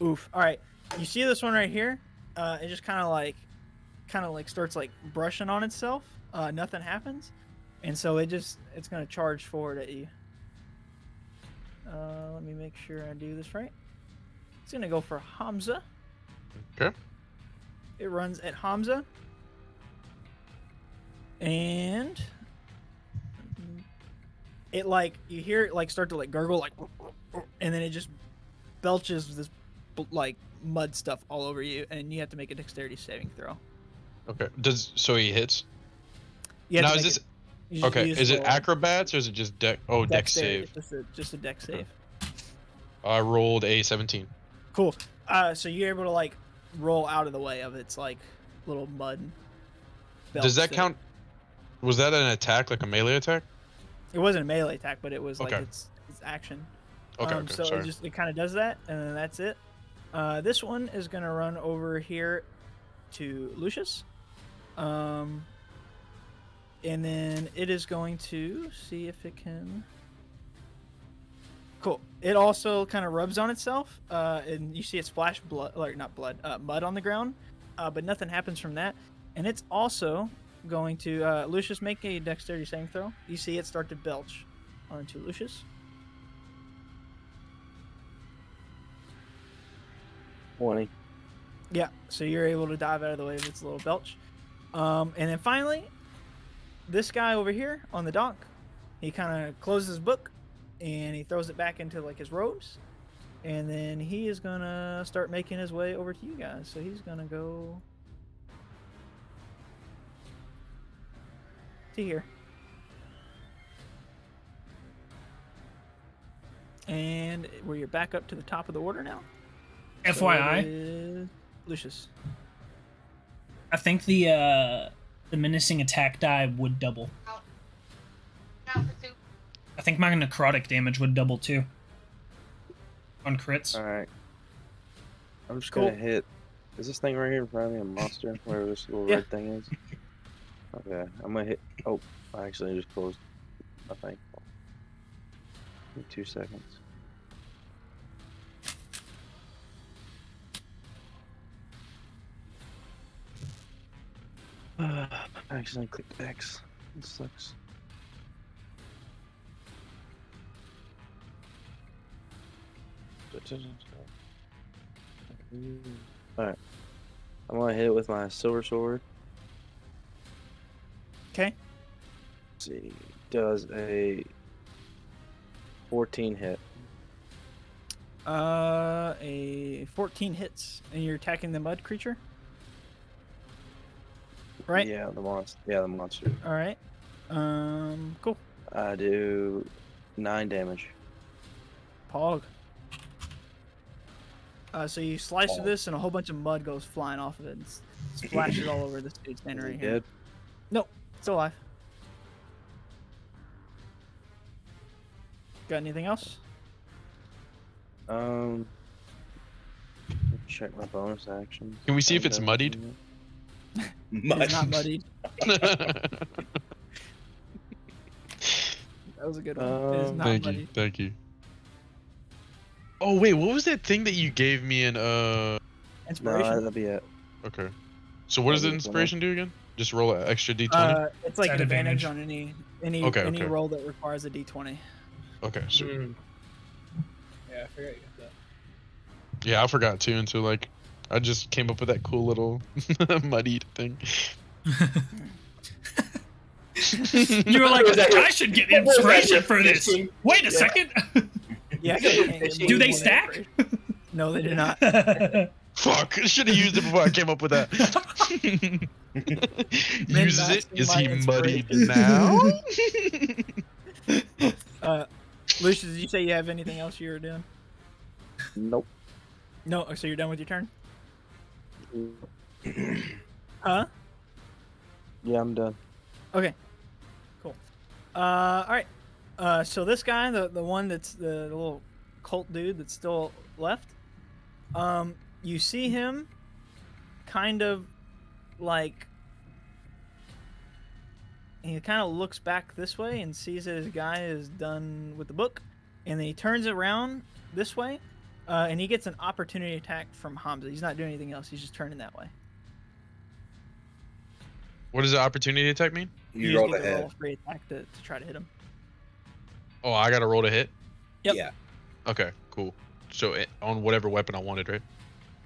E: Oof. All right. You see this one right here? It just kind of like starts like brushing on itself. Nothing happens, and so it's gonna charge forward at you. Let me make sure I do this right. It's gonna go for Hamza.
B: Okay.
E: It runs at Hamza, and it like you hear it like start to like gurgle like, and then it just belches this like mud stuff all over you, and you have to make a dexterity saving throw.
B: Okay. So he hits?
E: You have
B: Now
E: to
B: is
E: make
B: this
E: it- you just
B: okay?
E: use
B: Is it
E: roll
B: acrobats or is it just deck? Oh, deck
E: dexterity.
B: save.
E: Just a dex save.
B: I rolled a 17.
E: Cool. So you're able to like roll out of the way of its like little mud.
B: Does
E: belch
B: that count? Was that an attack, like a melee attack?
E: It wasn't a melee attack, but it was like
B: Okay.
E: its action.
B: Okay. Okay.
E: So
B: Sorry.
E: it kind of does that, and then that's it. This one is gonna run over here to Lucius, and then it is going to see if it can. Cool. It also kind of rubs on itself, and you see it splash blood, or not blood, mud on the ground, but nothing happens from that. And it's also going to Lucius, make a dexterity saving throw. You see it start to belch onto Lucius.
D: 20.
E: Yeah, so you're able to dive out of the way of its little belch. And then finally, this guy over here on the dock, he kind of closes his book and he throws it back into like his robes. And then he is gonna start making his way over to you guys. So he's gonna go to here. And where you're back up to the top of the order now. So it
A: FYI,
E: is Lucius.
A: I think the menacing attack die would double. I think my necrotic damage would double too. On crits.
D: Alright. I'm just
E: Cool.
D: gonna hit. Is this thing right here in front of me a monster? Whatever this little
E: Yeah.
D: red thing is? Okay, I'm gonna hit. Oh, I actually just closed my thing. Give me 2 seconds. I accidentally clicked X. It sucks. Alright. I'm gonna hit it with my silver sword.
E: Okay.
D: Let's see. Does a 14 hit.
E: A 14 hits, and you're attacking the mud creature. Right.
D: Yeah, the monster. Yeah, the monster.
E: All right. Cool.
D: I do 9 damage.
E: Pog. So you slice through this, and a whole bunch of mud goes flying off of it and splashes all over this dude standing
D: Is
E: right
D: he
E: here.
D: dead?
E: Nope, still alive. Got anything else?
D: Check my bonus action.
B: Can we see if it's
D: That
B: muddied?
E: It's not muddied.
B: Thank
E: That was a good one. It is not
B: you.
E: muddied.
B: Thank you. Oh wait, what was that thing that you gave me in
D: No,
E: Inspiration.
D: that'll be it.
B: Okay. So what does the
D: That'd be the one.
B: inspiration do again? Just roll an extra d20?
E: It's like
A: It's
E: an
A: at
E: advantage
A: advantage.
E: on any
B: Okay.
E: roll that requires a d20.
B: Okay, so
F: Yeah, I forgot you got that.
B: yeah, I forgot too until like I just came up with that cool little muddied thing.
A: You were like,
F: Was that your-
A: I should get
F: what was that,
A: inspiration
F: your
A: for this.
F: fishing?
A: Wait a
F: Yeah.
A: second.
E: Yeah.
A: Do they stack?
E: No, they do not.
B: Fuck! I should have used it before I came up with that. Uses it.
E: Min-maxing
B: Is
E: my
B: he muddied
E: inspiration.
B: now?
E: Lucius, did you say you have anything else you were doing?
D: Nope.
E: No. So you're done with your turn? Huh?
D: Yeah, I'm done.
E: Okay. Cool. All right. So this guy, the one that's the little cult dude that's still left, you see him kind of like he kind of looks back this way and sees that his guy is done with the book, and then he turns around this way, and he gets an opportunity attack from Hamza. He's not doing anything else. He's just turning that way.
B: What does the opportunity attack mean?
C: You
E: just
C: rolled
E: get
C: a
E: to roll
C: hit.
E: a free attack to try to hit him.
B: Oh, I gotta roll to hit.
E: Yep.
C: Yeah.
B: Okay, cool. So on whatever weapon I wanted, right?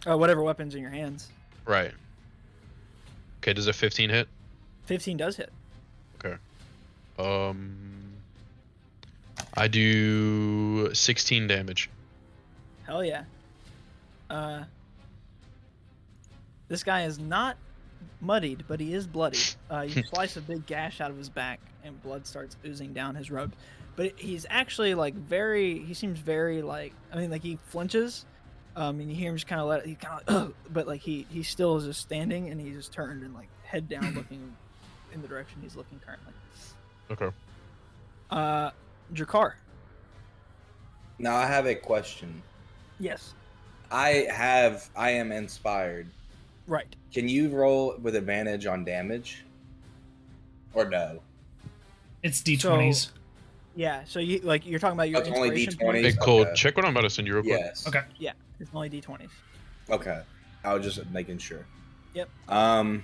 E: Whatever weapon's in your hands.
B: Right. Okay, does a 15 hit?
E: 15 does hit.
B: Okay. I do 16 damage.
E: Hell yeah. This guy is not muddied, but he is bloody. You slice a big gash out of his back, and blood starts oozing down his robes. But he's actually like he seems very like, I mean, like he flinches, and you hear him just kind of he kind of, but like he still is just standing, and he's just turned and like head down, looking in the direction he's looking currently.
B: Okay.
E: Jakar.
C: Now I have a question.
E: Yes.
C: I am inspired.
E: Right.
C: Can you roll with advantage on damage? Or no?
A: It's D20s.
E: Yeah. So you like you're talking about your
C: That's only
E: inspiration
C: D20s?
E: points?
B: Hey, Cole,
C: Okay.
B: check what I'm about to send you real quick.
C: Yes.
A: Okay.
E: Yeah. It's only D20s.
C: Okay. I was just making sure.
E: Yep.
C: Oh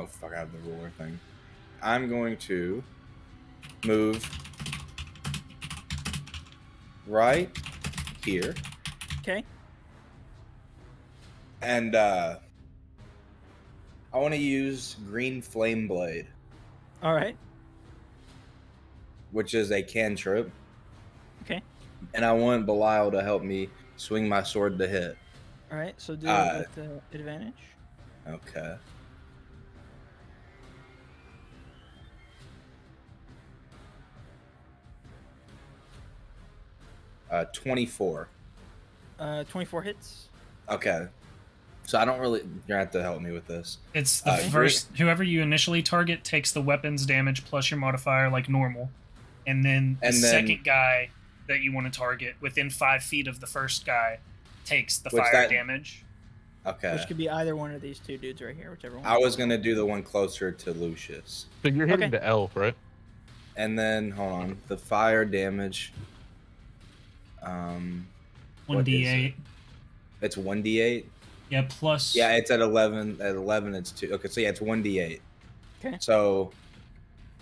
C: fuck, I have the ruler thing. I'm going to move right here.
E: Okay.
C: And I want to use Green Flame Blade,
E: All right.
C: which is a cantrip.
E: Okay.
C: And I want Belial to help me swing my sword to hit.
E: All right. So do it with advantage.
C: Okay. Uh, 24.
E: 24 hits.
C: Okay. So I don't really. You're gonna have to help me with this.
A: It's the first. Whoever you initially target takes the weapon's damage plus your modifier like normal, and then the second guy that you want to target within 5 feet of the first guy takes the fire damage.
C: Okay.
E: Which could be either one of these two dudes right here, whichever one.
C: I was gonna do the one closer to Lucius.
B: So you're hitting
E: Okay.
B: the elf, right?
C: And then hold on, the fire damage. What is
A: 1d8.
C: It's 1d8.
A: Yeah, plus.
C: Yeah, it's at 11. At 11, it's 2. Okay, so yeah, it's 1d8.
E: Okay.
C: So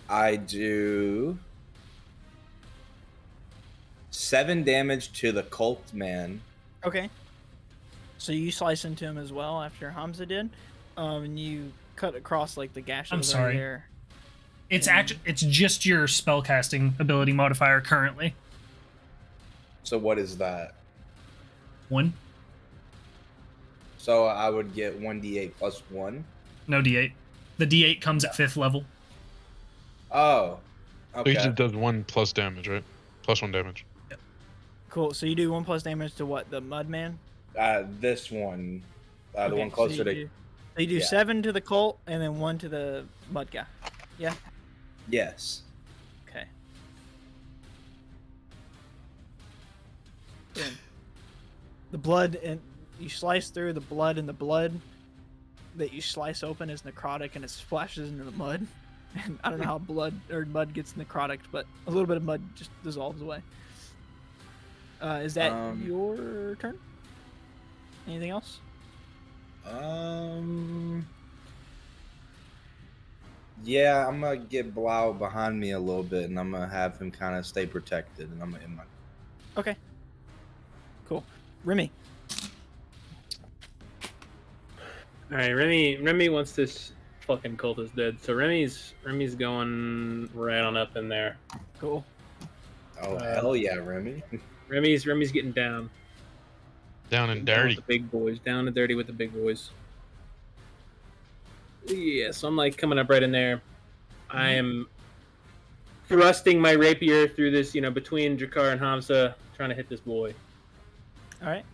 C: I do 7 damage to the cult man.
E: Okay. So you slice into him as well after Hamza did, and you cut across like the gash.
A: I'm
E: right
A: sorry.
E: there.
A: It's it's just your spellcasting ability modifier currently.
C: So what is that?
A: 1.
C: So I would get 1d8 plus 1.
A: No D8. The D8 comes at 5th level.
C: Oh.
B: So he
C: Okay.
B: just does 1 plus damage, right? Plus 1 damage.
E: Cool. So you do 1 plus damage to what? The mud man.
C: This one. The
E: Okay,
C: one closer
E: so
C: to.
E: you do
C: yeah.
E: 7 to the cult and then 1 to the mud guy. Yeah.
C: Yes.
E: Okay. Boom. The blood and you slice through the blood, and the blood that you slice open is necrotic, and it splashes into the mud. And I don't know how blood or mud gets necrotic, but a little bit of mud just dissolves away. Is that your turn? Anything else?
C: Yeah, I'm gonna get Blau behind me a little bit, and I'm gonna have him kind of stay protected, and I'm gonna end my.
E: Okay. Cool. Remy.
F: All right, Remy wants this fucking cult is dead. So Remy's going right on up in there.
E: Cool.
C: Oh hell yeah, Remy!
F: Remy's getting down.
B: Down and
F: Down with
B: dirty.
F: the big boys. Down and dirty with the big boys. Yeah, so I'm like coming up right in there. I am thrusting my rapier through this, between Jakar and Hamza, trying to hit this boy.
E: All right.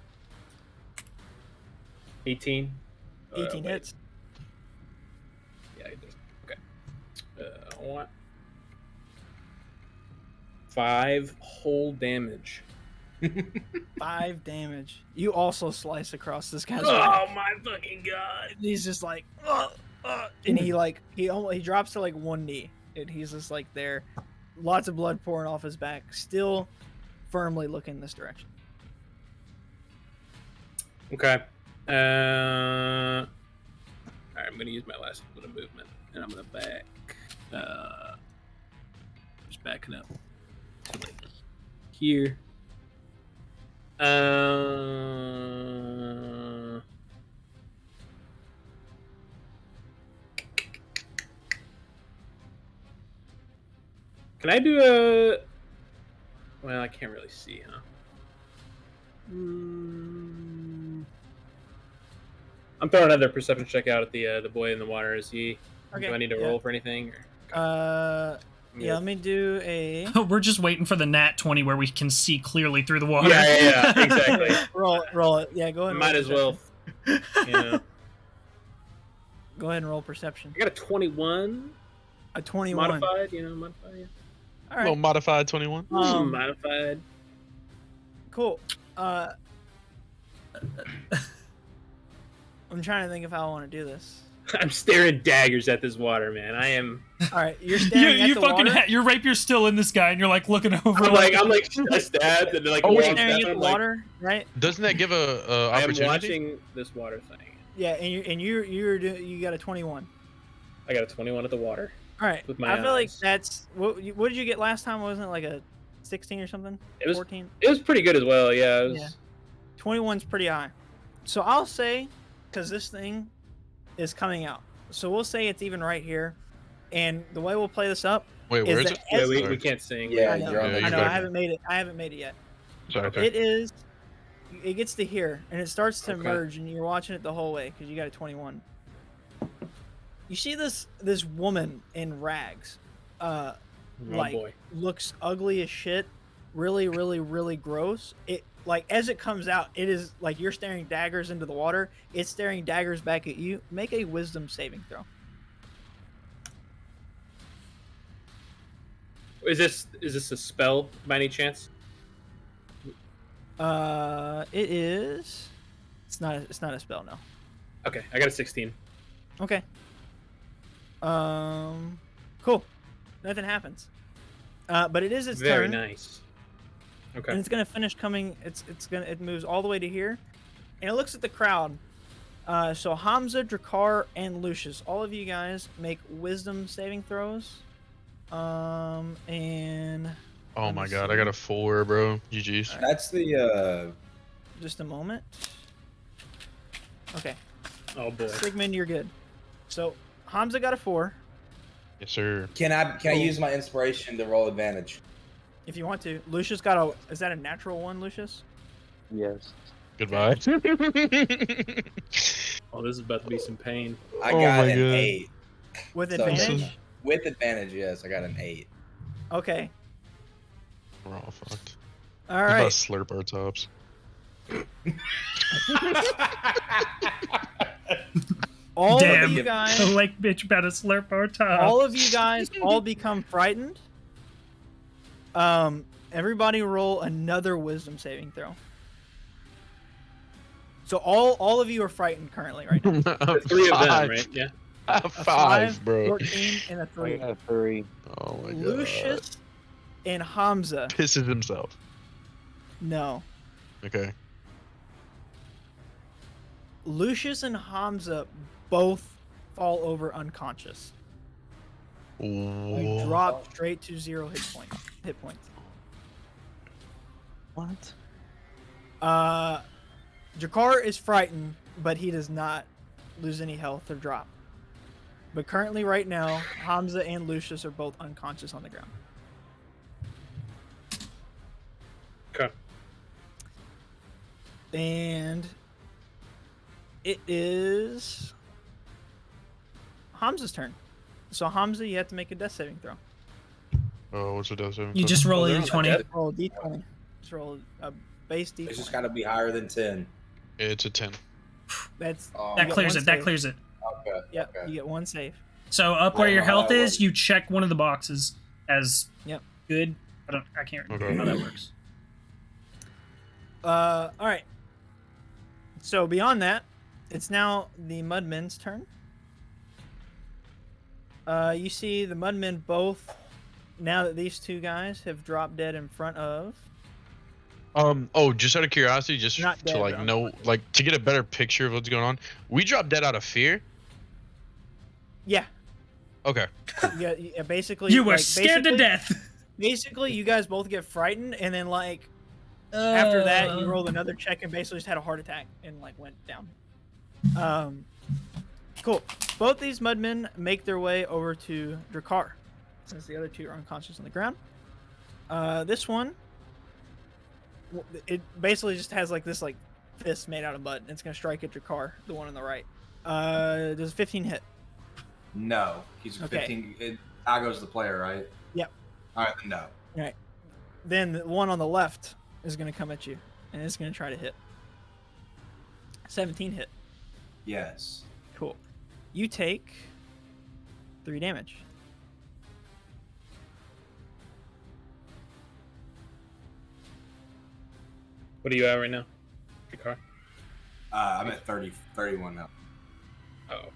F: 18.
E: 18
F: wait.
E: hits.
F: Yeah, it does. Okay. What? 5 whole damage.
E: 5 damage. You also slice across this guy's
F: Oh
E: back.
F: my fucking god!
E: He's just like, and he drops to like one knee, and he's just like there, lots of blood pouring off his back, still firmly looking this direction.
F: Okay. Alright, I'm gonna use my last bit of movement, and I'm gonna back. Just backing up to like here. Can I do a? Well, I can't really see, huh? I'm throwing another perception check out at the boy in the water. Is he?
E: Okay,
F: Do I need to
E: yeah.
F: roll for anything?
E: Yeah, let me do a
A: We're just waiting for the nat 20 where we can see clearly through the water.
F: Yeah, exactly.
E: roll it. Yeah, go ahead. And
F: Might
E: roll
F: as well.
E: perception. Go ahead and roll perception.
F: I got a 21.
E: A 21.
F: Modified, modified. Yeah.
E: All
B: Little
E: right.
B: modified 21.
F: Modified.
E: Cool. I'm trying to think if I want to do this.
F: I'm staring daggers at this water, man. I am.
E: All right, you're staring at
A: You
E: the
A: fucking
E: water.
A: your rapier's still in this guy, and you're like looking over.
F: I'm like I stabbed and like.
B: Oh,
E: You're
B: wait.
E: staring at the
F: I'm like,
E: water, right?
B: Doesn't that give a
F: I am
B: opportunity?
F: watching this water thing.
E: Yeah, and you got a 21.
F: I got a 21 at the water.
E: All right.
F: With my
E: I feel like
F: eyes.
E: that's what did you get last time? Wasn't it like a 16 or something?
F: It was
E: 14.
F: It was pretty good as well. Yeah. It was,
E: Yeah. 21's pretty high. So I'll say, because this thing is coming out, so we'll say it's even right here. And the way we'll play this up
B: Wait, where
E: is
B: is
E: that
B: it?
F: Yeah, we
B: Sorry.
F: can't sing.
C: Yeah,
E: I know,
C: you're on
B: Yeah,
C: the.
B: you
E: I know.
B: better-
E: I haven't made it. I haven't made it yet.
B: Sorry, sorry.
E: It is. It gets to here, and it starts to
F: Okay.
E: merge, and you're watching it the whole way because you got a 21. You see this woman in rags,
F: Oh
E: like
F: boy.
E: looks ugly as shit, really, really, really gross. It like as it comes out, it is like you're staring daggers into the water. It's staring daggers back at you. Make a wisdom saving throw.
F: Is this a spell by any chance?
E: It is. It's not a spell, no.
F: Okay, I got a 16.
E: Okay. Cool. Nothing happens. But it is its
F: Very
E: turn,
F: nice.
E: and
F: Okay.
E: it's gonna finish coming. It moves all the way to here, and it looks at the crowd. So Hamza, Drakkar, and Lucius, all of you guys make wisdom saving throws. And
B: Oh
E: let
B: my
E: me
B: god,
E: see.
B: I got a 4, bro. GG's.
C: That's the.
E: Just a moment. Okay,
F: Oh boy.
E: Sigmund, you're good. So Hamza got a 4.
B: Yes, sir.
C: Can I use my inspiration to roll advantage?
E: If you want to. Lucius got a. Is that a natural 1, Lucius?
D: Yes.
B: Goodbye.
F: Oh, this is about to be some pain.
C: I
B: Oh
C: got
B: my
C: an
B: God.
C: 8.
E: With
C: So-
E: advantage.
C: With advantage, yes, I got an 8.
E: Okay.
B: We're all fucked.
E: All
B: He's about
E: right.
B: to slurp our tops.
E: All
A: Damn.
E: of you
A: The
E: guys.
A: lake bitch about to slurp our top.
E: All of you guys all become frightened. Everybody roll another wisdom saving throw. So all of you are frightened currently right now.
F: The 3 of them,
B: Five.
F: right? Yeah.
E: A
B: 5, bro.
E: 14, and a
D: I
E: 3.
D: got a 3.
B: Oh my god.
E: Lucius and Hamza.
B: Pisses himself.
E: No.
B: Okay.
E: Lucius and Hamza both fall over unconscious. Like
B: Whoa.
E: drop straight to 0 hit points.
D: What?
E: Jakar is frightened, but he does not lose any health or drop. But currently, right now, Hamza and Lucius are both unconscious on the ground.
F: Okay.
E: And it is Hamza's turn. So Hamza, you have to make a death saving throw.
B: Oh, what's it does?
A: You just roll
F: they're
A: a
F: on the
A: d20.
F: death-
E: Roll a d20. Just roll a base d20.
C: It's just got to be higher than 10.
B: It's a 10.
E: That's
C: Oh,
A: That
E: get
A: clears
E: one
A: it. That
E: save.
A: clears it.
C: okay.
E: Yep,
C: Okay.
E: you get one save.
A: So up where
C: I don't
A: your
C: know how
A: health
C: that
A: is,
C: works.
A: you check one of the boxes as
E: Yep.
A: good. I can't remember
B: Okay.
A: how that works.
E: All right. So beyond that, it's now the Mudmen's turn. You see the Mudmen both. Now that these two guys have dropped dead in front of.
B: Oh, just out of curiosity, just
E: Not
B: to
E: dead,
B: like
E: but
B: know, like to get a better picture of what's going on. We dropped dead out of fear.
E: Yeah.
B: Okay.
E: Yeah. Basically,
A: You were
E: like,
A: scared to
E: basically-
A: death.
E: Basically, you guys both get frightened, and then like after that, you
A: Uh,
E: rolled another check and basically just had a heart attack and like went down. Cool. Both these Mudmen make their way over to Drakkar, since the other two are unconscious on the ground. This one, it basically just has like this like fist made out of mud, and it's gonna strike at Drakkar, the one on the right. Does 15 hit?
C: No. He's
E: Okay.
C: 15. How goes the player, right?
E: Yep.
C: All right, then no.
E: Then the one on the left is gonna come at you, and it's gonna try to hit. 17 hit.
C: Yes.
E: Cool. You take 3 damage.
F: What are you at right now? Your car?
C: I'm at 31 now.
F: Oh, okay.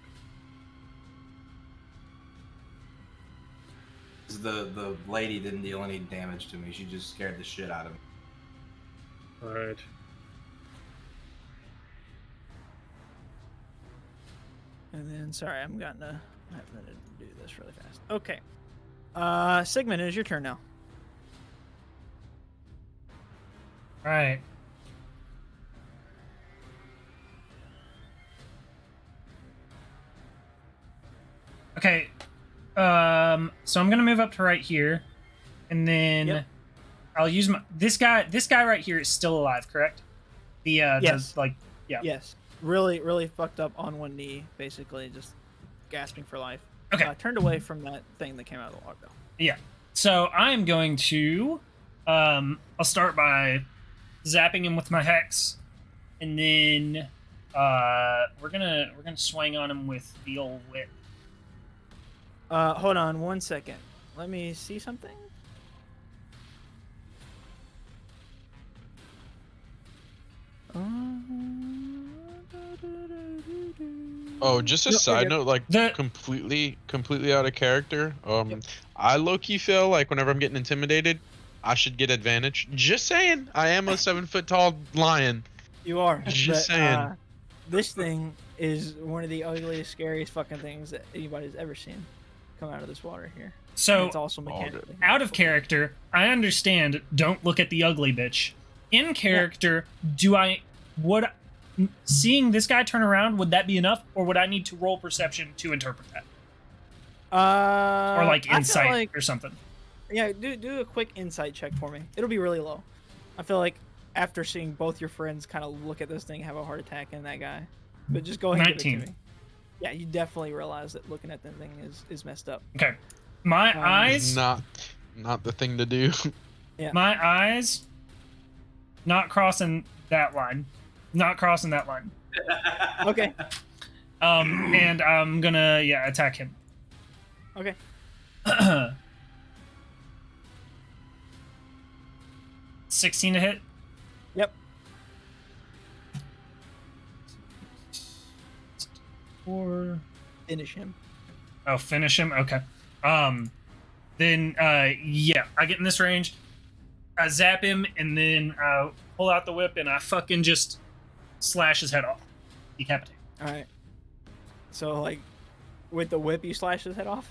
C: 'Cause the lady didn't deal any damage to me. She just scared the shit out of me.
F: All right.
E: And then, sorry, I'm having to do this really fast. Okay. Sigmund, it is your turn now.
A: All right. Okay. So I'm gonna move up to right here, and then
E: Yep.
A: I'll use my this guy. This guy right here is still alive, correct?
E: Yes.
A: The, like yeah.
E: Yes. Really, really fucked up on one knee, basically, just gasping for life.
A: Okay.
E: Turned away from that thing that came out of the log, though.
A: Yeah. So I am going to I'll start by zapping him with my hex, and then we're gonna swing on him with the old whip.
E: Hold on 1 second. Let me see something.
B: Oh, just a
E: No,
B: side
E: okay.
B: note, like
A: The-
B: completely out of character. I low-key feel like whenever I'm getting intimidated, I should get advantage. Just saying, I am a 7-foot tall lion.
E: You are.
B: Just
E: but,
B: saying.
E: This thing is one of the ugliest, scariest fucking things that anybody's ever seen come out of this water here.
A: So
E: It's also mechanically.
A: out of character, I understand. Don't look at the ugly bitch. In character, seeing this guy turn around, would that be enough, or would I need to roll perception to interpret that, or like
E: I feel
A: insight
E: like-
A: or something?
E: Yeah, do a quick insight check for me. It'll be really low. I feel like after seeing both your friends kind of look at this thing, have a heart attack, and that guy, but just go ahead and give it
A: 19.
E: to me. Yeah, you definitely realize that looking at that thing is messed up.
A: Okay, my eyes,
B: Not the thing to do.
A: my eyes, not crossing that line, not crossing that line.
E: Okay.
A: And I'm gonna attack him.
E: Okay.
A: 16 to hit.
E: Yep.
A: Or
E: Finish him.
A: oh, finish him. Okay. Then I get in this range. I zap him, and then I pull out the whip, and I fucking just slash his head off. Decapitate.
E: All right. So like, with the whip, you slash his head off.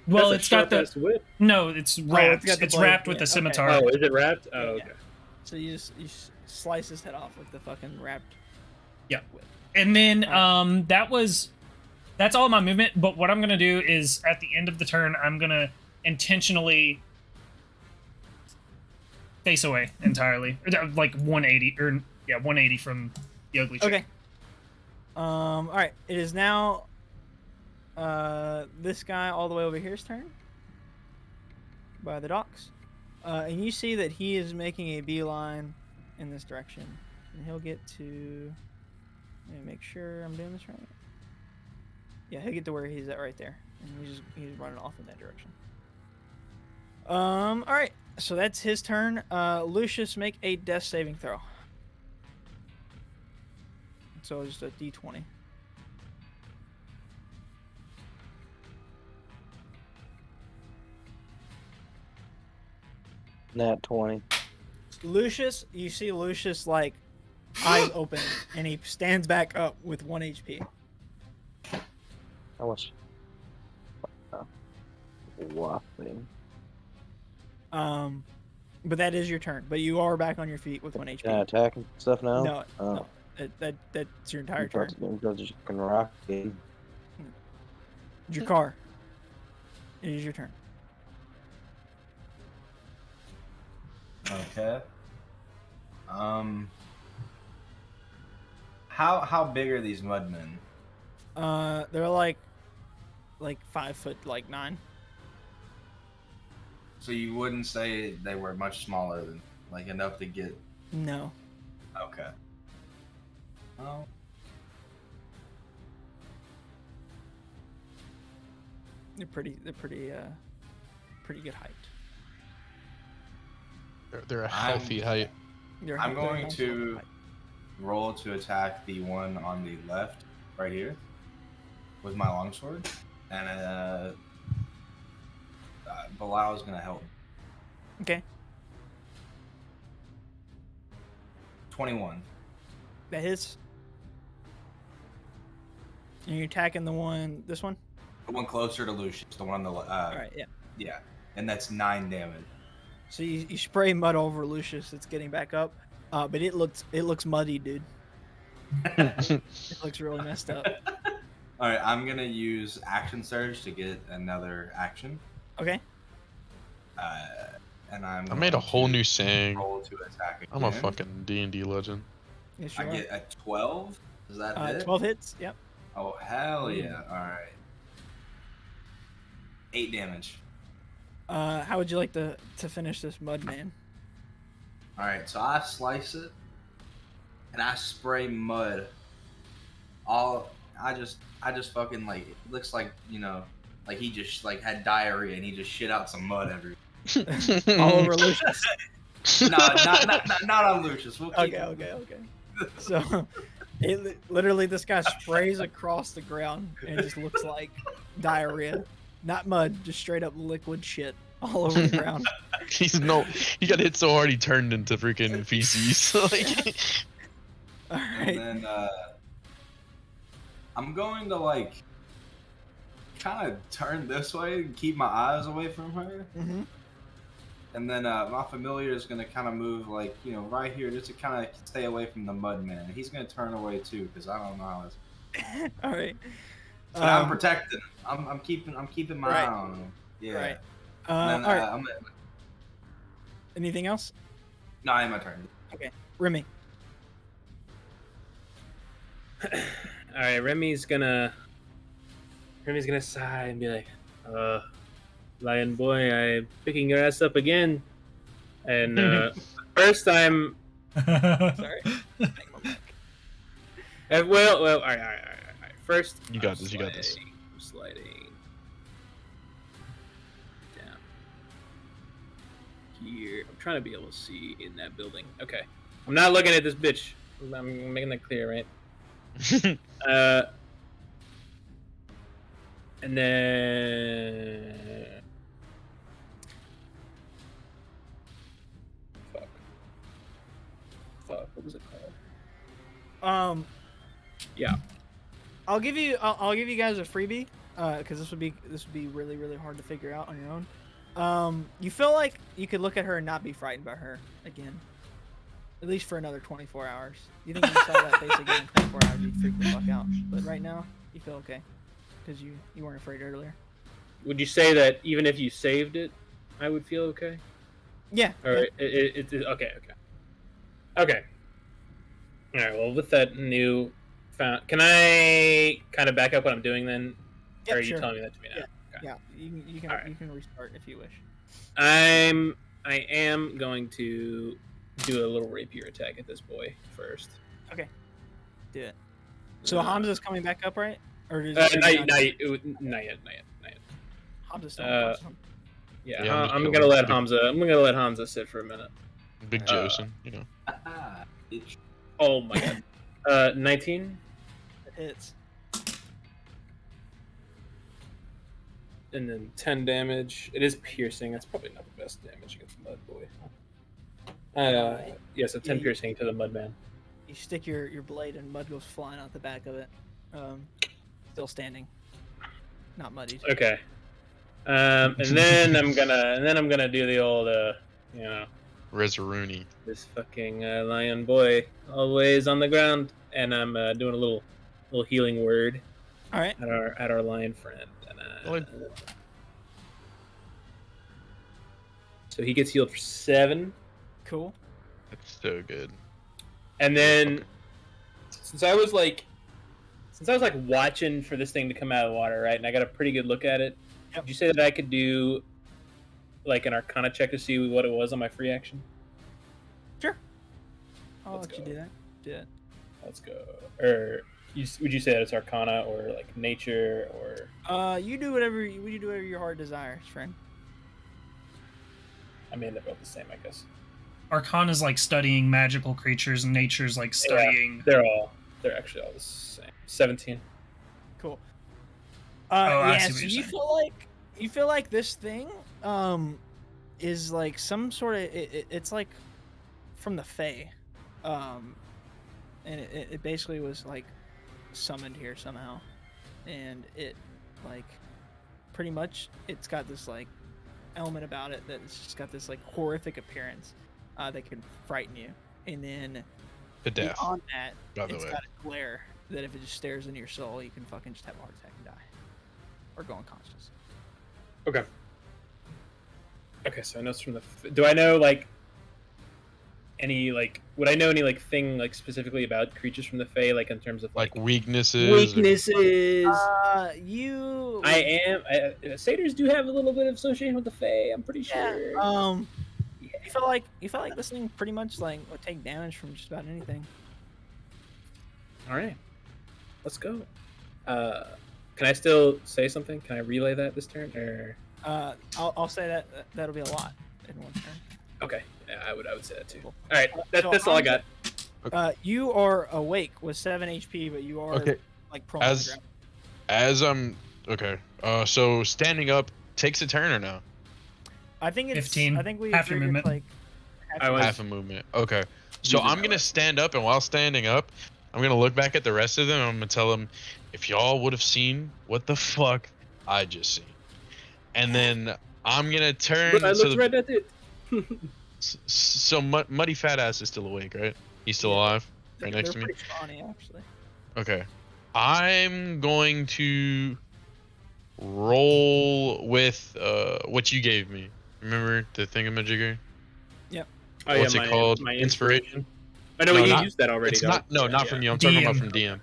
A: Well,
F: That's
A: it's
F: a
A: got the
F: sharp-ass whip.
A: no. It's wrapped.
E: got the
A: It's
E: blade,
A: wrapped with
E: yeah,
A: the
E: okay.
A: scimitar.
F: Oh, is it wrapped? Oh,
E: Yeah.
F: okay.
E: So you slice his head off with the fucking wrapped.
A: Yeah.
E: whip.
A: And then
E: Alright.
A: that's all my movement, but what I'm gonna do is at the end of the turn I'm gonna intentionally face away entirely. Like 180 or 180 from the ugly chick.
E: Okay. All right. It is now this guy all the way over here's turn. by the docks. And you see that he is making a beeline in this direction. And he'll get to... Let me make sure I'm doing this right. Yeah, he'll get to where he's at right there. And he's running off in that direction. Alright. So that's his turn. Lucius, make a death saving throw. So just a d20.
D: Nat 20.
E: Lucius, you see Lucius like eyes open, and he stands back up with 1 HP.
D: How much? Whopping.
E: But that is your turn. But you are back on your feet with 1 HP.
D: Can I attack and stuff now?
E: No,
D: Oh.
E: no. That's your entire turn.
D: Just can rock it.
E: Jakar, it is your turn.
C: Okay. How big are these mudmen?
E: They're like 5 foot, like 9.
C: So you wouldn't say they were much smaller than like enough to get?
E: No.
C: Okay. Oh.
E: They're pretty good height.
B: They're a healthy height.
C: I'm going to roll to attack the one on the left, right here, with my longsword, and Bilal is going to help.
E: Okay.
C: 21.
E: That hits. And you're attacking this one?
C: The one closer to Lucius, the one on the left.
E: Alright, yeah.
C: Yeah, and that's 9 damage.
E: So you spray mud over Lucius. It's getting back up, but it looks muddy, dude. It looks really messed up.
C: All right, I'm gonna use action surge to get another action.
E: Okay.
C: And I
B: made a whole new saying.
C: Roll to attack again.
B: I'm a fucking D&D legend.
E: Yes, you
C: I
E: are.
C: get a 12. Does that hit?
E: 12 hits. Yep.
C: Oh hell yeah! All right. 8 damage.
E: How would you like to finish this mud man?
C: All right, so I slice it, and I spray mud. I just fucking like it looks like like he just like had diarrhea and he just shit out some mud everywhere.
E: All over Lucius.
C: No, not on Lucius. We'll keep
E: Okay. So, literally this guy sprays across the ground and it just looks like diarrhea. Not mud, just straight up liquid shit all over the ground.
B: He got hit so hard he turned into freaking feces. Like,
E: All right.
C: And then I'm going to like kind of turn this way and keep my eyes away from her.
E: Mm-hmm.
C: And then my familiar is going to kind of move like, right here just to kind of stay away from the mud man. He's going to turn away too because I don't know how it's...
E: All right.
C: But I'm protecting him. I'm keeping my eye on him. Yeah.
E: Right.
C: And then,
E: all right. Anything else?
C: No, I am my turn.
E: Okay. Remy.
F: All right, Remy's gonna sigh and be like, "Lion boy, I'm picking your ass up again." And first time,
E: Sorry.
F: well, all right. First,
B: You got this. You got this.
F: I'm sliding down here. I'm trying to be able to see in that building. Okay, I'm not looking at this bitch. I'm making that clear, right? And then fuck, what was it called? Yeah.
E: I'll give you guys a freebie because this would be really really hard to figure out on your own. You feel like you could look at her and not be frightened by her again, at least for another 24 hours. You think if you saw that face again in 24 hours, you'd freak the fuck out. But right now, you feel okay because you weren't afraid earlier.
F: Would you say that even if you saved it, I would feel okay?
E: Yeah.
F: Or it's okay. All right. Well, with that new found, can I kind of back up what I'm doing then?
E: Yep,
F: or are you
E: sure.
F: telling me that to me now?
E: Yeah. Yeah. You can
F: All right.
E: you can restart if you wish.
F: I am going to do a little rapier attack at this boy first.
E: Okay, do it. So Hamza's coming back up, right? Or is
F: Not
E: he
F: yet,
E: not-
F: not yet.
E: Hamza's still unconscious.
F: Yeah,
B: Yeah, I'm just
F: I'm
B: chilling.
F: gonna let Hamza. I'm gonna let Hamza sit for a minute.
B: Big Josen, you know.
C: Bitch.
F: Oh my god. 19
E: It hits.
F: and then 10 damage. It is piercing. That's probably not the best damage against the mud boy. So 10
E: Yeah,
F: piercing to the mud man.
E: You stick your blade and mud goes flying out the back of it. Still standing, not muddied.
F: Okay. And then I'm gonna do the old
B: Resuruni.
F: this fucking lion boy always on the ground, and I'm doing a little healing word
E: All right.
F: at our lion friend. And, so he gets healed for 7.
E: Cool.
B: That's so good.
F: And then since I was like watching for this thing to come out of the water, right, and I got a pretty good look at it.
E: Yep.
F: Did you say that I could do like an Arcana check to see what it was on my free action?
E: Sure. I'll
F: Let's
E: let you
F: go.
E: do that. Do it.
F: Let's go. Or would you say that it's Arcana or like nature or?
E: You do whatever your heart desires, friend.
F: I mean, they're both the same, I guess.
A: Arcana's like studying magical creatures, and nature's like studying.
F: They're actually all the same. 17.
E: Cool.
A: I
E: Yeah.
A: see what
E: So
A: you're
E: you
A: saying.
E: feel like this thing, is like some sort of it's like from the Fae, and it basically was like summoned here somehow, and it like pretty much it's got this like element about it that it's just got this like horrific appearance that can frighten you, and then
B: To death.
E: beyond that,
B: By the
E: it's
B: way.
E: got a glare that if it just stares into your soul, you can fucking just have a heart attack and die, or go unconscious.
F: Okay. Okay, so I know it's from the. Do I know like any like? Would I know any like thing like specifically about creatures from the Fae, like in terms of
B: Like
F: like
B: weaknesses. or-
F: weaknesses?
E: You.
F: Satyrs do have a little bit of association with the Fae. I'm pretty
E: Yeah.
F: sure.
E: You felt like this thing pretty much like would take damage from just about anything.
F: All right, let's go. Can I still say something? Can I relay that this turn? Or
E: I'll say that'll be a lot in one turn.
F: okay, yeah, I would say that too.
E: Cool.
F: All right,
E: So
F: that's all I got.
E: You are awake with 7 HP, but you are
B: Okay.
E: like prone on the
B: As
E: ground.
B: as I'm okay. So standing up takes a turn or no?
E: I think it's
A: 15,
E: I think we
A: half your
E: agreed it's
A: movement.
E: like
F: I
E: your-
F: was-
B: Half a movement. Okay. So
F: Using
B: I'm
F: my
B: gonna
F: weapon.
B: stand up, and while standing up, I'm gonna look back at the rest of them. And I'm gonna tell them, if y'all would have seen what the fuck I just seen, and then I'm gonna turn.
F: I
B: So,
F: looked right at it.
B: so Muddy Fat Ass is still awake, right? He's still
E: Yeah.
B: alive, right
E: they're
B: next to me.
E: pretty scrawny, actually.
B: Okay. I'm going to roll with what you gave me. Remember the thingamajigger?
F: Oh,
B: What's it called?
F: My
B: Inspiration?
F: I know
B: No,
F: you
B: not-
F: used that already.
B: It's
F: though.
B: not. No, not
F: Yeah.
B: from you. I'm talking about
A: DM.
B: from DM.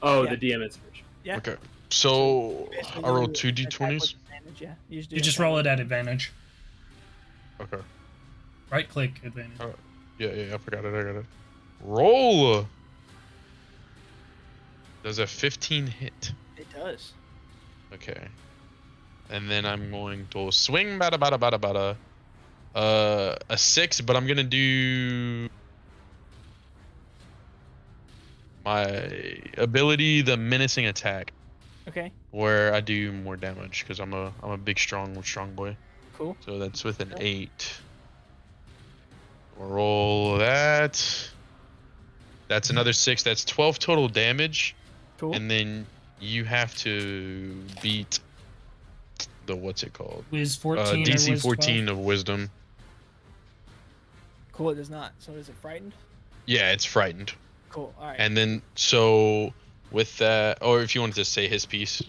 F: Oh,
E: Yeah.
F: the DM inspiration.
E: Yeah.
B: Okay. So
E: Basically,
B: I roll
E: you
B: two
E: attack with
B: d20s.
E: advantage, yeah. You just,
A: You just roll it at advantage.
B: Okay.
A: Right click advantage.
B: Yeah. I forgot it. I got it. Roll. Does a 15 hit?
E: It does.
B: Okay. And then I'm going to swing bada a 6, but I'm gonna do my ability, the menacing attack,
E: Okay.
B: where I do more damage because I'm a big strong boy.
E: Cool.
B: So that's with an
E: Cool.
B: 8. Roll that. That's another 6. That's 12 total damage.
E: Cool.
B: And then you have to beat the what's it called?
A: Wiz 14 or
B: DC
A: Wiz
B: 14 of wisdom.
E: Cool. It does not. So is it frightened?
B: Yeah, it's frightened.
E: Cool. All right.
B: And then so with that, or if you wanted to say his piece,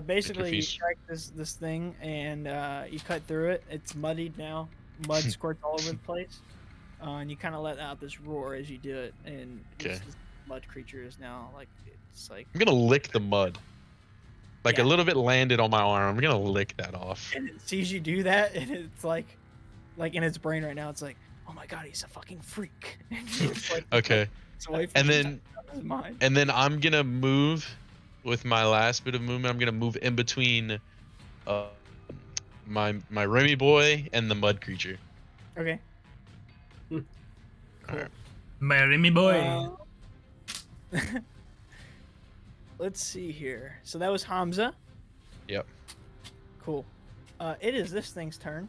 E: Basically, you
B: piece.
E: strike this thing and you cut through it. It's muddied now. Mud squirts all over the place. And you kind of let out this roar as you do it, and
B: Okay.
E: this mud creature is now like it's like
B: I'm gonna lick the mud. Like
E: Yeah.
B: a little bit landed on my arm. I'm gonna lick that off.
E: And it sees you do that, and it's like in its brain right now, it's like, oh my god, he's a fucking freak. And it's like,
B: Okay.
E: it's away from
B: And
E: you,
B: then
E: out of his mind.
B: and then I'm gonna move with my last bit of movement. I'm gonna move in between my Remy boy and the mud creature.
E: Okay.
F: Hmm.
E: Cool.
B: Alright.
A: Marry me, boy.
E: Let's see here. So that was Hamza.
B: Yep.
E: Cool. It is this thing's turn.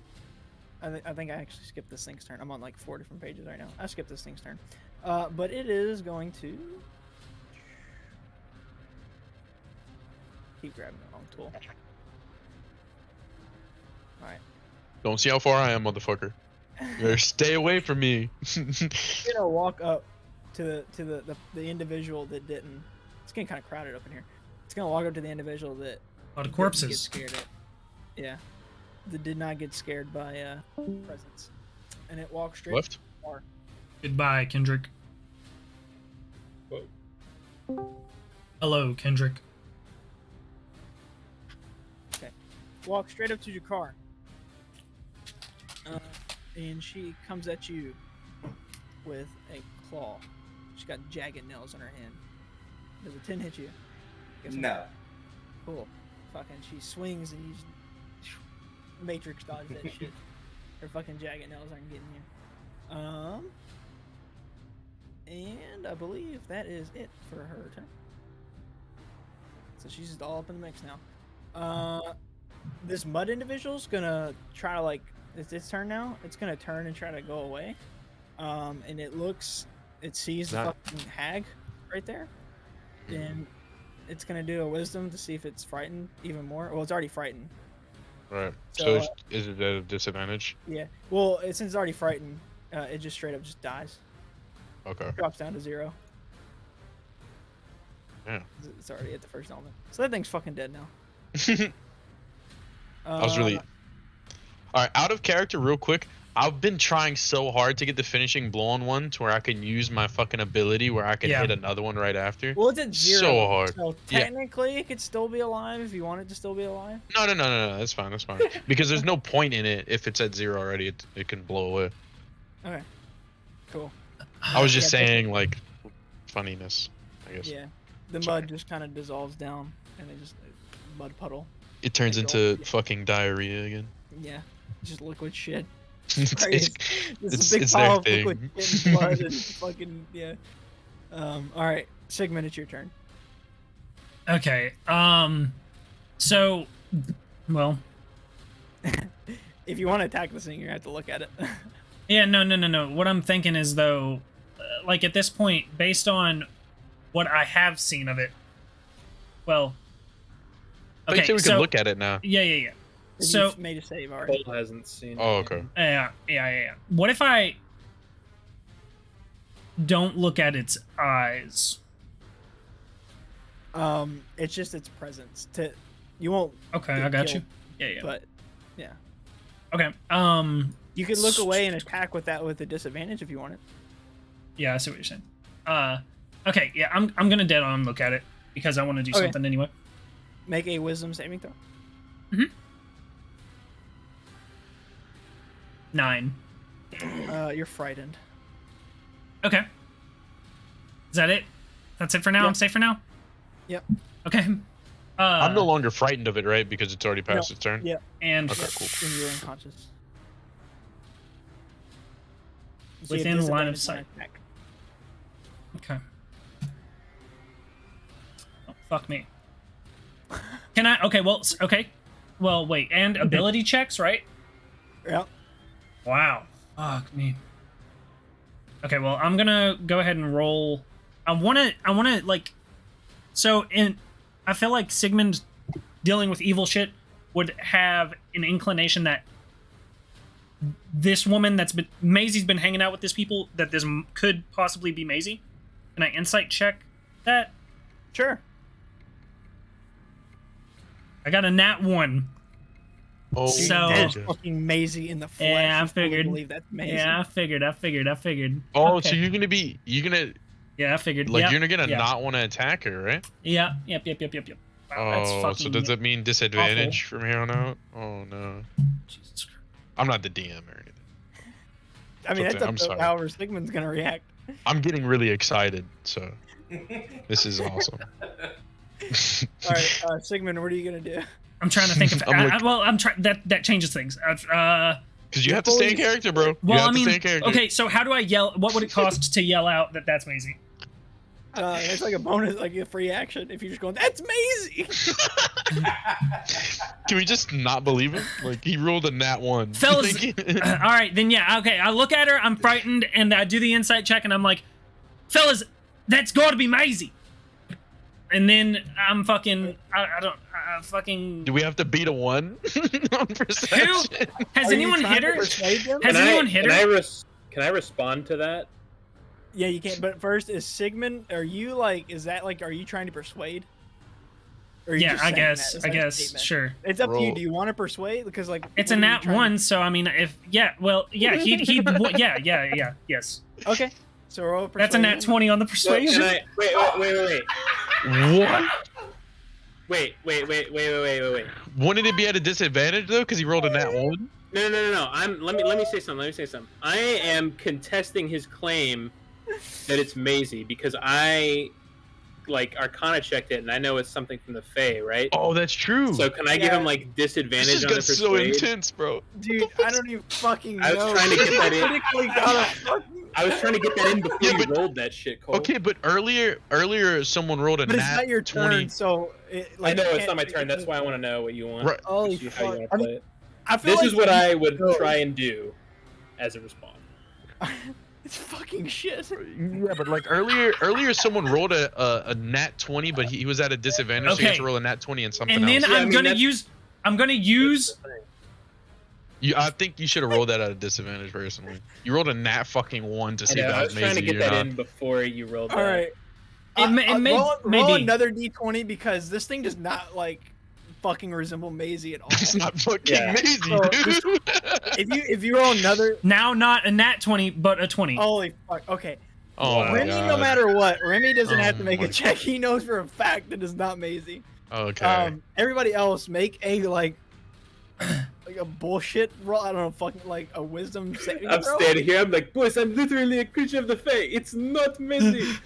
E: I think I actually skipped this thing's turn. I'm on like 4 different pages right now. I skipped this thing's turn. But it is going to keep grabbing the wrong tool. All right.
B: Don't see how far I am, motherfucker. You better stay away from me.
E: I'm gonna walk up to the individual that didn't. It's getting kind of crowded up in here. It's gonna walk up to the individual that
A: A lot of
E: didn't get
A: corpses.
E: scared at. Yeah, that did not get scared by presence, and it walks straight
B: Left.
E: to the car.
A: Goodbye, Kendrick.
F: Whoa.
A: Hello, Kendrick.
E: Walk straight up to your car, and she comes at you with a claw. She's got jagged nails on her hand. Does a 10 hit you? Guess what?
C: No.
E: Cool. Fucking, she swings and you just matrix dodge that shit. Her fucking jagged nails aren't getting you. And I believe that is it for her turn. So she's just all up in the mix now. This mud individual's gonna try to like. It's its turn now. It's gonna turn and try to go away. And it sees the fucking hag right there, and it's gonna do a wisdom to see if it's frightened even more. Well, it's already frightened.
B: Right.
E: So,
B: So is it at a disadvantage?
E: Yeah. Well, since it's already frightened, it just straight up just dies.
B: Okay.
E: Drops down to 0.
B: Yeah.
E: It's already at the first element. So that thing's fucking dead now.
B: I was really. All right, out of character, real quick. I've been trying so hard to get the finishing blow on one to where I can use my fucking ability where I can
A: Yeah.
B: hit another one right after.
E: Well, it's at 0.
B: So hard.
E: So
B: Yeah.
E: technically, it could still be alive if you want it to still be alive.
B: No, that's fine, that's fine. Because there's no point in it if it's at 0 already. It can blow away.
E: Okay. Cool.
B: I was just
E: Yeah,
B: saying, like, funniness, I guess.
E: Yeah. The
B: Sorry.
E: mud just kind of dissolves down, and it just mud puddle.
B: It turns
E: Like
B: into
E: all-
B: fucking diarrhea again.
E: Yeah. Just liquid shit.
B: it's,
E: Right,
B: it's,
E: This
B: it's,
E: is a big
B: it's
E: pile
B: their
E: of liquid
B: thing.
E: shit and blood and fucking yeah. All right, Sigmund, it's your turn.
A: Okay. So, well,
E: If you want to attack this thing, you have to look at it.
A: yeah, no. What I'm thinking is though, like at this point, based on what I have seen of it, well,
B: I think
A: okay,
B: we
A: so
B: can look at it now.
A: yeah. So
E: You've made a save already.
F: Cole hasn't seen.
B: Oh,
F: it.
B: okay.
A: yeah. What if I don't look at its eyes?
E: It's just its presence. You won't.
A: Okay,
E: get
A: I got
E: killed,
A: you. Yeah.
E: But yeah,
A: Okay.
E: you could look away and attack with that with a disadvantage if you want it.
A: Yeah, I see what you're saying. Okay, yeah, I'm gonna dead on look at it because I want to do
E: Okay.
A: something anyway.
E: Make a wisdom saving throw.
A: 9.
E: You're frightened.
A: Okay. Is that it? That's it for now?
E: Yep.
A: I'm safe for now?
E: Yep.
A: Okay.
B: I'm no longer frightened of it, right? Because it's already passed its turn?
E: Yeah.
A: And
B: Okay,
E: Yep,
B: cool.
E: and you're unconscious. So you have
A: within line of
E: disadvantage on
A: sight.
E: attack.
A: Okay. Oh, fuck me. Can I? Okay, well, okay. Well, wait, and ability checks, right?
E: Yep.
A: Wow. Fuck me. Okay, well, I'm gonna go ahead and roll. I wanna like. So I feel like Sigmund dealing with evil shit would have an inclination that this woman Mayzee's been hanging out with this people, that this could possibly be Mayzee. Can I insight check that?
E: Sure.
A: I got a nat 1.
B: Oh,
A: So-
E: That is
B: okay.
E: fucking Mayzee in the flesh.
A: Yeah, I
E: You fully
A: figured.
E: believe that's Mayzee.
A: Yeah, I figured.
B: Oh,
A: Okay.
B: so you're gonna
A: Yeah, I figured.
B: like
A: Yep,
B: you're gonna
A: yeah.
B: not want to attack her, right?
A: Yeah, yep. Wow, that's
B: Oh,
A: fucking
B: so does that mean disadvantage from here on out? Oh no.
A: Jesus Christ.
B: I'm not the DM or anything.
E: I mean,
B: Okay,
E: that's up
B: I'm
E: to
B: sorry.
E: however Sigmund's gonna react.
B: I'm getting really excited, so this is awesome.
E: All right, Sigmund, what are you gonna do?
A: I'm trying to think of.
B: I'm
A: I'm trying. That changes things.
B: Because you have to stay in character, bro.
A: Well,
B: you have
A: I mean,
B: to stay in character.
A: okay. So how do I yell? What would it cost to yell out that that's Mayzee?
E: It's like a bonus, like a free action. If you're just going, that's Mayzee.
B: Can we just not believe him? Like, he rolled a nat 1.
A: Fellas, all right, then yeah, okay. I look at her, I'm frightened, and I do the insight check, and I'm like, fellas, that's got to be Mayzee. And then I'm fucking, fucking.
B: Do we have to beat a 1 on perception?
A: Has anyone hit her? Has anyone hit her?
F: Can I respond to that?
E: Yeah, you can't. But first, is Sigmund? Are you like? Is that like? Are you trying to persuade? Or are you
A: Yeah,
E: just
A: I
E: saying
A: guess.
E: that? It's
A: I
E: like a
A: guess.
E: statement.
A: Sure.
E: It's up to you.
B: Roll.
E: Do you want to persuade? Because like
A: It's a
E: what are you
A: nat
E: trying to-
A: 1, so I mean, if yeah, well, yeah, he yeah, yes.
E: Okay, so roll
A: That's a nat
E: persuasion.
A: 20 on the
F: Wait,
A: persuasion.
F: wait.
B: What?
F: Wait.
B: Wouldn't it be at a disadvantage, though? Because he rolled a nat 1?
F: No. Let me say something. I am contesting his claim that it's Mayzee because I like Arcana checked it and I know it's something from the Fae, right?
B: Oh, that's true.
F: So can I give him like
B: this
F: disadvantage
B: just
F: on the
B: got so
F: persuade?
B: intense, bro.
E: Dude, I don't even fucking know.
F: I was trying to get that in.
E: Critically got a fucking-
F: I was trying to get that in before
B: Yeah,
F: you
B: but-
F: rolled that shit, Cole.
B: Okay, but earlier someone rolled a
E: But it's
B: nat
E: not your
B: 20.
E: turn, so it,
F: I
E: like,
F: know
E: you
F: it's
E: can't
F: not my
E: make
F: turn.
E: it
F: That's
E: to-
F: why I want to know what you want.
B: Right.
E: Holy
F: See how you
E: fuck!
F: want
E: I
F: to play
E: mean,
F: it.
E: I feel
F: This
E: like
F: is what
E: you-
F: I would
E: No.
F: try and do as a response.
E: It's fucking shit.
B: Yeah, but like earlier someone rolled a nat 20, but he was at a disadvantage, so you have to
A: Okay.
B: roll a nat 20 and something
A: And then
B: else.
F: Yeah, I
A: I'm
F: mean,
A: gonna
F: that's-
A: use. I'm gonna use.
B: I think you should have rolled that at a disadvantage personally. You rolled a nat fucking 1 to
F: I
B: see
F: know,
B: if
F: I
B: that
F: was
B: was
F: trying to
B: Mayzee
F: get
B: or
F: that
B: not.
F: in before you rolled that.
E: All right.
A: It may-
E: roll
A: maybe.
E: another d20 because this thing does not like fucking resemble Maisie at all.
B: It's not fucking
F: Yeah.
B: Mayzee,
E: So,
B: dude.
E: if you roll another,
A: Now not a nat 20, but a 20.
E: holy fuck. Okay.
B: Oh my
E: Remy, no
B: god.
E: matter what, Remy doesn't have to
B: Oh
E: make
B: my
E: a check. He knows for a fact that it's not Maisie.
B: Okay.
E: Everybody else make a like a bullshit roll. I don't know, fucking like a wisdom saving
F: I'm
E: throw.
F: standing here. I'm like, boys, I'm literally a creature of the Fae. It's not Mayzee.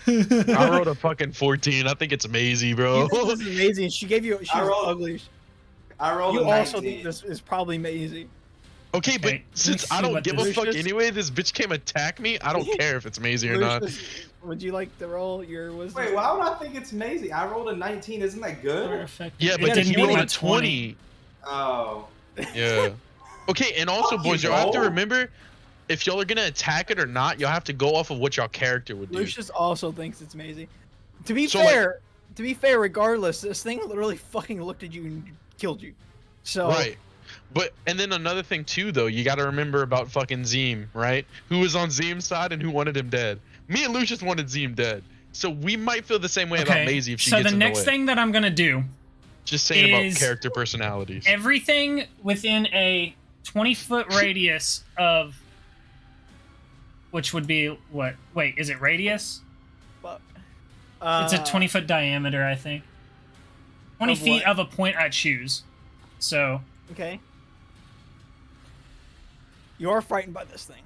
B: I rolled a fucking 14. I think it's Mayzee, bro.
E: You think this is Maisie, and she gave you. She's
C: I rolled-
E: ugly.
C: I rolled
E: You
C: a 19.
E: also think this is probably Maisie.
B: Okay, but
A: Okay,
B: since
A: let's
B: I
A: see
B: don't
A: what
B: give a
A: this-
B: fuck
E: Lucius-
B: anyway, this bitch came attack me. I don't care if it's Mayzee or not.
E: Lucius, would you like to roll your wisdom?
C: Wait, why would I think it's Mayzee? I rolled a 19. Isn't that good?
B: Yeah,
A: It
B: but then
A: didn't
B: he
A: beat
B: rolled
A: my
B: a 20.
C: Oh.
B: Yeah. Okay, and also,
C: Fuck you,
B: boys, y'all have to
C: Cole.
B: remember, if y'all are gonna attack it or not, y'all have to go off of what y'all character would do.
E: Lucius also thinks it's Maisie. To be
B: So,
E: fair, regardless, this thing literally fucking looked at you and killed you. So
B: Right. But and then another thing too, though, you got to remember about fucking Zeem, right? Who was on Zeem's side and who wanted him dead. Me and Lucius wanted Zeem dead, so we might feel the same way about Mayzee if she
A: so
B: gets
A: the
B: in
A: next
B: the way.
A: thing that I'm gonna do,
B: Just saying
A: is-
B: about character personalities.
A: everything within a 20-foot radius of, which would be what? Wait, is it radius?
E: fuck.
A: It's a 20-foot diameter, I think. 20
E: Of
A: feet
E: what?
A: of a point I choose. So
E: Okay. You are frightened by this thing,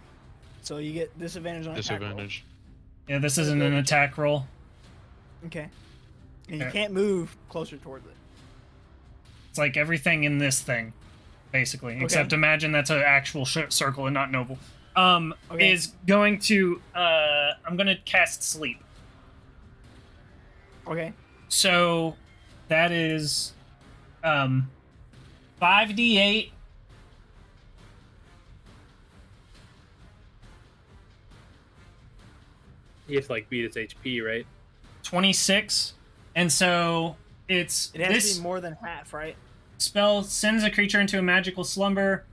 E: so you get disadvantage on attack roll.
B: Disadvantage.
A: yeah, this isn't an attack roll.
E: Okay. And you
A: Okay.
E: can't move closer towards it.
A: It's like everything in this thing, basically. Except imagine that's an actual circle and not an oval.
E: Okay.
A: Is going to I'm gonna cast sleep.
E: Okay.
A: So that is 5d8.
F: He has to like beat its HP, right?
A: 26, and so it's
E: It has
A: this
E: to be more than half, right?
A: spell sends a creature into a magical slumber.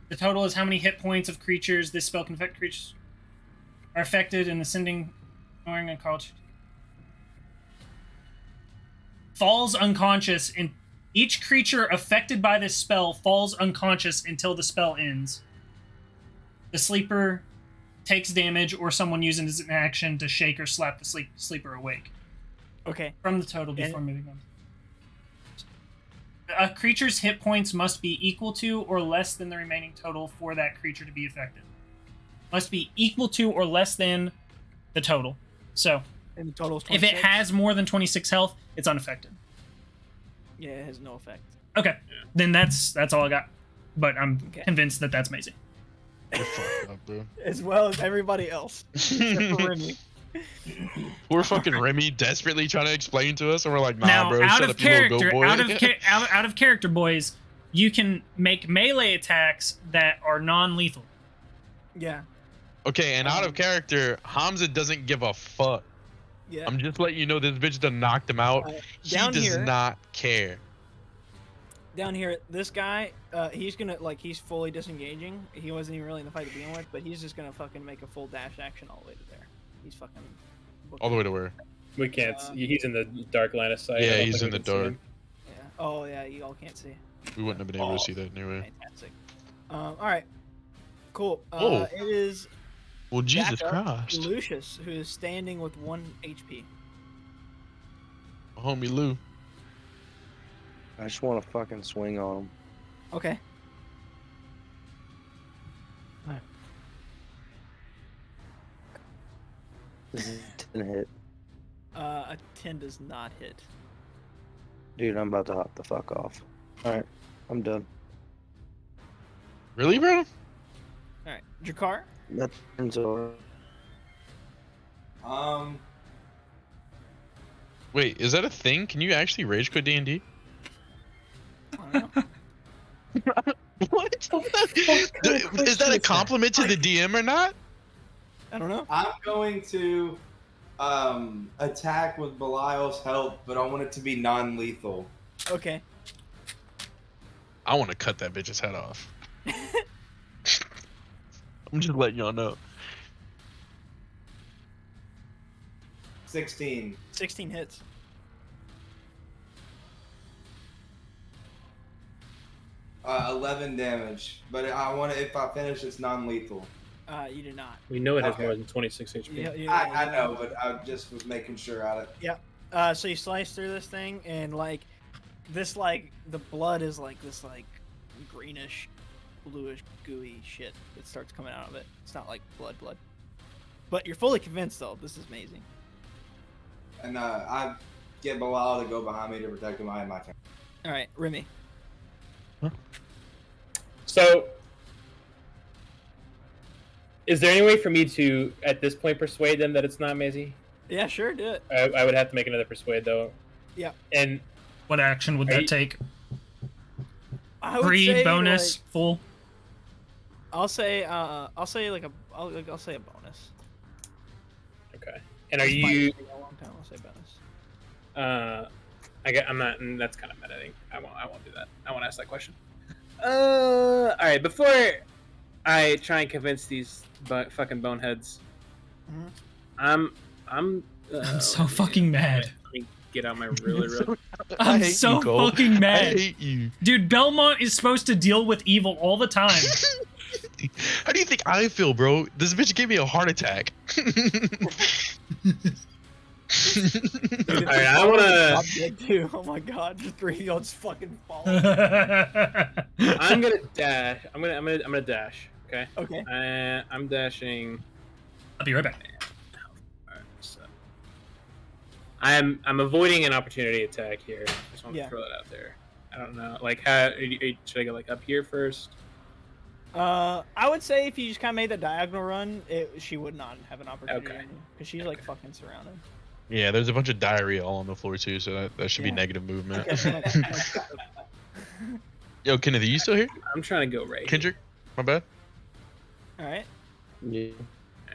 A: The total is how many hit points of creatures this spell can affect. Creatures are affected in the sending, ignoring a college. Falls unconscious, and each creature affected by this spell falls unconscious until the spell ends. The sleeper takes damage, or someone uses an action to shake or slap the sleeper awake
E: Okay.
A: from the total
E: And-
A: before moving on. A creature's hit points must be equal to or less than the remaining total for that creature to be affected. Must be equal to or less than the total. So,
E: And the total is
A: if
E: 26.
A: it has more than 26 health, it's unaffected.
E: Yeah, it has no effect.
A: Okay, then that's all I got. But I'm
E: Okay.
A: convinced that that's Mayzee.
B: You're fucked up, bro.
E: As well as everybody else. Except for Remy.
B: Poor fucking Remy desperately trying to explain to us, and we're like, nah,
A: Now,
B: bro,
A: out
B: shut
A: of
B: up, you little
A: character,
B: goat boy.
A: out of character, boys, you can make melee attacks that are non-lethal.
E: Yeah.
B: Okay, and out of character, Hamza doesn't give a fuck.
E: Yeah.
B: I'm just letting you know this bitch done knocked him out. He
E: down
B: does
E: here-
B: not care.
E: Down here, this guy, he's gonna, like, he's fully disengaging. He wasn't even really in the fight to begin with, but he's just gonna fucking make a full dash action all the way to there. He's fucking...
B: All the way to where?
F: We can't. He's in the dark line of sight. I
B: Yeah,
F: don't
B: he's
F: think
B: in
F: we
B: the
F: can see
B: dark.
F: him.
E: Yeah. Oh, yeah, you all can't see.
B: We wouldn't have been able to see that anyway.
E: Fantastic. Alright. Cool.
B: Oh.
E: It is
B: Well, Jesus
E: Backup
B: Christ.
E: Lucius, who is standing with 1 HP.
B: Homie Lou.
D: I just want to fucking swing on him.
E: Okay.
D: This is a 10 hit.
E: A 10 does not hit.
D: Dude, I'm about to hop the fuck off. Alright, I'm done.
B: Really, bro?
E: Alright. Jakar?
D: That turns over.
B: Wait, is that a thing? Can you actually rage quit D&D?
E: I don't know.
B: What? Is that a compliment to the DM or not?
E: I don't know.
C: I'm going to attack with Belial's help, but I want it to be non-lethal.
E: Okay.
B: I want to cut that bitch's head off. I'm just letting y'all know.
C: 16.
E: 16 hits.
C: Uh, 11 damage. But I want it, if I finish, it's non-lethal.
E: You do not.
F: We know it has
C: Okay.
F: more than 26 HP.
C: I know, but I just was making sure out of
E: So you slice through this thing, and like this, like the blood is like this, like greenish, bluish, gooey shit that starts coming out of it. It's not like blood, but you're fully convinced though. This is amazing.
C: And I get Belial to go behind me to protect him. I have my turn.
E: All right, Remy.
F: So, is there any way for me to, at this point, persuade them that it's not Mayzee?
E: Yeah, sure, do it.
F: I would have to make another persuade, though.
E: Yeah.
F: And
A: What action would
F: Are
A: that
F: you-
A: take?
E: I would
A: Free,
E: say,
A: bonus,
E: like,
A: full?
E: I'll say like I'll say a bonus.
F: okay. And are
E: It's fine,
F: you?
E: it's been a long time. I'll say bonus.
F: I'm not. That's kind of meta. I think I won't do that. I won't ask that question. All right. Before I try and convince these fucking boneheads,
E: Mhm.
F: I'm
A: so fucking mad.
F: Let me get out my ruler.
B: I
A: I'm
B: hate
A: so
B: you, Cole.
A: fucking
B: I
A: mad.
B: hate you.
A: Dude, Belmont is supposed to deal with evil all the time.
B: How do you think I feel, bro? This bitch gave me a heart attack.
E: Dude,
F: Alright, I wanna-
E: drop dead too. Oh my god, just 3 of y'all just fucking fall.
F: I'm gonna dash. I'm gonna dash. Okay.
E: Okay.
F: I'm dashing.
A: I'll be right back.
F: Alright, so I'm avoiding an opportunity attack here. Just want to
E: Yeah.
F: throw it out there. I don't know. Like, how should I go like up here first?
E: I would say if you just kind of made the diagonal run, she would not have an opportunity.
F: Okay.
E: Because she's like fucking surrounded.
B: Yeah, there's a bunch of diarrhea all on the floor too, so that should be
E: Yeah.
B: negative movement.
E: Okay.
B: Yo, Kennedy, you still here?
F: I'm trying to go right.
B: Kendrick, my bad.
E: All right.
D: Yeah.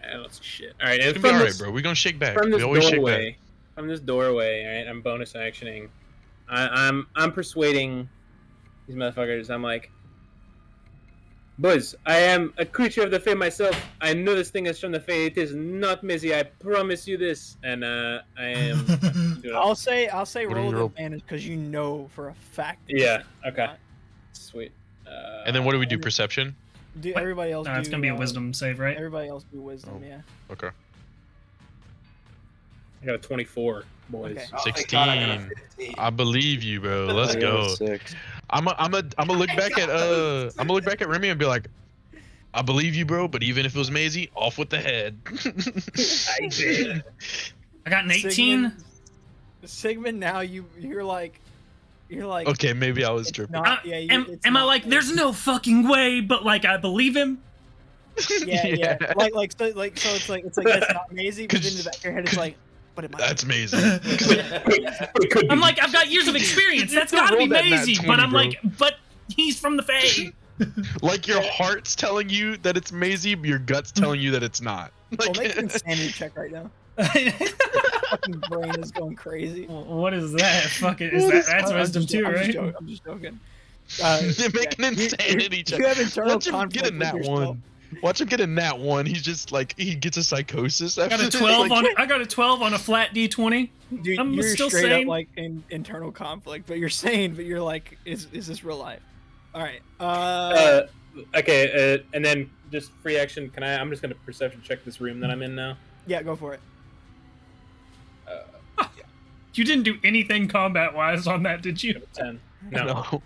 F: I don't see shit. All right,
B: It's
F: and
B: gonna be
F: from
B: alright,
F: this,
B: bro. We gonna shake back.
F: from
B: We
F: this
B: always shake back.
F: doorway, all right, I'm bonus actioning. I'm persuading these motherfuckers. I'm like, boys, I am a creature of the Fae myself. I know this thing is from the Fae. It is not Mayzee. I promise you this. And I am. doing
E: I'll say
B: What do
E: roll
B: you
E: with
B: roll?
E: advantage because you know for a fact. that
F: Yeah.
E: this is
F: Okay.
E: not.
F: Sweet.
B: And then what do we do? Perception?
E: Do
A: What?
E: everybody else?
A: No, it's
E: do,
A: gonna be a wisdom save, right?
E: Everybody else do wisdom.
B: Oh.
E: Yeah.
B: Okay.
F: I got a 24. boys.
E: Okay.
C: Oh, thank God I got a
B: 16.
C: 15.
B: I believe you, bro.
D: I
B: Let's
D: got a
B: go.
D: 6.
B: I'm gonna look back at I'm gonna look back at Remy and be like, I believe you, bro. But even if it was Mayzee, off with the head.
F: I did.
A: I got an 18.
E: Sigmund, now you're like
B: Okay, maybe I was
E: it's
B: tripping.
E: not. Yeah, it's
A: Am I
E: not
A: like,
E: Mayzee.
A: there's no fucking way, but like I believe him?
E: Yeah. So it's like that's not Mayzee, but then in the back of your head it's like, but it might.
B: That's
E: be.
B: Mayzee.
F: It could be.
A: I'm like, I've got years of experience.
B: You
A: That's
B: still
A: gotta be
B: rolled that nat
A: Mayzee.
B: 20,
A: But I'm
B: bro.
A: like, but he's from the Fae.
B: Like your heart's telling you that it's Mayzee, but your gut's telling you that it's not.
E: Oh,
B: Like,
E: make an insanity check right now. Fucking brain is going crazy.
A: What is that? Fucking that's wisdom too, right?
E: I'm just joking.
B: Make an insanity check.
E: You have internal
B: Watch him
E: conflict
B: get a
E: with
B: nat
E: yourself.
B: 1. Watch him get a nat 1. He's just like, he gets a psychosis.
A: I got a
B: after
A: 12
B: this.
A: on. I got a 12 on a flat D20.
E: Dude,
A: I'm
E: you're
A: still
E: straight
A: sane.
E: up like in internal conflict, but you're sane. But you're like, is this real life? All right.
F: Okay, and then just free action. Can I? I'm just gonna perception check this room that I'm in now.
E: Yeah, go for it.
A: You didn't do anything combat-wise on that, did you?
F: 10. No.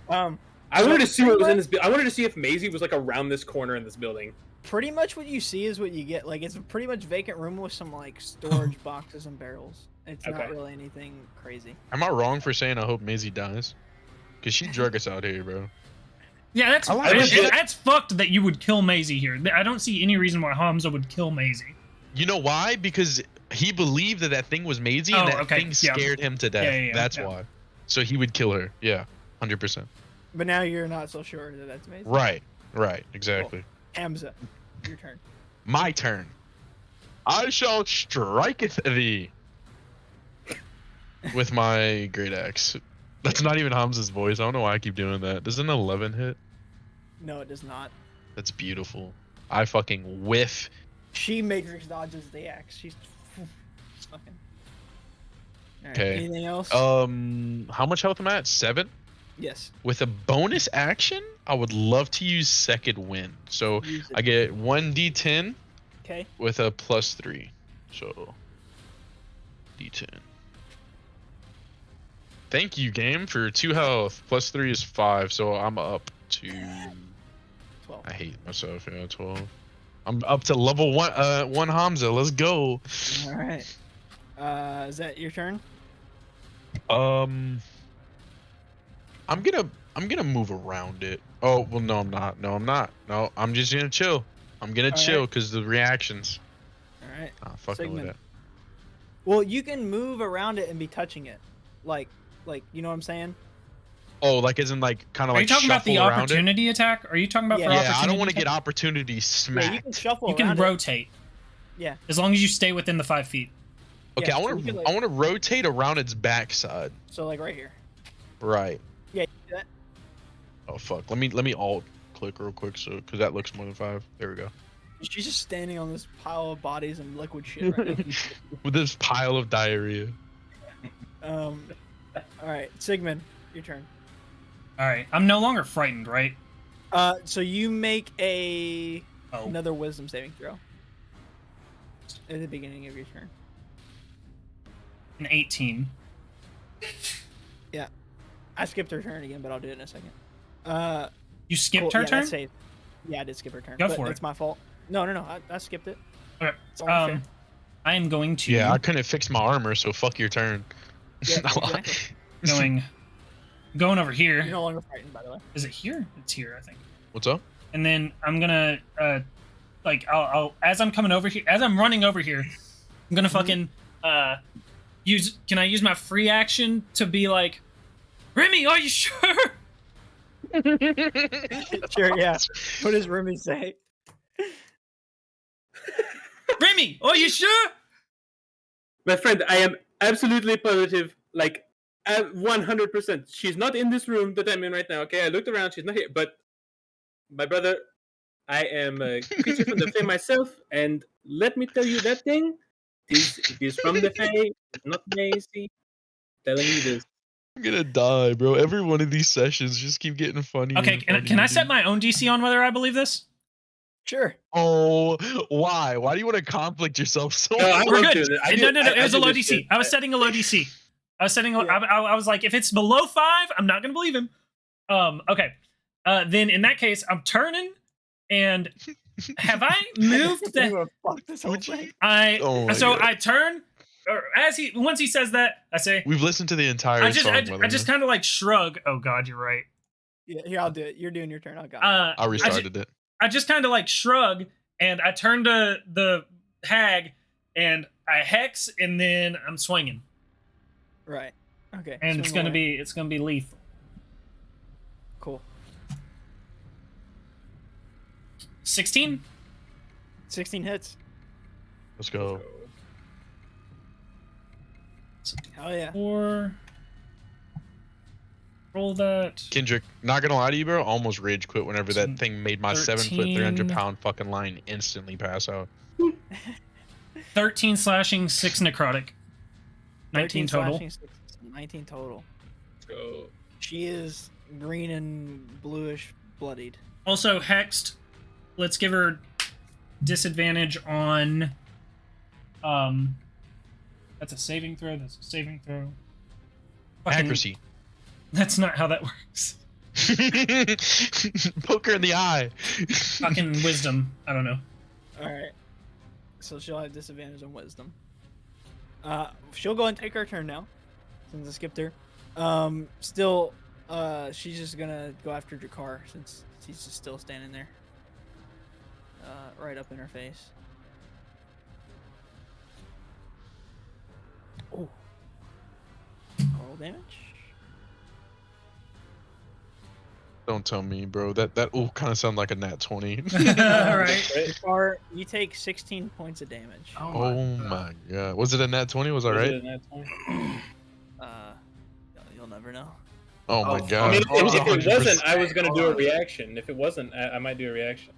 B: No.
F: I wanted to see
E: pretty
F: what was in
E: much-
F: this. I wanted to see if Mayzee was like around this corner in this building.
E: Pretty much what you see is what you get. Like, it's a pretty much vacant room with some like storage boxes and barrels. It's not
F: Okay.
E: really anything crazy.
B: Am I wrong for saying I hope Mayzee dies? Because she drug us out here, bro.
A: Yeah, that's
B: I like
A: that's fucked that you would kill Mayzee here. I don't see any reason why Hamza would kill Mayzee.
B: You know why? Because he believed that thing was Mayzee, and
A: Oh,
B: that
A: okay,
B: thing
A: yeah.
B: scared him to death.
A: Yeah,
B: That's
A: yeah.
B: why. So he would kill her. Yeah, 100%.
E: But now you're not so sure that that's amazing.
B: Right, exactly.
E: Hamza, your turn.
B: My turn. I shall striketh thee with my great axe. That's not even Hamza's voice. I don't know why I keep doing that. Does an 11 hit?
E: No, it does not.
B: That's beautiful. I fucking whiff.
E: She matrix dodges the axe. She's fucking. All right,
B: Okay.
E: anything else?
B: How much health am I at? 7?
E: Yes.
B: With a bonus action, I would love to use second wind. So
E: Use it.
B: I get 1d10
E: Okay.
B: with a +3. So d10. Thank you, game, for 2 health. +3 is 5, so I'm up to
E: 12.
B: I hate myself. Yeah, 12. I'm up to level 1 Hamza. Let's go.
E: All right. Is that your turn?
B: I'm gonna move around it. Oh, well, no, I'm not. No, I'm just gonna chill. I'm gonna
E: All
B: chill
E: right.
B: because the reactions.
E: All right.
B: Ah, fucking with
E: Sigmund.
B: it.
E: Well, you can move around it and be touching it, like you know what I'm saying?
B: Oh, like as in like kind of
A: Are
B: like
A: you talking about the
B: shuffle around it?
A: opportunity attack? Are you talking about
E: Yeah.
A: for
B: Yeah,
A: opportunity?
B: I don't want to
A: attack?
B: get opportunity
E: Yeah, you
B: smacked.
E: can shuffle
A: You can
E: around it.
A: rotate.
E: Yeah.
A: As long as you stay within the 5 feet.
B: Okay,
E: Yeah,
B: I
E: so
B: want
E: you
B: to
E: can, like-
B: I want to rotate around its backside.
E: So like right here.
B: Right.
E: Yeah. You do that.
B: Oh fuck. Let me alt click real quick so because that looks more than 5. There we go.
E: She's just standing on this pile of bodies and liquid shit right now.
B: With this pile of diarrhea.
E: All right, Sigmund, your turn.
A: All right. I'm no longer frightened, right?
E: So you make
A: Oh.
E: another wisdom saving throw at the beginning of your turn.
A: An 18.
E: I skipped her turn again, but I'll do it in a second.
A: You skipped
E: Cool,
A: her
E: yeah,
A: turn?
E: That's safe. Yeah, I did skip her turn.
A: Go
E: but
A: for it.
E: It's my fault. No, I skipped it.
A: Okay.
E: It's only fair.
A: I am going to
B: Yeah, I couldn't fix my armor, so fuck your turn.
E: Yeah, exactly.
A: going over here.
E: You're no longer frightened, by the way.
A: Is it here? It's here, I think.
B: What's up?
A: And then I'm gonna I'll as I'm coming over here, as I'm running over here, I'm gonna fucking use. Can I use my free action to be like, Remy, are you sure?
E: Sure, yeah. What does Remy say?
A: Remy, are you sure?
F: My friend, I am absolutely positive, like 100%. She's not in this room that I'm in right now. Okay, I looked around. She's not here. But my brother, I am a creature from the Fae myself, and let me tell you that thing is from the Fae, it's not Mayzee. Telling you this.
B: I'm gonna die, bro. Every one of these sessions just keep getting funny.
A: Okay, can I set my own DC on whether I believe this?
E: Sure.
B: Oh, why? Why do you want to conflict yourself so
F: No, I
B: much?
A: We're
F: love
A: good.
F: doing it. I
A: No,
F: do-
A: no,
F: I-
A: it
F: I
A: was a
F: do
A: low
F: this
A: DC.
F: shit.
A: I was setting a low DC. I was setting.
E: Yeah.
A: I was like, if it's below 5, I'm not gonna believe him. Okay. Then in that case, I'm turning, and have I moved
E: I'm
A: the?
E: gonna fuck this whole
B: Would you-
E: thing.
B: Oh my
A: So
B: God.
A: I turn, or once he says that, I say,
B: We've listened to the entire
A: I just
B: song.
A: kind of like shrug. Oh God, you're right.
E: Yeah, here I'll do it. You're doing your turn. I'll go.
B: I restarted it.
A: I just kind of like shrug, and I turn to the hag, and I hex, and then I'm swinging,
E: Right. Okay.
A: and
E: swing away.
A: it's gonna be lethal.
E: Cool.
A: 16.
E: 16 hits.
B: Let's go.
E: Hell yeah.
A: 4. Roll that.
B: Kendrick, not gonna lie to you, bro. Almost rage quit whenever that
A: Some
B: thing made my 7 foot, 300-pound fucking line instantly pass out.
A: 13 slashing, 6 necrotic. 19 total.
E: slashing, 19 total.
F: Go.
E: She is green and bluish bloodied.
A: Also hexed. Let's give her disadvantage on. That's a saving throw. That's a saving throw. Fucking-
B: Accuracy.
A: That's not how that works.
B: Poke her in the eye.
A: Fucking wisdom. I don't know.
E: Alright. So she'll have disadvantage on wisdom. She'll go and take her turn now. Since I skipped her. Still, she's just gonna go after Jakar since he's just still standing there. Right up in her face. Oh. Roll damage.
B: Don't tell me, bro. That kind of sound like a nat 20.
A: Alright.
E: Jakar, you take 16 points of damage.
B: Oh my God. Was it a nat 20? Was that
F: Was
B: right?
F: it a nat 20?
E: You'll never know.
B: Oh my
C: Oh,
B: God.
F: I mean,
C: Oh,
F: if it
B: 100%.
F: wasn't, I was gonna do a
C: Hold on.
F: reaction. If it wasn't, I might do a reaction.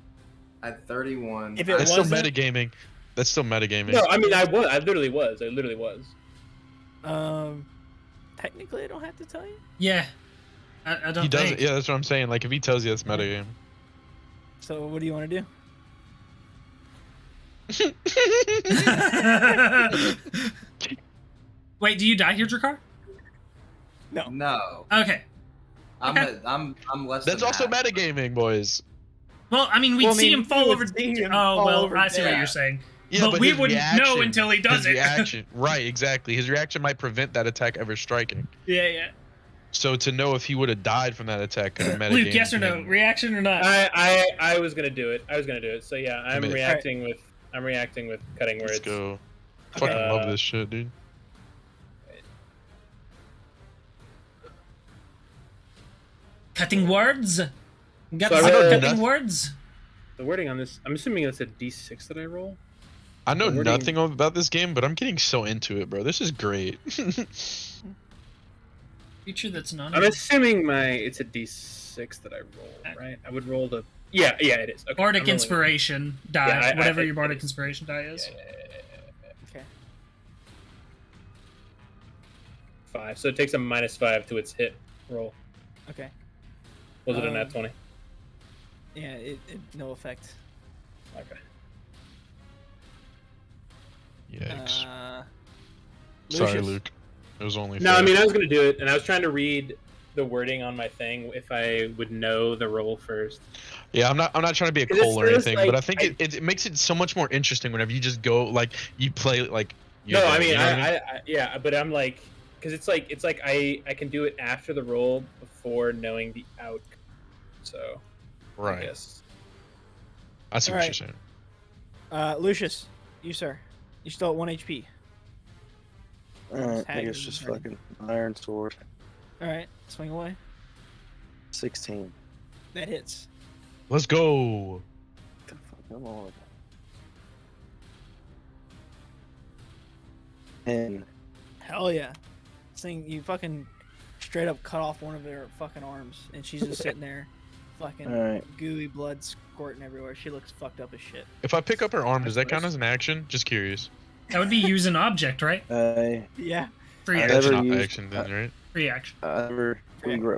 C: At 31.
E: If it
B: That's still
E: wasn't-
B: metagaming. That's still metagaming.
F: No, I mean, I was. I literally was. I literally was.
E: Technically, I don't have to tell you.
A: Yeah. I don't
B: He doesn't.
A: think.
B: Yeah, that's what I'm saying. Like, if he tells you that's metagame.
E: So, what do you want to do?
A: Wait, do you die here, Drakar?
E: No.
C: No.
A: Okay.
C: I'm
A: Okay.
C: I'm less
B: That's
C: than
B: also
C: half.
B: metagaming, boys.
A: Well, I mean, we'd
E: Well, I
A: see
E: mean,
A: him fall
E: we
A: over.
E: would see him
A: Oh,
E: fall
A: well,
E: over
A: I see what
C: dead.
A: you're saying.
B: Yeah,
A: But we
B: his
A: wouldn't know
B: reaction-
A: until he does
B: his
A: it.
B: reaction, right? Exactly. His reaction might prevent that attack ever striking.
A: Yeah, yeah.
B: So to know if he would have died from that attack could have metagamed
A: Luke, yes or no?
B: him.
A: Reaction or not?
F: I was gonna do it. I was gonna do it. So yeah, I'm
B: Commit.
F: reacting with. I'm reacting with cutting words.
B: Let's go. I
A: Okay.
B: fucking love this shit, dude.
A: Cutting words? Got
F: So I
A: some
F: rolled
A: cutting
B: nothing.
A: words?
F: The wording on this. I'm assuming it's a D6 that I roll.
B: I know
F: The wording-
B: nothing about this game, but I'm getting so into it, bro. This is great.
A: Feature that's non.
F: I'm assuming it's a D6 that I roll, right? I would roll the. Yeah, it is. Okay, I'm
A: Bardic
F: rolling it.
A: Inspiration die.
F: Yeah,
A: whatever
F: I-
A: your Bardic
F: it is.
A: Inspiration die is.
F: Yeah.
E: Okay.
F: 5. So it takes a -5 to its hit roll.
E: Okay.
F: Was it a nat 20?
E: Yeah, it no effect.
F: Okay.
B: Yikes.
E: Lucius.
B: Sorry, Luke. It was only
F: No,
B: fair.
F: I mean I was gonna do it, and I was trying to read the wording on my thing if I would know the roll first.
B: Yeah, I'm not trying to be a
F: 'Cause it
B: Cole or
F: says,
B: anything, but
F: like,
B: I think it makes it so much more interesting whenever you just go like you play like. you're
F: No,
B: there,
F: I mean
B: you know what I mean?
F: yeah, but I'm like, because it's like I can do it after the roll before knowing the outcome. So I
B: Right.
F: guess.
B: I see what
E: Alright.
B: you're saying.
E: Lucius, you sir, you still at 1 HP.
D: Alright, I
E: Tag
D: guess
E: is
D: just
E: ready.
D: fucking iron sword.
E: All right, swing away.
D: 16.
E: That hits.
B: Let's go.
D: Come on. 10.
E: Hell yeah. This thing, you fucking straight up cut off one of her fucking arms, and she's just sitting there, fucking
D: Alright.
E: gooey blood squirting everywhere. She looks fucked up as shit.
B: If I pick up her arm, does that count
E: Nice.
B: as an action? Just curious.
A: That would be use an object, right?
E: Yeah.
A: Free
D: I
A: action.
B: That's
D: never
B: not
D: used-
B: action then, right?
A: Free action.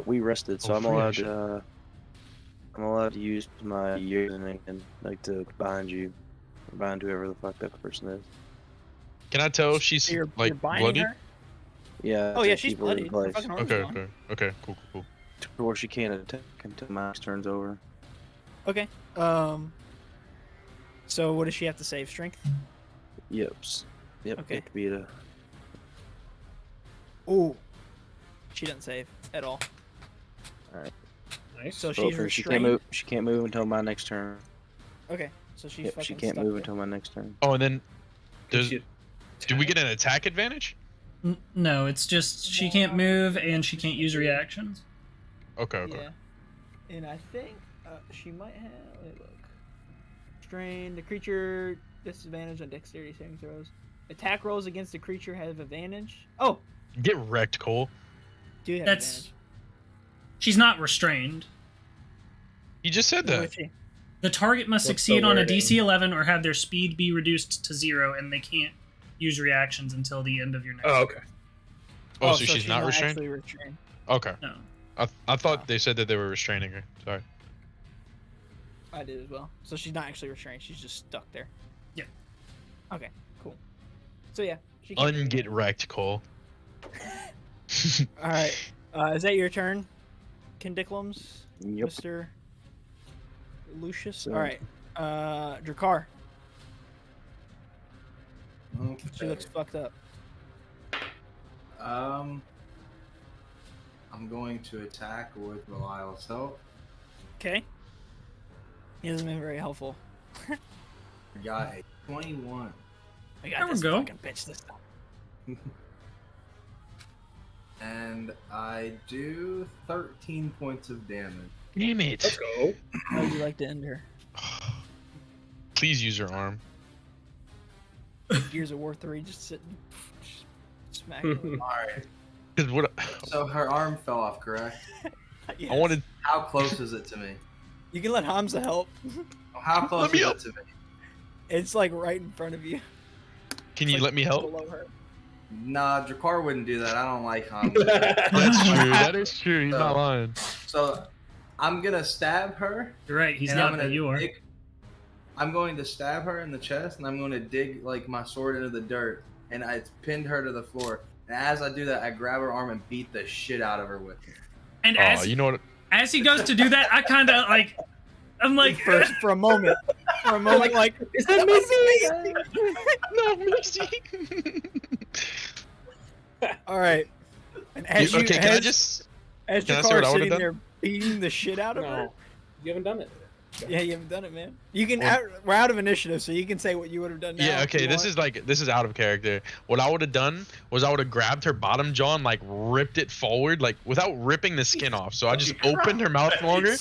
D: we rested, so
B: Oh,
D: I'm
B: free
D: allowed
B: action.
D: to I'm allowed to use my username and like to bind you, or bind whoever the fuck that person is.
B: Can I tell if she's
E: You're
B: like
E: binding
B: bloody?
E: her?
D: Yeah.
E: Oh
D: to
E: yeah, she's
D: keep her in
E: bloodied. Her
D: place.
E: fucking arm's
B: Okay,
E: gone.
B: okay, cool.
D: Or she can't attack until my next turn's over.
E: Okay. So what does she have to save? Strength?
D: Yep. Yep.
E: Okay.
D: It could be a.
E: Ooh. She doesn't save at all.
F: Nice.
E: So
D: So
E: she's
D: she can't
E: restrained.
D: move. She can't move until my next turn.
E: Okay. So she's
D: Yep.
E: fucking
D: She can't
E: stuck
D: move
E: there.
D: until my next turn.
B: Oh, and then
F: Did
B: does
F: she
B: do we
F: attack?
B: get an attack advantage?
A: No, it's just she can't move and she can't use reactions.
B: Okay.
E: Yeah. And I think she might have. Let me look. Strain. The creature disadvantage on dexterity saving throws. Attack rolls against the creature have advantage. Oh,
B: Get wrecked, Cole.
E: do have
A: That's
E: advantage.
A: she's not restrained.
B: You just said
E: What
B: that.
E: is she?
A: The target must
F: What's the
A: succeed on a
F: wording?
A: DC 11 or have their speed be reduced to 0, and they can't use reactions until the end of your next.
F: Oh, okay.
B: Oh, so she's not restrained?
E: Actually restrained.
B: Okay.
A: No.
B: I thought they said that they were restraining her. Sorry.
E: I did as well. So she's not actually restrained. She's just stuck there.
A: Yeah.
E: Okay. Cool. So yeah. She can't do
B: Unget wrecked, Cole.
E: anything. All right. Is that your turn, Kindiclums?
D: Yep.
E: Mr. Lucius.
D: So-
E: All right. Drakkar.
C: Okay.
E: She looks fucked up.
C: I'm going to attack with Belial's help.
E: Okay. He hasn't been very helpful.
C: I got a 21.
E: I got
A: There we
E: this
A: go.
E: fucking bitch this time.
C: And I do 13 points of damage.
B: Damn it.
F: Let's go.
E: How would you like to end her?
B: Please use your arm.
E: Gears of War 3, just sitting, just smacking.
C: Alright.
B: Cause what?
C: So her arm fell off, correct?
E: Yes.
B: I wanted.
C: How close is it to me?
E: You can let Hamza help.
C: How close
B: Let me
C: is
B: help.
C: it to me?
E: It's like right in front of you.
B: Can
E: It's
B: you
E: like
B: let me help?
E: below her.
C: Nah, Drakkar wouldn't do that. I don't like him.
B: That's true. That is true. He's not lying.
C: So I'm gonna stab her.
A: You're right. He's
C: and
A: not,
C: I'm
A: but
C: gonna
A: you are.
C: I'm going to stab her in the chest, and I'm going to dig like my sword into the dirt, and I pinned her to the floor. And as I do that, I grab her arm and beat the shit out of her with it.
A: And
B: Oh,
A: as
B: you know what?
A: as he goes to do that, I kind of like. I'm like,
E: For a moment. For a moment, like,
F: Is that Mayzee?
B: No, Mayzee.
E: all right. And as
B: Okay, can I
E: as,
B: just?
E: as
B: can I say
E: Jakar
B: what I would've
E: sitting
B: done?
E: there beating the shit out of her.
F: No, you haven't done it.
E: Yeah, you haven't done it, man. You can.
B: Well-
E: We're out of initiative, so you can say what you would have done now.
B: Yeah,
E: if you
B: okay, this is out of character. What I would have done was I would have grabbed her bottom jaw and like ripped it forward, like without ripping the skin off. So I just opened her mouth longer,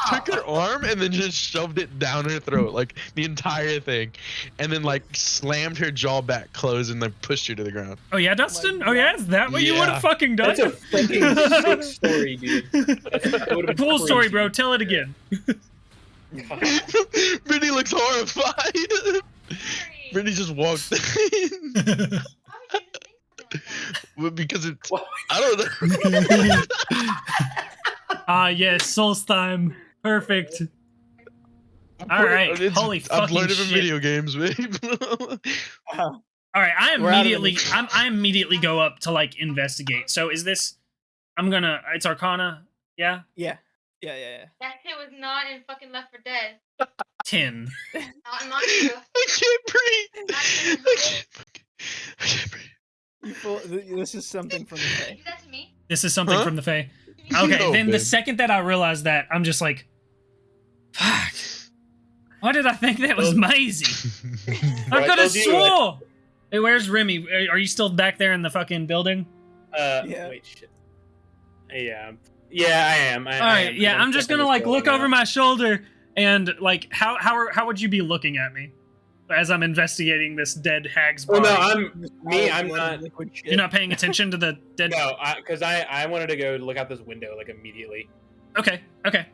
B: took her arm, and then just shoved it down her throat, like the entire thing. And then like slammed her jaw back closed and then pushed her to the ground.
A: oh yeah, Dustin. Oh yeah, is that what you would
B: Yeah.
A: have fucking done?
F: That's a freaking sick story, dude. That would've been
A: Cool story,
F: crazy.
A: bro. Tell it again.
F: God.
B: Brittany looks horrified. Brittany just walked in. Well, because it's I don't know.
A: Yes, Solstheim. Perfect. All right,
B: It's-
A: holy
B: I've
A: fucking
B: learned it in
A: shit.
B: video games, babe.
A: All right, I
E: We're out of
A: immediately,
E: initiative.
A: I immediately go up to like investigate. So is this? I'm gonna. It's Arcana. Yeah,
E: Yeah.
G: That shit was not in fucking Left 4 Dead.
A: 10.
G: Not in Monster.
B: I can't breathe. I can't breathe.
E: You full, this is something from the
G: You
E: Fae.
G: do that to me?
A: This is something
B: Huh?
A: from the Fae. Okay,
B: No,
A: then the
B: babe.
A: second that I realized that, I'm just like, fuck. Why did I think that was Mayzee? I
F: I
A: could have
F: told you,
A: swore. Hey, where's Remy? Are you still back there in the fucking building?
E: Yeah.
F: Wait, shit. Yeah, I am.
A: All right, yeah, I'm just gonna like look over my shoulder and like, how would you be looking at me as I'm investigating this dead hag's
F: Oh
A: body?
F: no, I'm not.
E: Liquid shit.
A: You're not paying attention to the dead.
F: No, because I wanted to go look out this window like immediately.
A: Okay.
F: I'm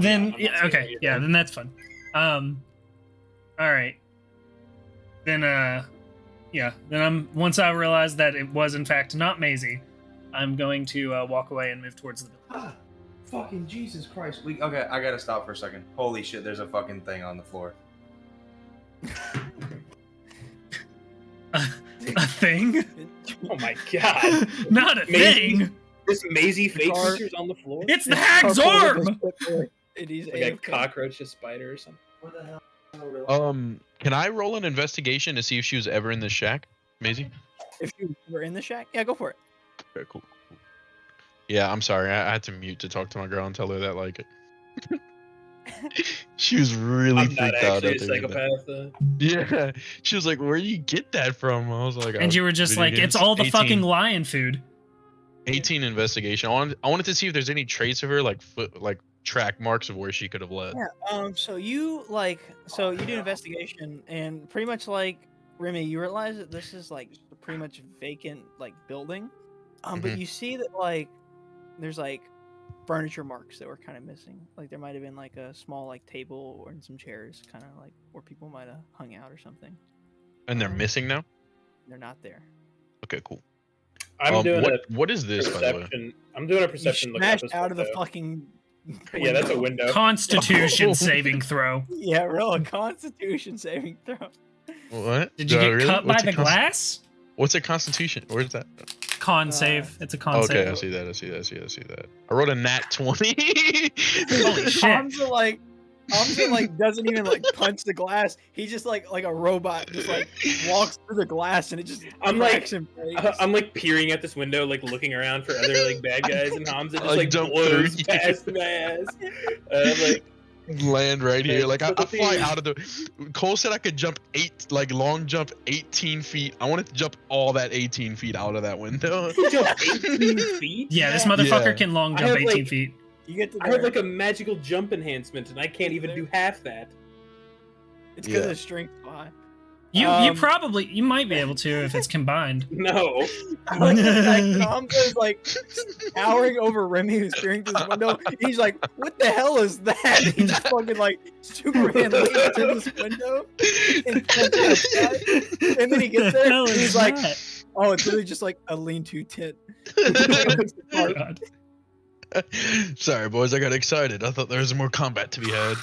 A: Then
F: not
A: yeah,
F: seeing
A: okay,
F: what you're
A: yeah,
F: doing.
A: then that's fun. All right. Then yeah, then once I realize that it was in fact not Mayzee, I'm going to walk away and move towards the building.
C: Fucking Jesus Christ. Okay, I gotta stop for a second. Holy shit, there's a fucking thing on the floor.
A: A thing?
F: Oh my god.
A: Not a
F: Mayzee?
A: thing.
F: This Mayzee fake
E: car-
F: creature's on the floor?
A: It's the hag's arm.
E: It is
F: Like a
E: AFK.
F: cockroach, a spider, or something.
C: What the hell?
B: Can I roll an investigation to see if she was ever in this shack, Mayzee?
E: If you were in the shack, yeah, go for it.
B: Okay, cool. Yeah, I'm sorry. I had to mute to talk to my girl and tell her that like she was really
F: I'm not
B: freaked out.
F: actually a
B: at that.
F: psychopath.
B: Yeah, she was like, "Where do you get that from?" I was like,
A: And you were just like, it's all the fucking lion food.
B: 18 investigation. I wanted to see if there's any trace of her, like track marks of where she could have led.
E: Yeah. So you do investigation, and pretty much like Remy, you realize that this is like a pretty much vacant like building. But
B: Mhm.
E: you see that like there's like furniture marks that were kind of missing. Like there might have been like a small like table or some chairs, kind of like where people might have hung out or something.
B: And they're missing now.
E: They're not there.
B: Okay, cool.
F: I'm doing
B: what is this, by the way?
F: perception. I'm doing a perception
E: You
F: look out
E: smashed
F: this
E: out of the
F: window.
E: fucking.
F: Yeah, that's a
E: window.
F: window.
A: Constitution saving throw.
E: Yeah, roll a Constitution saving throw.
B: What?
A: Did you get
B: Really?
A: cut by
B: What's a
A: the glass?
B: What's a constitution? Where's that?
A: Con save. It's a con
B: Okay,
A: save.
B: I see that. I see that. I wrote a nat 20.
A: Holy shit.
E: Hamza like doesn't even like punch the glass. He just like a robot just like walks through the glass and it just
F: I'm like-
E: cracks and breaks.
F: I'm like peering at this window, like looking around for other like bad guys, and Hamza just
B: Like,
F: like
B: jump
F: blows
B: through.
F: past my ass. I'm like,
B: Land right here. Like I
F: But the
B: fly
F: thing is-
B: out of the. Cole said I could jump long jump 18 feet. I wanted to jump all that 18 feet out of that window.
F: you jump 18 feet?
A: Yeah, this motherfucker
B: Yeah.
A: can long
F: I
A: jump
F: have,
A: 18
F: like-
A: feet.
E: You get to
F: I
E: there.
F: have like a magical jump enhancement, and I can't even do half that.
E: It's because
B: Yeah.
E: of strength high.
A: You
E: Um,
A: you might be able to if it's combined.
F: No.
E: I like the fact that Hamza is like towering over Remy who's peering through this window. He's like, "What the hell is that?" He just fucking like Superman leaps through this window and jumps outside. And then he gets
A: The
E: there
A: hell
E: and
A: is
E: he's like,
A: that?
E: "Oh, it's really just like a lean-to tit."
A: God.
B: Sorry, boys. I got excited. I thought there was more combat to be had.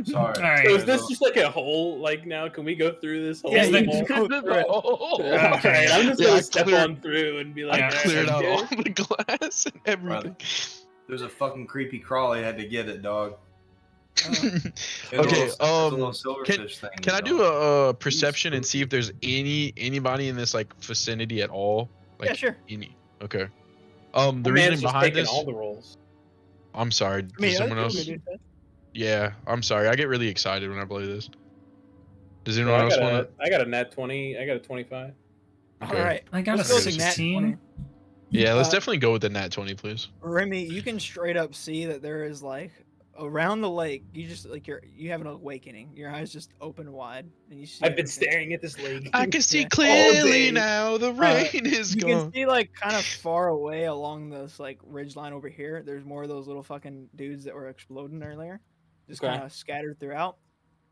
C: Sorry.
A: All right.
F: So is this just like a hole? Like now, can we go through this hole?
A: Yeah,
E: you
A: the-
E: can go through it.
F: Alright, I'm just
B: Yeah,
F: gonna
B: I
F: step
B: cleared-
F: on through and be like,
B: I
A: Yeah,
B: cleared out
F: okay.
B: all the glass and everything.
C: There's a fucking creepy crawly. Had to get it, dog.
B: Okay,
C: There's a little silverfish thing.
B: Can I do a perception and see if there's anybody in this like vicinity at all? Like
E: Yeah, sure.
B: any? Okay. The
F: The
B: reason
F: man's just
B: behind
F: taking
B: this.
F: all the rolls.
B: I'm sorry.
E: I mean,
B: Does someone
E: that's
B: else?
E: pretty good.
B: Yeah, I'm sorry. I get really excited when I play this. Does
F: So
B: anyone
F: I
B: else
F: got
B: want
F: I got a nat 20. I got a 25.
B: Okay.
E: All right.
A: I got
E: Let's
A: a
E: go with the nat
A: 16.
E: 20.
B: Yeah, let's
E: Uh,
B: definitely go with the nat 20, please.
E: Remy, you can straight up see that there is like around the lake. You just like you have an awakening. Your eyes just open wide, and you see.
F: I've been
E: everything.
F: staring at this lake.
B: I can see
E: Yeah.
F: All
B: clearly
F: day.
B: now. The rain is
E: You
B: gone.
E: can see like kind of far away along this like ridge line over here. There's more of those little fucking dudes that were exploding earlier, just
F: Okay.
E: kind of scattered throughout.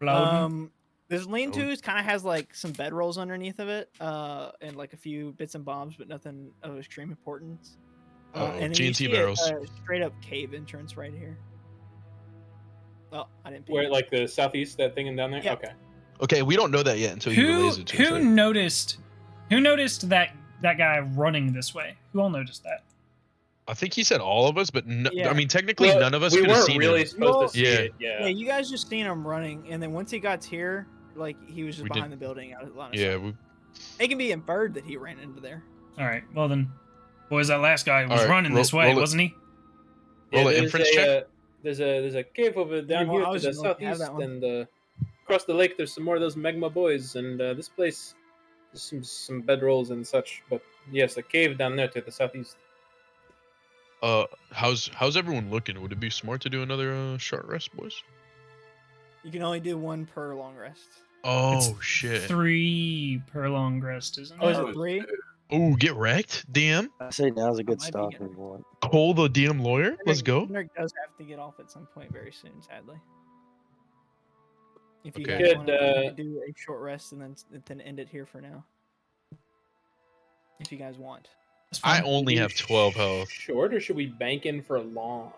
A: Loading.
E: This lean-tos kind of has like some bedrolls underneath of it, and like a few bits and bobs, but nothing of extreme importance.
B: Uh-oh,
E: And then you
B: GNT
E: see
B: barrels.
E: a straight up cave entrance right here. Oh, I didn't.
F: Where
E: peek.
F: like the southeast, that thing and down there.
E: Yeah.
F: Okay.
B: Okay, we don't know that yet until you
A: Who
B: relays it to us.
A: who
B: right?
A: noticed? Who noticed that guy running this way? Who all noticed that?
B: I think he said all of us, but no,
E: Yeah.
B: I mean technically
F: Well,
B: none of us
F: we
B: could have
F: weren't
B: seen
F: really
B: him.
F: supposed
E: Well,
F: to see
B: Yeah.
F: it. Yeah.
E: Yeah, you guys just seen him running, and then once he got here, like he was just
B: We
E: behind the building. Out of line of
B: Yeah,
E: sight.
B: we,
E: It can be inferred that he ran into there.
A: All right. Well then, boys, that last guy was
B: All right,
A: running
B: roll-
A: this way,
B: roll it.
A: wasn't he?
B: roll an
F: there's
B: inference
F: a,
B: check.
F: there's a cave over down
E: Well,
F: here
E: I
F: to
E: was
F: the
E: just looking at
F: southeast,
E: that one.
F: and across the lake there's some more of those magma boys, and this place there's some bedrolls and such. But yes, a cave down there to the southeast.
B: How's everyone looking? Would it be smart to do another short rest, boys?
E: You can only do one per long rest.
B: Oh shit!
A: 3 per long rest, isn't
E: Oh, is
A: it?
E: it 3?
B: Oh, get wrecked, DM.
D: I say now's a good
E: might be
D: stop
E: getting-
D: if you want.
B: Cole, the DM lawyer. Let's go.
E: Henrik does have to get off at some point very soon, sadly. If you
B: Okay.
E: guys
F: Good,
E: want to do a short rest and then end it here for now, if you guys want.
A: That's
B: I
A: fine.
B: only have 12 health.
F: Short, or should we bank in for long?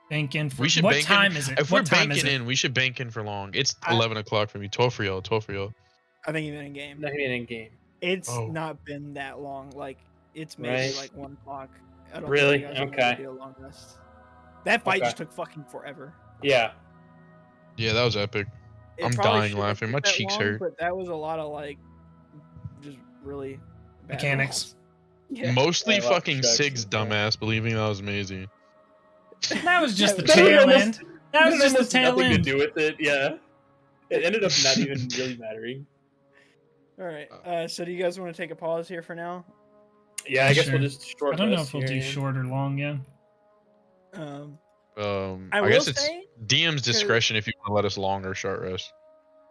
A: Bank in for
B: We should
A: what
B: bank
A: time
B: in.
A: is it?
B: If
A: What
B: we're
A: time is
B: banking
A: it?
B: in, we should bank in for long. It's
E: I-
B: 11 o'clock for me. 12 for y'all. 12 for y'all.
E: I think even in game.
F: Not even in game.
E: It's
B: Oh.
E: not been that long. Like it's maybe
F: Right.
E: like 1 o'clock. I don't
F: Really?
E: think you guys are
F: Okay.
E: gonna do a long rest. That fight
F: Okay.
E: just took fucking forever.
F: Yeah.
B: Yeah, that was epic.
E: It
B: I'm
E: probably
B: dying
E: shouldn't
B: laughing.
E: take
B: My
E: that
B: cheeks
E: long,
B: hurt.
E: But that was a lot of like, just really bad
A: Mechanics.
E: rolls. Yeah.
B: Mostly
F: Yeah, a lot of
B: fucking
F: checks
B: Sig's
F: and stuff.
B: dumbass believing that was Mayzee.
A: That was just the
E: That
F: was
A: tail
F: almost-
A: end. That was
F: It had
A: just the
F: almost
A: tail
F: nothing
A: end.
F: to do with it. Yeah. It ended up not even really mattering.
E: All right. So do you guys want to take a pause here for now?
F: Yeah, I guess
A: Sure.
F: we'll just short.
A: I don't know
F: rest
A: if we'll
F: here,
A: do
F: yeah.
A: short or long. Yeah.
E: I
B: I
E: will
B: guess it's
E: say,
B: DM's discretion if you want to let us long or short rest.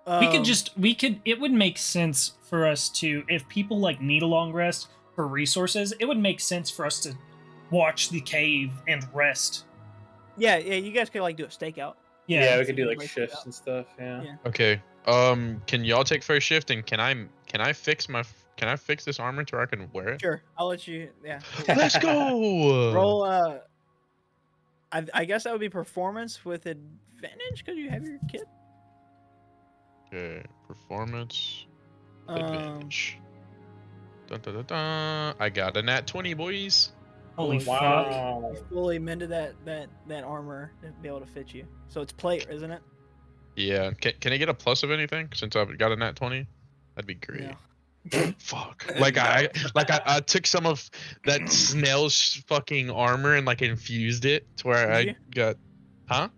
A: It would make sense for us to, if people like need a long rest for resources, it would make sense for us to watch the cave and rest.
E: yeah, you guys could like do a stakeout.
F: Yeah, we
E: It's
F: could
E: a
F: do
E: good
F: like
E: way to
F: shifts
E: go.
F: and stuff. Yeah.
E: Yeah.
B: Okay. Can y'all take first shift and can I fix this armor to where I can wear it?
E: Sure, I'll let you. Yeah.
B: Let's go.
E: Roll. I guess that would be performance with advantage because you have your kit.
B: Okay. Performance
E: Um,
B: advantage. Dun, dun, dun, dun. I got a nat 20, boys.
A: Holy fuck.
F: Wow.
E: you fully mended that armor to be able to fit you. So it's plate, isn't it?
B: Yeah. Can I get a plus of anything since I've got a nat 20? That'd be great.
E: No.
B: Fuck. I took some of that snail's fucking armor and like infused it to where
E: Did
B: I
E: you?
B: got. Huh?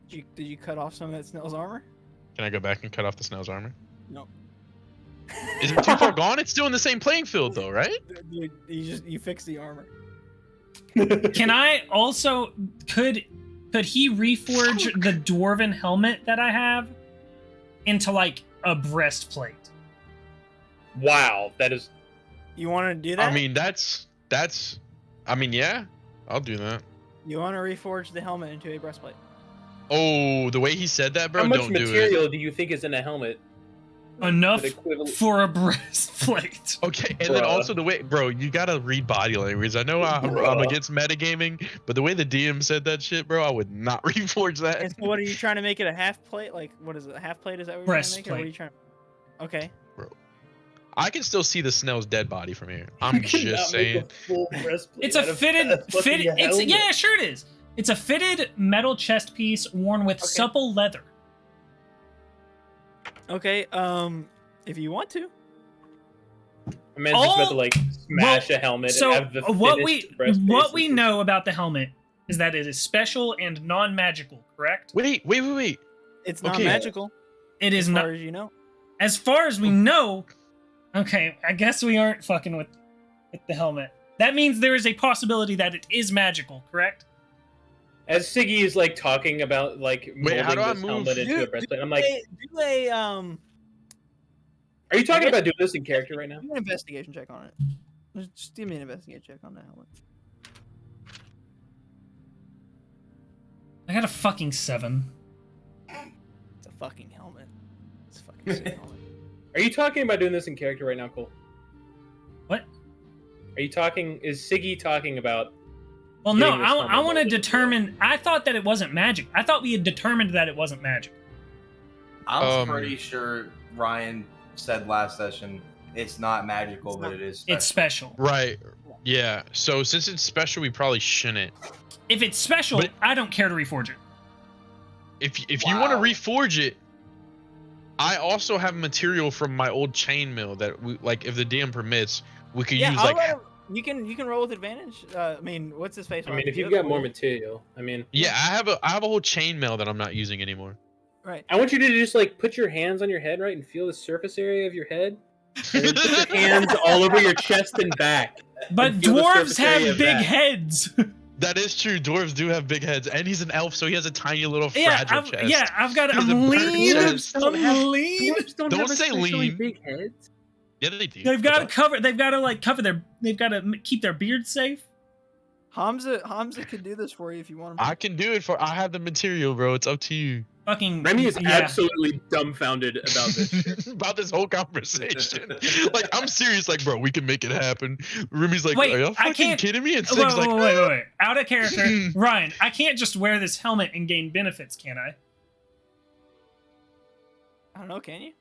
E: Did you cut off some of that snail's armor?
B: Can I go back and cut off the snail's armor?
E: No.
B: Is it too far gone? It's still in the same playing field though, right?
E: You fixed the armor.
A: Can I also could he reforge the dwarven helmet that I have into like a breastplate?
F: Wow, that is.
E: You want to do that?
B: I mean, that's. I mean, yeah, I'll do that.
E: you want to reforge the helmet into a breastplate.
B: Oh, the way he said that, bro,
F: How much
B: don't do it.
F: material do you think is in a helmet?
A: Enough
F: The equivalent-
A: for a breastplate.
B: Okay, and then
F: Bruh.
B: also the way, bro, you gotta read body language. I know I'm
F: Bruh.
B: against metagaming, but the way the DM said that shit, bro, I would not reforge that.
E: And so what are you trying to make it a half plate? Like what is it? A half plate? Is that what you're trying to make? Or what are you trying? Okay.
B: I can still see the snail's dead body from here. I'm
F: You cannot
B: just
F: make
B: saying.
F: a full breastplate
A: It's a
F: out of
A: fitted
F: fucking
A: it's
F: helmet.
A: yeah, sure it is. It's a fitted metal chest piece worn with
E: Okay.
A: supple leather.
E: Okay. If you want to.
F: A man's just about to
A: All-
F: like smash a helmet
A: So
F: and have the
A: what
F: finished breastplate.
A: what we know about the helmet is that it is special and non-magical, correct?
B: Wait.
E: It's not
B: Okay.
E: magical.
A: It is
E: as
A: not
E: far as you know.
A: as far as we know. Okay, I guess we aren't fucking with the helmet. That means there is a possibility that it is magical, correct?
F: As Siggy is like talking about like
B: Wait, how
F: molding
B: do I
F: this
B: move?
F: helmet into a breastplate, I'm like,
E: do a
F: are you talking about doing this in character right now?
E: do an investigation check on it. Just give me an investigation check on that helmet.
A: I got a fucking 7.
E: It's a fucking helmet. It's a fucking sick helmet.
F: Are you talking about doing this in character right now, Cole?
A: What?
F: Are you talking? Is Siggy talking about?
A: Well, no,
F: Getting this
A: I
F: helmet
A: want to
F: molded.
A: determine. I thought that it wasn't magic. I thought we had determined that it wasn't magic.
C: I'm pretty sure Ryan said last session it's not magical, but it is special.
A: It's special.
B: Right. Yeah. So since it's special, we probably shouldn't.
A: If it's special,
B: But-
A: I don't care to reforge it.
B: If you want to
C: Wow.
B: reforge it, I also have material from my old chainmail that we, like, if the DM permits, we could
E: Yeah,
B: use
E: I'll
B: like.
E: let him, you can roll with advantage. I mean, what's his face?
F: I mean, if you've got more material, I mean,
B: Yeah, I have a whole chainmail that I'm not using anymore.
E: Right.
F: I want you to just like put your hands on your head, right, and feel the surface area of your head, and then put your hands all over your chest and back.
A: But
F: And feel the
A: dwarves
F: surface area
A: have
F: of
A: big
F: that.
A: heads.
B: That is true. Dwarves do have big heads, and he's an elf, so he has a tiny little
A: yeah,
B: fragile
A: I've,
B: chest.
A: yeah, I've got.
B: He has a
A: I'm
B: bird
A: lean.
B: chest.
A: I'm lean.
F: Dwarves
B: Don't
F: have
B: say
F: especially
B: lean.
F: big heads.
B: Yeah, they do.
A: They've got to
B: What's
A: cover. They've got to like cover their. They've got to keep their beard safe.
E: Hamza could do this for you if you want him to.
B: I can do it for. I have the material, bro. It's up to you.
A: Fucking
F: Remy is
A: yeah.
F: absolutely dumbfounded about this shit.
B: About this whole conversation. Like, I'm serious. Like, bro, we can make it happen. Remy's like,
A: Wait,
B: are y'all
A: I
B: fucking
A: can't-
B: kidding me? And
A: Wait,
B: Sig's
A: wait,
B: like,
A: wait. Out of character. Ryan, I can't just wear this helmet and gain benefits, can I?
E: I don't know. Can you?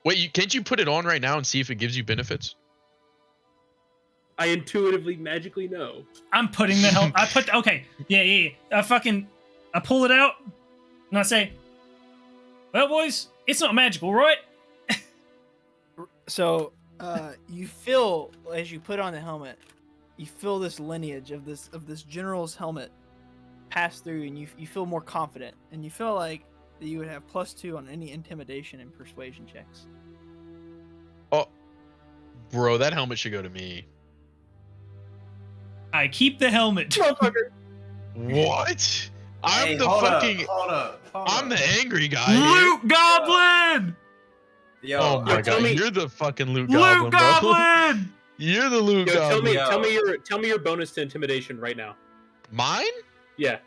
B: wait, can't you put it on right now and see if it gives you benefits?
F: I intuitively, magically know.
A: I'm putting the helmet. Okay. Yeah. I pull it out and I say, well, boys, it's not magical, right?
E: So, you feel as you put on the helmet, you feel this lineage of this general's helmet pass through, and you feel more confident, and you feel like that you would have +2 on any intimidation and persuasion checks.
B: Oh, bro, that helmet should go to me.
A: I keep the helmet.
B: What? I'm
C: Hey,
B: the
C: hold
B: fucking.
C: up.
B: I'm the angry guy. Here.
A: Loot Goblin!
C: Yo,
B: Oh my
F: tell
B: god,
F: me-
B: you're the fucking loot
A: Loot
B: goblin, bro.
A: Goblin!
B: You're the loot
F: Yo,
B: goblin.
F: tell me your bonus to intimidation right now.
B: Mine?
F: Yeah,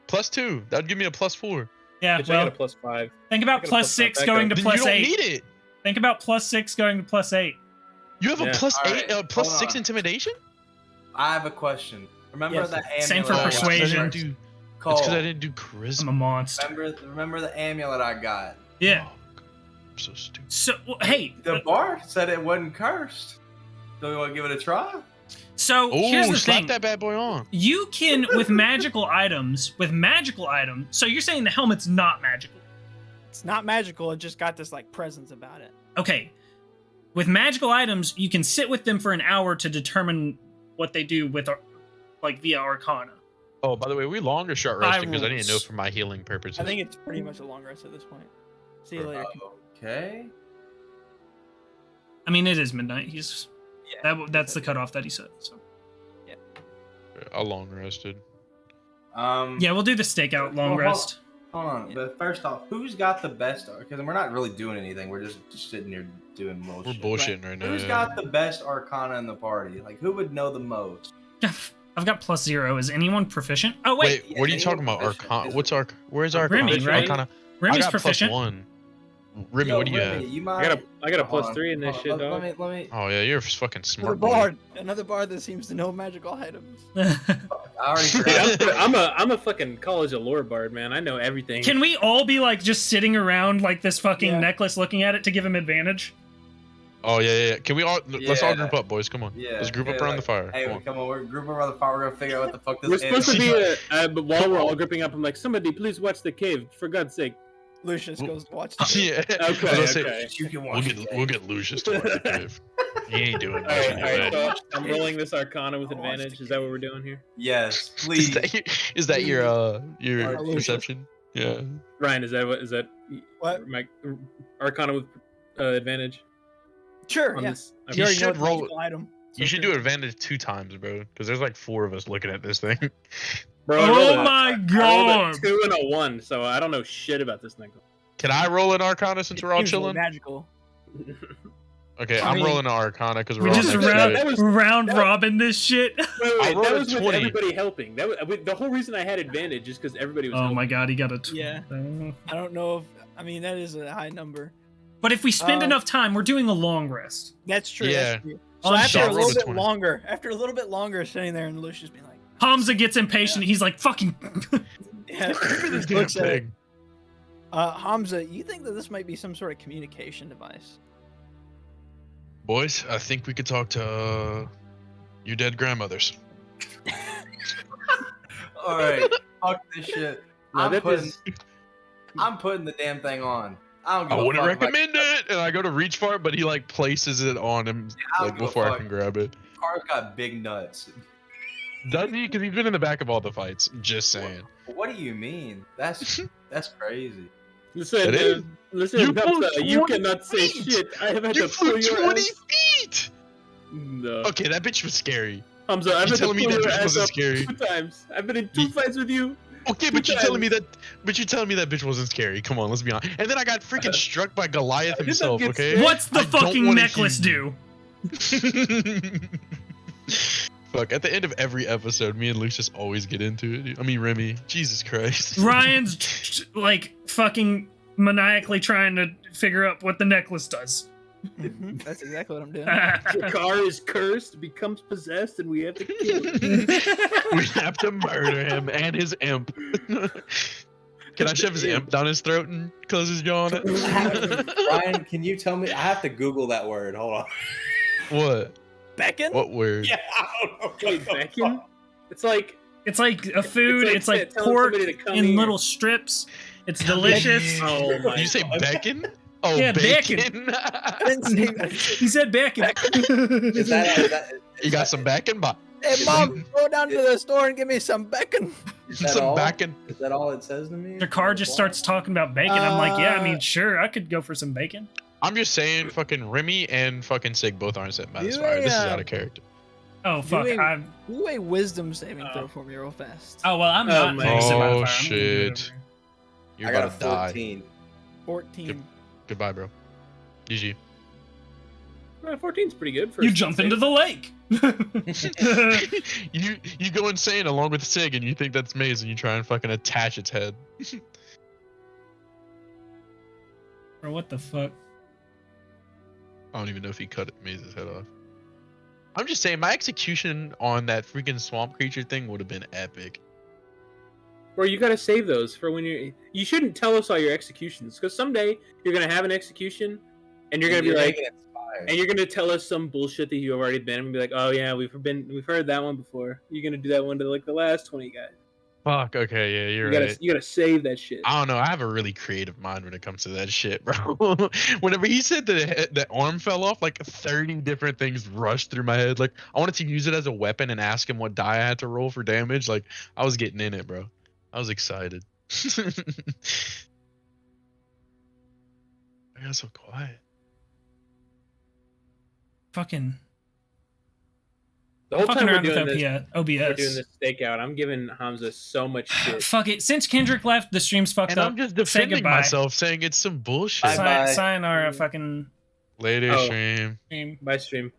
B: +2. That'd give me a +4.
A: Yeah,
F: bitch, I got
A: well,
F: a +5.
A: think
F: I
A: about
F: got a
A: +6
F: +5
A: going to
B: Then you don't
A: +8.
B: need it.
A: Think about +6 going to +8.
B: You have a
F: Yeah.
B: +8,
C: Alright,
B: +6
C: hold on.
B: intimidation?
C: I have a question. Remember
E: Yes.
C: the amulet?
A: Same for
C: I got?
A: persuasion.
B: It's because
C: Cole,
B: I didn't do
A: I'm
B: charisma.
A: a monster.
C: remember the amulet I got?
A: Yeah.
B: Oh, I'm so stupid.
A: So, hey.
C: The bard said it wasn't cursed. Do we want to give it a try?
A: So, here's
B: Oh,
A: the
B: slap
A: thing.
B: that bad boy on.
A: You can, with magical items, so you're saying the helmet's not magical.
E: It's not magical. It just got this like presence about it.
A: Okay. With magical items, you can sit with them for an hour to determine what they do with, like, via Arcana.
B: Oh, by the way, we long or short
A: By
B: resting because I didn't know
A: rules.
B: for my healing purposes.
E: I think it's pretty much a long rest at this point. See you later.
C: Okay.
A: I mean, it is midnight. He's
E: Yeah.
A: that's the cutoff that he said. So
B: I long rested.
A: yeah, we'll do the stakeout long
C: Well,
A: rest.
C: Hold on,
A: Yeah.
C: but first off, who's got the best? Because we're not really doing anything. We're just sitting here doing
B: We're
C: bullshit.
B: bullshitting right now.
C: Who's
B: yeah.
C: got the best Arcana in the party? Like, who would know the most?
A: I've got +0. Is anyone proficient? Oh wait,
B: Wait, what are you
C: yeah,
B: talking about?
C: proficient.
B: Arcana? What's Where's Arcana?
A: Remy, right?
B: Arcana.
A: Remy's
B: I got
A: proficient.
B: +1. Remy,
C: Yo,
B: what do you
C: Remy,
B: have?
C: You might...
F: I got a
C: Hold on,
F: +3 in this
C: hold
F: shit,
C: on,
F: dog.
C: Let me.
B: Oh yeah, you're a fucking
E: Another
B: smart boy.
E: bard. Another bard that seems to know magical items.
C: I already
F: Dude,
C: forgot.
F: I'm a fucking college of lore bard, man. I know everything.
A: Can we all be like just sitting around like this fucking
E: Yeah.
A: necklace looking at it to give him advantage?
B: Oh yeah. Can we all? Let's all
C: Yeah.
B: group up, boys. Come on.
C: Yeah.
B: Let's group
C: okay,
B: up around
C: like,
B: the fire.
C: Hey,
B: Come on.
C: come on. We're grouping around the fire. We're gonna figure out what the fuck this
F: We're
C: is.
F: supposed to be but while we're all gripping up, I'm like, somebody please watch the cave, for God's sake.
E: Lucius
B: Well-
E: goes to watch the
B: Yeah.
F: Okay,
B: I was gonna say,
F: okay.
C: You can
B: We'll
C: watch
B: get
C: it.
B: we'll get Lucius to watch the cave. He ain't doing much
F: Alright,
B: anyway.
F: so I'm rolling this Arcana with
C: I'll watch
F: advantage.
C: the
F: Is that what we're doing here?
C: Yes, please.
B: Is that your
E: Lucius.
B: perception? Yeah.
F: Ryan, is that
E: What?
F: my Arcana with advantage
E: Sure,
F: on
E: yeah.
F: this?
E: You
B: You
E: already
B: should
E: know it's a
B: roll-
E: magical item.
B: You should do advantage 2 times, bro. Because there's like 4 of us looking at this thing.
F: Bro, I rolled
A: Oh
F: a-
A: my
F: I rolled
A: god!
F: a 2 and a 1, so I don't know shit about this thing.
B: Can I roll an Arcana since we're all
E: Seems really
B: chilling?
E: magical.
B: Okay,
E: I
B: I'm
E: mean-
B: rolling an Arcana because we're
A: We
B: all
A: just
B: next to
A: round,
B: it.
F: That was-
A: round
F: that-
A: robin this shit.
F: Wait,
B: I rolled
F: that
B: a
F: was with
B: 20.
F: everybody helping. The whole reason I had advantage is because everybody was
A: Oh
F: helping.
A: my god, he got a
E: Yeah. I don't know if I mean that is a high number.
A: But if we spend enough time, we're doing a long rest.
E: That's true.
B: Yeah.
E: That's true. So
A: On
E: after
A: shot,
E: a
A: roll
E: little
B: the
E: bit
B: 20.
E: longer, sitting there and Lucius being like,
A: Hamza gets impatient. He's like, fucking.
E: yeah,
B: This damn
E: looks at it.
B: thing.
E: Hamza, you think that this might be some sort of communication device?
B: Boys, I think we could talk to your dead grandmothers.
C: All right, fuck this shit.
F: No,
C: I'm
F: that
C: putting,
F: is-
C: I'm putting the damn thing on. I don't give
B: I
C: a
B: wouldn't
C: fuck about-
B: recommend it, and I go to reach for it, but he like places it on him
C: I
B: like
C: don't give a
B: before I
C: fuck.
B: can grab it.
C: Car's got big nuts.
B: Doesn't he? Because he's been in the back of all the fights. Just saying.
C: What do you mean? That's crazy.
F: Listen,
B: It is.
F: listen,
B: You flew
F: Hamza, you
B: 20
F: cannot say
B: feet.
F: shit. I have had
B: You
F: to pull
B: flew
F: your
B: 20
F: ass.
B: feet!
F: No.
B: Okay, that bitch was scary.
F: Hamza, I've
B: You
F: had to
B: telling me
F: pull
B: that
F: your
B: bitch
F: ass
B: wasn't
F: up
B: scary?
F: 2 times. I've been in 2 fights with you.
B: Okay, but you're telling me that bitch wasn't scary. Come on, let's be honest. And then I got freaking struck by Goliath
F: I did not
B: himself,
F: get
B: okay?
F: scared.
A: What's the
B: I don't
A: fucking
B: wanna
A: necklace
B: hear
A: do?
B: Fuck, at the end of every episode, me and Lucius always get into it. I mean, Remy, Jesus Christ.
A: Ryan's like fucking maniacally trying to figure out what the necklace does.
E: That's exactly what I'm doing.
F: Jakar is cursed, becomes possessed, and we have to kill him.
B: We have to murder him and his imp. Can I shove his imp down his throat and close his jaw on it?
C: Ryan, can you tell me? I have to Google that word. Hold on.
B: What?
E: Beckon?
B: What word?
C: Yeah, I don't know.
F: Wait, Beckon? It's like
A: It's like a food. It's like
F: telling
A: pork
F: somebody to come
A: in
F: here.
A: little strips. It's delicious.
F: Oh my
B: You say
F: God.
B: bacon? Oh,
A: Yeah,
B: bacon.
E: I didn't say that.
A: He said bacon.
C: Is that
B: You got some bacon?
E: Hey, Mom, go down to the store and give me some bacon.
C: Is that
B: Some
C: all?
B: bacon.
C: Is that all it says to me?
A: The car just starts talking about bacon. I'm like, yeah, I mean,
E: Uh,
A: sure, I could go for some bacon.
B: I'm just saying, fucking Remy and fucking Sig both aren't set by this
E: You
B: fire.
E: a,
B: This is out of character.
A: Oh fuck!
E: Doing-
A: I'm.
E: Do a wisdom saving throw for me real fast.
A: Oh well, I'm
F: Oh,
A: not.
F: man.
A: being set by the
B: Oh,
A: fire. I'm gonna do it
B: shit.
A: over.
B: You're
C: I got a
B: about to die.
C: 14.
E: 14.
B: Goodbye, bro. GG.
F: 14's pretty good for
A: You
F: a
A: jump
F: save.
A: into the lake.
B: You go insane along with Sig, and you think that's Mayzee, and you try and fucking attach its head.
A: Or what the fuck?
B: I don't even know if he cut Mayzee's head off. I'm just saying, my execution on that freaking swamp creature thing would have been epic.
F: Or you gotta save those for when you shouldn't tell us all your executions, because someday you're gonna have an execution, and you're gonna be like, and you're gonna tell us some bullshit that you've already been, and be like, oh yeah, we've heard that one before. You're gonna do that one to like the last 20 guys.
B: Fuck. Okay. Yeah, you're
F: You
B: right.
F: gotta you gotta save that shit.
B: I don't know. I have a really creative mind when it comes to that shit, bro. Whenever he said that arm fell off, like 30 different things rushed through my head. Like I wanted to use it as a weapon and ask him what die I had to roll for damage. Like I was getting in it, bro. I was excited. I got so quiet.
A: Fucking.
F: The whole
A: Fucking
F: time we're
A: around with
F: doing this, we're doing
A: OBS.
F: this stakeout. I'm giving Hamza so much shit.
A: Fuck it. Since Kendrick left, the stream's fucked
B: And
A: up.
B: I'm just
A: Say
B: defending
A: goodbye.
B: myself, saying it's some bullshit.
C: Bye-bye.
A: Sayonara, fucking
B: Later,
F: Oh.
B: stream.
A: stream.
F: Bye, stream.